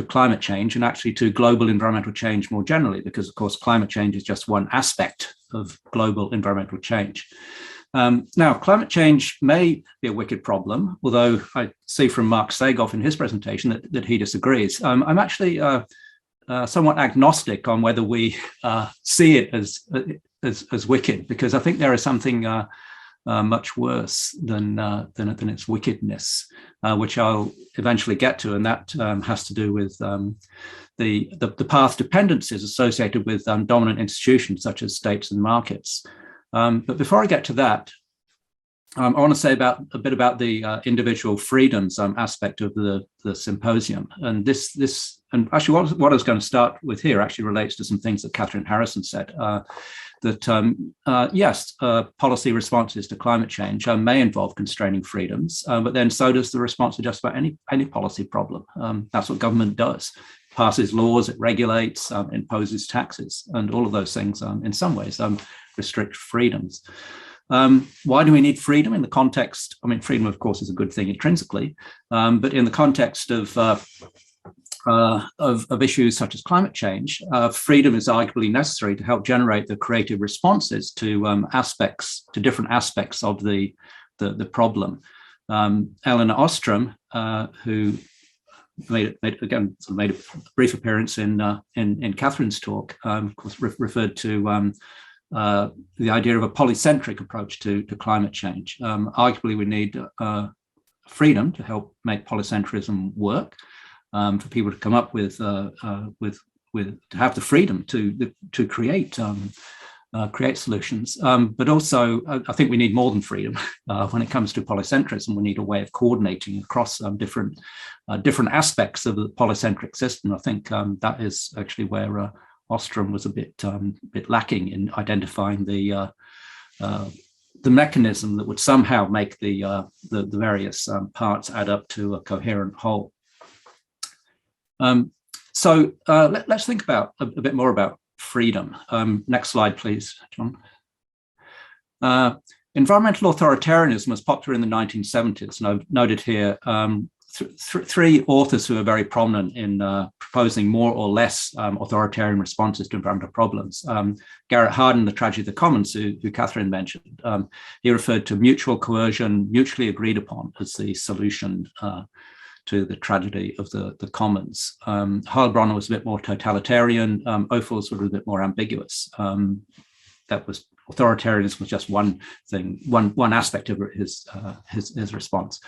climate change, and actually to global environmental change more generally, because of course climate change is just one aspect of global environmental change. Now, climate change may be a wicked problem, although I see from Mark Sagoff in his presentation that he disagrees. I'm actually somewhat agnostic on whether we see it as wicked, because I think there is something much worse than its wickedness, which I'll eventually get to, and that has to do with the path dependencies associated with dominant institutions such as states and markets. But before I get to that, I want to say a bit about the individual freedoms aspect of the symposium. And this and actually what I was going to start with here actually relates to some things that Catherine Harrison said. yes, policy responses to climate change may involve constraining freedoms, but then so does the response to just about any policy problem. That's what government does. Passes laws, it regulates, imposes taxes, and all of those things in some ways restrict freedoms. Why do we need freedom in the context? I mean, freedom, of course, is a good thing intrinsically, but in the context of issues such as climate change, freedom is arguably necessary to help generate the creative responses to different aspects of the problem. Eleanor Ostrom, who made a brief appearance in Catherine's talk, of course, referred to the idea of a polycentric approach to climate change. Arguably, we need freedom to help make polycentrism work, for people to come up with to have the freedom to create solutions. But also, I think we need more than freedom when it comes to polycentrism. We need a way of coordinating across different aspects of the polycentric system. I think that is actually where Ostrom was a bit lacking in identifying the mechanism that would somehow make the various parts add up to a coherent whole. So let's think about a bit more about freedom. Next slide, please, John. Environmental authoritarianism was popular in the 1970s, and I've noted here three authors who are very prominent in proposing more or less authoritarian responses to environmental problems. Garrett Hardin, The Tragedy of the Commons, who Catherine mentioned, he referred to mutual coercion, mutually agreed upon, as the solution to the tragedy of the commons. Heilbronner was a bit more totalitarian. Ophuls were a bit more ambiguous. That was authoritarianism was just one thing, one aspect of his response.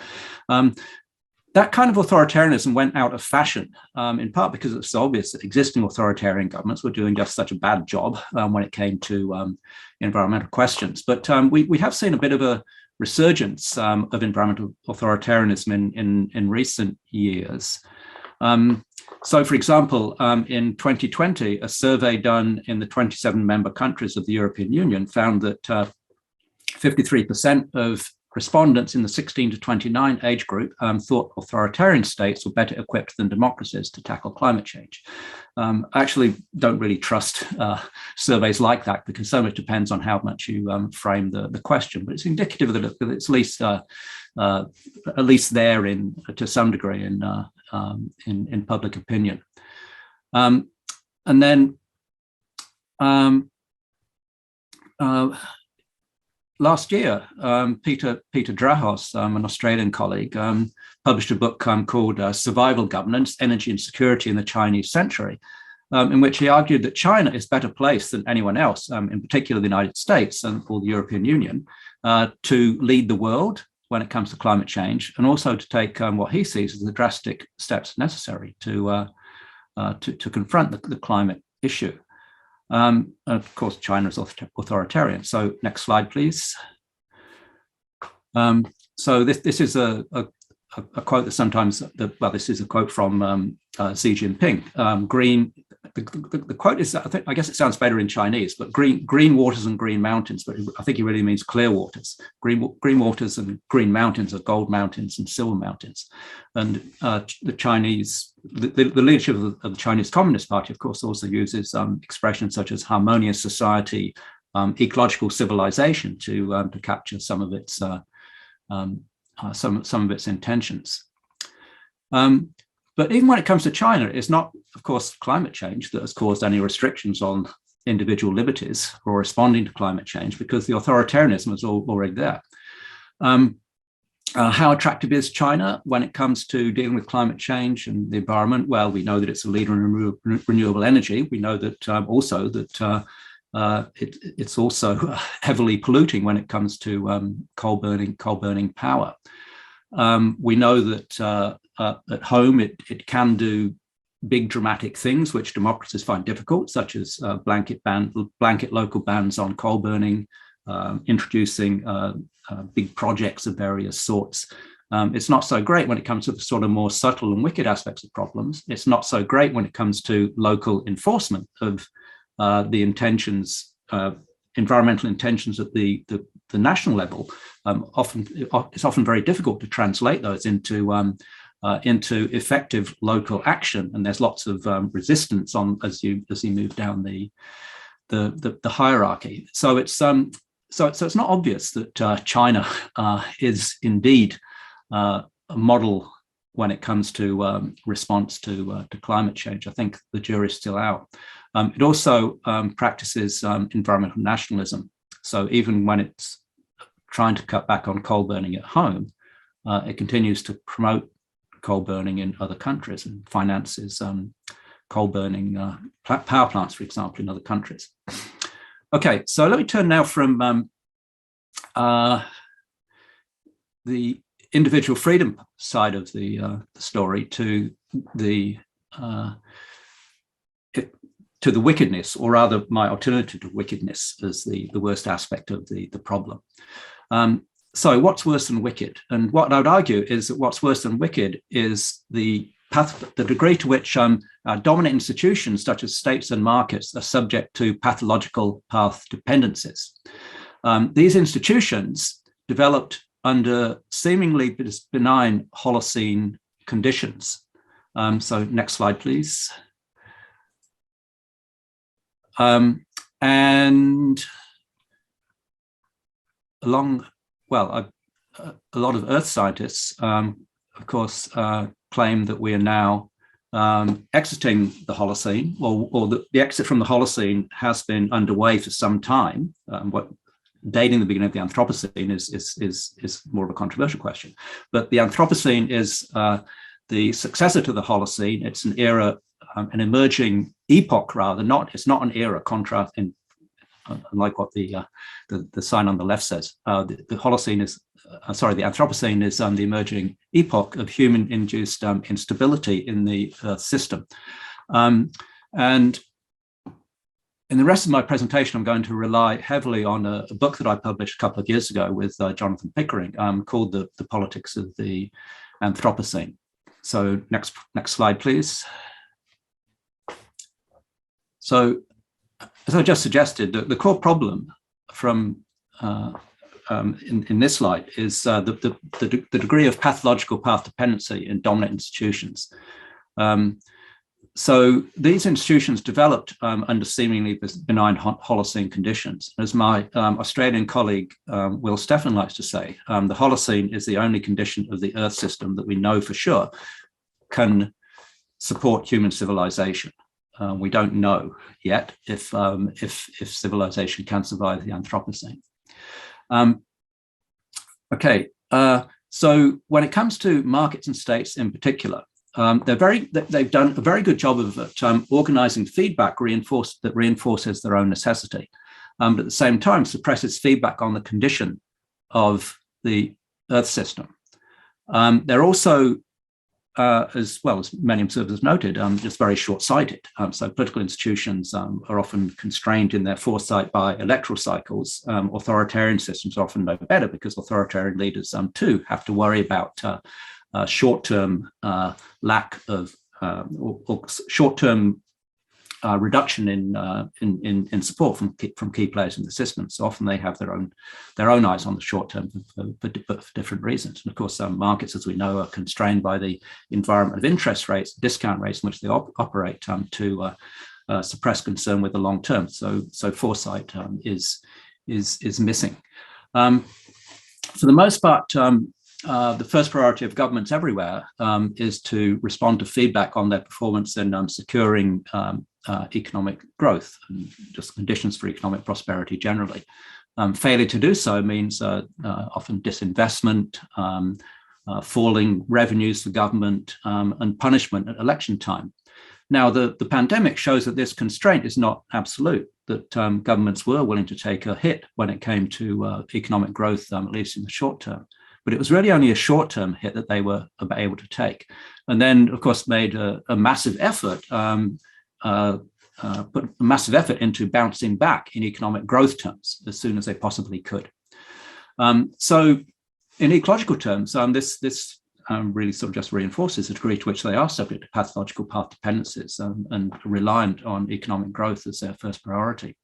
That kind of authoritarianism went out of fashion, in part because it's obvious that existing authoritarian governments were doing just such a bad job when it came to environmental questions. But we have seen a bit of a resurgence of environmental authoritarianism in recent years. So, for example, in 2020, a survey done in the 27 member countries of the European Union found that 53% of respondents in the 16 to 29 age group thought authoritarian states were better equipped than democracies to tackle climate change. I actually don't really trust surveys like that, because so much depends on how much you frame the question, but it's indicative that it's at least there to some degree in public opinion. And then last year, Peter Drahos, an Australian colleague, published a book called Survival Governance, Energy and Security in the Chinese Century, in which he argued that China is better placed than anyone else, in particular the United States or the European Union, to lead the world when it comes to climate change, and also to take what he sees as the drastic steps necessary to confront the climate issue. Of course, China is authoritarian. So next slide, please. So this is a quote that sometimes, this is a quote from Xi Jinping. The quote is, I guess it sounds better in Chinese, but green waters and green mountains, but I think he really means clear waters. Green waters and green mountains are gold mountains and silver mountains. And the leadership of the Chinese Communist Party, of course, also uses expressions such as harmonious society, ecological civilization to capture some of its intentions. But even when it comes to China, it's not, of course, climate change that has caused any restrictions on individual liberties or responding to climate change, because the authoritarianism is already there. How attractive is China when it comes to dealing with climate change and the environment? Well, we know that it's a leader in renewable energy. We know that also that it's also heavily polluting when it comes to coal burning power. We know that at home it can do big dramatic things which democracies find difficult, such as blanket local bans on coal burning, introducing big projects of various sorts. It's not so great when it comes to the sort of more subtle and wicked aspects of problems. It's not so great when it comes to local enforcement of the intentions environmental intentions at the national level, it's often very difficult to translate those into effective local action, and there's lots of resistance as you move down the hierarchy. So it's not obvious that China is indeed a model when it comes to response to climate change. I think the jury's still out. It also practices environmental nationalism. So even when it's trying to cut back on coal burning at home, it continues to promote coal burning in other countries and finances coal burning power plants, for example, in other countries. Okay, so let me turn now from the individual freedom side of the story to the wickedness, or rather my alternative to wickedness as the worst aspect of the problem. So what's worse than wicked? And what I would argue is that what's worse than wicked is the degree to which dominant institutions such as states and markets are subject to pathological path dependencies. These institutions developed under seemingly benign Holocene conditions. So next slide, please. And a lot of Earth scientists, of course, claim that we are now exiting the Holocene, or the exit from the Holocene has been underway for some time. Dating the beginning of the Anthropocene is more of a controversial question, but the Anthropocene is the successor to the Holocene. It's an era, an emerging epoch, rather. It's not an era. Contrast in like what the sign on the left says. The Holocene is, the Anthropocene is the emerging epoch of human-induced instability in the Earth system. And in the rest of my presentation, I'm going to rely heavily on a book that I published a couple of years ago with Jonathan Pickering called The Politics of the Anthropocene. So next slide, please. So as I just suggested, the core problem from in this slide is the degree of pathological path dependency in dominant institutions. So these institutions developed under seemingly benign Holocene conditions. As my Australian colleague Will Stephan likes to say, the Holocene is the only condition of the Earth system that we know for sure can support human civilization. We don't know yet if civilization can survive the Anthropocene. So when it comes to markets and states in particular, they've done a very good job of organizing feedback that reinforces their own necessity, but at the same time suppresses feedback on the condition of the Earth system. They're also, as well as many observers noted, just very short-sighted. So political institutions are often constrained in their foresight by electoral cycles. Authoritarian systems are often no better because authoritarian leaders too have to worry about short-term lack of or short-term reduction in support from key players in the system. So often they have their own eyes on the short term for different reasons. And of course, markets, as we know, are constrained by the environment of interest rates, discount rates in which they operate to suppress concern with the long term. So foresight is missing. For the most part, the first priority of governments everywhere is to respond to feedback on their performance in securing economic growth and just conditions for economic prosperity generally. Failure to do so means often disinvestment, falling revenues for government, and punishment at election time. Now, the pandemic shows that this constraint is not absolute, that governments were willing to take a hit when it came to economic growth, at least in the short term. But it was really only a short-term hit that they were able to take. And then, of course, made a massive effort, put a massive effort into bouncing back in economic growth terms as soon as they possibly could. So in ecological terms, this really sort of just reinforces the degree to which they are subject to pathological path dependencies and reliant on economic growth as their first priority.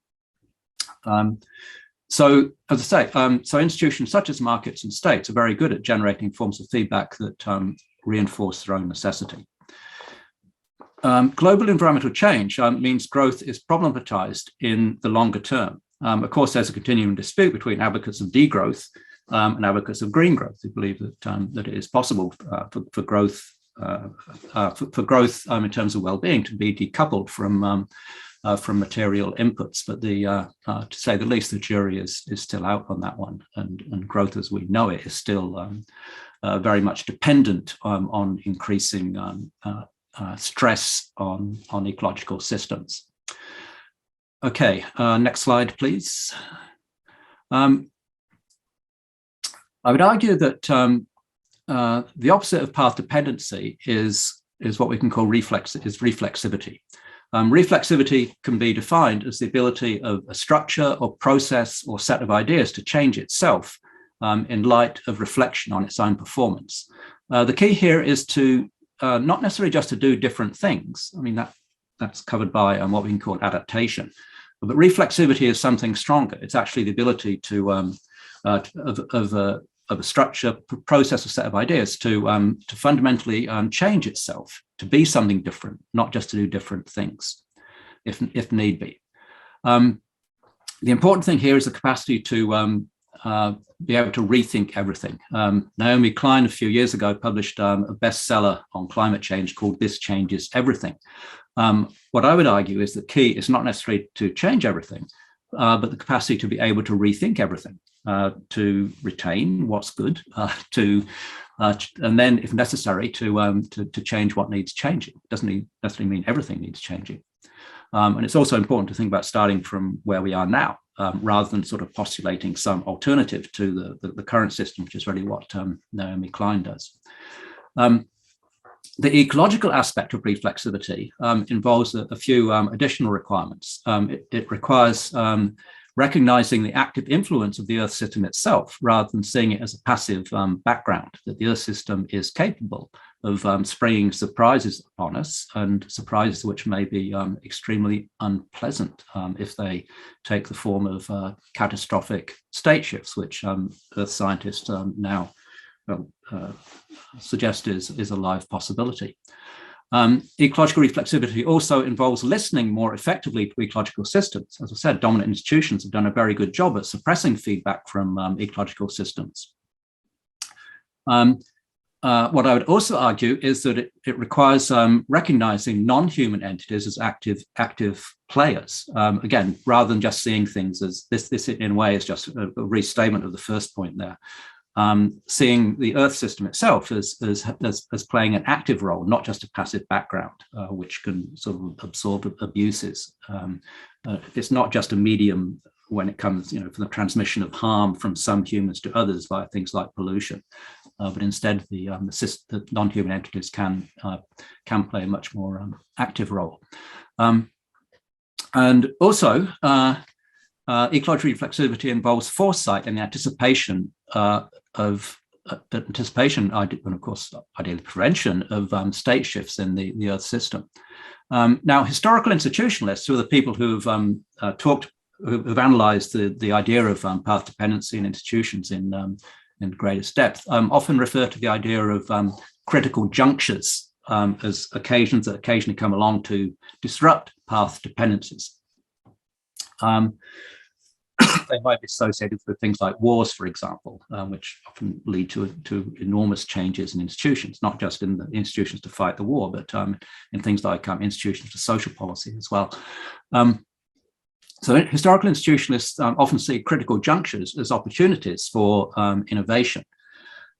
So as I say, so institutions such as markets and states are very good at generating forms of feedback that reinforce their own necessity. Global environmental change means growth is problematized in the longer term. Of course, there's a continuing dispute between advocates of degrowth and advocates of green growth who believe that that it is possible for growth in terms of well-being to be decoupled from material inputs. But to say the least, the jury is still out on that one, and growth as we know it is still very much dependent on increasing stress on ecological systems. Okay, next slide, please. I would argue that the opposite of path dependency is what we can call reflexivity. Reflexivity can be defined as the ability of a structure or process or set of ideas to change itself in light of reflection on its own performance. The key here is to not necessarily just to do different things. I mean, that's covered by what we can call adaptation. But reflexivity is something stronger. It's actually the ability to of a structure, process, or set of ideas to fundamentally change itself, to be something different, not just to do different things, if need be. The important thing here is the capacity to be able to rethink everything. Naomi Klein a few years ago published a bestseller on climate change called "This Changes Everything." What I would argue is the key is not necessarily to change everything, but the capacity to be able to rethink everything, to retain what's good, and then, if necessary, to change what needs changing. It doesn't necessarily mean everything needs changing. And it's also important to think about starting from where we are now, rather than sort of postulating some alternative to the current system, which is really what Naomi Klein does. The ecological aspect of reflexivity involves a few additional requirements. It requires recognizing the active influence of the Earth system itself, rather than seeing it as a passive background, that the Earth system is capable of springing surprises upon us, and surprises which may be extremely unpleasant if they take the form of catastrophic state shifts, which Earth scientists now suggest is a live possibility. Ecological reflexivity also involves listening more effectively to ecological systems. As I said, dominant institutions have done a very good job at suppressing feedback from ecological systems. What I would also argue is that it requires recognizing non-human entities as active players. Again, rather than just seeing things as this in a way is just a restatement of the first point there. Seeing the Earth system itself as playing an active role, not just a passive background, which can sort of absorb abuses. It's not just a medium when it comes, for the transmission of harm from some humans to others via things like pollution, but instead the non-human entities can play a much more active role. And also, ecological reflexivity involves foresight and the anticipation and of course, ideally prevention of state shifts in the Earth system. Now, historical institutionalists, who are the people who've analysed the idea of path dependency in institutions in greatest depth, often refer to the idea of critical junctures as occasions that occasionally come along to disrupt path dependencies. They might be associated with things like wars, for example, which often lead to enormous changes in institutions, not just in the institutions to fight the war, but in things like institutions for social policy as well. So historical institutionalists often see critical junctures as opportunities for innovation.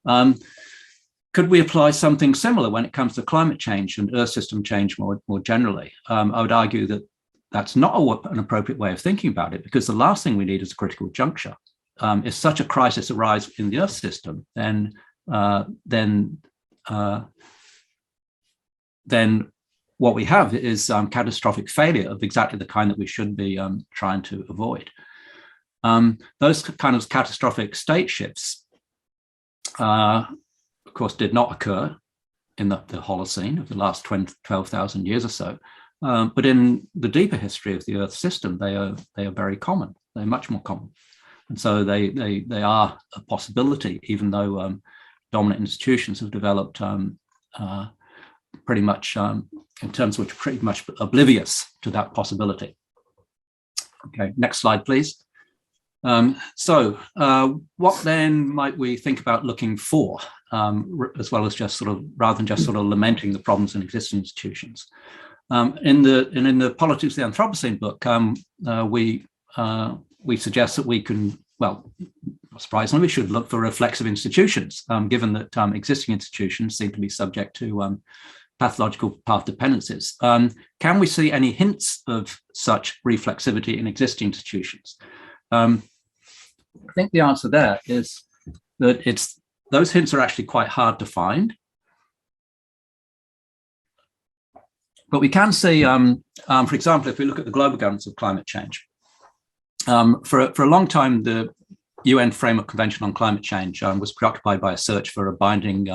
Could we apply something similar when it comes to climate change and Earth system change more generally? I would argue that that's not an appropriate way of thinking about it, because the last thing we need is a critical juncture. If such a crisis arises in the Earth system, then what we have is catastrophic failure of exactly the kind that we should be trying to avoid. Those kind of catastrophic state shifts, of course, did not occur in the Holocene of the last 12,000 years or so. But in the deeper history of the Earth system, they are very common. They're much more common, and so they are a possibility, even though dominant institutions have developed pretty much in terms which are pretty much oblivious to that possibility. Okay, next slide, please. So what then might we think about looking for, as well as just rather than just lamenting the problems in existing institutions? In the Politics of the Anthropocene book, we suggest that we can, well, not surprisingly, we should look for reflexive institutions, given that existing institutions seem to be subject to pathological path dependencies. Can we see any hints of such reflexivity in existing institutions? I think the answer there is that those hints are actually quite hard to find. But we can see, for example, if we look at the global governance of climate change, for a long time, the UN Framework Convention on Climate Change was preoccupied by a search for a binding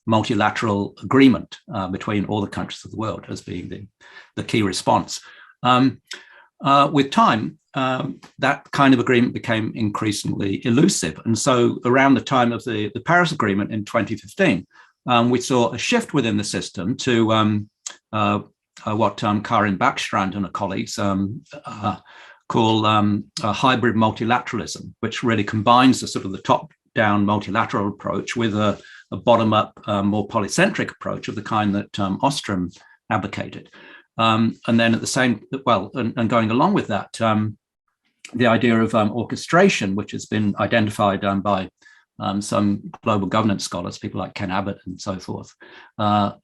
multilateral agreement between all the countries of the world as being the key response. With time, that kind of agreement became increasingly elusive. And so around the time of the Paris Agreement in 2015, we saw a shift within the system to what Karin Backstrand and her colleagues call hybrid multilateralism, which really combines the top-down multilateral approach with a bottom-up, more polycentric approach of the kind that Ostrom advocated. And then at the same, and going along with that, the idea of orchestration, which has been identified by some global governance scholars, people like Ken Abbott and so forth, that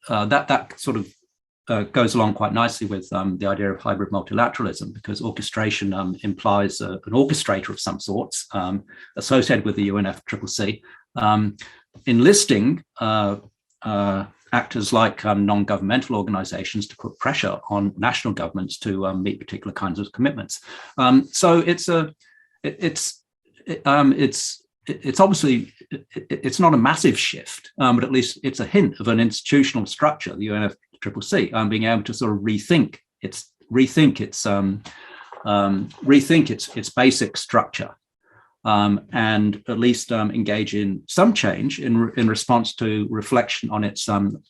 goes along quite nicely with the idea of hybrid multilateralism, because orchestration implies an orchestrator of some sorts associated with the UNFCCC, enlisting actors like non-governmental organizations to put pressure on national governments to meet particular kinds of commitments. So it's obviously, it's not a massive shift, but at least it's a hint of an institutional structure, the UNFCCC, being able to rethink its basic structure. And at least engage in some change in response to reflection on its own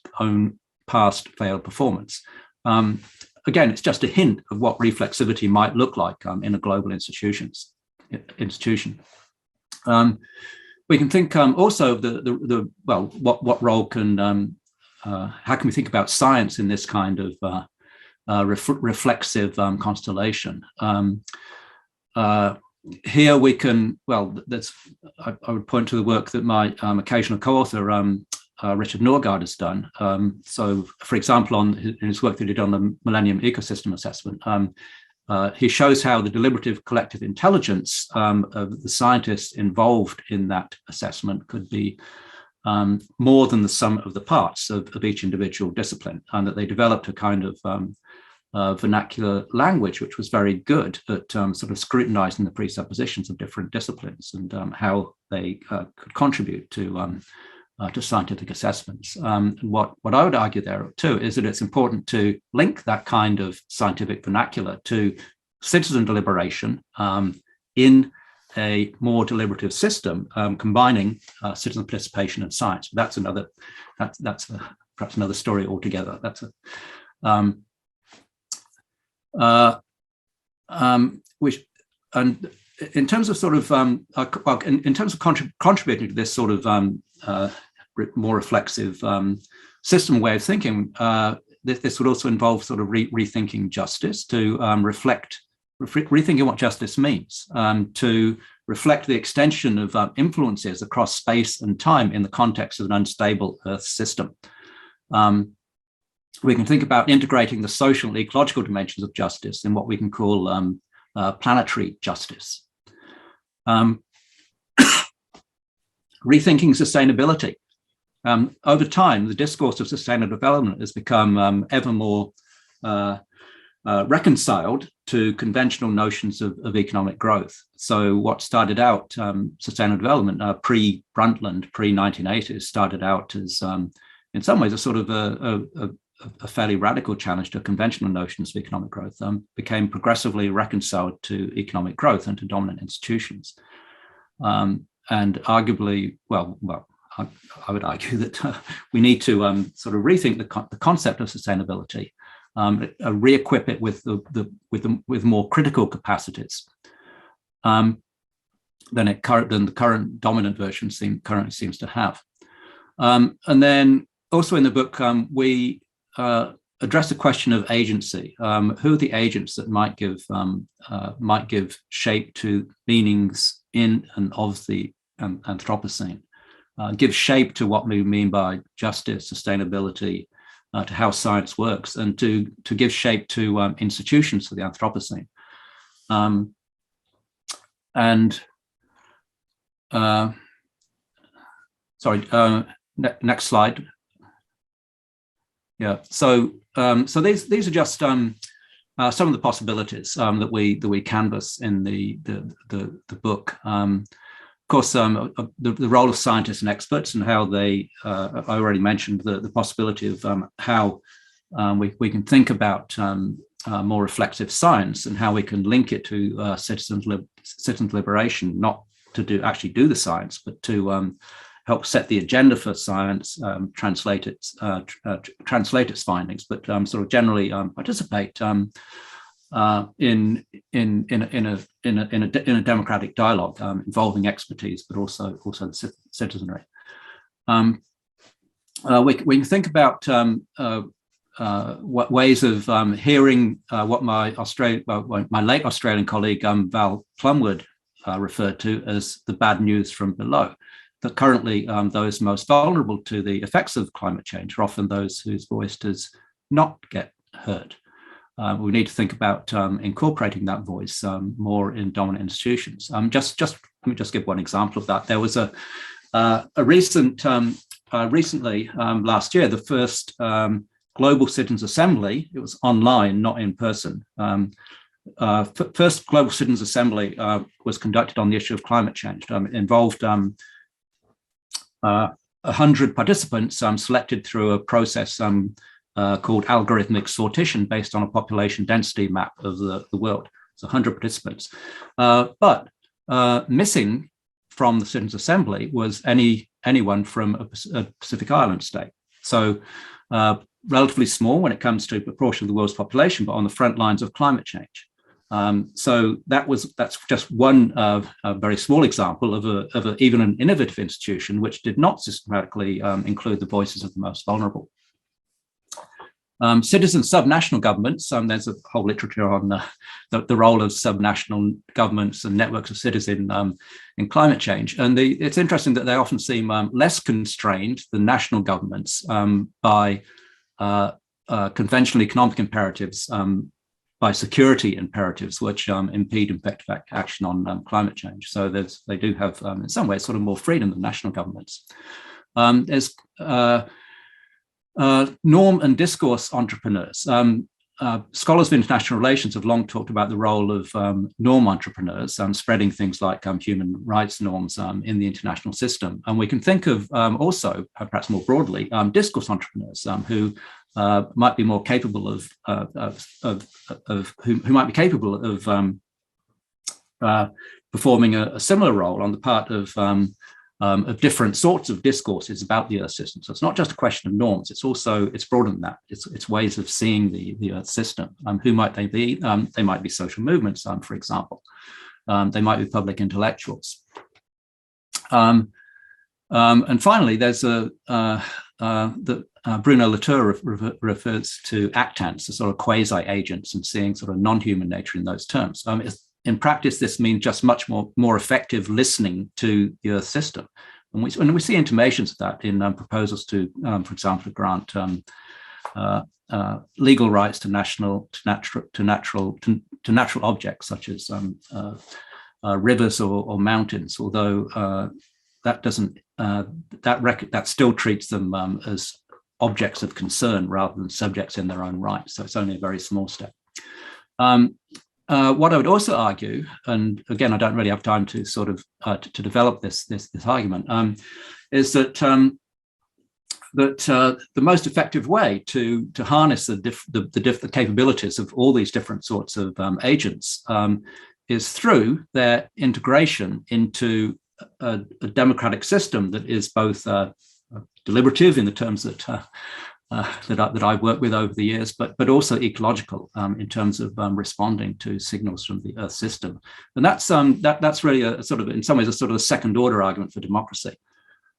past failed performance. Again, it's just a hint of what reflexivity might look like in a global institution. We can think also of what role can, how can we think about science in this kind of reflexive constellation? Here we can, I would point to the work that my occasional co-author, Richard Norgaard, has done. So, for example, in his work that he did on the Millennium Ecosystem Assessment, he shows how the deliberative collective intelligence of the scientists involved in that assessment could be more than the sum of the parts of each individual discipline, and that they developed a kind of vernacular language which was very good at scrutinizing the presuppositions of different disciplines and how they could contribute to scientific assessments. What I would argue there too is that it's important to link that kind of scientific vernacular to citizen deliberation in a more deliberative system, combining citizen participation and science. That's perhaps another story altogether. That's and in terms of in terms of contributing to this more reflexive system way of thinking, this would also involve rethinking justice, to rethinking what justice means, to reflect the extension of influences across space and time in the context of an unstable Earth system. We can think about integrating the social and ecological dimensions of justice in what we can call planetary justice. Rethinking sustainability. Over time, the discourse of sustainable development has become ever more reconciled to conventional notions of economic growth. So what started out sustainable development pre-Brundtland, pre-1980s, started out as in some ways a a fairly radical challenge to conventional notions of economic growth, became progressively reconciled to economic growth and to dominant institutions. And arguably, I would argue that we need to sort of rethink the concept of sustainability, re-equip it with more critical capacities than the current dominant version currently seems to have. And then also in the book, we address the question of agency. Who are the agents that might give shape to meanings in and of the Anthropocene? Give shape to what we mean by justice, sustainability, to how science works, and to give shape to institutions for the Anthropocene. Next slide. Yeah. So these are just some of the possibilities that we canvass in the book. Of course, the role of scientists and experts and how they, I already mentioned the possibility of how we can think about more reflective science and how we can link it to citizens' liberation, not to actually do the science, but to help set the agenda for science, translate its findings, but sort of generally participate in a democratic dialogue involving expertise, but also the citizenry. We can think about what ways of hearing what my late Australian colleague Val Plumwood referred to as the bad news from below. That currently those most vulnerable to the effects of climate change are often those whose voice does not get heard. We need to think about incorporating that voice more in dominant institutions. Let me just give one example of that. There was a recently last year, the first Global Citizens Assembly. It was online, not in person. First Global Citizens Assembly was conducted on the issue of climate change. It involved 100 participants selected through a process called algorithmic sortition based on a population density map of the world. So 100 participants. But missing from the Citizens Assembly was anyone from a Pacific Island state. So relatively small when it comes to proportion of the world's population, but on the front lines of climate change. So that's just one very small example of even an innovative institution which did not systematically include the voices of the most vulnerable. Citizen subnational governments, there's a whole literature on the role of subnational governments and networks of citizens in climate change. And it's interesting that they often seem less constrained than national governments by conventional economic imperatives, by security imperatives, which impede effective action on climate change. So they do have, in some ways, sort of more freedom than national governments. There's norm and discourse entrepreneurs. Scholars of international relations have long talked about the role of norm entrepreneurs, spreading things like human rights norms in the international system. And we can think of also, perhaps more broadly, discourse entrepreneurs who might be more capable of performing a similar role on the part of different sorts of discourses about the Earth system. So it's not just a question of norms, it's broader than that. It's ways of seeing the Earth system. Who might they be? They might be social movements, for example. They might be public intellectuals. And finally, there's Bruno Latour refers to actants, the sort of quasi-agents, and seeing sort of non-human nature in those terms. In practice, this means just much more effective listening to the Earth system. And we see intimations of that in proposals to, for example, to grant legal rights to natural objects such as rivers or mountains, although that still treats them as objects of concern rather than subjects in their own right. So it's only a very small step. What I would also argue, and again, I don't really have time to sort of to develop this argument, is that the most effective way to harness the capabilities of all these different sorts of agents is through their integration into a democratic system that is both deliberative in the terms that I've worked with over the years, but also ecological in terms of responding to signals from the Earth system. And that's really a sort of, in some ways, a sort of a second order argument for democracy.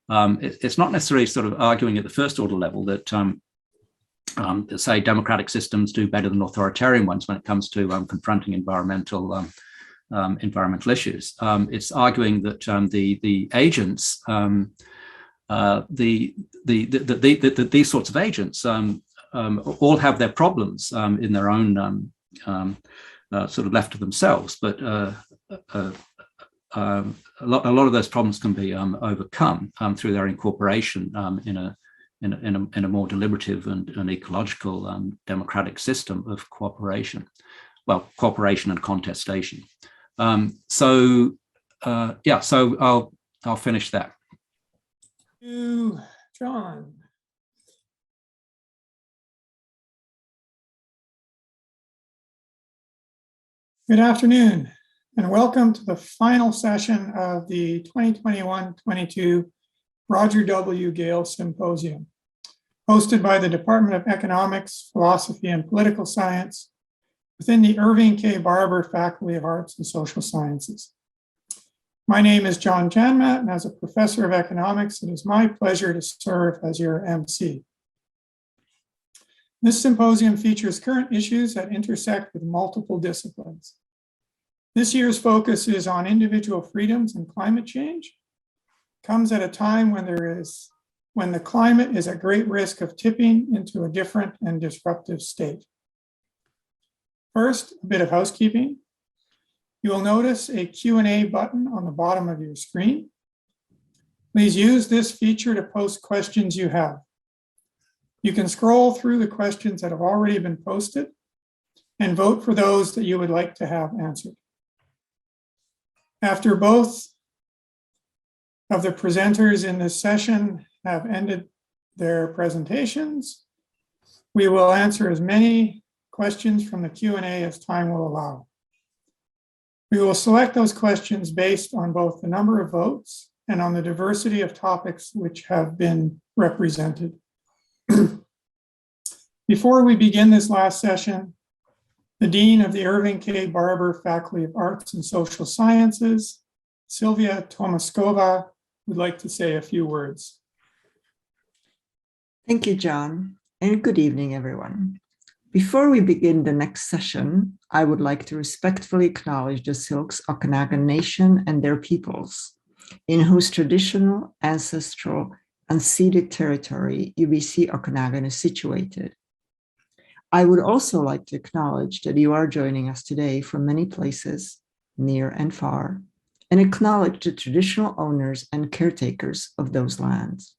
It's not necessarily sort of arguing at the first order level that say democratic systems do better than authoritarian ones when it comes to confronting environmental issues. It's arguing that the agents, these sorts of agents all have their problems in their own sort of left to themselves, but a lot of those problems can be overcome through their incorporation in a more deliberative and ecological democratic system of cooperation. Well, cooperation and contestation. So I'll finish that. Thank you, John. Good afternoon, and welcome to the final session of the 2021-22 Roger W. Gale Symposium, hosted by the Department of Economics, Philosophy, and Political Science within the Irving K. Barber Faculty of Arts and Social Sciences. My name is John Janmat, and as a professor of economics, it is my pleasure to serve as your MC. This symposium features current issues that intersect with multiple disciplines. This year's focus is on individual freedoms and climate change. It comes at a time when the climate is at great risk of tipping into a different and disruptive state. First, a bit of housekeeping. You will notice a Q&A button on the bottom of your screen. Please use this feature to post questions you have. You can scroll through the questions that have already been posted and vote for those that you would like to have answered. After both of the presenters in this session have ended their presentations, we will answer as many questions from the Q&A as time will allow. We will select those questions based on both the number of votes and on the diversity of topics which have been represented. Before we begin this last session, the Dean of the Irving K. Barber Faculty of Arts and Social Sciences, Sylvia Tomaskova, would like to say a few words. Thank you, John, and good evening, everyone. Before we begin the next session, I would like to respectfully acknowledge the Syilx Okanagan Nation and their peoples, in whose traditional, ancestral, unceded territory UBC Okanagan is situated. I would also like to acknowledge that you are joining us today from many places, near and far, and acknowledge the traditional owners and caretakers of those lands.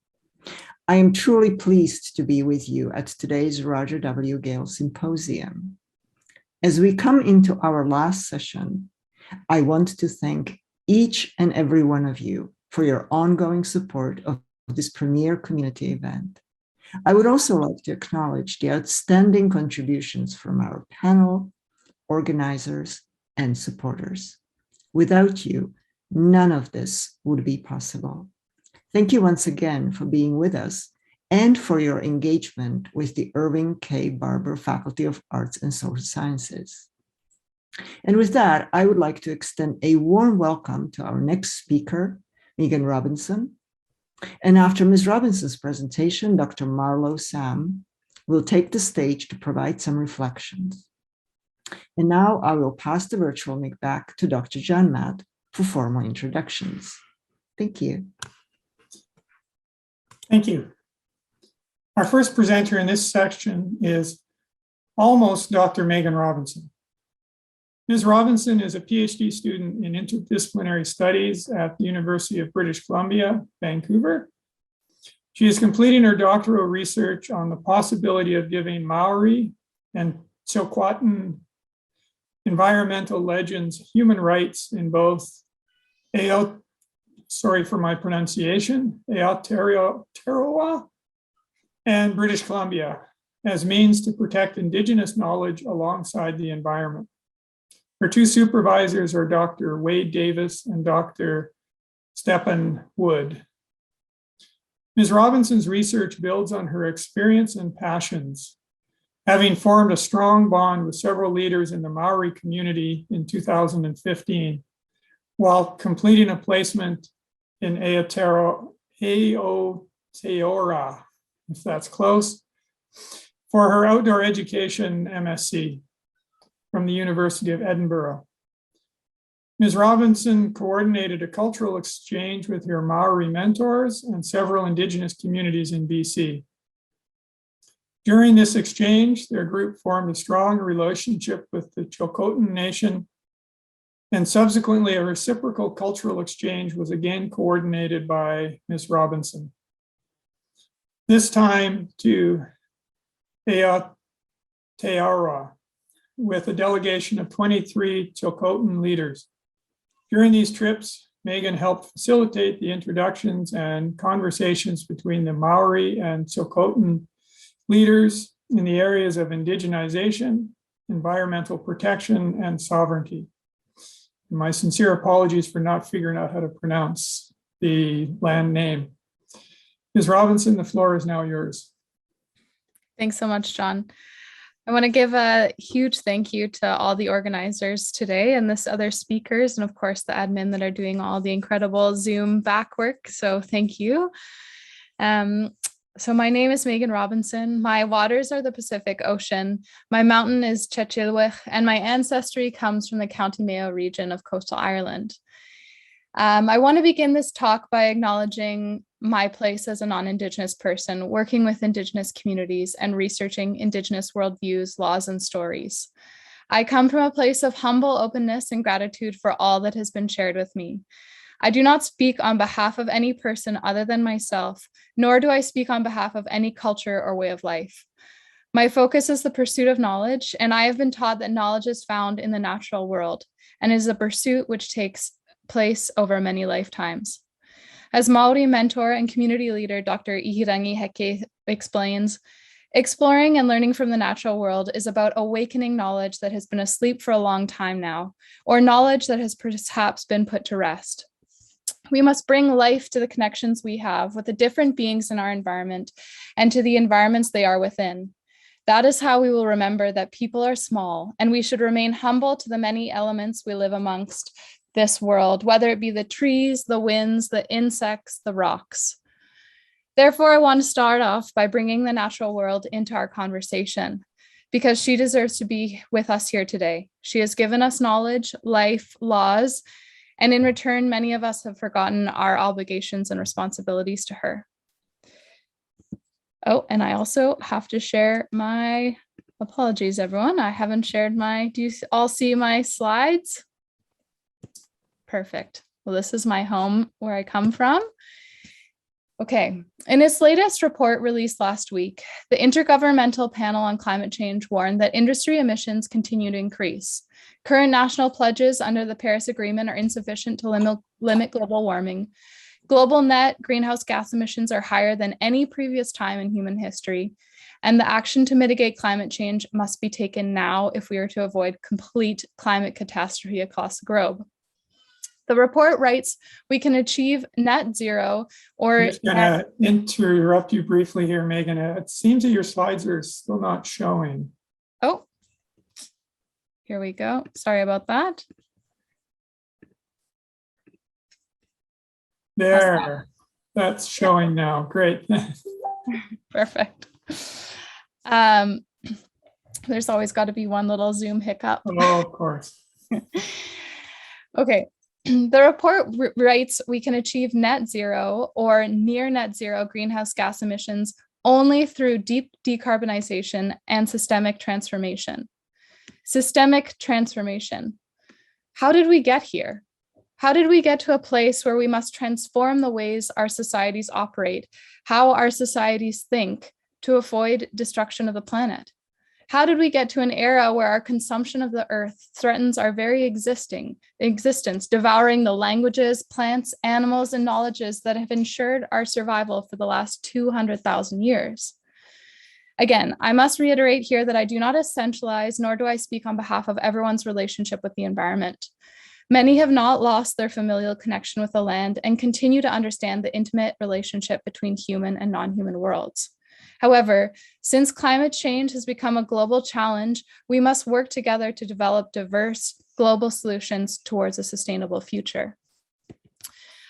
I am truly pleased to be with you at today's Roger W. Gale Symposium. As we come into our last session, I want to thank each and every one of you for your ongoing support of this premier community event. I would also like to acknowledge the outstanding contributions from our panel, organizers, and supporters. Without you, none of this would be possible. Thank you once again for being with us and for your engagement with the Irving K. Barber Faculty of Arts and Social Sciences. And with that, I would like to extend a warm welcome to our next speaker, Megan Robinson. And after Ms. Robinson's presentation, Dr. Marlo Sam will take the stage to provide some reflections. And now I will pass the virtual mic back to Dr. Janmat for formal introductions. Thank you. Thank you. Our first presenter in this section is almost Dr. Megan Robinson. Ms. Robinson is a PhD student in interdisciplinary studies at the University of British Columbia, Vancouver. She is completing her doctoral research on the possibility of giving Maori and Chilcotin environmental legends human rights in both sorry for my pronunciation, Aotearoa and British Columbia as means to protect Indigenous knowledge alongside the environment. Her two supervisors are Dr. Wade Davis and Dr. Stephen Wood. Ms. Robinson's research builds on her experience and passions, having formed a strong bond with several leaders in the Maori community in 2015, while completing a placement in Aotearoa, if that's close, for her outdoor education MSc from the University of Edinburgh. Ms. Robinson coordinated a cultural exchange with her Maori mentors and several Indigenous communities in BC. During this exchange, their group formed a strong relationship with the Chilcotin Nation, and subsequently a reciprocal cultural exchange was again coordinated by Ms. Robinson. This time to Aotearoa with a delegation of 23 Chilcotin leaders. During these trips, Megan helped facilitate the introductions and conversations between the Maori and Chilcotin leaders in the areas of indigenization, environmental protection, and sovereignty. And my sincere apologies for not figuring out how to pronounce the land name. Ms. Robinson, the floor is now yours. Thanks so much, John. I want to give a huge thank you to all the organizers today and this other speakers, and of course the admin that are doing all the incredible Zoom back work. So thank you. So my name is Megan Robinson. My waters are the Pacific Ocean. My mountain is Chechilwick, and my ancestry comes from the County Mayo region of coastal Ireland. I want to begin this talk by acknowledging my place as a non-Indigenous person, working with Indigenous communities and researching Indigenous worldviews, laws, and stories. I come from a place of humble openness and gratitude for all that has been shared with me. I do not speak on behalf of any person other than myself, nor do I speak on behalf of any culture or way of life. My focus is the pursuit of knowledge, and I have been taught that knowledge is found in the natural world and is a pursuit which takes place over many lifetimes. As Maori mentor and community leader, Dr. Ihirangi Heke explains, exploring and learning from the natural world is about awakening knowledge that has been asleep for a long time now, or knowledge that has perhaps been put to rest. We must bring life to the connections we have with the different beings in our environment and to the environments they are within. That is how we will remember that people are small, and we should remain humble to the many elements we live amongst this world, whether it be the trees, the winds, the insects, the rocks. Therefore, I want to start off by bringing the natural world into our conversation, because she deserves to be with us here today. She has given us knowledge, life, laws, and in return, many of us have forgotten our obligations and responsibilities to her. Oh, and I also have to share my apologies, everyone. I haven't shared do you all see my slides? Perfect. Well, this is my home where I come from. Okay, in its latest report released last week, the Intergovernmental Panel on Climate Change warned that industry emissions continue to increase. Current national pledges under the Paris Agreement are insufficient to limit global warming. Global net greenhouse gas emissions are higher than any previous time in human history, and the action to mitigate climate change must be taken now if we are to avoid complete climate catastrophe across the globe. The report writes, we can achieve net zero or— I'm just going to interrupt you briefly here, Megan. It seems that your slides are still not showing. Oh, here we go. Sorry about that. There, that's showing now. Great. Perfect. There's always got to be one little Zoom hiccup. Oh, of course. Okay. The report writes we can achieve net zero or near net zero greenhouse gas emissions only through deep decarbonization and systemic transformation. Systemic transformation. How did we get here? How did we get to a place where we must transform the ways our societies operate, how our societies think, to avoid destruction of the planet? How did we get to an era where our consumption of the earth threatens our very existence, devouring the languages, plants, animals, and knowledges that have ensured our survival for the last 200,000 years? Again, I must reiterate here that I do not essentialize, nor do I speak on behalf of everyone's relationship with the environment. Many have not lost their familial connection with the land and continue to understand the intimate relationship between human and non-human worlds. However, since climate change has become a global challenge, we must work together to develop diverse global solutions towards a sustainable future.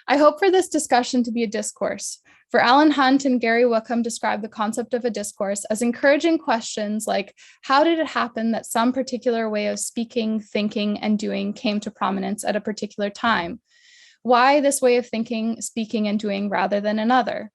I hope for this discussion to be a discourse. For Alan Hunt and Gary Wickham describe the concept of a discourse as encouraging questions like, how did it happen that some particular way of speaking, thinking, and doing came to prominence at a particular time? Why this way of thinking, speaking, and doing rather than another?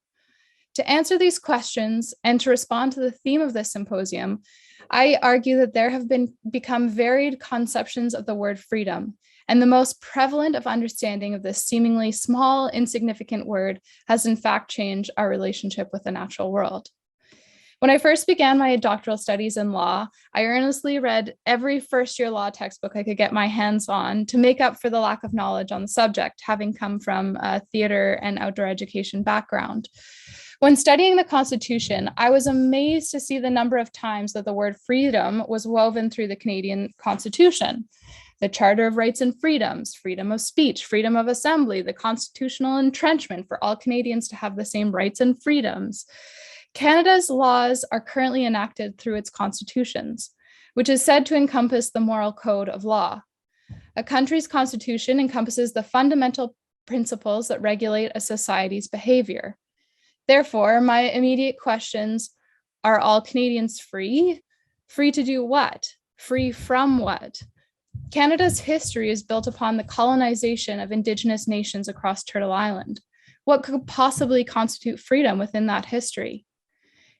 To answer these questions and to respond to the theme of this symposium, I argue that there have become varied conceptions of the word freedom, and the most prevalent of understanding of this seemingly small, insignificant word has in fact changed our relationship with the natural world. When I first began my doctoral studies in law, I earnestly read every first-year law textbook I could get my hands on to make up for the lack of knowledge on the subject, having come from a theater and outdoor education background. When studying the Constitution, I was amazed to see the number of times that the word freedom was woven through the Canadian Constitution. The Charter of Rights and Freedoms, freedom of speech, freedom of assembly, the constitutional entrenchment for all Canadians to have the same rights and freedoms. Canada's laws are currently enacted through its constitutions, which is said to encompass the moral code of law. A country's constitution encompasses the fundamental principles that regulate a society's behavior. Therefore, my immediate questions are all Canadians free? Free to do what? Free from what? Canada's history is built upon the colonization of Indigenous nations across Turtle Island. What could possibly constitute freedom within that history?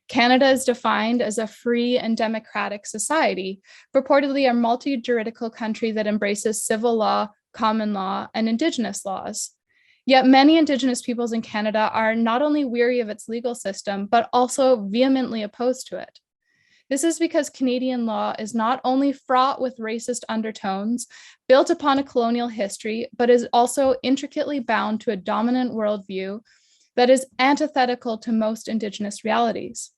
Canada is defined as a free and democratic society, purportedly a multi-juridical country that embraces civil law, common law, and Indigenous laws. Yet many Indigenous peoples in Canada are not only weary of its legal system, but also vehemently opposed to it. This is because Canadian law is not only fraught with racist undertones, built upon a colonial history, but is also intricately bound to a dominant worldview that is antithetical to most Indigenous realities.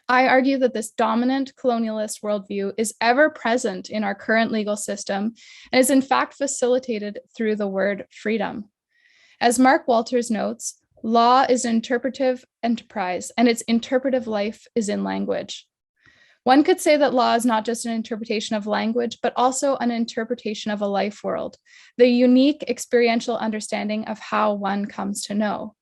I argue that this dominant colonialist worldview is ever present in our current legal system and is in fact facilitated through the word freedom. As Mark Walters notes, law is an interpretive enterprise and its interpretive life is in language. One could say that law is not just an interpretation of language, but also an interpretation of a life world, the unique experiential understanding of how one comes to know.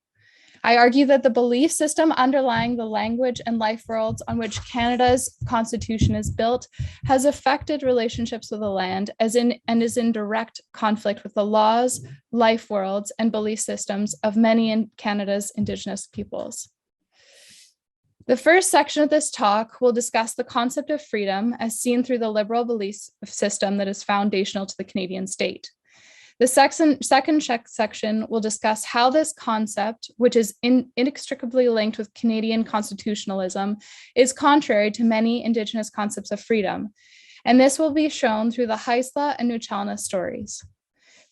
I argue that the belief system underlying the language and life worlds on which Canada's Constitution is built has affected relationships with the land and is in direct conflict with the laws, life worlds, and belief systems of many in Canada's Indigenous peoples. The first section of this talk will discuss the concept of freedom as seen through the liberal belief system that is foundational to the Canadian state. The second section will discuss how this concept, which is inextricably linked with Canadian constitutionalism, is contrary to many Indigenous concepts of freedom. And this will be shown through the Haisla and Nuchalna stories.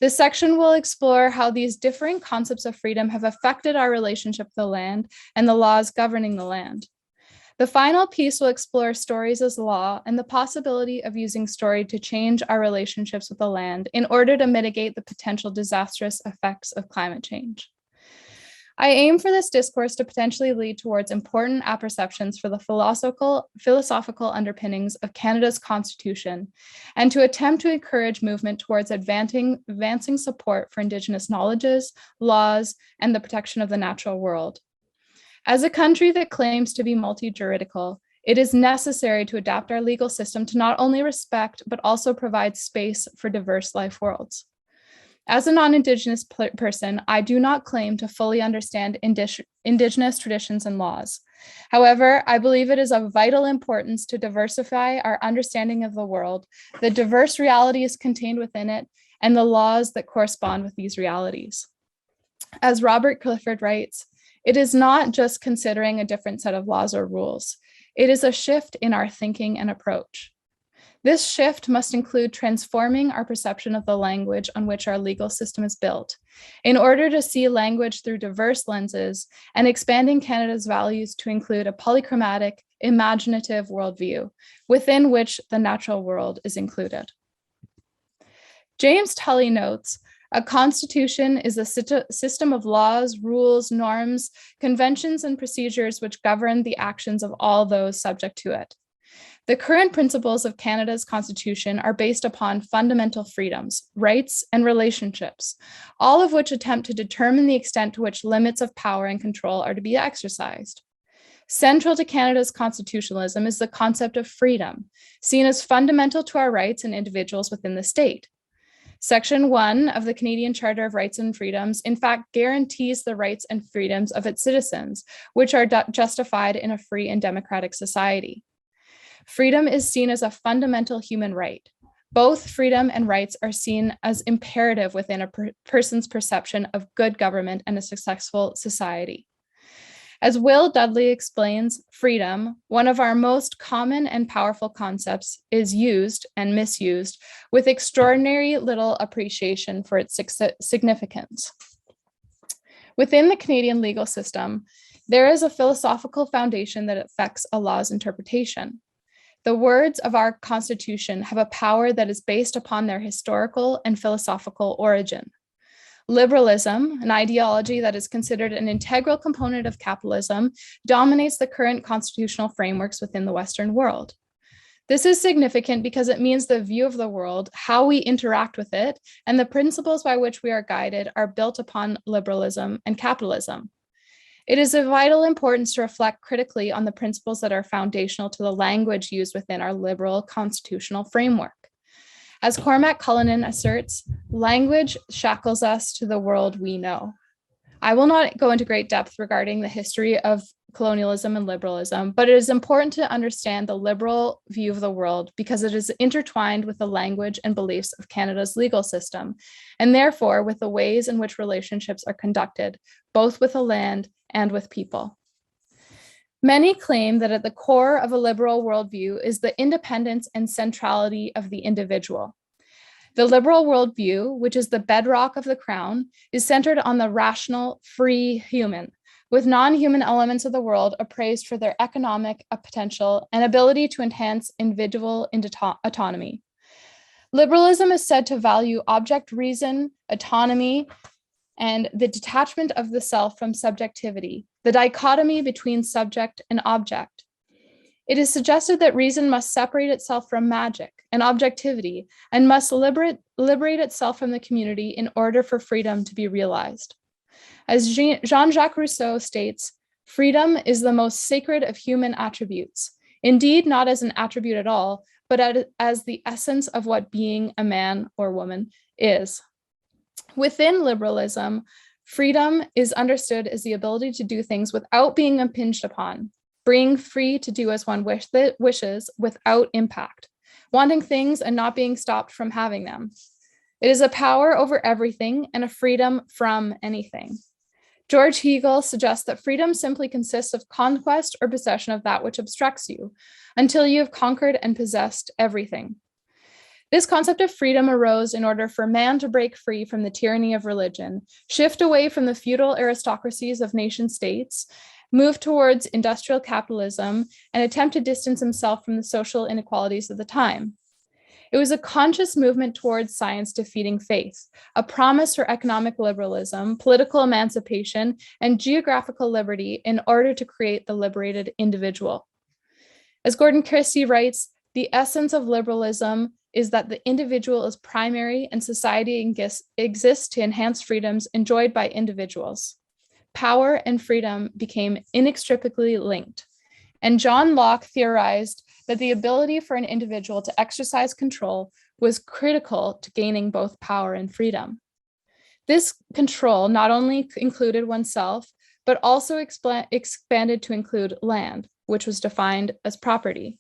This section will explore how these differing concepts of freedom have affected our relationship with the land and the laws governing the land. The final piece will explore stories as law and the possibility of using story to change our relationships with the land in order to mitigate the potential disastrous effects of climate change. I aim for this discourse to potentially lead towards important apperceptions for the philosophical underpinnings of Canada's Constitution and to attempt to encourage movement towards advancing support for Indigenous knowledges, laws, and the protection of the natural world. As a country that claims to be multi-juridical, it is necessary to adapt our legal system to not only respect, but also provide space for diverse life worlds. As a non-Indigenous person, I do not claim to fully understand Indigenous traditions and laws. However, I believe it is of vital importance to diversify our understanding of the world, the diverse realities contained within it, and the laws that correspond with these realities. As Robert Clifford writes, it is not just considering a different set of laws or rules. It is a shift in our thinking and approach. This shift must include transforming our perception of the language on which our legal system is built in order to see language through diverse lenses and expanding Canada's values to include a polychromatic, imaginative worldview within which the natural world is included. James Tully notes, a constitution is a system of laws, rules, norms, conventions, and procedures which govern the actions of all those subject to it. The current principles of Canada's constitution are based upon fundamental freedoms, rights, and relationships, all of which attempt to determine the extent to which limits of power and control are to be exercised. Central to Canada's constitutionalism is the concept of freedom, seen as fundamental to our rights and individuals within the state. Section 1 of the Canadian Charter of Rights and Freedoms, in fact, guarantees the rights and freedoms of its citizens, which are justified in a free and democratic society. Freedom is seen as a fundamental human right. Both freedom and rights are seen as imperative within a person's perception of good government and a successful society. As Will Dudley explains, freedom, one of our most common and powerful concepts, is used and misused with extraordinary little appreciation for its significance. Within the Canadian legal system, there is a philosophical foundation that affects a law's interpretation. The words of our Constitution have a power that is based upon their historical and philosophical origin. Liberalism, an ideology that is considered an integral component of capitalism, dominates the current constitutional frameworks within the Western world. This is significant because it means the view of the world, how we interact with it, and the principles by which we are guided are built upon liberalism and capitalism. It is of vital importance to reflect critically on the principles that are foundational to the language used within our liberal constitutional framework. As Cormac Cullinan asserts, language shackles us to the world we know. I will not go into great depth regarding the history of colonialism and liberalism, but it is important to understand the liberal view of the world because it is intertwined with the language and beliefs of Canada's legal system, and therefore with the ways in which relationships are conducted, both with the land and with people. Many claim that at the core of a liberal worldview is the independence and centrality of the individual. The liberal worldview, which is the bedrock of the Crown, is centered on the rational, free human, with non-human elements of the world appraised for their economic potential and ability to enhance individual autonomy. Liberalism is said to value object reason, autonomy, and the detachment of the self from subjectivity, the dichotomy between subject and object. It is suggested that reason must separate itself from magic and objectivity and must liberate itself from the community in order for freedom to be realized. As Jean-Jacques Rousseau states, freedom is the most sacred of human attributes, indeed not as an attribute at all, but as the essence of what being a man or woman is. Within liberalism, freedom is understood as the ability to do things without being impinged upon, being free to do as one wishes without impact, wanting things and not being stopped from having them. It is a power over everything and a freedom from anything. George Hegel suggests that freedom simply consists of conquest or possession of that which obstructs you until you have conquered and possessed everything. This concept of freedom arose in order for man to break free from the tyranny of religion, shift away from the feudal aristocracies of nation states, move towards industrial capitalism, and attempt to distance himself from the social inequalities of the time. It was a conscious movement towards science defeating faith, a promise for economic liberalism, political emancipation, and geographical liberty in order to create the liberated individual. As Gordon Christie writes, the essence of liberalism is that the individual is primary and society exists to enhance freedoms enjoyed by individuals. Power and freedom became inextricably linked, and John Locke theorized that the ability for an individual to exercise control was critical to gaining both power and freedom. This control not only included oneself, but also expanded to include land, which was defined as property.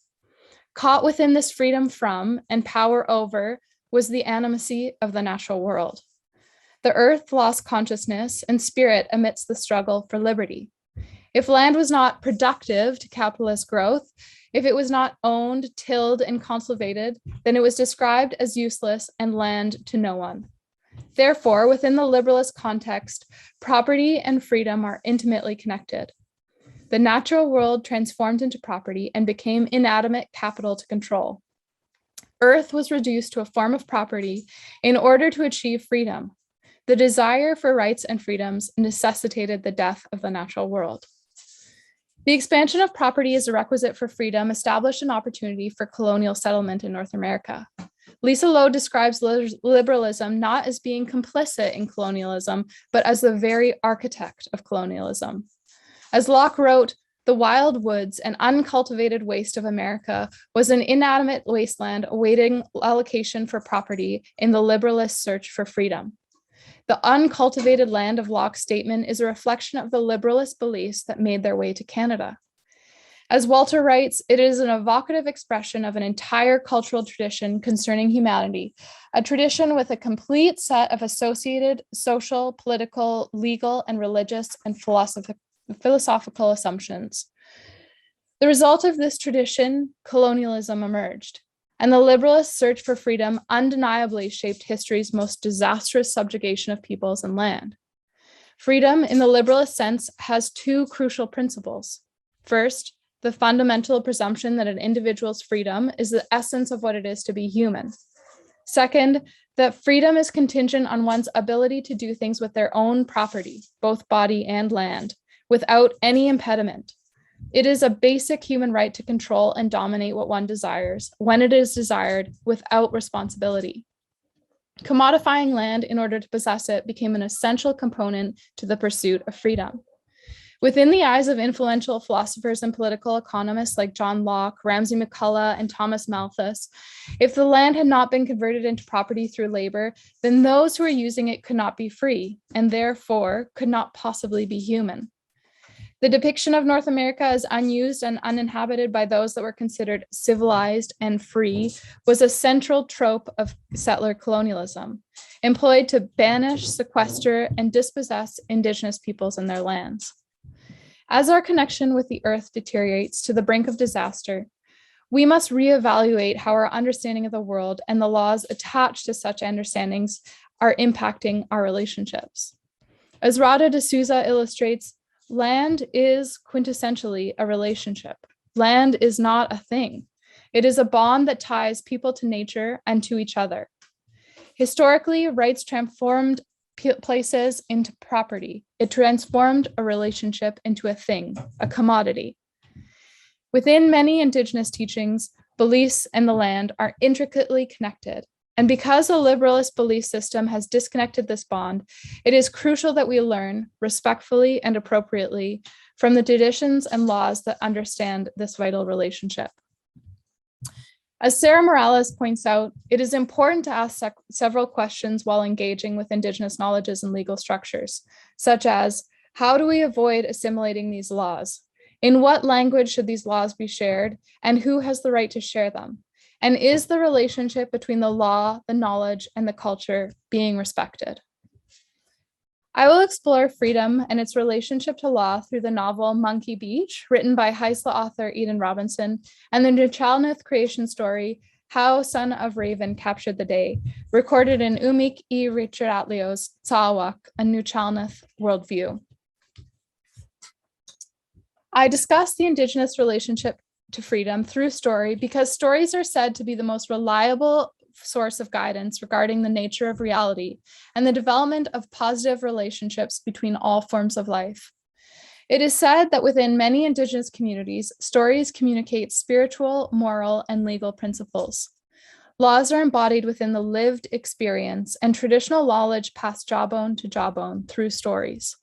Caught within this freedom from and power over was the animacy of the natural world. The earth lost consciousness and spirit amidst the struggle for liberty. If land was not productive to capitalist growth, If it was not owned, tilled, and cultivated, then it was described as useless and land to no one. Therefore, within the liberalist context, property and freedom are intimately connected. The natural world transformed into property and became inanimate capital to control. Earth was reduced to a form of property in order to achieve freedom. The desire for rights and freedoms necessitated the death of the natural world. The expansion of property as a requisite for freedom established an opportunity for colonial settlement in North America. Lisa Lowe describes liberalism not as being complicit in colonialism, but as the very architect of colonialism. As Locke wrote, the wild woods and uncultivated waste of America was an inanimate wasteland awaiting allocation for property in the liberalist search for freedom. The uncultivated land of Locke's statement is a reflection of the liberalist beliefs that made their way to Canada. As Walter writes, it is an evocative expression of an entire cultural tradition concerning humanity, a tradition with a complete set of associated social, political, legal, and religious and philosophical assumptions. The result of this tradition, colonialism, emerged, and the liberalist search for freedom undeniably shaped history's most disastrous subjugation of peoples and land. Freedom, in the liberalist sense, has two crucial principles. First, the fundamental presumption that an individual's freedom is the essence of what it is to be human. Second, that freedom is contingent on one's ability to do things with their own property, both body and land, without any impediment. It is a basic human right to control and dominate what one desires, when it is desired, without responsibility. Commodifying land in order to possess it became an essential component to the pursuit of freedom. Within the eyes of influential philosophers and political economists like John Locke, Ramsay McCulloch, and Thomas Malthus, if the land had not been converted into property through labor, then those who were using it could not be free, and therefore could not possibly be human. The depiction of North America as unused and uninhabited by those that were considered civilized and free was a central trope of settler colonialism, employed to banish, sequester, and dispossess Indigenous peoples and their lands. As our connection with the earth deteriorates to the brink of disaster, we must reevaluate how our understanding of the world and the laws attached to such understandings are impacting our relationships. As Rada de Souza illustrates, land is quintessentially a relationship. Land is not a thing. It is a bond that ties people to nature and to each other. Historically, rights transformed places into property. It transformed a relationship into a thing, a commodity. Within many Indigenous teachings, beliefs and the land are intricately connected. And because a liberalist belief system has disconnected this bond, it is crucial that we learn respectfully and appropriately from the traditions and laws that understand this vital relationship. As Sarah Morales points out, it is important to ask several questions while engaging with Indigenous knowledges and legal structures, such as, how do we avoid assimilating these laws? In what language should these laws be shared? And who has the right to share them? And is the relationship between the law, the knowledge, and the culture being respected? I will explore freedom and its relationship to law through the novel Monkey Beach, written by Heisla author Eden Robinson, and the Nuchalnuth creation story, How Son of Raven Captured the Day, recorded in Umik E. Richard Atlio's Tsawak, a Nuchalnuth worldview. I discuss the Indigenous relationship to freedom through story because stories are said to be the most reliable source of guidance regarding the nature of reality and the development of positive relationships between all forms of life. It is said that within many Indigenous communities, stories communicate spiritual, moral, and legal principles. Laws are embodied within the lived experience, and traditional knowledge passed jawbone to jawbone through stories.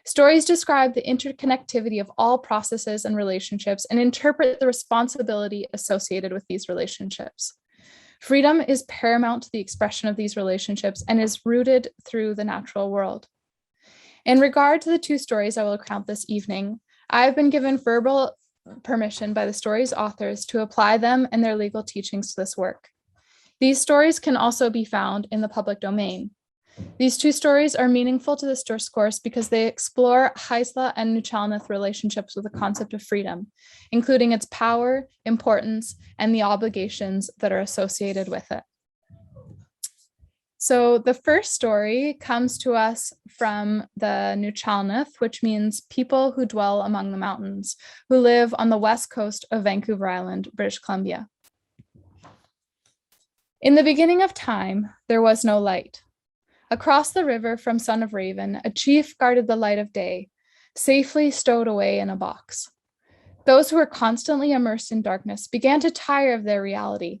Stories describe the interconnectivity of all processes and relationships and interpret the responsibility associated with these relationships. Freedom is paramount to the expression of these relationships and is rooted through the natural world. In regard to the two stories I will recount this evening, I have been given verbal permission by the story's authors to apply them and their legal teachings to this work. These stories can also be found in the public domain. These two stories are meaningful to this discourse because they explore Haisla and Nuchalnath relationships with the concept of freedom, including its power, importance, and the obligations that are associated with it. So the first story comes to us from the Nuchalnath, which means people who dwell among the mountains, who live on the west coast of Vancouver Island, British Columbia. In the beginning of time, there was no light. Across the river from Son of Raven, a chief guarded the light of day, safely stowed away in a box. Those who were constantly immersed in darkness began to tire of their reality.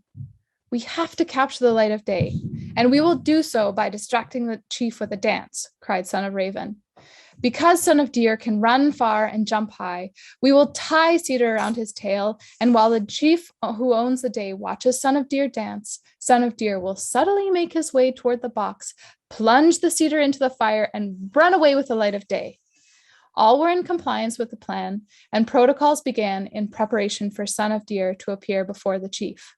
We have to capture the light of day, and we will do so by distracting the chief with a dance, cried Son of Raven. Because Son of Deer can run far and jump high, we will tie Cedar around his tail, and while the chief who owns the day watches Son of Deer dance, Son of Deer will subtly make his way toward the box, plunge the cedar into the fire, and run away with the light of day. All were in compliance with the plan, and protocols began in preparation for Son of Deer to appear before the chief.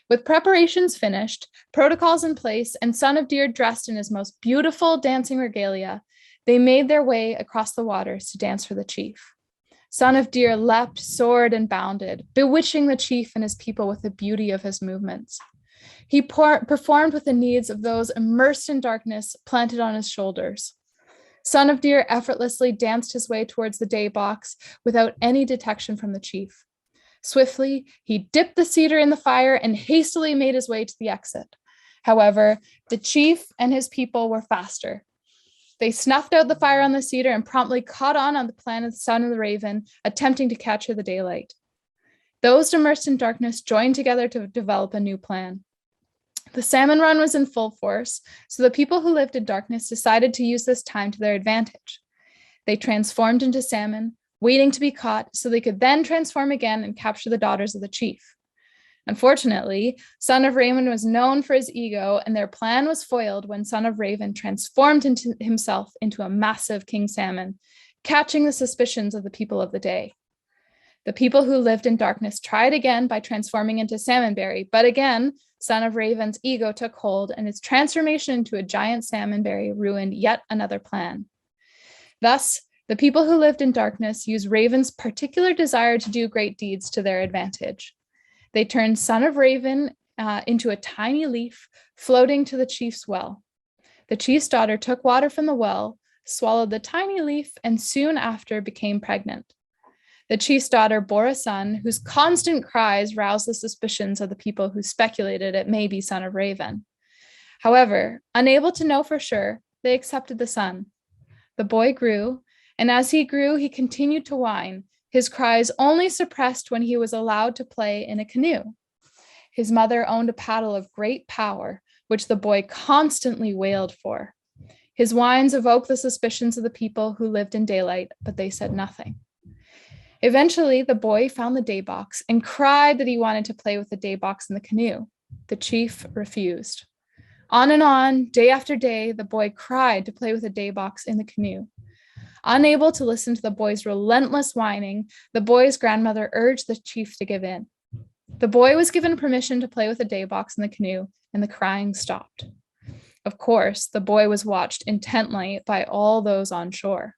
With preparations finished, protocols in place, and Son of Deer dressed in his most beautiful dancing regalia, they made their way across the waters to dance for the chief. Son of Deer leapt, soared, and bounded, bewitching the chief and his people with the beauty of his movements. He performed with the needs of those immersed in darkness planted on his shoulders. Son of Deer effortlessly danced his way towards the day box without any detection from the chief. Swiftly, he dipped the cedar in the fire and hastily made his way to the exit. However, the chief and his people were faster. They snuffed out the fire on the cedar and promptly caught on the plan of the Son of the Raven, attempting to capture the daylight. Those immersed in darkness joined together to develop a new plan. The salmon run was in full force, so the people who lived in darkness decided to use this time to their advantage. They transformed into salmon, waiting to be caught so they could then transform again and capture the daughters of the chief. Unfortunately, Son of Raven was known for his ego, and their plan was foiled when Son of Raven transformed himself into a massive king salmon, catching the suspicions of the people of the day. The people who lived in darkness tried again by transforming into salmonberry, but again, Son of Raven's ego took hold, and his transformation into a giant salmonberry ruined yet another plan. Thus, the people who lived in darkness used Raven's particular desire to do great deeds to their advantage. They turned Son of Raven into a tiny leaf floating to the chief's well. The chief's daughter took water from the well, swallowed the tiny leaf, and soon after became pregnant. The chief's daughter bore a son whose constant cries roused the suspicions of the people who speculated it may be Son of Raven. However, unable to know for sure, they accepted the son. The boy grew, and as he grew, he continued to whine, his cries only suppressed when he was allowed to play in a canoe. His mother owned a paddle of great power, which the boy constantly wailed for. His whines evoked the suspicions of the people who lived in daylight, but they said nothing. Eventually, the boy found the day box and cried that he wanted to play with the day box in the canoe. The chief refused. On and on, day after day, the boy cried to play with the day box in the canoe. Unable to listen to the boy's relentless whining, the boy's grandmother urged the chief to give in. The boy was given permission to play with the day box in the canoe, and the crying stopped. Of course, the boy was watched intently by all those on shore.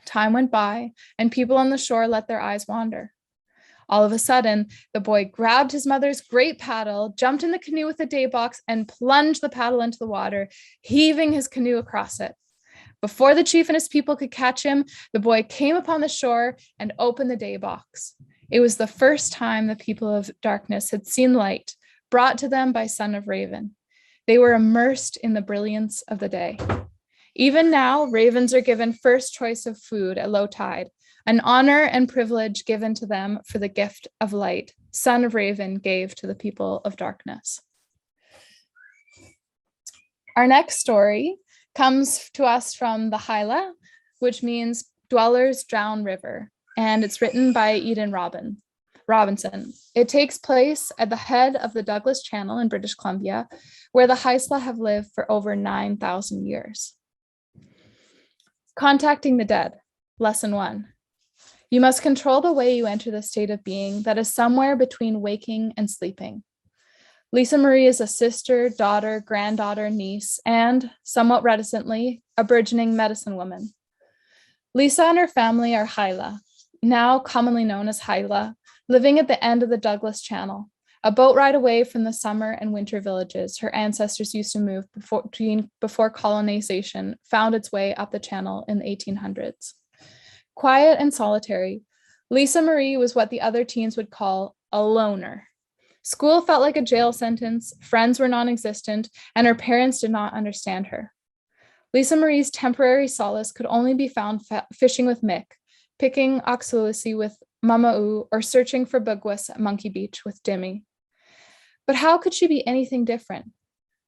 Time went by, and people on the shore let their eyes wander. All of a sudden, the boy grabbed his mother's great paddle, jumped in the canoe with the day box, and plunged the paddle into the water, heaving his canoe across it. Before the chief and his people could catch him, the boy came upon the shore and opened the day box. It was the first time the people of darkness had seen light brought to them by Son of Raven. They were immersed in the brilliance of the day. Even now, ravens are given first choice of food at low tide, an honor and privilege given to them for the gift of light Son of Raven gave to the people of darkness. Our next story comes to us from the Haisla, which means dwellers drown river, and it's written by Eden Robinson. It takes place at the head of the Douglas Channel in British Columbia, where the Haisla have lived for over 9,000 years. Contacting the dead, lesson 1. You must control the way you enter the state of being that is somewhere between waking and sleeping. Lisa Marie is a sister, daughter, granddaughter, niece, and, somewhat reticently, a burgeoning medicine woman. Lisa and her family are Hyla, now commonly known as Hyla, living at the end of the Douglas Channel, a boat ride away from the summer and winter villages her ancestors used to move before colonization found its way up the channel in the 1800s. Quiet and solitary, Lisa Marie was what the other teens would call a loner. School felt like a jail sentence, friends were non-existent, and her parents did not understand her. Lisa Marie's temporary solace could only be found fishing with Mick, picking oxalusi with Mama Oo, or searching for bugwus at Monkey Beach with Dimmy. But how could she be anything different?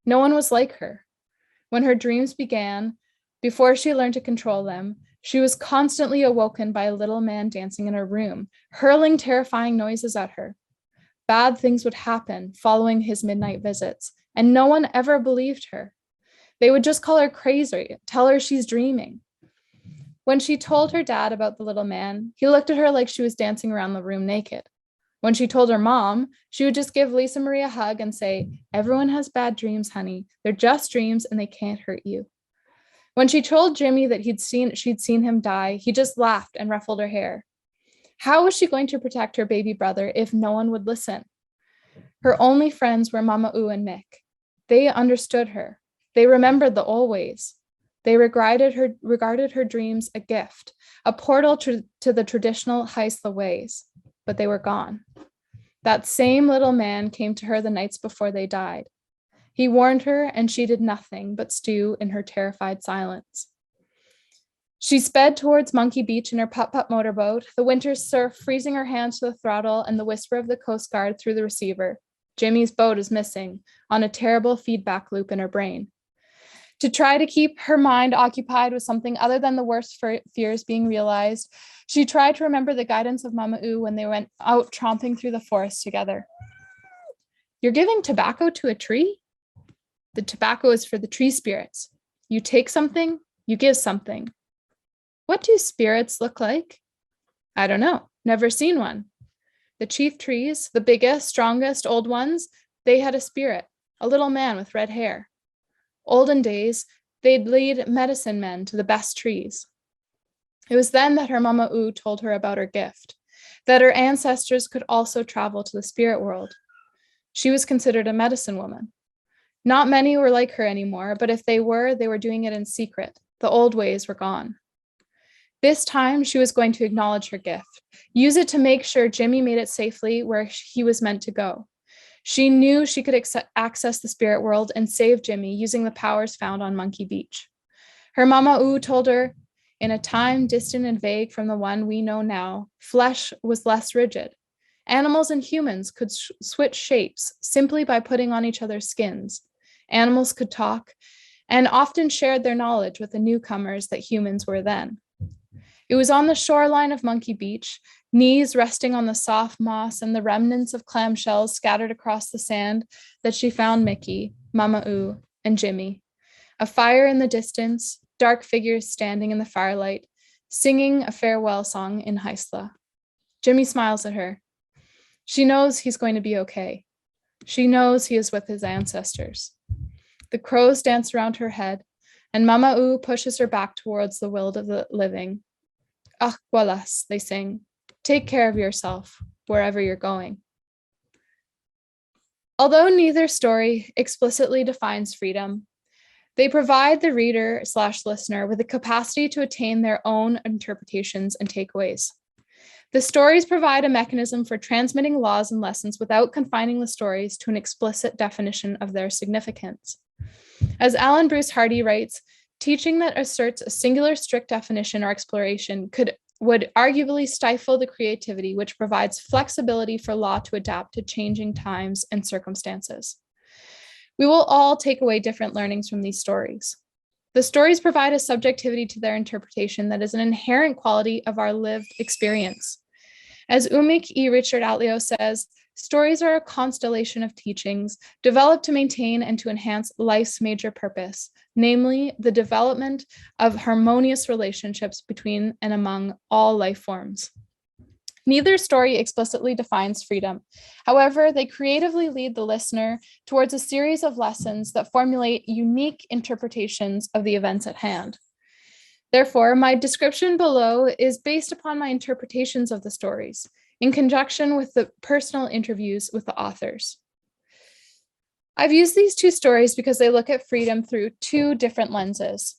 No one was like her. When her dreams began, before she learned to control them, she was constantly awoken by a little man dancing in her room, hurling terrifying noises at her. Bad things would happen following his midnight visits, and no one ever believed her. They would just call her crazy, tell her she's dreaming. When she told her dad about the little man, he looked at her like she was dancing around the room naked. When she told her mom, she would just give Lisa Marie a hug and say, "Everyone has bad dreams, honey. They're just dreams and they can't hurt you." When she told Jimmy that she'd seen him die, he just laughed and ruffled her hair. How was she going to protect her baby brother if no one would listen? Her only friends were Mama Oo and Mick. They understood her. They remembered the old ways. They regarded her dreams a gift, a portal to the traditional Haisla ways, but they were gone. That same little man came to her the nights before they died. He warned her, and she did nothing but stew in her terrified silence. She sped towards Monkey Beach in her putt-putt motorboat, the winter surf freezing her hands to the throttle and the whisper of the Coast Guard through the receiver. Jimmy's boat is missing, on a terrible feedback loop in her brain. To try to keep her mind occupied with something other than the worst fears being realized, she tried to remember the guidance of Mama Oo when they went out tromping through the forest together. "You're giving tobacco to a tree? The tobacco is for the tree spirits. You take something, you give something." "What do spirits look like?" "I don't know. Never seen one." The chief trees, the biggest, strongest, old ones, they had a spirit, a little man with red hair. Olden days, they'd lead medicine men to the best trees. It was then that her Mama Oo told her about her gift, that her ancestors could also travel to the spirit world. She was considered a medicine woman. Not many were like her anymore, but if they were doing it in secret. The old ways were gone. This time, she was going to acknowledge her gift, use it to make sure Jimmy made it safely where he was meant to go. She knew she could access the spirit world and save Jimmy using the powers found on Monkey Beach. Her Mama Oo told her, "In a time distant and vague from the one we know now, flesh was less rigid. Animals and humans could switch shapes simply by putting on each other's skins. Animals could talk and often shared their knowledge with the newcomers that humans were then." It was on the shoreline of Monkey Beach, knees resting on the soft moss and the remnants of clamshells scattered across the sand, that she found Mickey, Mama Oo, and Jimmy. A fire in the distance, dark figures standing in the firelight, singing a farewell song in Haisla. Jimmy smiles at her. She knows he's going to be okay. She knows he is with his ancestors. The crows dance around her head, and Mama Oo pushes her back towards the world of the living. "Ach, Wallace," they sing. "Take care of yourself, wherever you're going." Although neither story explicitly defines freedom, they provide the reader/listener with the capacity to attain their own interpretations and takeaways. The stories provide a mechanism for transmitting laws and lessons without confining the stories to an explicit definition of their significance. As Alan Bruce Hardy writes, teaching that asserts a singular strict definition or exploration would arguably stifle the creativity which provides flexibility for law to adapt to changing times and circumstances. We will all take away different learnings from these stories. The stories provide a subjectivity to their interpretation that is an inherent quality of our lived experience. As Umik E. Richard Atleo says, stories are a constellation of teachings developed to maintain and to enhance life's major purpose, namely the development of harmonious relationships between and among all life forms. Neither story explicitly defines freedom. However, they creatively lead the listener towards a series of lessons that formulate unique interpretations of the events at hand. Therefore, my description below is based upon my interpretations of the stories, in conjunction with the personal interviews with the authors. I've used these two stories because they look at freedom through two different lenses.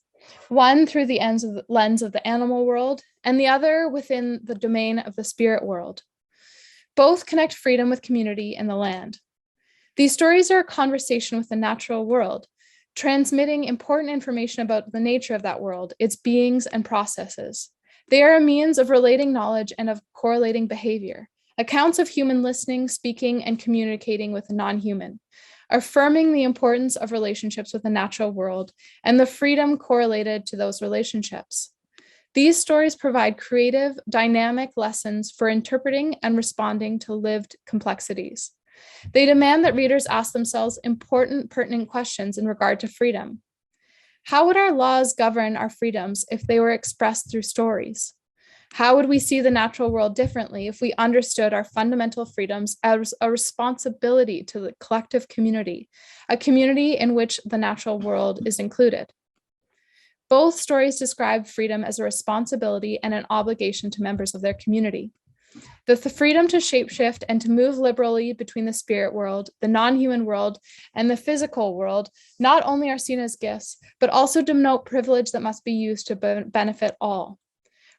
One through the lens of the animal world, and the other within the domain of the spirit world. Both connect freedom with community and the land. These stories are a conversation with the natural world, transmitting important information about the nature of that world, its beings and processes. They are a means of relating knowledge and of correlating behavior, accounts of human listening, speaking, and communicating with the non-human, affirming the importance of relationships with the natural world and the freedom correlated to those relationships. These stories provide creative, dynamic lessons for interpreting and responding to lived complexities. They demand that readers ask themselves important, pertinent questions in regard to freedom. How would our laws govern our freedoms if they were expressed through stories? How would we see the natural world differently if we understood our fundamental freedoms as a responsibility to the collective community, a community in which the natural world is included? Both stories describe freedom as a responsibility and an obligation to members of their community. The freedom to shapeshift and to move liberally between the spirit world, the non-human world, and the physical world not only are seen as gifts, but also denote privilege that must be used to benefit all.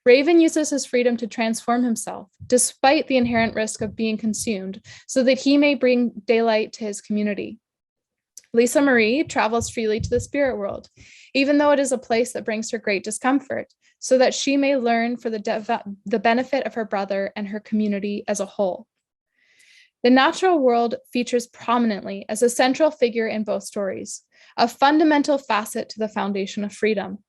Raven uses his freedom to transform himself, despite the inherent risk of being consumed, so that he may bring daylight to his community. Lisa Marie travels freely to the spirit world, even though it is a place that brings her great discomfort, so that she may learn for the benefit of her brother and her community as a whole. The natural world features prominently as a central figure in both stories, a fundamental facet to the foundation of freedom.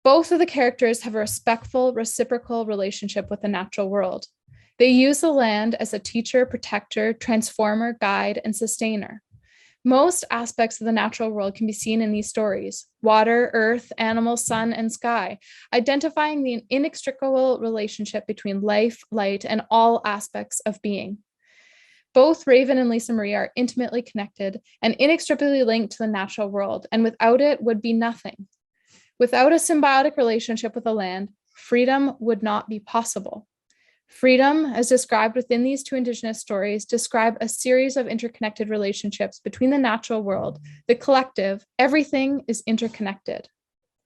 Both of the characters have a respectful, reciprocal relationship with the natural world. They use the land as a teacher, protector, transformer, guide, and sustainer. Most aspects of the natural world can be seen in these stories: water, earth, animals, sun, and sky, identifying the inextricable relationship between life, light, and all aspects of being. Both Raven and Lisa Marie are intimately connected and inextricably linked to the natural world, and without it would be nothing. Without a symbiotic relationship with the land, freedom would not be possible. Freedom, as described within these two Indigenous stories, describe a series of interconnected relationships between the natural world, the collective. Everything is interconnected.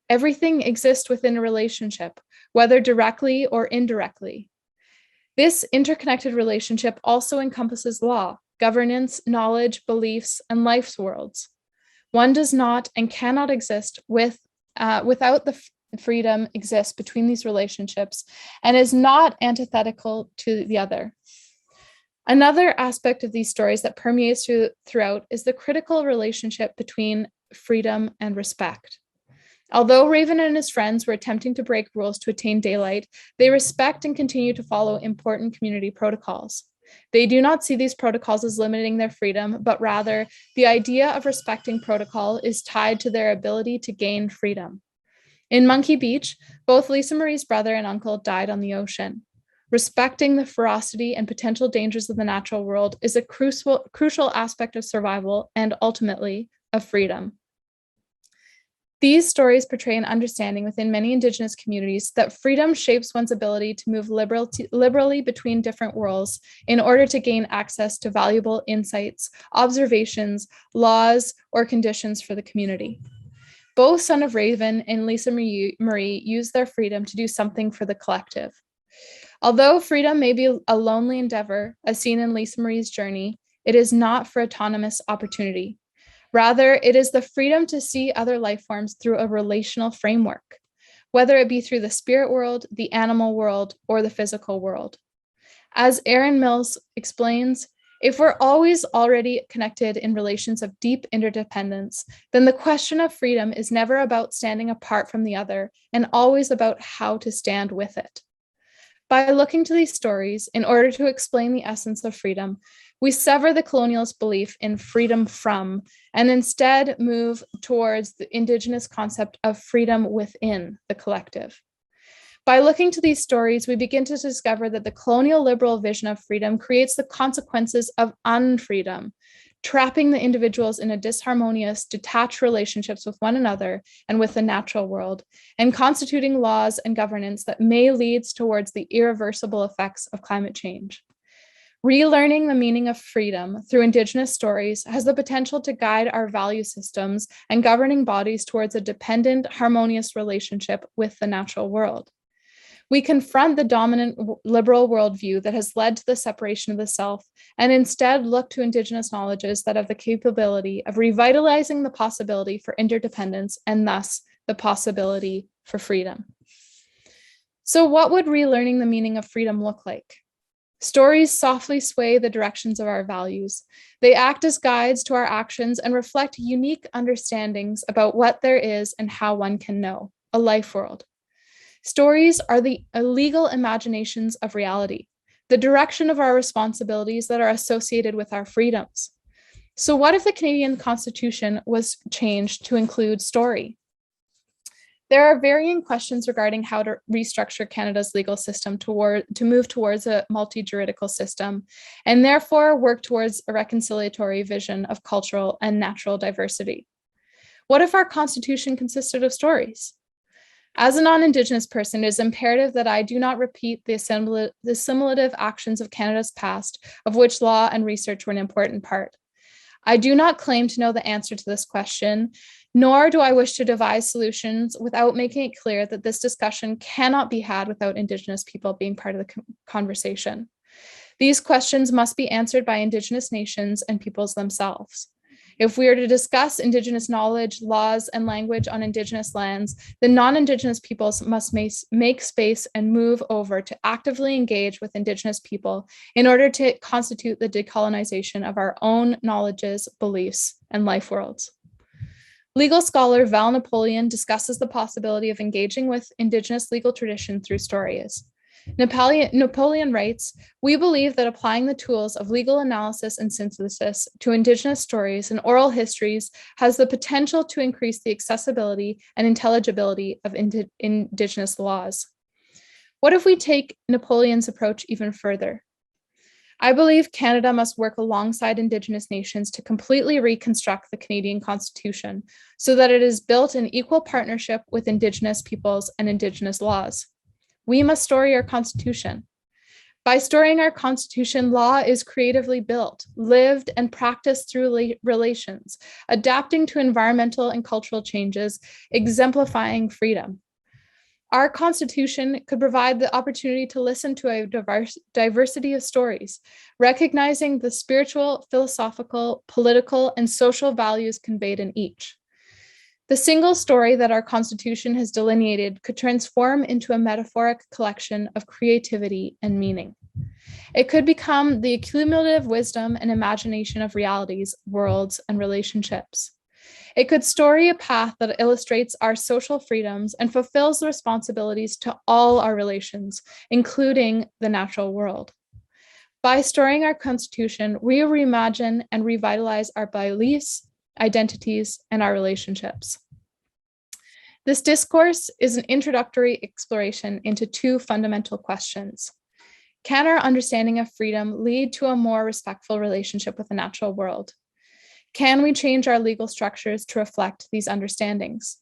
Everything exists within a relationship, whether directly or indirectly. This interconnected relationship also encompasses law, governance, knowledge, beliefs, and life's worlds. One does not and cannot exist without the freedom exists between these relationships and is not antithetical to the other. Another aspect of these stories that permeates throughout is the critical relationship between freedom and respect. Although Raven and his friends were attempting to break rules to attain daylight, they respect and continue to follow important community protocols. They do not see these protocols as limiting their freedom, but rather the idea of respecting protocol is tied to their ability to gain freedom. In Monkey Beach, both Lisa Marie's brother and uncle died on the ocean. Respecting the ferocity and potential dangers of the natural world is a crucial aspect of survival and ultimately of freedom. These stories portray an understanding within many Indigenous communities that freedom shapes one's ability to move liberally between different worlds in order to gain access to valuable insights, observations, laws, or conditions for the community. Both Son of Raven and Lisa Marie use their freedom to do something for the collective. Although freedom may be a lonely endeavor, as seen in Lisa Marie's journey, it is not for autonomous opportunity. Rather, it is the freedom to see other life forms through a relational framework, whether it be through the spirit world, the animal world, or the physical world. As Aaron Mills explains, if we're always already connected in relations of deep interdependence, then the question of freedom is never about standing apart from the other and always about how to stand with it. By looking to these stories in order to explain the essence of freedom, we sever the colonialist belief in freedom from and instead move towards the Indigenous concept of freedom within the collective. By looking to these stories, we begin to discover that the colonial liberal vision of freedom creates the consequences of unfreedom, trapping the individuals in a disharmonious, detached relationships with one another and with the natural world, and constituting laws and governance that may lead towards the irreversible effects of climate change. Relearning the meaning of freedom through Indigenous stories has the potential to guide our value systems and governing bodies towards a dependent, harmonious relationship with the natural world. We confront the dominant liberal worldview that has led to the separation of the self and instead look to Indigenous knowledges that have the capability of revitalizing the possibility for interdependence and thus the possibility for freedom. So what would relearning the meaning of freedom look like? Stories softly sway the directions of our values. They act as guides to our actions and reflect unique understandings about what there is and how one can know, a life world. Stories are the illegal imaginations of reality, the direction of our responsibilities that are associated with our freedoms. So what if the Canadian Constitution was changed to include story? There are varying questions regarding how to restructure Canada's legal system to move towards a multi-juridical system, and therefore work towards a reconciliatory vision of cultural and natural diversity. What if our Constitution consisted of stories? As a non-Indigenous person, it is imperative that I do not repeat the assimilative actions of Canada's past, of which law and research were an important part. I do not claim to know the answer to this question, nor do I wish to devise solutions without making it clear that this discussion cannot be had without Indigenous people being part of the conversation. These questions must be answered by Indigenous nations and peoples themselves. If we are to discuss Indigenous knowledge, laws, and language on Indigenous lands, then non-Indigenous peoples must make space and move over to actively engage with Indigenous people in order to constitute the decolonization of our own knowledges, beliefs, and life worlds. Legal scholar Val Napoleon discusses the possibility of engaging with Indigenous legal tradition through stories. Napoleon writes, "We believe that applying the tools of legal analysis and synthesis to Indigenous stories and oral histories has the potential to increase the accessibility and intelligibility of Indigenous laws." What if we take Napoleon's approach even further? I believe Canada must work alongside Indigenous nations to completely reconstruct the Canadian Constitution so that it is built in equal partnership with Indigenous peoples and Indigenous laws. We must story our Constitution. By storying our Constitution, law is creatively built, lived, and practiced through relations, adapting to environmental and cultural changes, exemplifying freedom. Our Constitution could provide the opportunity to listen to a diversity of stories, recognizing the spiritual, philosophical, political, and social values conveyed in each. The single story that our Constitution has delineated could transform into a metaphoric collection of creativity and meaning. It could become the cumulative wisdom and imagination of realities, worlds, and relationships. It could story a path that illustrates our social freedoms and fulfills the responsibilities to all our relations, including the natural world. By storying our Constitution, we reimagine and revitalize our beliefs, identities, and our relationships. This discourse is an introductory exploration into two fundamental questions. Can our understanding of freedom lead to a more respectful relationship with the natural world? Can we change our legal structures to reflect these understandings?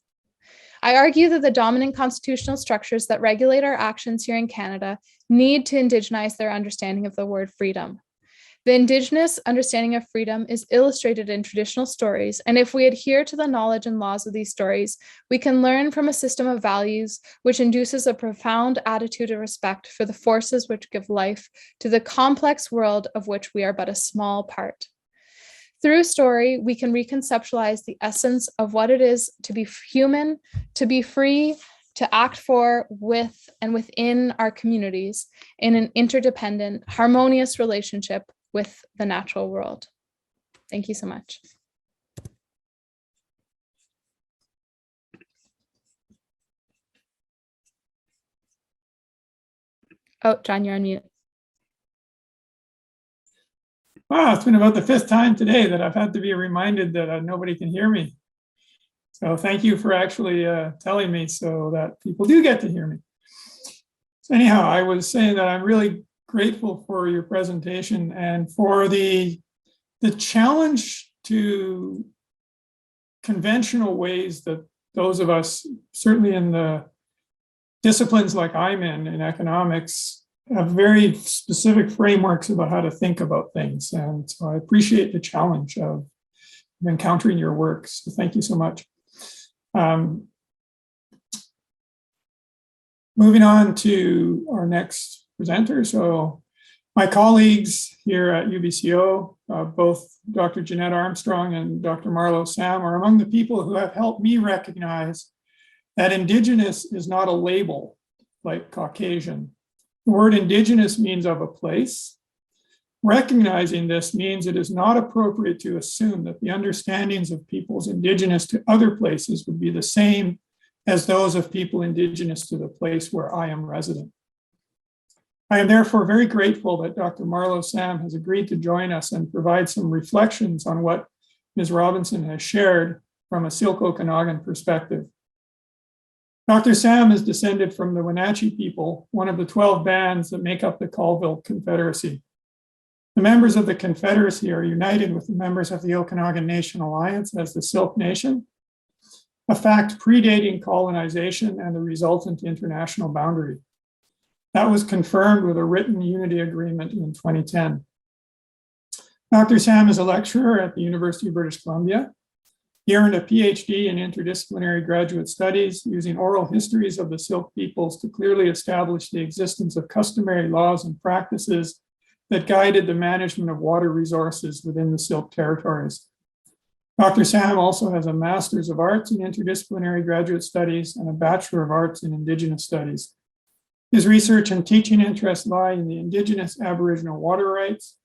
I argue that the dominant constitutional structures that regulate our actions here in Canada need to indigenize their understanding of the word freedom. The Indigenous understanding of freedom is illustrated in traditional stories, and if we adhere to the knowledge and laws of these stories, we can learn from a system of values which induces a profound attitude of respect for the forces which give life to the complex world of which we are but a small part. Through story, we can reconceptualize the essence of what it is to be human, to be free, to act for, with, and within our communities in an interdependent, harmonious relationship with the natural world. Thank you so much. Oh, John, you're on mute. Wow, it's been about the 5th time today that I've had to be reminded that nobody can hear me. So thank you for actually telling me so that people do get to hear me. So anyhow, I was saying that I'm really grateful for your presentation and for the challenge to conventional ways that those of us, certainly in the disciplines like I'm in economics, have very specific frameworks about how to think about things. And so I appreciate the challenge of encountering your work. So thank you so much. Moving on to our next presenter. So my colleagues here at UBCO, both Dr. Jeanette Armstrong and Dr. Marlo Sam, are among the people who have helped me recognize that Indigenous is not a label like Caucasian. The word Indigenous means of a place. Recognizing this means it is not appropriate to assume that the understandings of peoples Indigenous to other places would be the same as those of people Indigenous to the place where I am resident. I am therefore very grateful that Dr. Marlo Sam has agreed to join us and provide some reflections on what Ms. Robinson has shared from a Syilx Okanagan perspective. Dr. Sam is descended from the Wenatchee people, one of the 12 bands that make up the Colville Confederacy. The members of the Confederacy are united with the members of the Okanagan Nation Alliance as the Syilx Nation, a fact predating colonization and the resultant international boundary. That was confirmed with a written unity agreement in 2010. Dr. Sam is a lecturer at the University of British Columbia. He earned a PhD in interdisciplinary graduate studies using oral histories of the Syilx peoples to clearly establish the existence of customary laws and practices that guided the management of water resources within the Syilx territories. Dr. Sam also has a Master's of Arts in Interdisciplinary Graduate Studies and a Bachelor of Arts in Indigenous Studies. His research and teaching interests lie in the Indigenous Aboriginal water rights,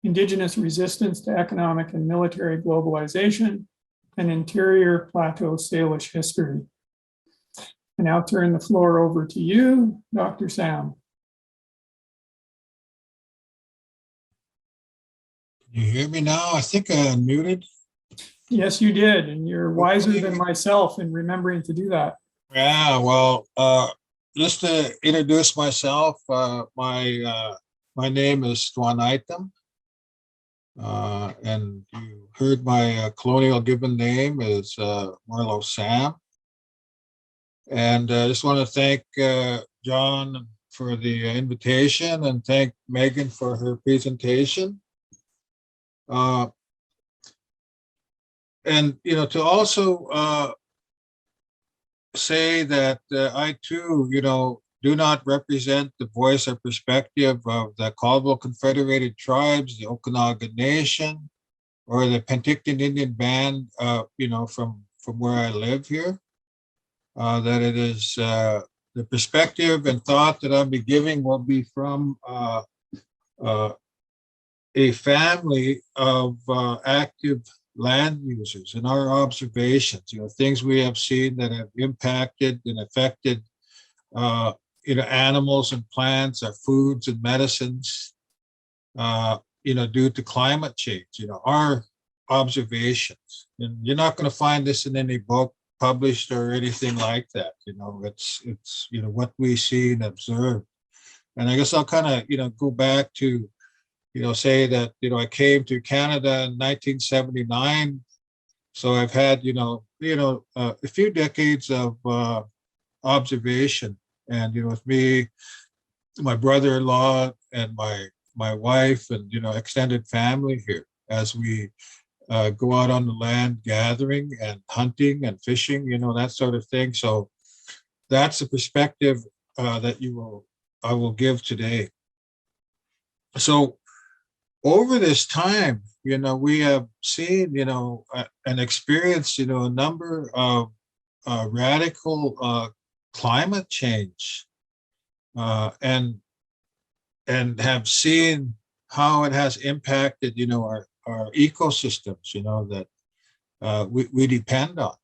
Indigenous resistance to economic and military globalization, and interior plateau Salish history. I now turn the floor over to you, Dr. Sam. Can you hear me now? I think I unmuted. Yes, you did, and you're wiser than myself in remembering to do that. Yeah, well, just to introduce myself, my name is Tuan Item, and you heard my colonial given name is Marlo Sam. And I just want to thank John for the invitation and thank Megan for her presentation. And, you know, to also say that I too, you know, do not represent the voice or perspective of the Colville Confederated Tribes, the Okanagan Nation, or the Penticton Indian Band, you know, from where I live here. That it is the perspective and thought that I'll be giving will be from a family of active land users and our observations, you know, things we have seen that have impacted and affected, you know, animals and plants, our foods and medicines, you know, due to climate change, you know, our observations. And you're not going to find this in any book published or anything like that. You know, it's, you know, what we see and observe. And I guess I'll kind of, you know, go back to, you know, say that, you know, I came to Canada in 1979. So I've had, you know, a few decades of observation. And, you know, with me, my brother-in-law and my wife and, you know, extended family here as we go out on the land gathering and hunting and fishing, you know, that sort of thing. So that's the perspective that I will give today. So over this time, you know, we have seen, you know, and experienced, you know, a number of radical climate change and have seen how it has impacted, you know, our ecosystems, you know, that we depend on.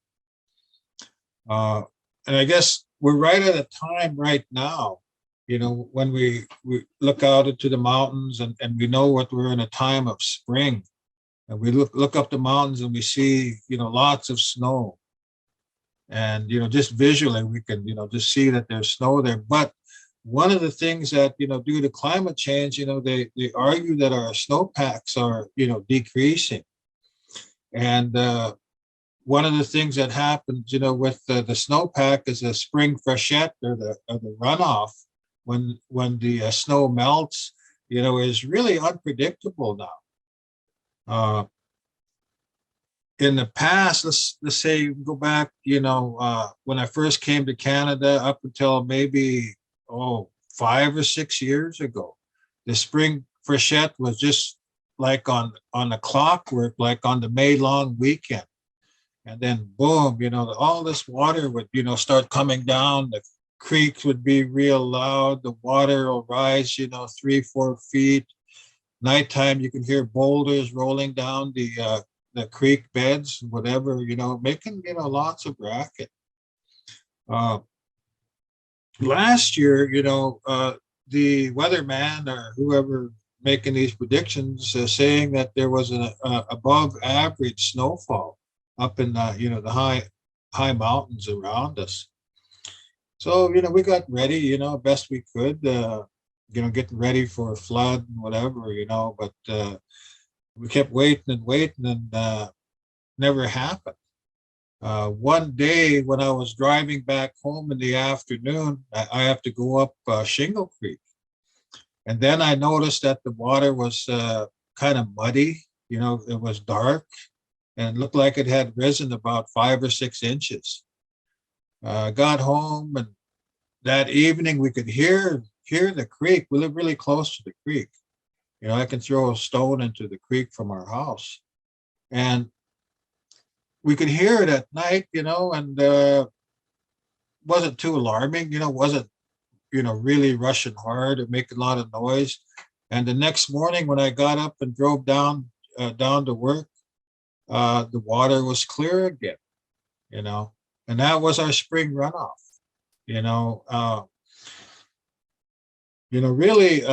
And I guess we're right at a time right now, you know, when we look out into the mountains and we know what we're in a time of spring, and we look up the mountains and we see, you know, lots of snow. And, you know, just visually we can, you know, just see that there's snow there. But one of the things that, due to climate change, they argue that our snowpacks are, decreasing. And one of the things that happens, with the snowpack is a spring freshet or the runoff when the snow melts, is really unpredictable now. In the past, let's say go back, when I first came to Canada up until maybe 5 or 6 years ago, the spring freshet was just like on the clockwork, like on the May long weekend. And then boom, all this water would, start coming down. The creeks would be real loud. The water will rise, 3-4 feet. Nighttime, you can hear boulders rolling down the creek beds, whatever, making, lots of racket. Last year, the weatherman or whoever making these predictions saying that there was an above average snowfall up in the high mountains around us. So, we got ready, best we could, getting ready for a flood and whatever, but we kept waiting and never happened. One day when I was driving back home in the afternoon, I have to go up Shingle Creek. And then I noticed that the water was kind of muddy, it was dark and looked like it had risen about 5 or 6 inches. Got home, and that evening we could hear the creek. We live really close to the creek. I can throw a stone into the creek from our house. And we could hear it at night, and wasn't too alarming, wasn't, really rushing hard or making a lot of noise. And the next morning when I got up and drove down to work, the water was clear again, and that was our spring runoff, really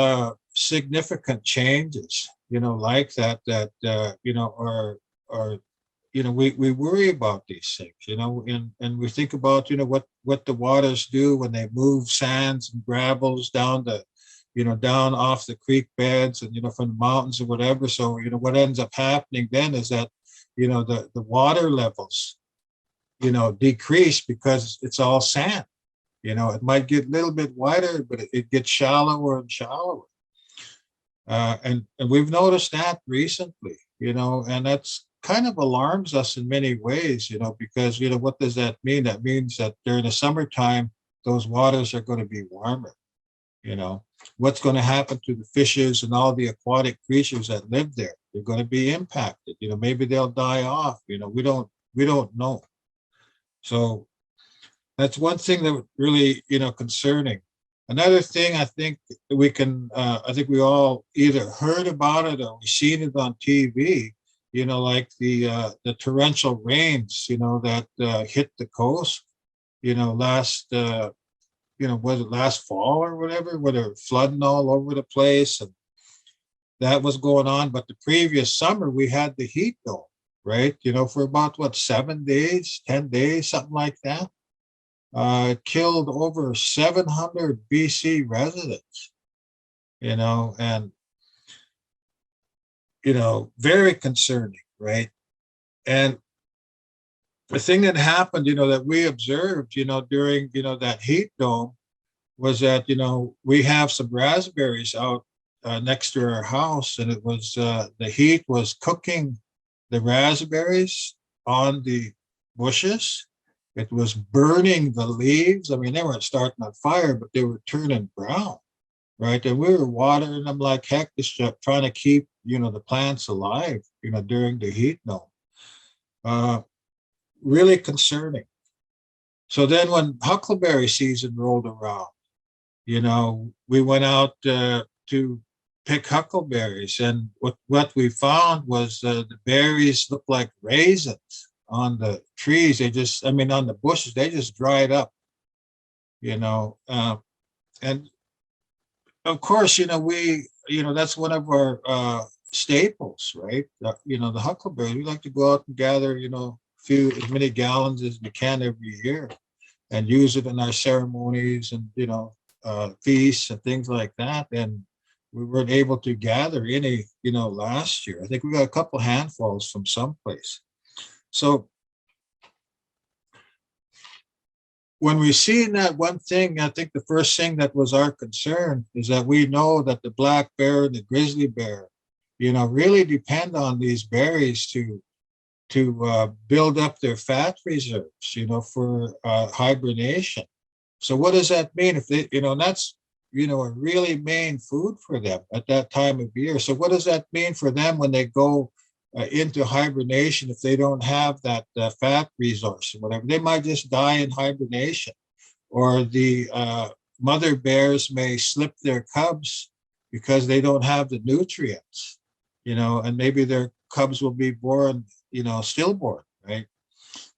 significant changes, like that, we worry about these things, and we think about, what the waters do when they move sands and gravels down down off the creek beds and, from the mountains or whatever. So, what ends up happening then is that, the water levels, decrease because it's all sand. It might get a little bit wider, but it gets shallower and shallower. And we've noticed that recently, and that's kind of alarms us in many ways, because, what does that mean? That means that during the summertime, those waters are going to be warmer. What's going to happen to the fishes and all the aquatic creatures that live there? They're going to be impacted. Maybe they'll die off. We don't know. So that's one thing that really, concerning. Another thing I think we can, I think we all either heard about it or we've seen it on TV, like the torrential rains, that hit the coast, last, was it last fall or whatever, where they're flooding all over the place. And that was going on. But the previous summer, we had the heat dome, right? For about, 7 days, 10 days, something like that. It killed over 700 BC residents, and, very concerning, right? And the thing that happened, that we observed, during, that heat dome was that, we have some raspberries out next to our house, and it was, the heat was cooking the raspberries on the bushes. It was burning the leaves. I mean, they weren't starting on fire, but they were turning brown, right? And we were watering them like heck, just trying to keep, the plants alive, during the heat dome. Really concerning. So then when huckleberry season rolled around, we went out to pick huckleberries, and what we found was the berries looked like raisins on the trees. They just, on the bushes, they just dried up, and of course, that's one of our staples, right? The huckleberries, we like to go out and gather, as many gallons as we can every year and use it in our ceremonies and, feasts and things like that. And we weren't able to gather any, last year. I think we got a couple handfuls from someplace. So when we see that one thing, I think the first thing that was our concern is that we know that the black bear and the grizzly bear, really depend on these berries to build up their fat reserves, for hibernation. So what does that mean? If they, that's, a really main food for them at that time of year. So what does that mean for them when they go into hibernation? If they don't have that fat resource or whatever, they might just die in hibernation, or the mother bears may slip their cubs because they don't have the nutrients, and maybe their cubs will be born, stillborn, right?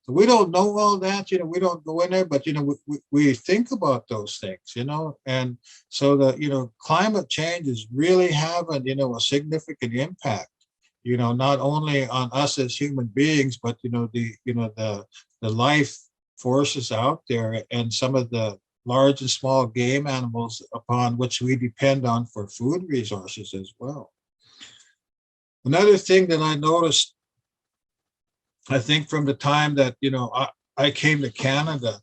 So we don't know all that, we don't go in there, but, we think about those things, and so the, climate change is really having, a significant impact, not only on us as human beings, but, the life forces out there and some of the large and small game animals upon which we depend on for food resources as well. Another thing that I noticed, I think from the time that, I came to Canada,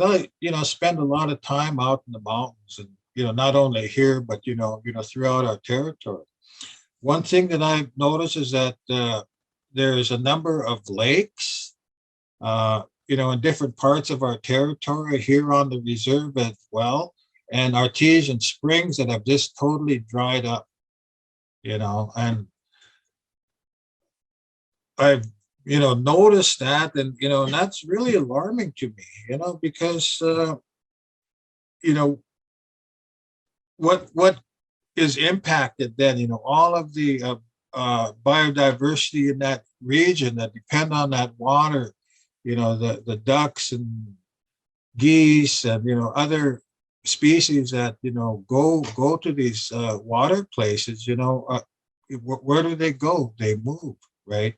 I, spend a lot of time out in the mountains and, not only here, but, throughout our territory. One thing that I've noticed is that there's a number of lakes, in different parts of our territory, here on the reserve as well, and artesian springs that have just totally dried up, and I've noticed that, and and that's really alarming to me, because what is impacted then, all of the biodiversity in that region that depend on that water, the ducks and geese and other species that go to these water places, where do they go? They move, right?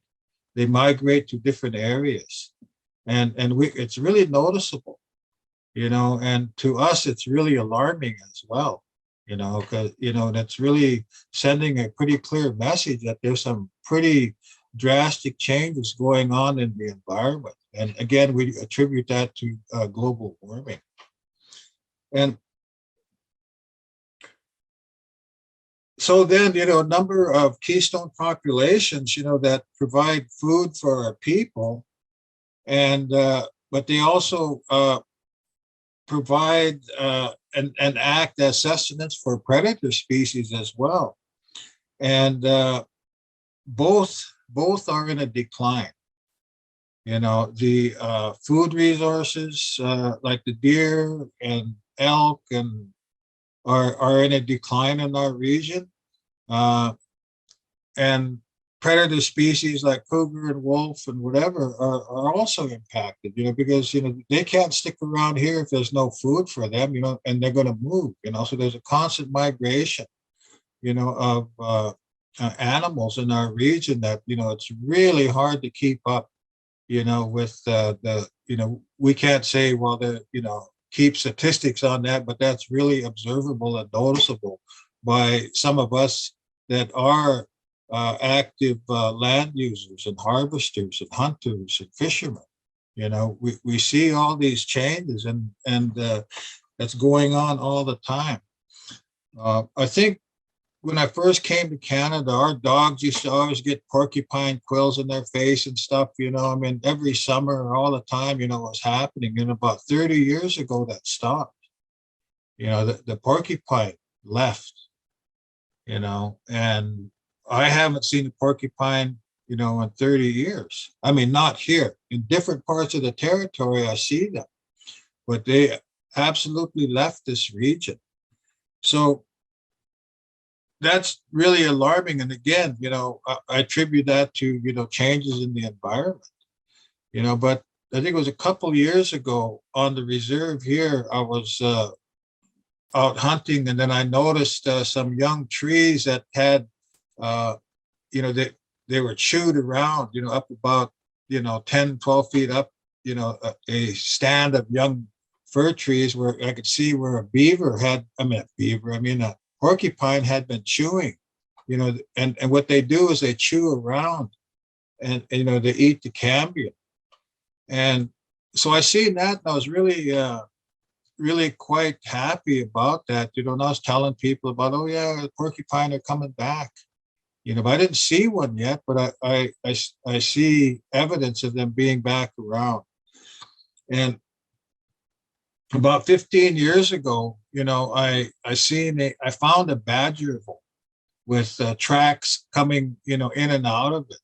They migrate to different areas, and it's really noticeable, and to us it's really alarming as well, because that's really sending a pretty clear message that there's some pretty drastic changes going on in the environment, and again we attribute that to global warming. And so then, a number of keystone populations, that provide food for our people, and but they also provide and act as sustenance for predator species as well. And both are in a decline. The food resources like the deer and elk and are in a decline in our region. And predator species like cougar and wolf and whatever are also impacted, because, they can't stick around here if there's no food for them, and they're going to move, so there's a constant migration, of animals in our region that, it's really hard to keep up, with we can't say, well, keep statistics on that, but that's really observable and noticeable by some of us that are active land users and harvesters and hunters and fishermen. We see all these changes, and that's going on all the time. I think when I first came to Canada, our dogs used to always get porcupine quills in their face and stuff, every summer, all the time, what's happening. And about 30 years ago, that stopped. The porcupine left, and I haven't seen a porcupine, in 30 years. I mean, not here. In different parts of the territory, I see them, but they absolutely left this region. So that's really alarming. And again, I attribute that to, changes in the environment, but I think it was a couple years ago on the reserve here, I was out hunting, and then I noticed some young trees that had, they were chewed around, up about, 10, 12 feet up, a stand of young fir trees where I could see where a beaver had, a porcupine had been chewing, and what they do is they chew around and they eat the cambium. And so I seen that and I was really quite happy about that, and I was telling people about, oh yeah, the porcupine are coming back, but I didn't see one yet, but I see evidence of them being back around. And about 15 years ago, I found a badger hole with tracks coming, in and out of it,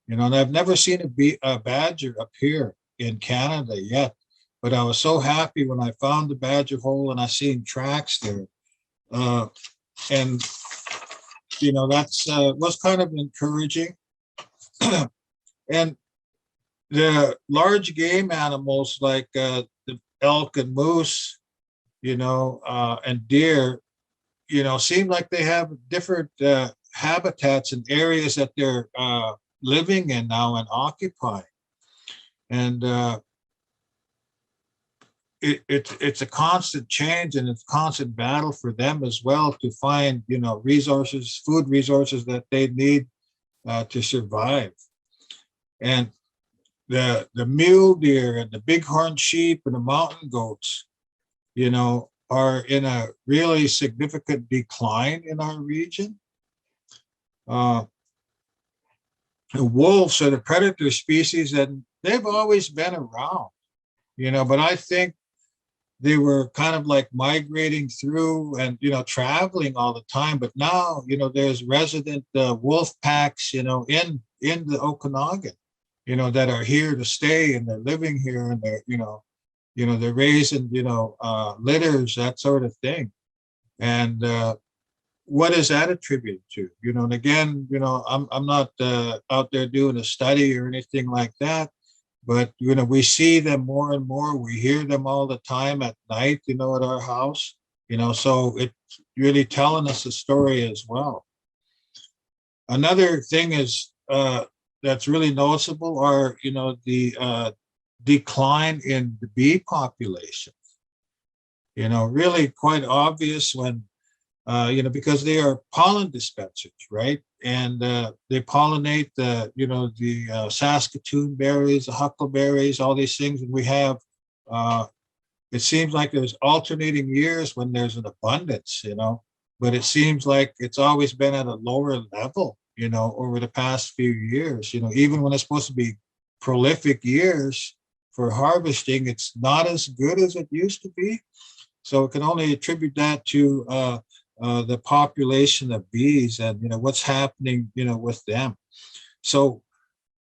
and I've never seen a badger appear in Canada yet, but I was so happy when I found the badger hole and I seen tracks there, and that's was kind of encouraging. And the large game animals like the elk and moose, and deer, seem like they have different habitats and areas that they're living in now and occupying. And it's a constant change and it's a constant battle for them as well to find, resources, food resources that they need to survive. And the mule deer and the bighorn sheep and the mountain goats, are in a really significant decline in our region. The wolves are the predator species, and they've always been around, but I think they were kind of like migrating through and, traveling all the time. But now, there's resident wolf packs, in the Okanagan, that are here to stay and they're living here and they're, they're raising, litters, that sort of thing. And what is that attributed to? And again, I'm not out there doing a study or anything like that, but, we see them more and more. We hear them all the time at night, at our house, so it's really telling us a story as well. Another thing is that's really noticeable are, the decline in the bee population, really quite obvious when, because they are pollen dispensers, right? And they pollinate the Saskatoon berries, the huckleberries, all these things. And we have, it seems like there's alternating years when there's an abundance, but it seems like it's always been at a lower level, over the past few years, even when it's supposed to be prolific years for harvesting, it's not as good as it used to be. So it can only attribute that to the population of bees and, what's happening, with them. So,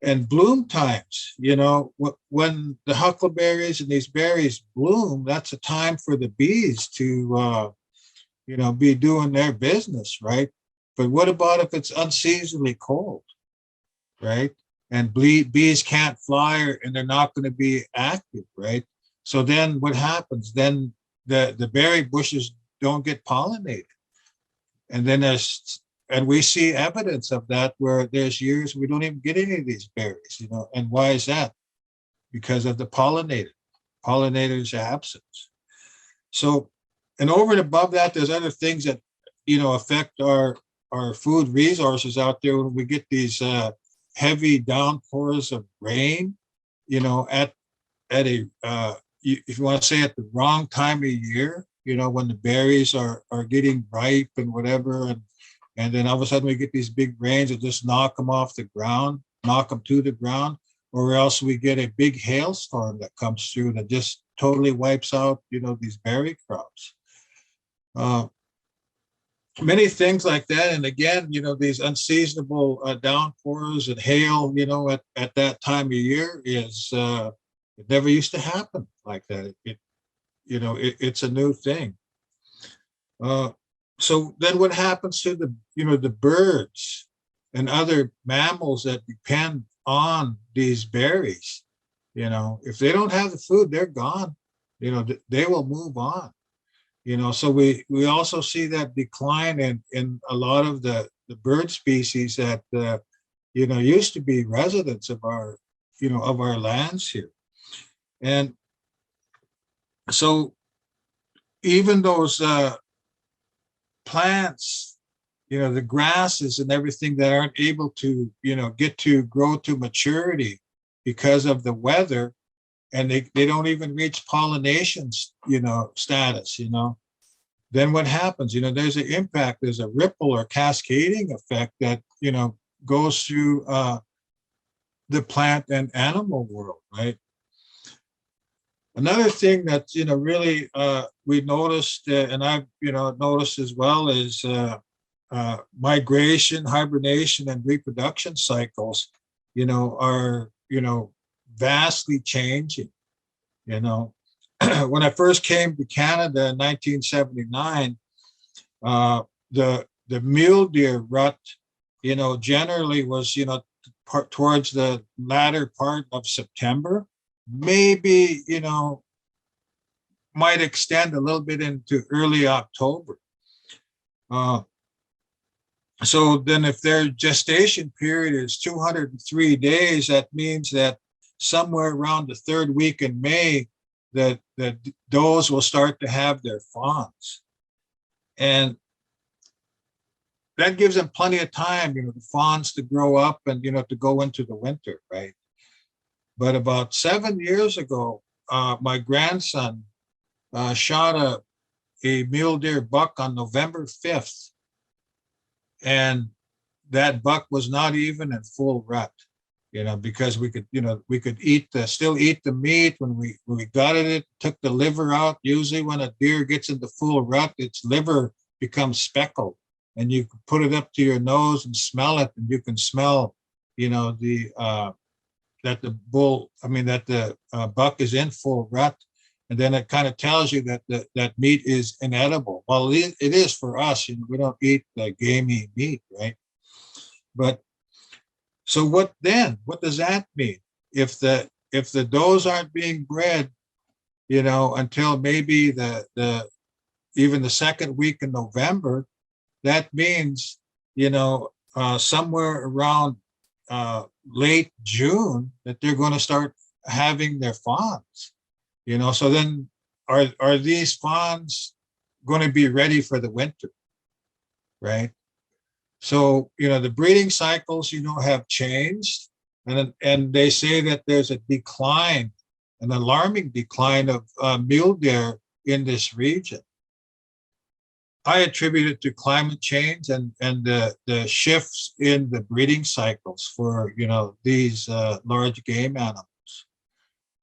and bloom times, when the huckleberries and these berries bloom, that's a time for the bees to, be doing their business, right? But what about if it's unseasonably cold, right? And bees can't fly and they're not going to be active, right? So then what happens? Then the berry bushes don't get pollinated. And then and we see evidence of that where there's years we don't even get any of these berries, and why is that? Because of the pollinators' absence. So, and over and above that, there's other things that, affect our food resources out there when we get these heavy downpours of rain, at a, if you want to say at the wrong time of year, when the berries are getting ripe and whatever, and then all of a sudden we get these big rains that just knock them off the ground, knock them to the ground, or else we get a big hailstorm that comes through that just totally wipes out, these berry crops. Many things like that. And again, these unseasonable downpours and hail, at that time of year is, it never used to happen like that. It's a new thing. So then what happens to the birds and other mammals that depend on these berries? If they don't have the food, they're gone. They will move on. So we also see that decline in a lot of the bird species that used to be residents of our lands here. And So even those plants, the grasses and everything that aren't able to, get to grow to maturity because of the weather, and they don't even reach pollination, status, then what happens? There's an impact, there's a ripple or cascading effect that, goes through the plant and animal world, right? Another thing that, really we noticed, and I've, noticed as well, is migration, hibernation, and reproduction cycles, are, vastly changing. When I first came to Canada in 1979, the mule deer rut, generally was, towards the latter part of September, maybe, might extend a little bit into early October. So then if their gestation period is 203 days, that means that somewhere around the third week in May, that does will start to have their fawns. And that gives them plenty of time, the fawns to grow up and, to go into the winter, right? But about 7 years ago, my grandson shot a mule deer buck on November 5th. And that buck was not even in full rut, because we could, we could still eat the meat when we gutted it, took the liver out. Usually when a deer gets into full rut, its liver becomes speckled, and you can put it up to your nose and smell it, and you can smell, that the buck is in full rut. And then it kind of tells you that that meat is inedible. Well, it is for us. We don't eat gamey meat, right? But so what then? What does that mean? If the does aren't being bred, until maybe even the second week in November, that means somewhere around late June that they're going to start having their fawns. So then are these fawns going to be ready for the winter, right? So, the breeding cycles, have changed, and they say that there's a decline, an alarming decline of mule deer in this region. I attribute it to climate change and the shifts in the breeding cycles for, these large game animals.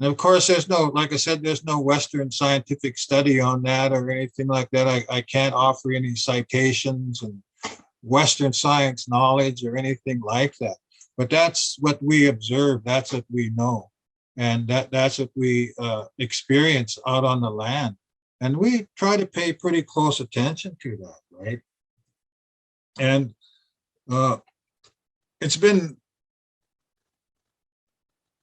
And of course, there's no, like I said, there's no Western scientific study on that or anything like that. I can't offer any citations and Western science knowledge or anything like that. But that's what we observe. That's what we know. And that's what we experience out on the land. And we try to pay pretty close attention to that, right? And it's been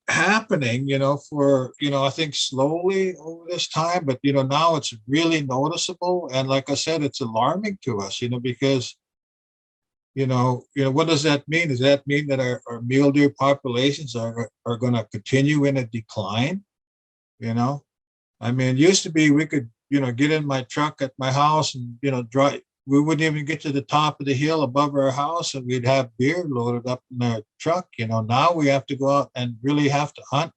happening, for, I think slowly over this time, but, now it's really noticeable. And like I said, it's alarming to us, because, what does that mean? Does that mean that our mule deer populations are going to continue in a decline? It used to be we could, get in my truck at my house and, drive. We wouldn't even get to the top of the hill above our house and we'd have deer loaded up in our truck. Now we have to go out and really have to hunt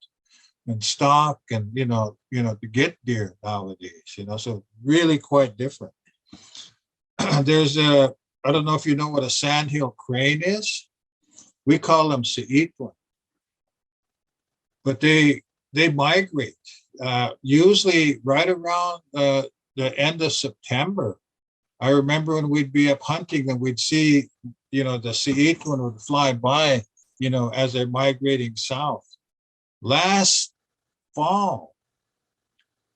and stalk and, to get deer nowadays, so really quite different. There's I don't know if you know what a sandhill crane is. We call them Siitwan. But they migrate, usually right around the end of September. I remember when we'd be up hunting and we'd see, the Siitwan would fly by, as they're migrating south. Last fall,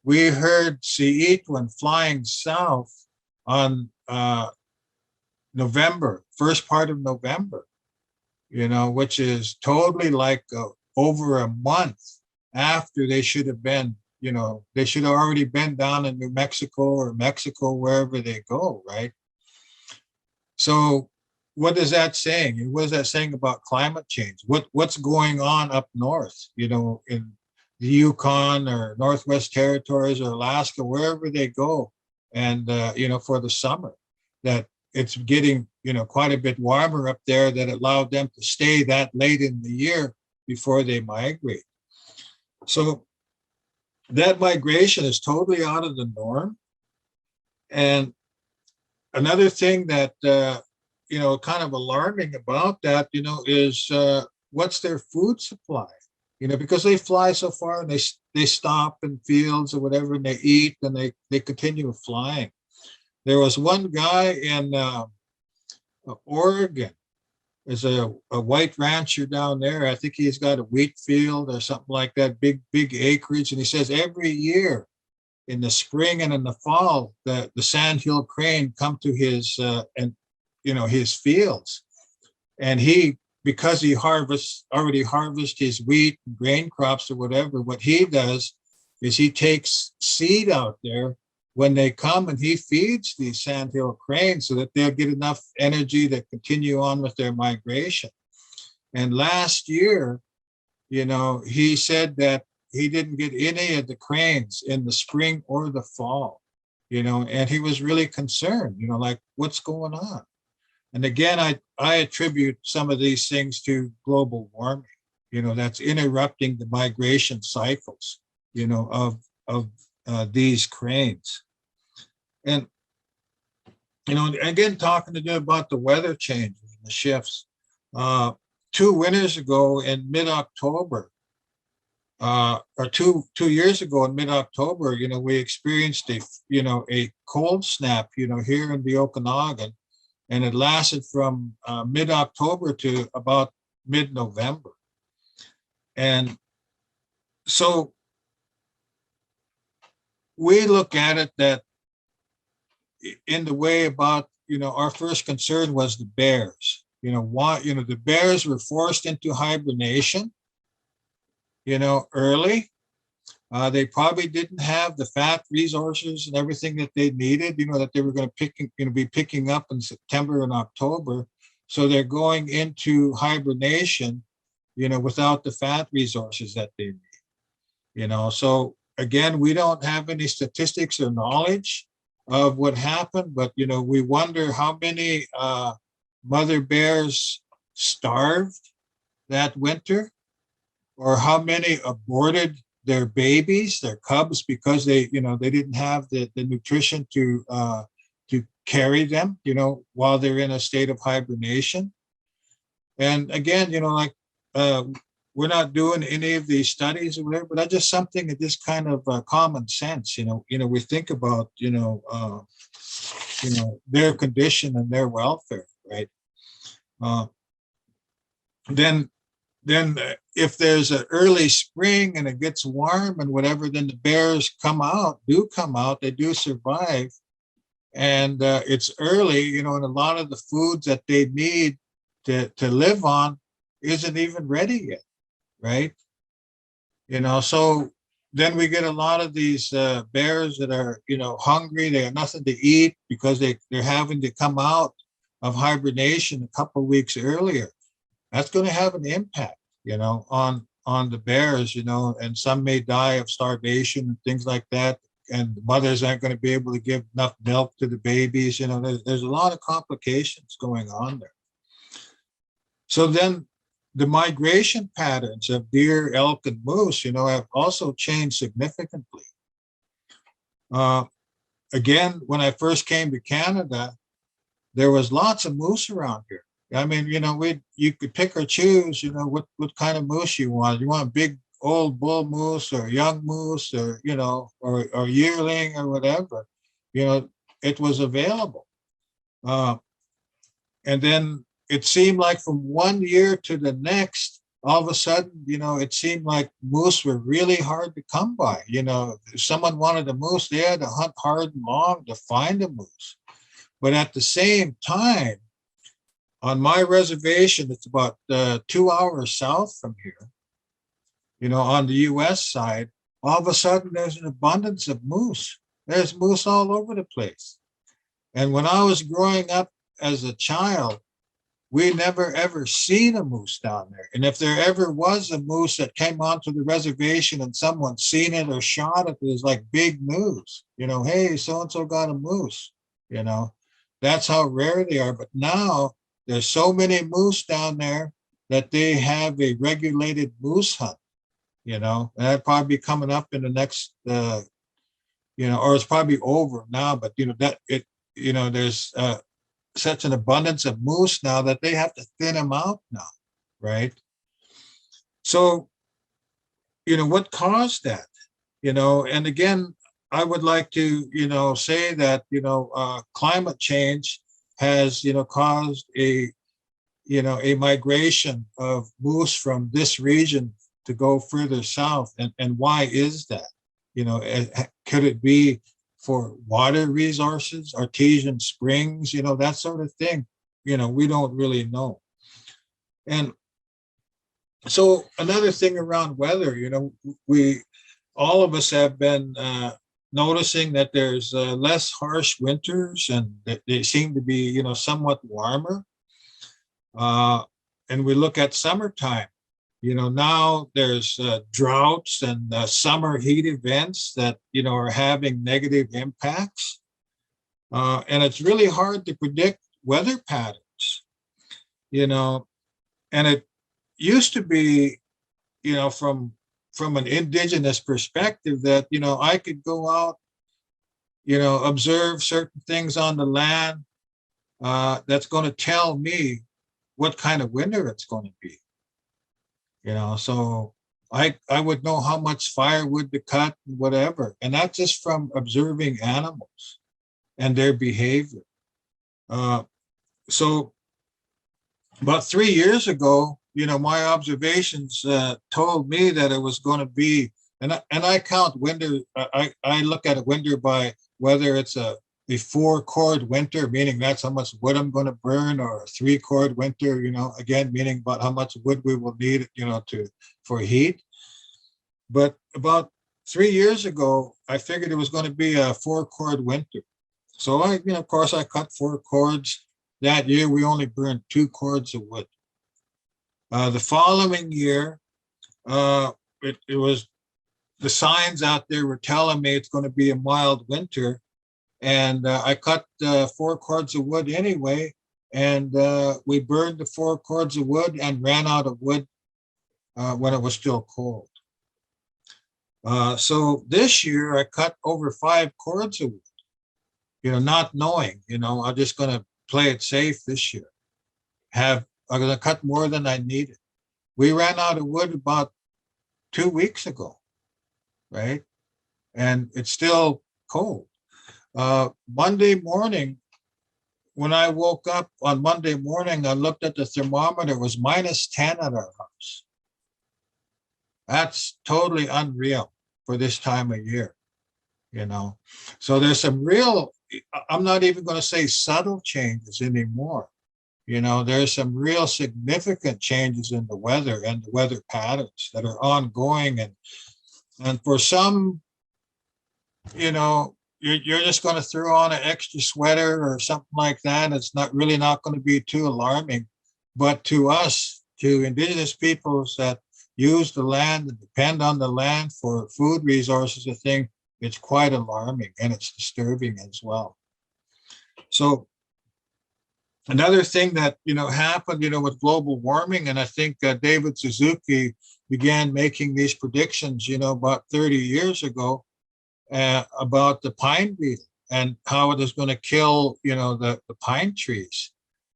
we heard Siitwan flying south on November, first part of November, which is totally like over a month after they should have been, they should have already been down in New Mexico or Mexico, wherever they go, right? So what is that saying? What is that saying about climate change? What's going on up north, in the Yukon or Northwest Territories or Alaska, wherever they go, and for the summer, that it's getting quite a bit warmer up there, that allowed them to stay that late in the year before they migrate. So that migration is totally out of the norm. And another thing that kind of alarming about that is what's their food supply, because they fly so far and they stop in fields or whatever, and they eat, and they continue flying. There was one guy in Oregon. There's a white rancher down there. I think he's got a wheat field or something like that, big acreage. And he says every year in the spring and in the fall, the sandhill crane come to his his fields. And because he already harvest his wheat and grain crops or whatever, what he does is he takes seed out there when they come, and he feeds these sandhill cranes so that they'll get enough energy to continue on with their migration. And last year, he said that he didn't get any of the cranes in the spring or the fall, and he was really concerned, like, what's going on? And again, I attribute some of these things to global warming, that's interrupting the migration cycles, of these cranes. And again, talking to you about the weather changes and the shifts. 2 winters ago in mid-October, or two years ago in mid-October, we experienced a cold snap, here in the Okanagan, and it lasted from mid-October to about mid-November. And so we look at it that in the way about, our first concern was the bears. The bears were forced into hibernation, early. They probably didn't have the fat resources and everything that they needed, that they were going to be picking up in September and October. So they're going into hibernation, without the fat resources that they need, So again, we don't have any statistics or knowledge of what happened, but we wonder how many mother bears starved that winter, or how many aborted their babies, their cubs, because they didn't have the nutrition to carry them, while they're in a state of hibernation. And again, we're not doing any of these studies or whatever, but that's just something that just kind of common sense, we think about, their condition and their welfare, right? Then if there's an early spring and it gets warm and whatever, then the bears do come out, they do survive. And it's early, and a lot of the foods that they need to live on isn't even ready yet, right? So then we get a lot of these bears that are, hungry, they have nothing to eat because they're having to come out of hibernation a couple of weeks earlier. That's going to have an impact, on the bears, and some may die of starvation and things like that. And mothers aren't going to be able to give enough milk to the babies. There's a lot of complications going on there. So then the migration patterns of deer, elk, and moose, have also changed significantly. Again, when I first came to Canada, there was lots of moose around here. I mean, you could pick or choose, what kind of moose you want. You want big old bull moose or young moose or, or yearling or whatever, it was available. And then it seemed like from one year to the next, all of a sudden, it seemed like moose were really hard to come by. If someone wanted a moose, they had to hunt hard and long to find a moose. But at the same time, on my reservation, it's about 2 hours south from here, on the US side, all of a sudden there's an abundance of moose. There's moose all over the place. And when I was growing up as a child, we never ever seen a moose down there. And if there ever was a moose that came onto the reservation and someone seen it or shot it, it was like big news. You know, hey, so-and-so got a moose, you know. That's how rare they are. But now there's so many moose down there that they have a regulated moose hunt, you know, and that'd probably be coming up in the next, you know, or it's probably over now, but, you know, that it, you know, there's such an abundance of moose now that they have to thin them out now, right? So, you know, what caused that? You know, and again, I would like to, you know, say that, you know, climate change has, you know, caused a, you know, a migration of moose from this region to go further south. And why is that? You know, could it be for water resources, artesian springs, you know, that sort of thing? You know, we don't really know. And so another thing around weather, you know, all of us have been noticing that there's less harsh winters and that they seem to be, you know, somewhat warmer. And we look at summertime, you know, now there's droughts and summer heat events that, you know, are having negative impacts. And it's really hard to predict weather patterns, you know, and it used to be, you know, from an indigenous perspective that, you know, I could go out, you know, observe certain things on the land that's going to tell me what kind of winter it's going to be. You know, so I would know how much firewood to cut and whatever, and not just from observing animals and their behavior. So about 3 years ago, you know, my observations told me that it was going to be, and I count winter. I look at a winter by whether it's a 4-chord winter, meaning that's how much wood I'm going to burn, or a 3-chord winter, you know, again, meaning about how much wood we will need, you know, for heat. But about 3 years ago, I figured it was going to be a 4-chord winter. So I, you know, of course, I cut 4 cords. That year, we only burned 2 cords of wood. The following year, it was, the signs out there were telling me it's going to be a mild winter. And I cut 4 cords of wood anyway, and we burned the 4 cords of wood and ran out of wood when it was still cold. So this year I cut over 5 cords of wood, you know, not knowing, you know, I'm just going to play it safe this year. I'm going to cut more than I needed. We ran out of wood about 2 weeks ago, right? And it's still cold. Monday morning, when I woke up on Monday morning, I looked at the thermometer, it was -10 at our house. That's totally unreal for this time of year, you know. So there's some real, I'm not even going to say subtle changes anymore. You know, there's some real significant changes in the weather and the weather patterns that are ongoing. And for some, you know, you're just going to throw on an extra sweater or something like that. It's not going to be too alarming. But to us, to indigenous peoples that use the land and depend on the land for food resources, I think it's quite alarming and it's disturbing as well. So another thing that, you know, happened, you know, with global warming, and I think David Suzuki began making these predictions, you know, about 30 years ago, about the pine beetle and how it is going to kill, you know, the pine trees.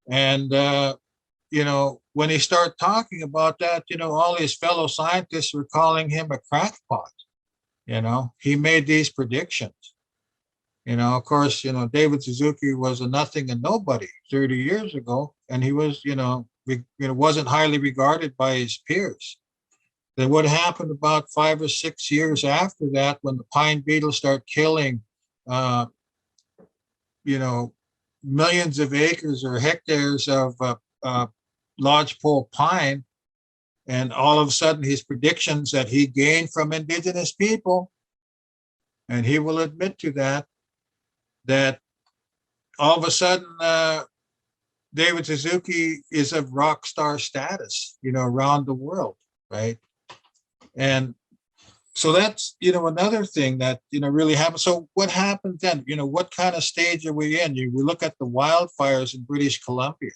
And, you know, when he started talking about that, you know, all his fellow scientists were calling him a crackpot. You know, he made these predictions. You know, of course, you know, David Suzuki was a nothing and nobody 30 years ago, and he was, you know, wasn't highly regarded by his peers. Then what happened about 5 or 6 years after that, when the pine beetles start killing, you know, millions of acres or hectares of lodgepole pine, and all of a sudden his predictions that he gained from indigenous people, and he will admit to that, that all of a sudden David Suzuki is of rock star status, around the world, right? And so that's, another thing that, really happened. So what happened then? What kind of stage are we in? We look at the wildfires in British Columbia,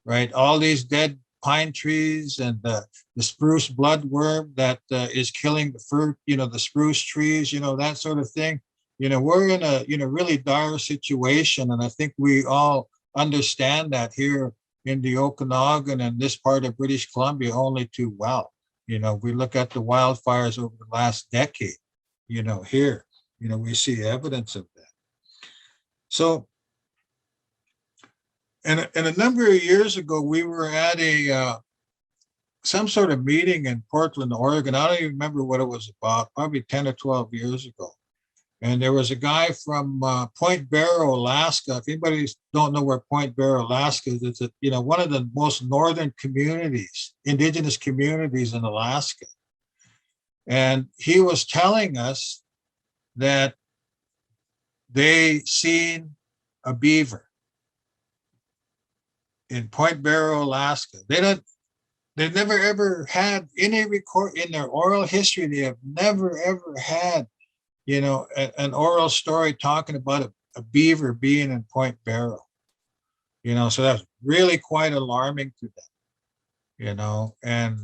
right? All these dead pine trees and the spruce bloodworm that is killing the fruit, the spruce trees, that sort of thing. We're in a, really dire situation. And I think we all understand that here in the Okanagan and this part of British Columbia only too well. We look at the wildfires over the last decade, here, we see evidence of that. So, and a number of years ago, we were at some sort of meeting in Portland, Oregon. I don't even remember what it was about, probably 10 or 12 years ago. And there was a guy from Point Barrow, Alaska. If anybody don't know where Point Barrow, Alaska is, it's one of the most northern communities, indigenous communities in Alaska. And he was telling us that they seen a beaver in Point Barrow, Alaska. They've never ever had any record in their oral history. They have never ever had an oral story talking about a beaver being in Point Barrow, so that's really quite alarming to them, and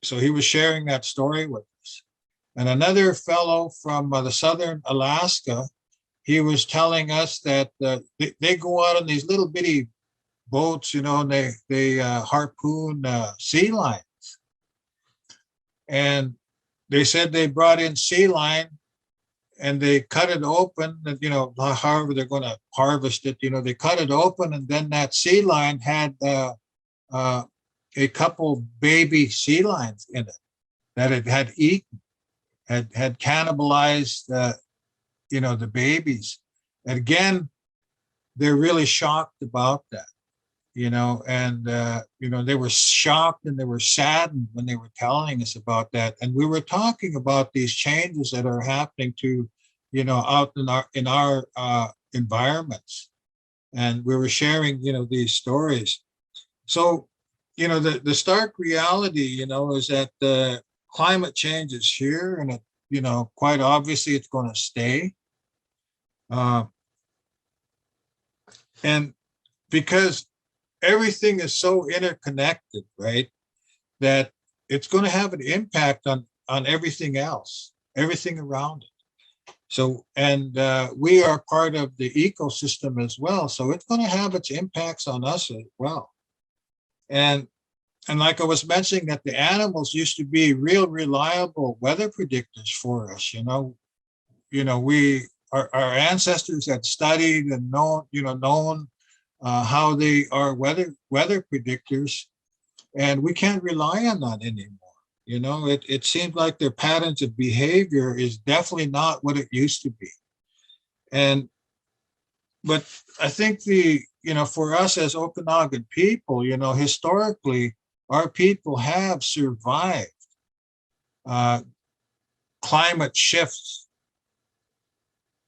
so he was sharing that story with us. And another fellow from the southern Alaska, he was telling us that they go out on these little bitty boats, and they harpoon sea lions. And they said they brought in sea lion and they cut it open, however they're going to harvest it, they cut it open, and then that sea lion had a couple baby sea lions in it that it had eaten, had cannibalized, the babies. And again, they're really shocked about that, and, they were shocked and they were saddened when they were telling us about that. And we were talking about these changes that are happening to, out in our environments. And we were sharing, these stories. So, the stark reality, is that the climate change is here, and it, quite obviously it's going to stay. And because everything is so interconnected, right, that it's going to have an impact on everything else, everything around it. So, and we are part of the ecosystem as well. So it's going to have its impacts on us as well. And like I was mentioning, that the animals used to be real reliable weather predictors for us. Our ancestors had studied and known how they are weather predictors, and we can't rely on that anymore. It seems like their patterns of behavior is definitely not what it used to be. But I think for us as Okanagan people, historically, our people have survived climate shifts,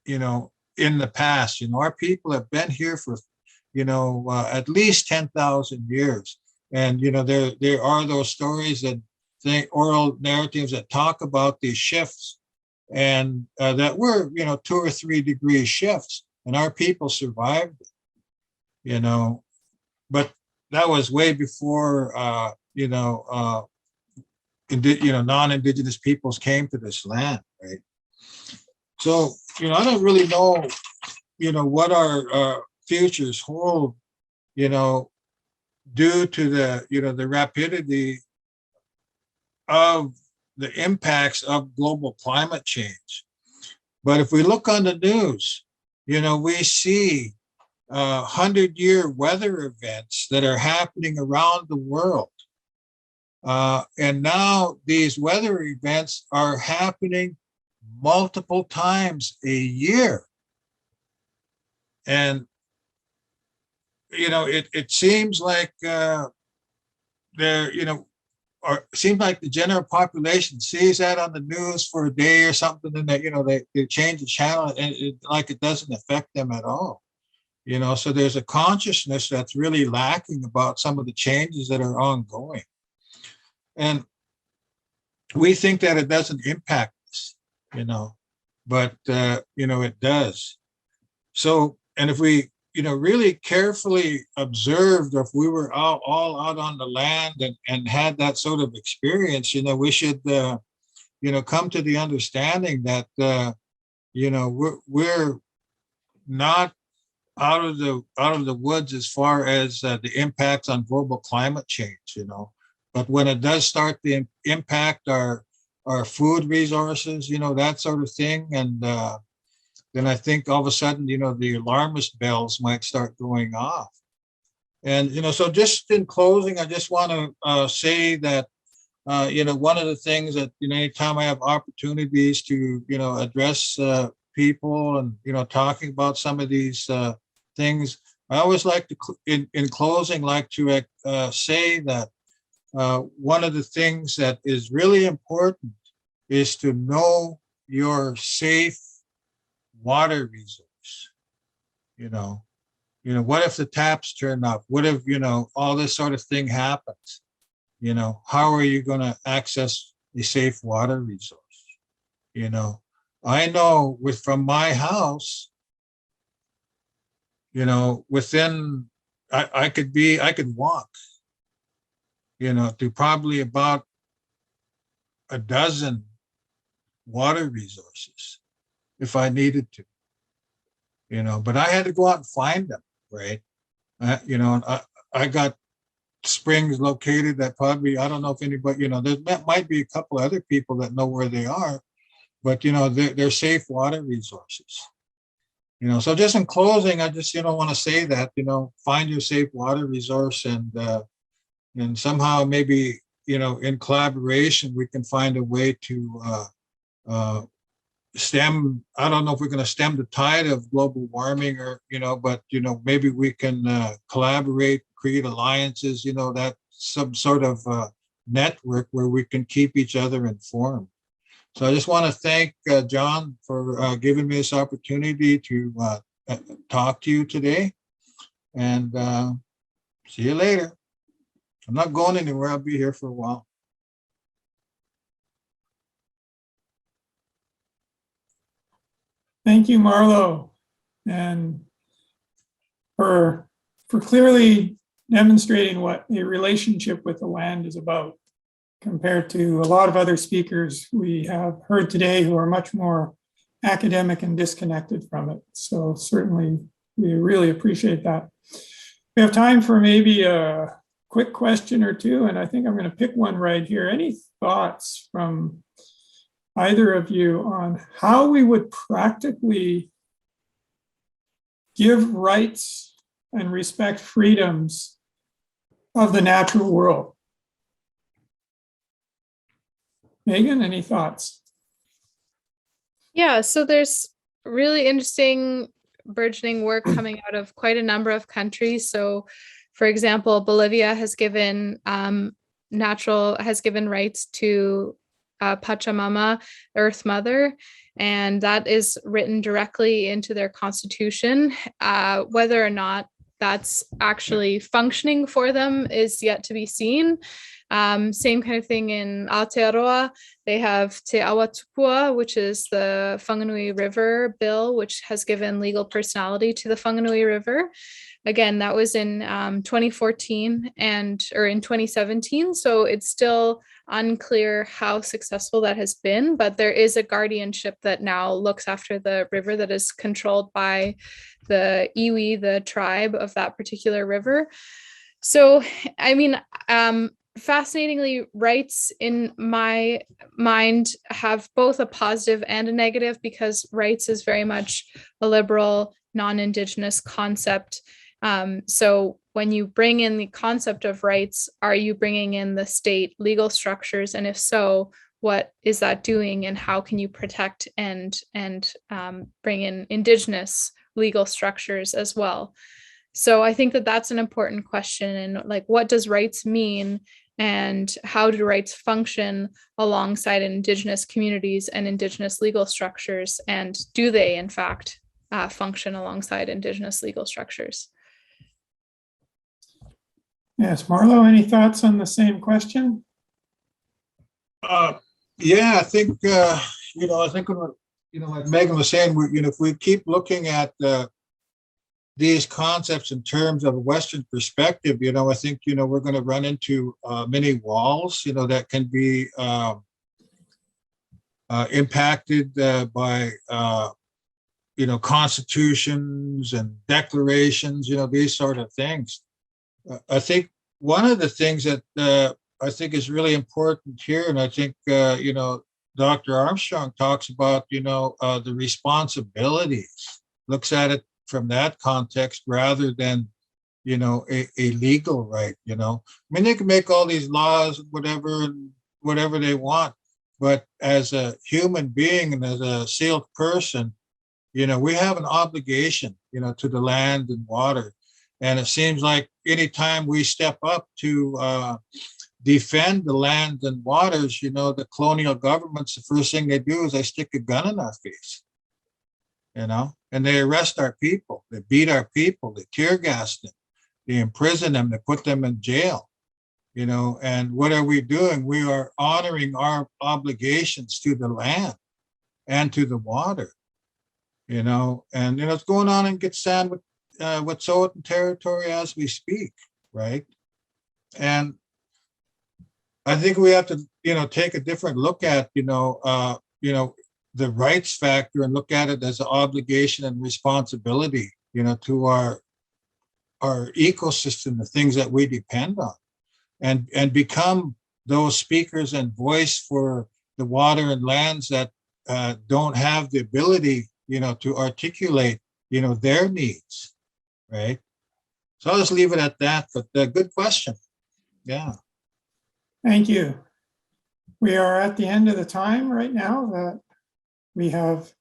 in the past. Our people have been here for, at least 10,000 years. And, there are those stories and oral narratives that talk about these shifts, and that were, 2 or 3 degree shifts, and our people survived it, but that was way before, non-Indigenous peoples came to this land, right? So, I don't really know, what our futures hold, due to the, the rapidity of the impacts of global climate change. But if we look on the news, we see 100-year weather events that are happening around the world. And now these weather events are happening multiple times a year. And, it seems like or it seems like the general population sees that on the news for a day or something, and that, they change the channel, and it doesn't affect them at all. So there's a consciousness that's really lacking about some of the changes that are ongoing. And we think that it doesn't impact us, but, it does. So, and if we, really carefully observed, or if we were all out on the land and had that sort of experience, we should, come to the understanding that, we're not out of the woods as far as the impacts on global climate change, but when it does start to impact our food resources, that sort of thing, and then I think all of a sudden, the alarmist bells might start going off. And so just in closing, I just want to say that one of the things that anytime I have opportunities to address people and talking about some of these things, I always like to in closing like to say that one of the things that is really important is to know your safe water resource. What if the taps turn off? What if all this sort of thing happens? How are you going to access a safe water resource? I know from my house, within I could walk, to probably about a dozen water resources if I needed to, but I had to go out and find them, right? I got springs located that probably, I don't know if anybody, there might be a couple other people that know where they are, but they're safe water resources. So just in closing, I just want to say that find your safe water resource, and somehow maybe in collaboration we can find a way to stem. I don't know if we're going to stem the tide of global warming, or but maybe we can collaborate, create alliances, that some sort of network where we can keep each other informed. So I just want to thank John for giving me this opportunity to talk to you today, and see you later. I'm not going anywhere. I'll be here for a while. Thank you, Marlo, and for clearly demonstrating what a relationship with the land is about, compared to a lot of other speakers we have heard today who are much more academic and disconnected from it. So certainly we really appreciate that. We have time for maybe a quick question or two, and I think I'm going to pick one right here. Any thoughts from either of you on how we would practically give rights and respect freedoms of the natural world? Megan, any thoughts? Yeah, so there's really interesting burgeoning work coming out of quite a number of countries. So, for example, Bolivia has given rights to Pachamama, Earth Mother, and that is written directly into their constitution. Whether or not that's actually functioning for them is yet to be seen. Same kind of thing in Aotearoa. They have Te Awatupua, which is the Whanganui River bill, which has given legal personality to the Whanganui River. Again, that was in 2014 or in 2017. So it's still unclear how successful that has been, but there is a guardianship that now looks after the river that is controlled by the iwi, the tribe of that particular river. So, I mean, fascinatingly, rights in my mind have both a positive and a negative, because rights is very much a liberal, non-Indigenous concept. So when you bring in the concept of rights, are you bringing in the state legal structures? And if so, what is that doing, and how can you protect and bring in Indigenous legal structures as well? So I think that that's an important question. And like, what does rights mean? And how do rights function alongside Indigenous communities and Indigenous legal structures? And do they, in fact, function alongside Indigenous legal structures. Yes, Marlo, any thoughts on the same question? Yeah, I think, I think, like Megan was saying, if we keep looking at these concepts in terms of a Western perspective, I think, we're going to run into many walls, that can be impacted by, constitutions and declarations, these sort of things. I think one of the things that I think is really important here, and I think, Dr. Armstrong talks about, the responsibilities, looks at it from that context rather than, a legal right, I mean, they can make all these laws, whatever they want, but as a human being and as a sealed person, we have an obligation, to the land and water. And it seems like anytime we step up to defend the land and waters, the colonial governments, the first thing they do is they stick a gun in our face, and they arrest our people, they beat our people, they tear gas them, they imprison them, they put them in jail, and what are we doing? We are honoring our obligations to the land and to the water, and it's going on in Gitxsan with Wet'suwet'en territory as we speak, right? And I think we have to, take a different look at, the rights factor and look at it as an obligation and responsibility, to our ecosystem, the things that we depend on, and become those speakers and voice for the water and lands that don't have the ability, to articulate, their needs, right? So I'll just leave it at that, but good question. Yeah. Thank you. We are at the end of the time right now that we have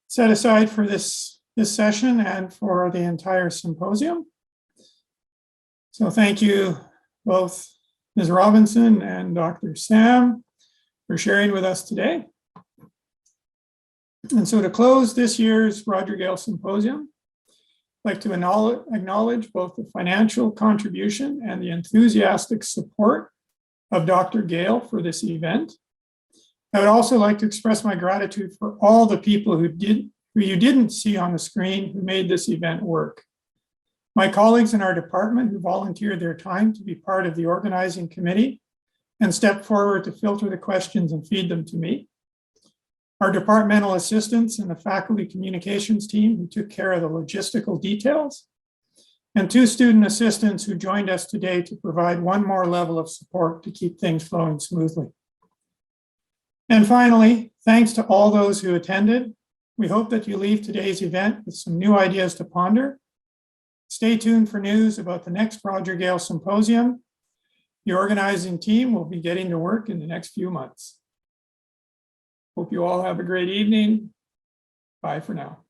set aside for this session and for the entire symposium. So thank you both Ms. Robinson and Dr. Sam for sharing with us today. And so to close this year's Roger Gale Symposium, I'd like to acknowledge both the financial contribution and the enthusiastic support of Dr. Gale for this event. I would also like to express my gratitude for all the people who you didn't see on the screen who made this event work. My colleagues in our department who volunteered their time to be part of the organizing committee and stepped forward to filter the questions and feed them to me. Our departmental assistants and the faculty communications team who took care of the logistical details, and 2 student assistants who joined us today to provide one more level of support to keep things flowing smoothly. And finally, thanks to all those who attended. We hope that you leave today's event with some new ideas to ponder. Stay tuned for news about the next Roger Gale Symposium. The organizing team will be getting to work in the next few months. Hope you all have a great evening. Bye for now.